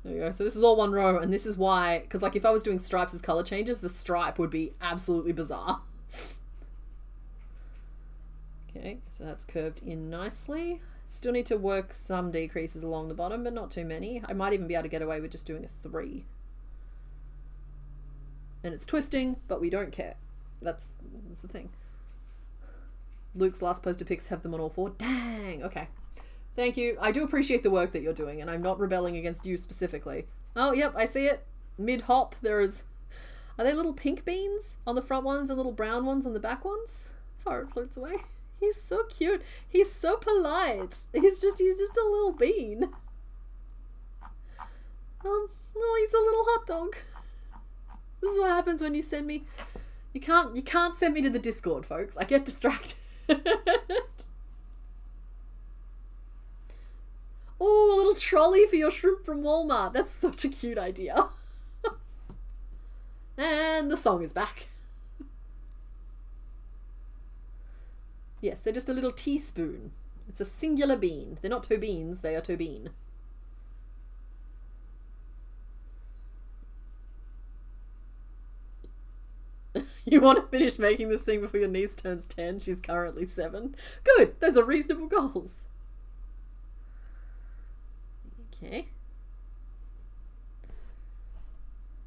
There you go. So this is all one row, and this is why, because like if I was doing stripes as color changes, the stripe would be absolutely bizarre. Okay, so that's curved in nicely. Still need to work some decreases along the bottom, but not too many. I might even be able to get away with just doing a 3. And it's twisting, but we don't care. That's the thing. Luke's last poster pics have them on all 4. Dang! Okay. Thank you. I do appreciate the work that you're doing, and I'm not rebelling against you specifically. Oh, yep, I see it. Mid-hop, there is... Are they little pink beans on the front ones and little brown ones on the back ones? Far it floats away. He's so cute. He's so polite. He's just a little bean. Oh, he's a little hot dog. This is what happens when you send me... You can't send me to the Discord, folks. I get distracted. Oh, a little trolley for your shrimp from Walmart. That's such a cute idea. And the song is back. Yes, they're just a little teaspoon. It's a singular bean. They're not toe beans, they are toe bean. You want to finish making this thing before your niece turns 10? She's currently 7. Good, those are reasonable goals. Okay.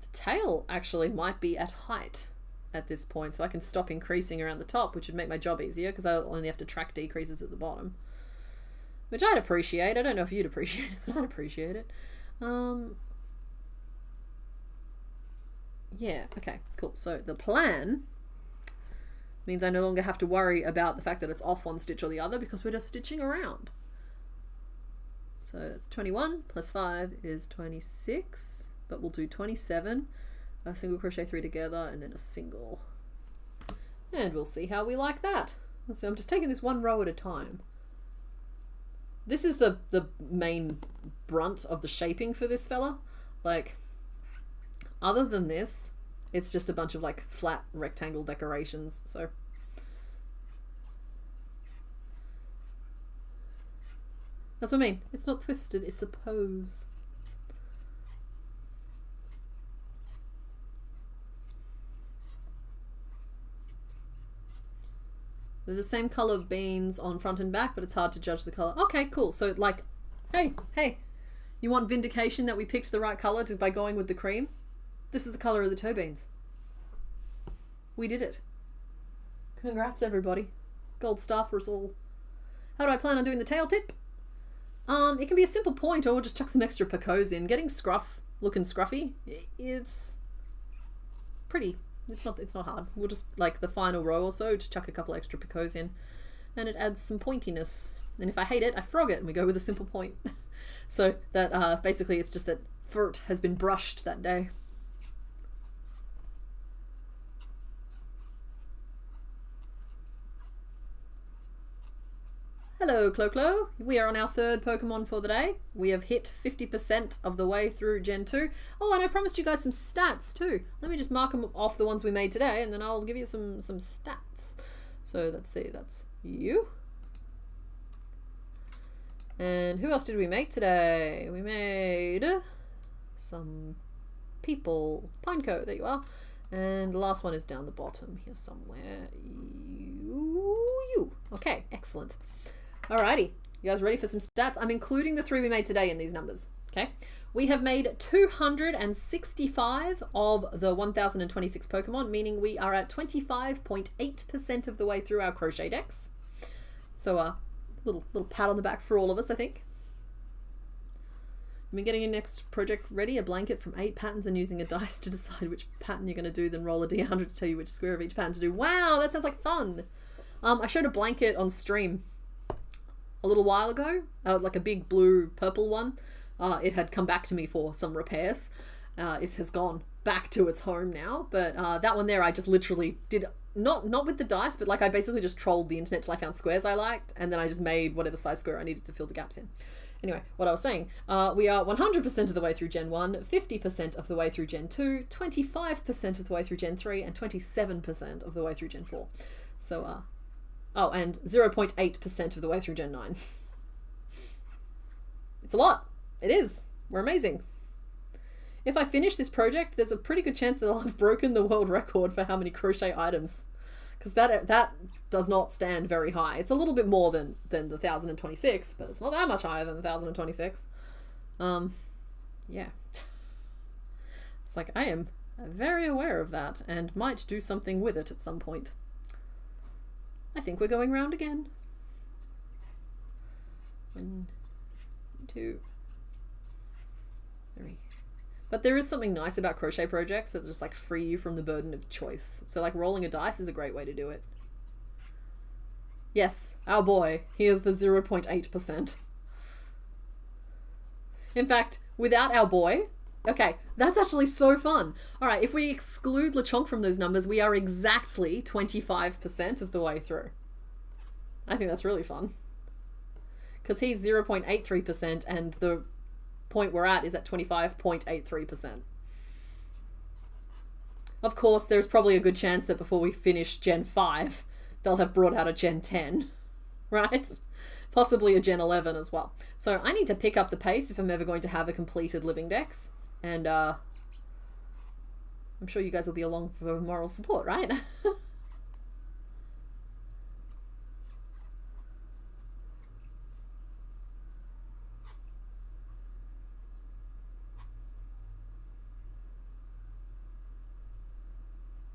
The tail actually might be at height at this point, so I can stop increasing around the top, which would make my job easier because I'll only have to track decreases at the bottom, which I'd appreciate. I don't know if you'd appreciate it, but I'd appreciate it. Yeah, okay, cool. So the plan means I no longer have to worry about the fact that it's off one stitch or the other because we're just stitching around. So that's 21 plus 5 is 26, but we'll do 27, a single crochet 3 together, and then a single. And we'll see how we like that. So I'm just taking this one row at a time. This is the main brunt of the shaping for this fella. Like, other than this, it's just a bunch of like flat rectangle decorations. So that's what I mean. It's not twisted, it's a pose. They're the same color of beans on front and back, but it's hard to judge the color. Okay, cool. So like, hey, you want vindication that we picked the right color by going with the cream? This is the color of the toe beans. We did it. Congrats, everybody. Gold star for us all. How do I plan on doing the tail tip? It can be a simple point, or we'll just chuck some extra picots in. Getting scruff looking scruffy, it's pretty. It's not hard. We'll just, like the final row or so, just chuck a couple extra picots in, and it adds some pointiness. And if I hate it, I frog it, and we go with a simple point. So that basically it's just that vert has been brushed that day. Hello, Clo-Clo. We are on our 3rd Pokemon for the day. We have hit 50% of the way through Gen 2. Oh, and I promised you guys some stats too. Let me just mark them off, the ones we made today, and then I'll give you some stats. So let's see, that's you. And who else did we make today? We made some people. Pineco, there you are. And the last one is down the bottom here somewhere. You. Okay, excellent. Alrighty, you guys ready for some stats? I'm including the 3 we made today in these numbers, okay? We have made 265 of the 1026 Pokemon, meaning we are at 25.8% of the way through our Crochetdex. So little pat on the back for all of us, I think. You've been getting your next project ready, a blanket from 8 patterns and using a dice to decide which pattern you're going to do, then roll a d100 to tell you which square of each pattern to do. Wow, that sounds like fun. I showed a blanket on stream a little while ago, like a big blue purple one. It had come back to me for some repairs. It has gone back to its home now. But that one there, I just literally did, not with the dice, but like I basically just trolled the internet till I found squares I liked, and then I just made whatever size square I needed to fill the gaps in. Anyway, what I was saying, we are 100% of the way through Gen 1, 50% of the way through Gen 2, 25% of the way through Gen 3, and 27% of the way through Gen 4. So, oh, and 0.8% of the way through Gen 9. It's a lot. It is. We're amazing. If I finish this project, there's a pretty good chance that I'll have broken the world record for how many crochet items. Because that does not stand very high. It's a little bit more than the 1026, but it's not that much higher than the 1026. Yeah. It's like, I am very aware of that and might do something with it at some point. I think we're going round again. 1, 2, 3. But there is something nice about crochet projects that just like free you from the burden of choice. So like rolling a dice is a great way to do it. Yes, our boy, he is the 0.8%. In fact, without our boy, okay, that's actually so fun. All right, if we exclude LeChonk from those numbers, we are exactly 25% of the way through. I think that's really fun. Because he's 0.83% and the point we're at is at 25.83%. Of course, there's probably a good chance that before we finish Gen 5, they'll have brought out a Gen 10, right? Possibly a Gen 11 as well. So I need to pick up the pace if I'm ever going to have a completed Living Dex. And I'm sure you guys will be along for moral support, right?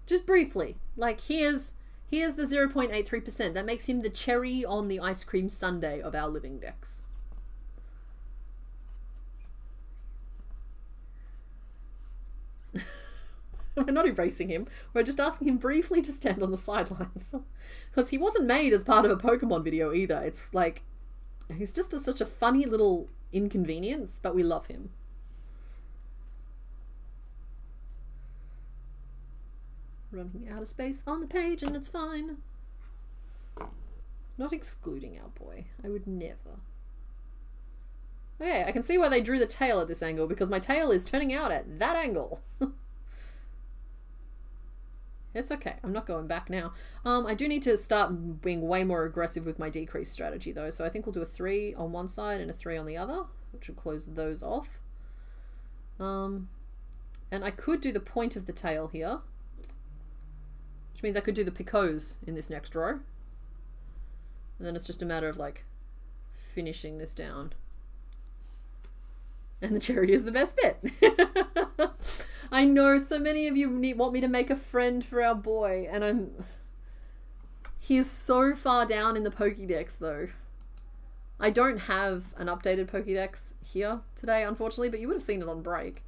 Just briefly, like here's the 0.83%. That makes him the cherry on the ice cream sundae of our Living Dex. We're not erasing him. We're just asking him briefly to stand on the sidelines. Because he wasn't made as part of a Pokemon video either. It's like, he's just such a funny little inconvenience, but we love him. Running out of space on the page and it's fine. Not excluding our boy. I would never. Okay, I can see why they drew the tail at this angle, because my tail is turning out at that angle. It's okay. I'm not going back now. I do need to start being way more aggressive with my decrease strategy though. So I think we'll do a 3 on one side and a 3 on the other, which will close those off. And I could do the point of the tail here, which means I could do the picots in this next row. And then it's just a matter of like finishing this down. And the cherry is the best bit. I know so many of you want me to make a friend for our boy, and he is so far down in the Pokédex though. I don't have an updated Pokédex here today, unfortunately, but you would have seen it on break.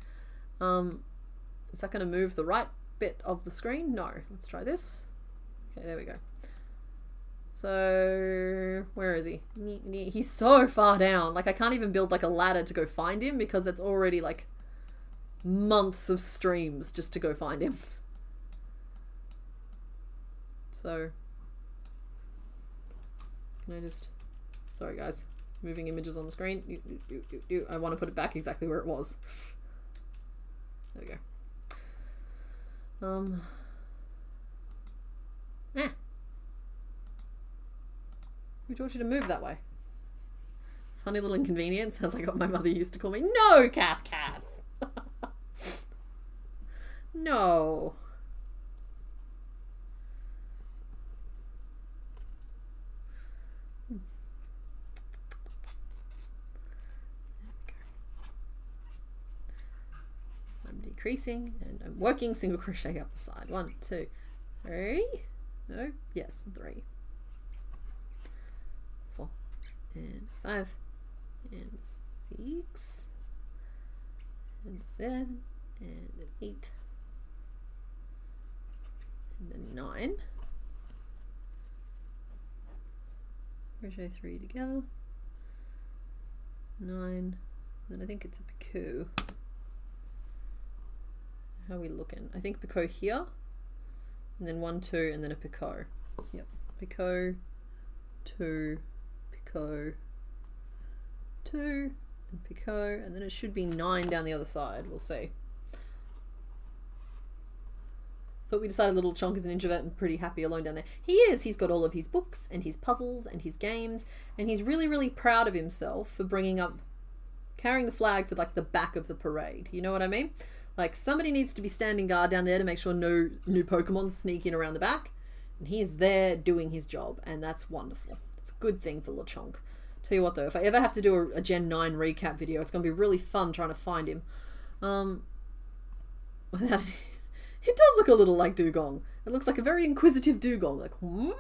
Is that going to move the right bit of the screen? No. Let's try this. Okay, there we go. So where is he? He's so far down. Like I can't even build like a ladder to go find him, because it's already like months of streams just to go find him. So can I just, sorry guys, moving images on the screen. I want to put it back exactly where it was. There we go. Who taught you to move that way? Funny little inconvenience, as like what my mother used to call me. No, cat. No. I'm decreasing and I'm working single crochet up the side. 1, 2, 3. No, yes, 3, 4, and 5, and 6, and 7, and 8, and 9. Crochet 3 together. 9. Then I think it's a picot. How are we looking? I think picot here, and then 1, 2, and then a picot. So, yep, picot, 2, picot, 2, and picot, and then it should be 9 down the other side. We'll see. Thought we decided little Chonk is an introvert and pretty happy alone down there. He is. He's got all of his books and his puzzles and his games, and he's really, really proud of himself for carrying the flag for like the back of the parade. You know what I mean? Like, somebody needs to be standing guard down there to make sure no new Pokemon sneak in around the back, and he is there doing his job, and that's wonderful. It's a good thing for LeChonk. Tell you what though, if I ever have to do a Gen 9 recap video, it's going to be really fun trying to find him. Without it does look a little like Dugong. It looks like a very inquisitive Dugong. Like, hmm?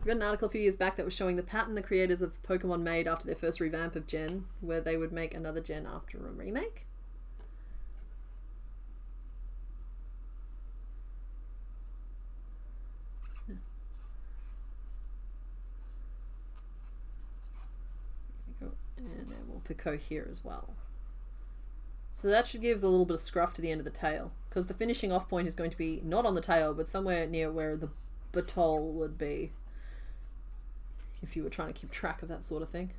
I read an article a few years back that was showing the pattern the creators of Pokemon made after their first revamp of Gen, where they would make another Gen after a remake. And then we'll picot here as well. So that should give the little bit of scruff to the end of the tail, because the finishing off point is going to be not on the tail, but somewhere near where the batole would be, if you were trying to keep track of that sort of thing.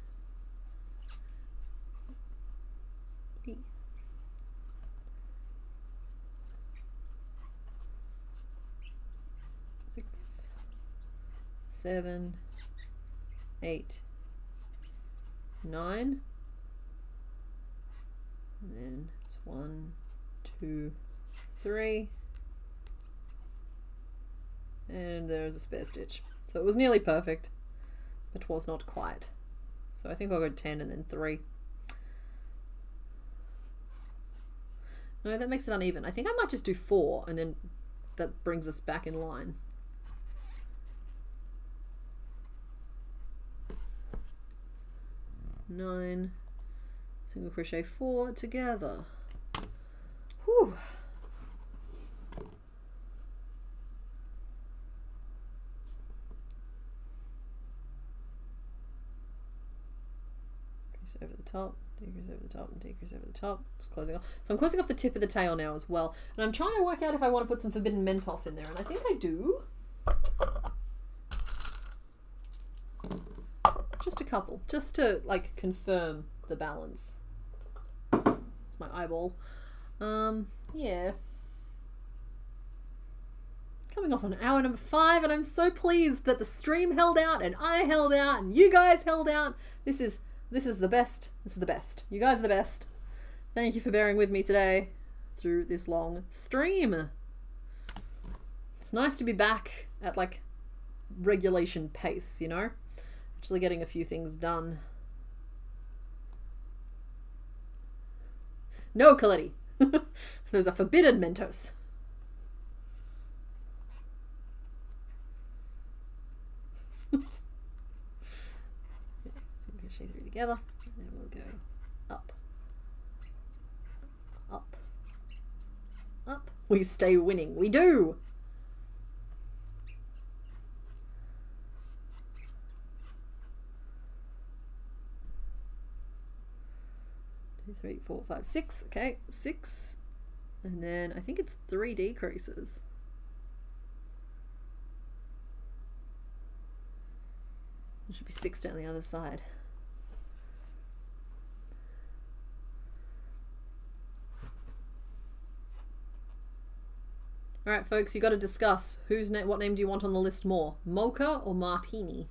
Six, 7, 8, 9, and then it's 1, 2, 3, and there's a spare stitch. So it was nearly perfect, but was not quite. So I think I'll go 10 and then 3. No, that makes it uneven. I think I might just do 4, and then that brings us back in line. Nine, single crochet 4 together. Whew. Decrease over the top, decrease over the top, and decrease over the top. It's closing off. So I'm closing off the tip of the tail now as well. And I'm trying to work out if I want to put some Forbidden Mentos in there, and I think I do. Just a couple, just to like confirm the balance. It's my eyeball. Yeah. Coming off on hour number 5, and I'm so pleased that the stream held out, and I held out, and you guys held out. This is the best. This is the best. You guys are the best. Thank you for bearing with me today through this long stream. It's nice to be back at like regulation pace, you know? Actually getting a few things done. No, Coletti. Those are forbidden Mentos. Crochet 3 together, and then we'll go up, up, up. We stay winning. We do. 3, 4, 5, 6. Okay, 6, and then I think it's 3 decreases. There should be 6 down the other side. All right, folks, you got to discuss what name do you want on the list more, Mocha or Martini?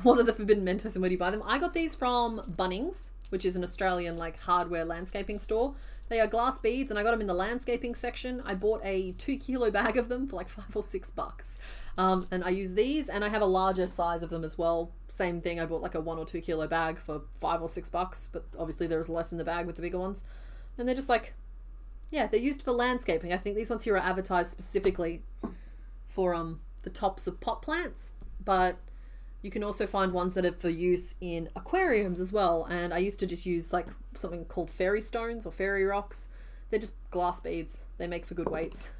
What are the Forbidden Mentos and where do you buy them? I got these from Bunnings, which is an Australian like hardware landscaping store. They are glass beads, and I got them in the landscaping section. I bought a 2-kilo bag of them for like $5 or $6. And I use these, and I have a larger size of them as well. Same thing, I bought like a 1 or 2 kilo bag for $5 or $6, but obviously there's less in the bag with the bigger ones. And they're just like, yeah, they're used for landscaping. I think these ones here are advertised specifically for the tops of pot plants, but You can also find ones that are for use in aquariums as well. And I used to just use like something called fairy stones or fairy rocks. They're just glass beads. They make for good weights.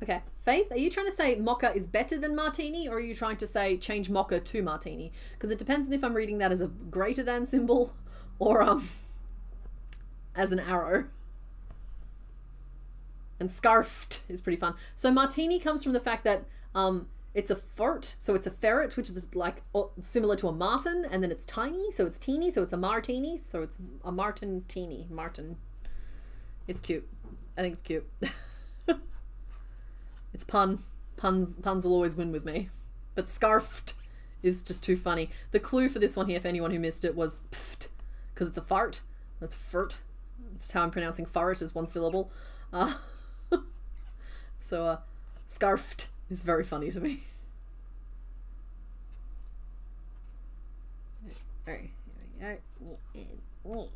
Okay, Faith, are you trying to say mocha is better than martini, or are you trying to say change mocha to martini? Because it depends on if I'm reading that as a greater than symbol or as an arrow. And scarfed is pretty fun. So martini comes from the fact that it's a fort, so it's a ferret, which is like similar to a martin, and then it's tiny, so it's teeny, so it's a martini, so it's a martin-teeny. Martin. It's cute. I think it's cute. It's pun. Puns will always win with me. But scarfed is just too funny. The clue for this one here, for anyone who missed it, was pft, because it's a fart. That's furt. That's how I'm pronouncing fart, is one syllable. So scarfed is very funny to me. Alright, here we go.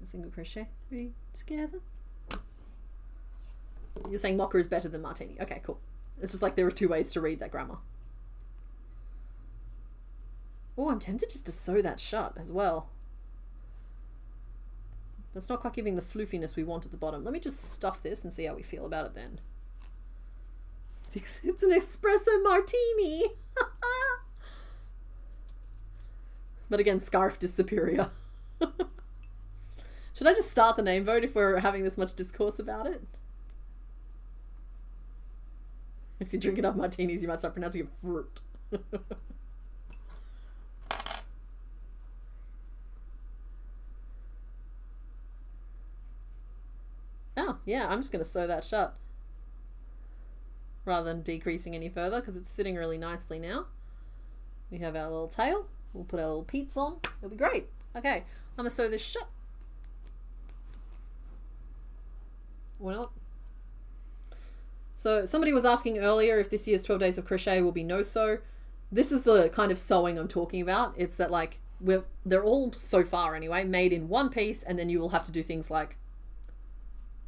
Single crochet, 3 together. You're saying mocha is better than martini. Okay, cool. It's just like there are 2 ways to read that grammar. Oh, I'm tempted just to sew that shut as well. That's not quite giving the floofiness we want at the bottom. Let me just stuff this and see how we feel about it then. It's an espresso martini. But again, scarfed is superior. Should I just start the name vote if we're having this much discourse about it? If you're drinking up martinis, you might start pronouncing it fruit. Oh, yeah, I'm just going to sew that shut. Rather than decreasing any further, because it's sitting really nicely now. We have our little tail. We'll put our little pleats on. It'll be great. Okay, I'm going to sew this shut. Why not? So somebody was asking earlier if this year's 12 Days of Crochet will be no-sew. This is the kind of sewing I'm talking about. It's that like, they're all, so far anyway, made in one piece, and then you will have to do things like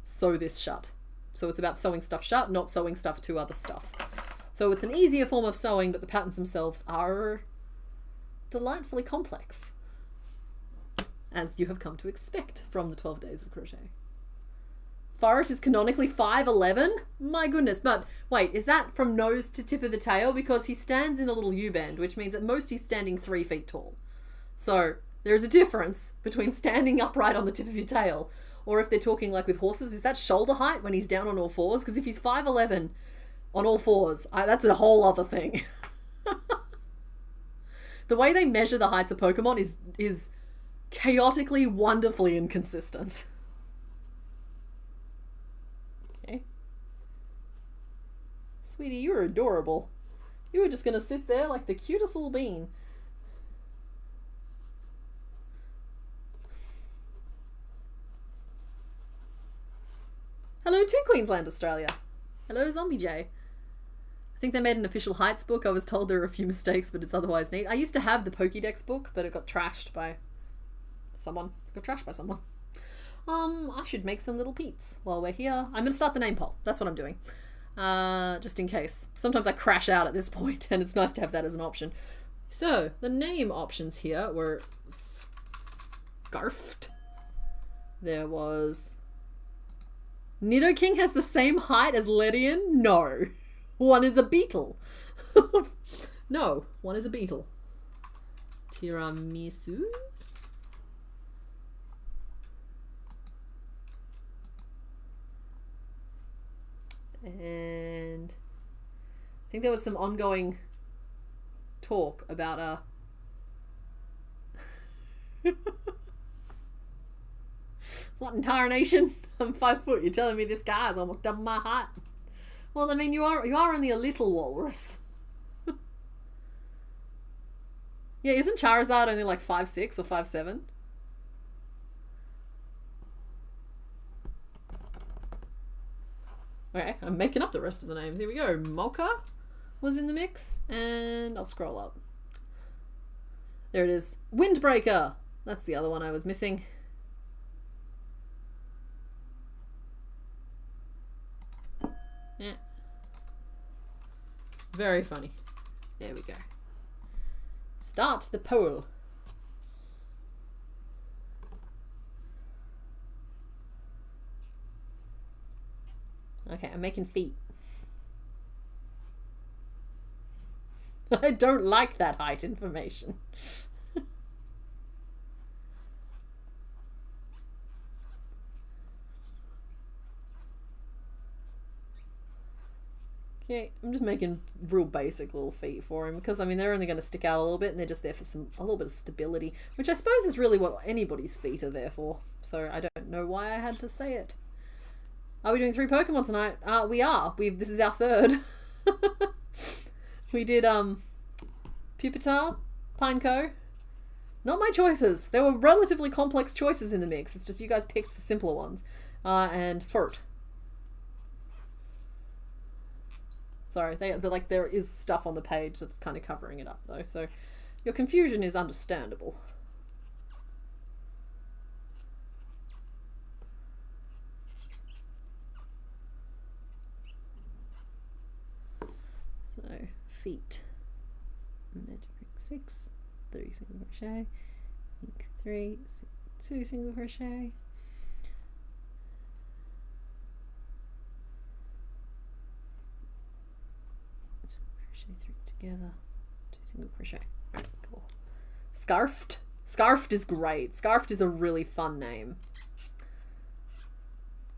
sew this shut. So it's about sewing stuff shut, not sewing stuff to other stuff. So it's an easier form of sewing, but the patterns themselves are delightfully complex, as you have come to expect from the 12 Days of Crochet. Forage is canonically 5'11"? My goodness, but wait, is that from nose to tip of the tail? Because he stands in a little U-bend, which means at most he's standing 3 feet tall. So there's a difference between standing upright on the tip of your tail, or if they're talking like with horses, is that shoulder height when he's down on all fours? Because if he's 5'11" on all fours, that's a whole other thing. The way they measure the heights of Pokemon is chaotically, wonderfully inconsistent. Sweetie, you were adorable. You were just going to sit there like the cutest little bean. Hello to Queensland, Australia. Hello, Zombie J. I think they made an official heights book. I was told there are a few mistakes, but it's otherwise neat. I used to have the Pokédex book, but it got trashed by someone. I should make some little peats while we're here. I'm going to start the name poll. That's what I'm doing. Just in case. Sometimes I crash out at this point, and it's nice to have that as an option. So, the name options here were scarfed. There was... Nidoking has the same height as Ledian? No. One is a beetle. No, one is a beetle. Tiramisu? And I think there was some ongoing talk about what in tarnation? I'm 5 foot. You're telling me this guy's almost double my height? Well, I mean, you are only a little walrus. Yeah, isn't Charizard only like 5'6" or 5'7"? Okay, I'm making up the rest of the names. Here we go. Mocha was in the mix, and I'll scroll up. There it is. Windbreaker. That's the other one I was missing. Yeah. Very funny. There we go. Start the poll. Okay, I'm making feet. I don't like that height information. Okay, I'm just making real basic little feet for him because I mean they're only going to stick out a little bit and they're just there for a little bit of stability, which I suppose is really what anybody's feet are there for. So I don't know why I had to say it. Are we doing 3 Pokemon tonight? We are. This is our third. We did Pupitar, Pineco. Not my choices. There were relatively complex choices in the mix. It's just you guys picked the simpler ones. And Furt. Sorry, they're like there is stuff on the page that's kind of covering it up though, so your confusion is understandable. So feet, magic 6, 3 single crochet, ink 3, 2 single crochet. Together, 2 single crochet. Right, cool. Scarfed. Scarfed is great. Scarfed is a really fun name.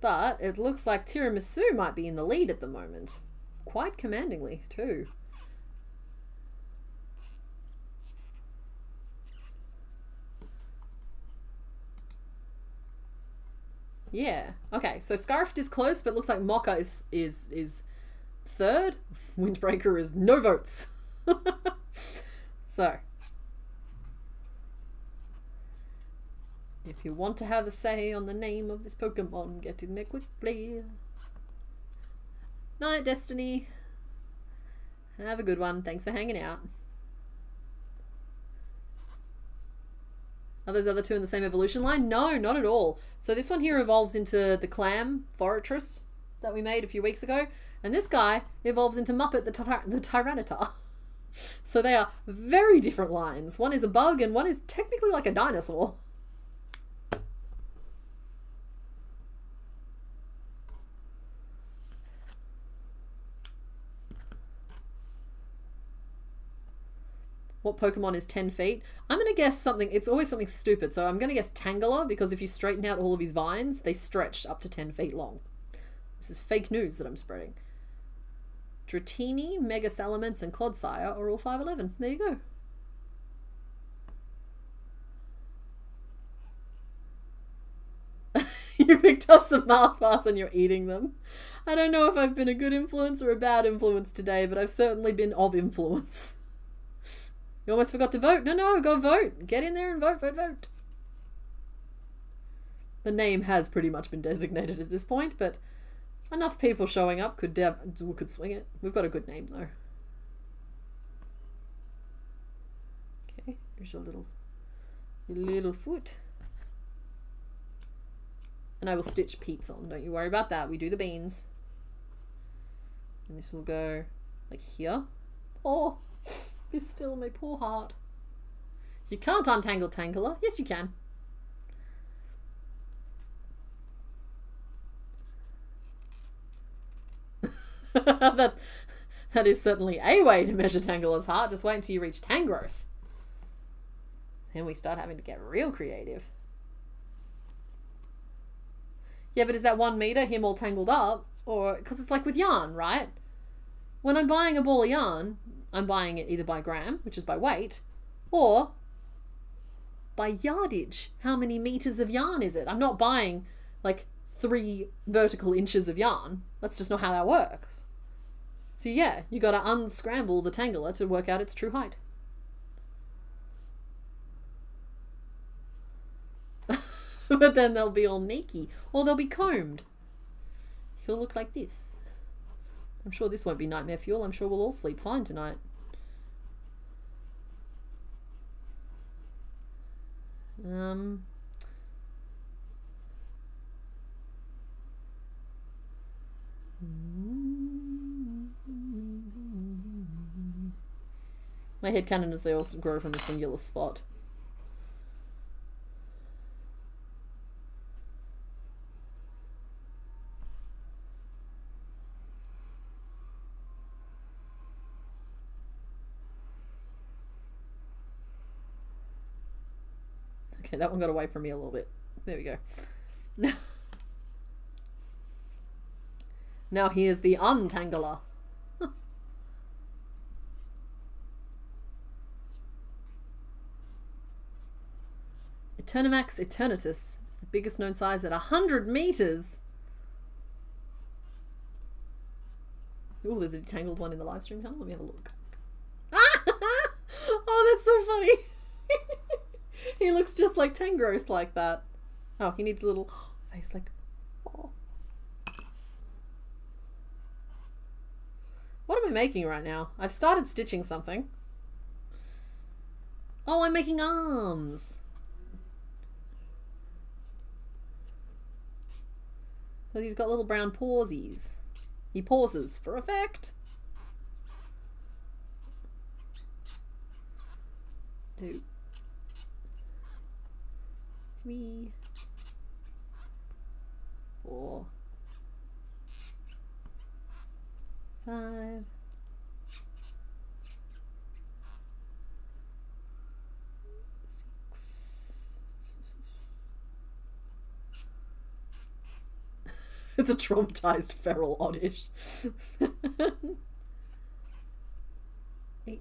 But it looks like Tiramisu might be in the lead at the moment. Quite commandingly, too. Yeah. Okay, so Scarfed is close, but it looks like Mocha is third. Windbreaker is no votes. So, if you want to have a say on the name of this Pokemon, get in there quickly. Night, Destiny. Have a good one. Thanks for hanging out. Are those other two in the same evolution line? No, not at all. So this one here evolves into the Clam Fortress that we made a few weeks ago. And this guy evolves into Muppet the Tyranitar. So they are very different lines. One is a bug and one is technically like a dinosaur. What Pokemon is 10 feet? I'm going to guess something. It's always something stupid. So I'm going to guess Tangela because if you straighten out all of his vines, they stretch up to 10 feet long. This is fake news that I'm spreading. Dratini, Mega Salamence, and Clodsire are all 5'11". There you go. You picked up some Mars bars and you're eating them. I don't know if I've been a good influence or a bad influence today, but I've certainly been of influence. You almost forgot to vote. No, go vote. Get in there and vote. The name has pretty much been designated at this point, but enough people showing up could swing it. We've got a good name though. Okay, here's your little foot. And I will stitch Pete's on. Don't you worry about that. We do the beans. And this will go like here. Oh, be still, my poor heart. You can't untangle Tangela. Yes, you can. that is certainly a way to measure Tangela's heart. Just wait until you reach Tangrowth. Then we start having to get real creative. Yeah, but is that 1 meter him all tangled up? Or, because it's like with yarn, right? When I'm buying a ball of yarn, I'm buying it either by gram, which is by weight, or by yardage. How many meters of yarn is it? I'm not buying like 3 vertical inches of yarn. That's just not how that works. So yeah, you got to unscramble the Tangela to work out its true height. But then they'll be all naked, or they'll be combed. He'll look like this. I'm sure this won't be nightmare fuel. I'm sure we'll all sleep fine tonight. My headcanon is they also grow from a singular spot. Okay, that one got away from me a little bit. There we go. Now here's the untangler. Eternamax Eternatus is the biggest known size at 100 meters. Oh, there's a detangled one in the live stream channel. Let me have a look. Oh, that's so funny. He looks just like Tangrowth like that. Oh, he needs a little face like... Oh. What am I making right now? I've started stitching something. Oh, I'm making arms. So he's got little brown pawsies. He pauses for effect. 2, 3, 4, 5, 6. It's a traumatized feral oddish. 8,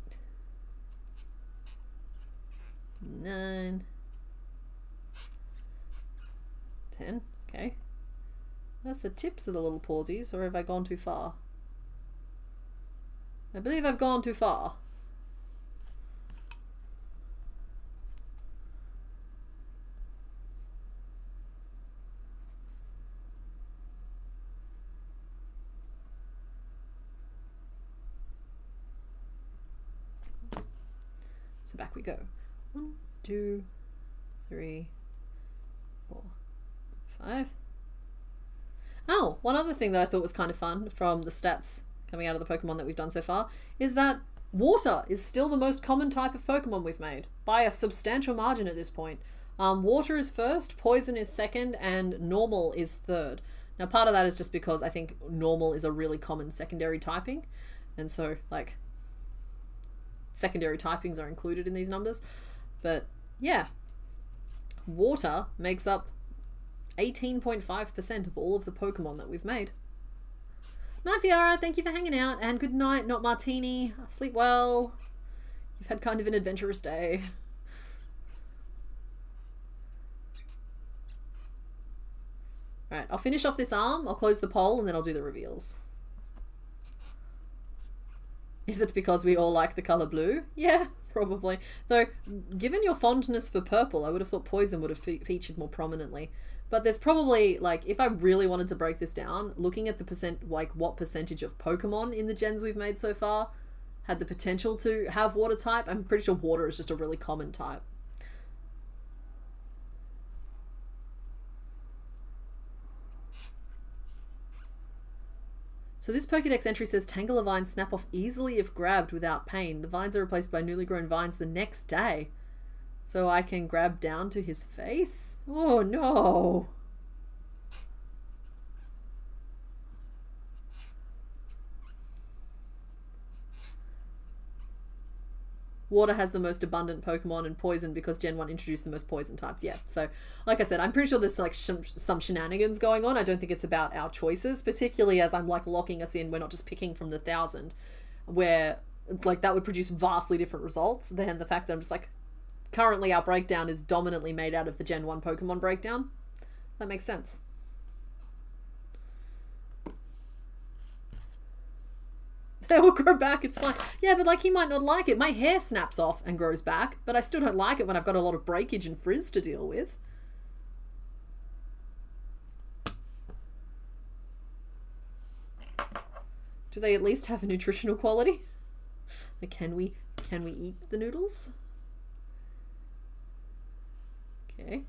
9, 10. Okay. That's the tips of the little pawsies, or have I gone too far? I believe I've gone too far. So back we go. 1, 2, 3, 4, 5. Oh, one other thing that I thought was kind of fun from the stats coming out of the Pokemon that we've done so far is that water is still the most common type of Pokemon we've made by a substantial margin at this point. Water is first, poison is second, and normal is third. Now part of that is just because I think normal is a really common secondary typing, and so like secondary typings are included in these numbers. But yeah, water makes up 18.5% of all of the Pokemon that we've made. Night Viara, thank you for hanging out, and good night, Not Martini. Sleep well. You've had kind of an adventurous day. Alright, I'll finish off this arm, I'll close the poll, and then I'll do the reveals. Is it because we all like the colour blue? Yeah, probably. Though, given your fondness for purple, I would have thought poison would have featured more prominently. But there's probably, like, if I really wanted to break this down, looking at the percent, like, what percentage of Pokemon in the gens we've made so far had the potential to have water type, I'm pretty sure water is just a really common type. So this Pokédex entry says Tangela vines snap off easily if grabbed without pain. The vines are replaced by newly grown vines the next day. So I can grab down to his face? Oh no! Water has the most abundant Pokemon, and poison because Gen 1 introduced the most poison types. Yeah, so like I said, I'm pretty sure there's like some shenanigans going on. I don't think it's about our choices, particularly as I'm like locking us in. We're not just picking from the 1,000, where like that would produce vastly different results than the fact that I'm just like, currently our breakdown is dominantly made out of the Gen 1 Pokemon breakdown. That makes sense. They will grow back, it's fine. Yeah, but like he might not like it. My hair snaps off and grows back, but I still don't like it when I've got a lot of breakage and frizz to deal with. Do they at least have a nutritional quality? Like, can we eat the noodles? Okay.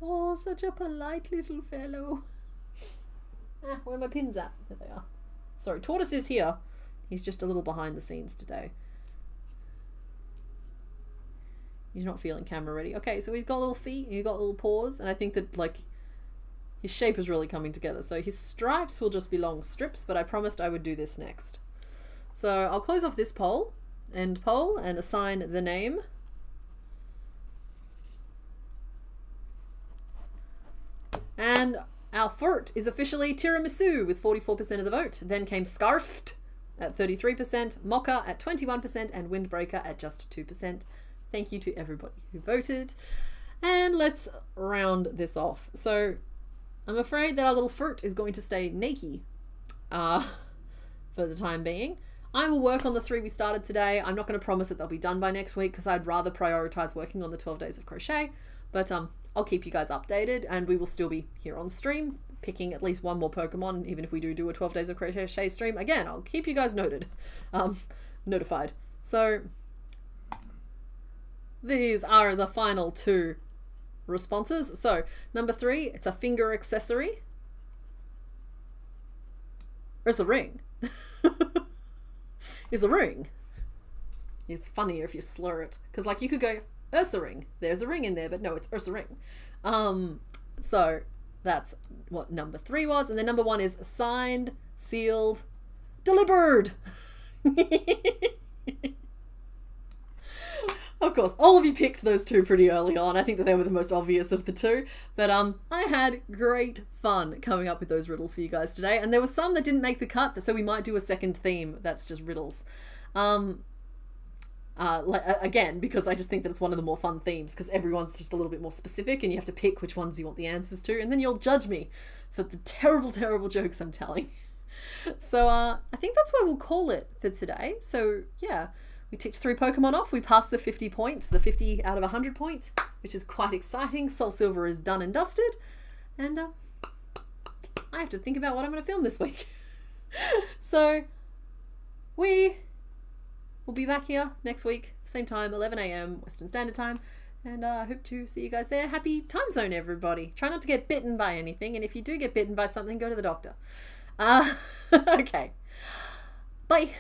Oh, such a polite little fellow. Ah, where are my pins at? There they are. Sorry, Tortoise is here. He's just a little behind the scenes today. He's not feeling camera ready. Okay, so he's got little feet, and he's got little paws, and I think that, like, his shape is really coming together. So his stripes will just be long strips, but I promised I would do this next. So I'll close off this end pole, and assign the name. And our fort is officially tiramisu with 44% of the vote. Then came scarfed at 33%, mocha at 21%, and windbreaker at just 2%. Thank you to everybody who voted. And let's round this off. So I'm afraid that our little fort is going to stay naked for the time being. I will work on the 3 we started today. I'm not going to promise that they'll be done by next week because I'd rather prioritize working on the 12 days of crochet. But I'll keep you guys updated, and we will still be here on stream picking at least one more Pokemon, even if we do a 12 days of crochet stream. Again, I'll keep you guys notified. So these are the final 2 responses. So number 3, it's a finger accessory. Or it's a ring. It's a ring. It's funnier if you slur it, because like you could go Ursa ring. There's a ring in there, but no, it's Ursa ring. So that's what number 3 was, and then number 1 is signed, sealed, delivered. Of course, all of you picked those 2 pretty early on. I think that they were the most obvious of the 2. But I had great fun coming up with those riddles for you guys today. And there were some that didn't make the cut, so we might do a second theme that's just riddles. Again, because I just think that it's one of the more fun themes, because everyone's just a little bit more specific and you have to pick which ones you want the answers to, and then you'll judge me for the terrible, terrible jokes I'm telling. So I think that's where we'll call it for today. So yeah. We ticked 3 Pokemon off. We passed the 50 point, the 50 out of 100 point, which is quite exciting. Soul Silver is done and dusted. And I have to think about what I'm going to film this week. So we will be back here next week, same time, 11 a.m. Western Standard Time. And I hope to see you guys there. Happy time zone, everybody. Try not to get bitten by anything. And if you do get bitten by something, go to the doctor. Okay. Bye.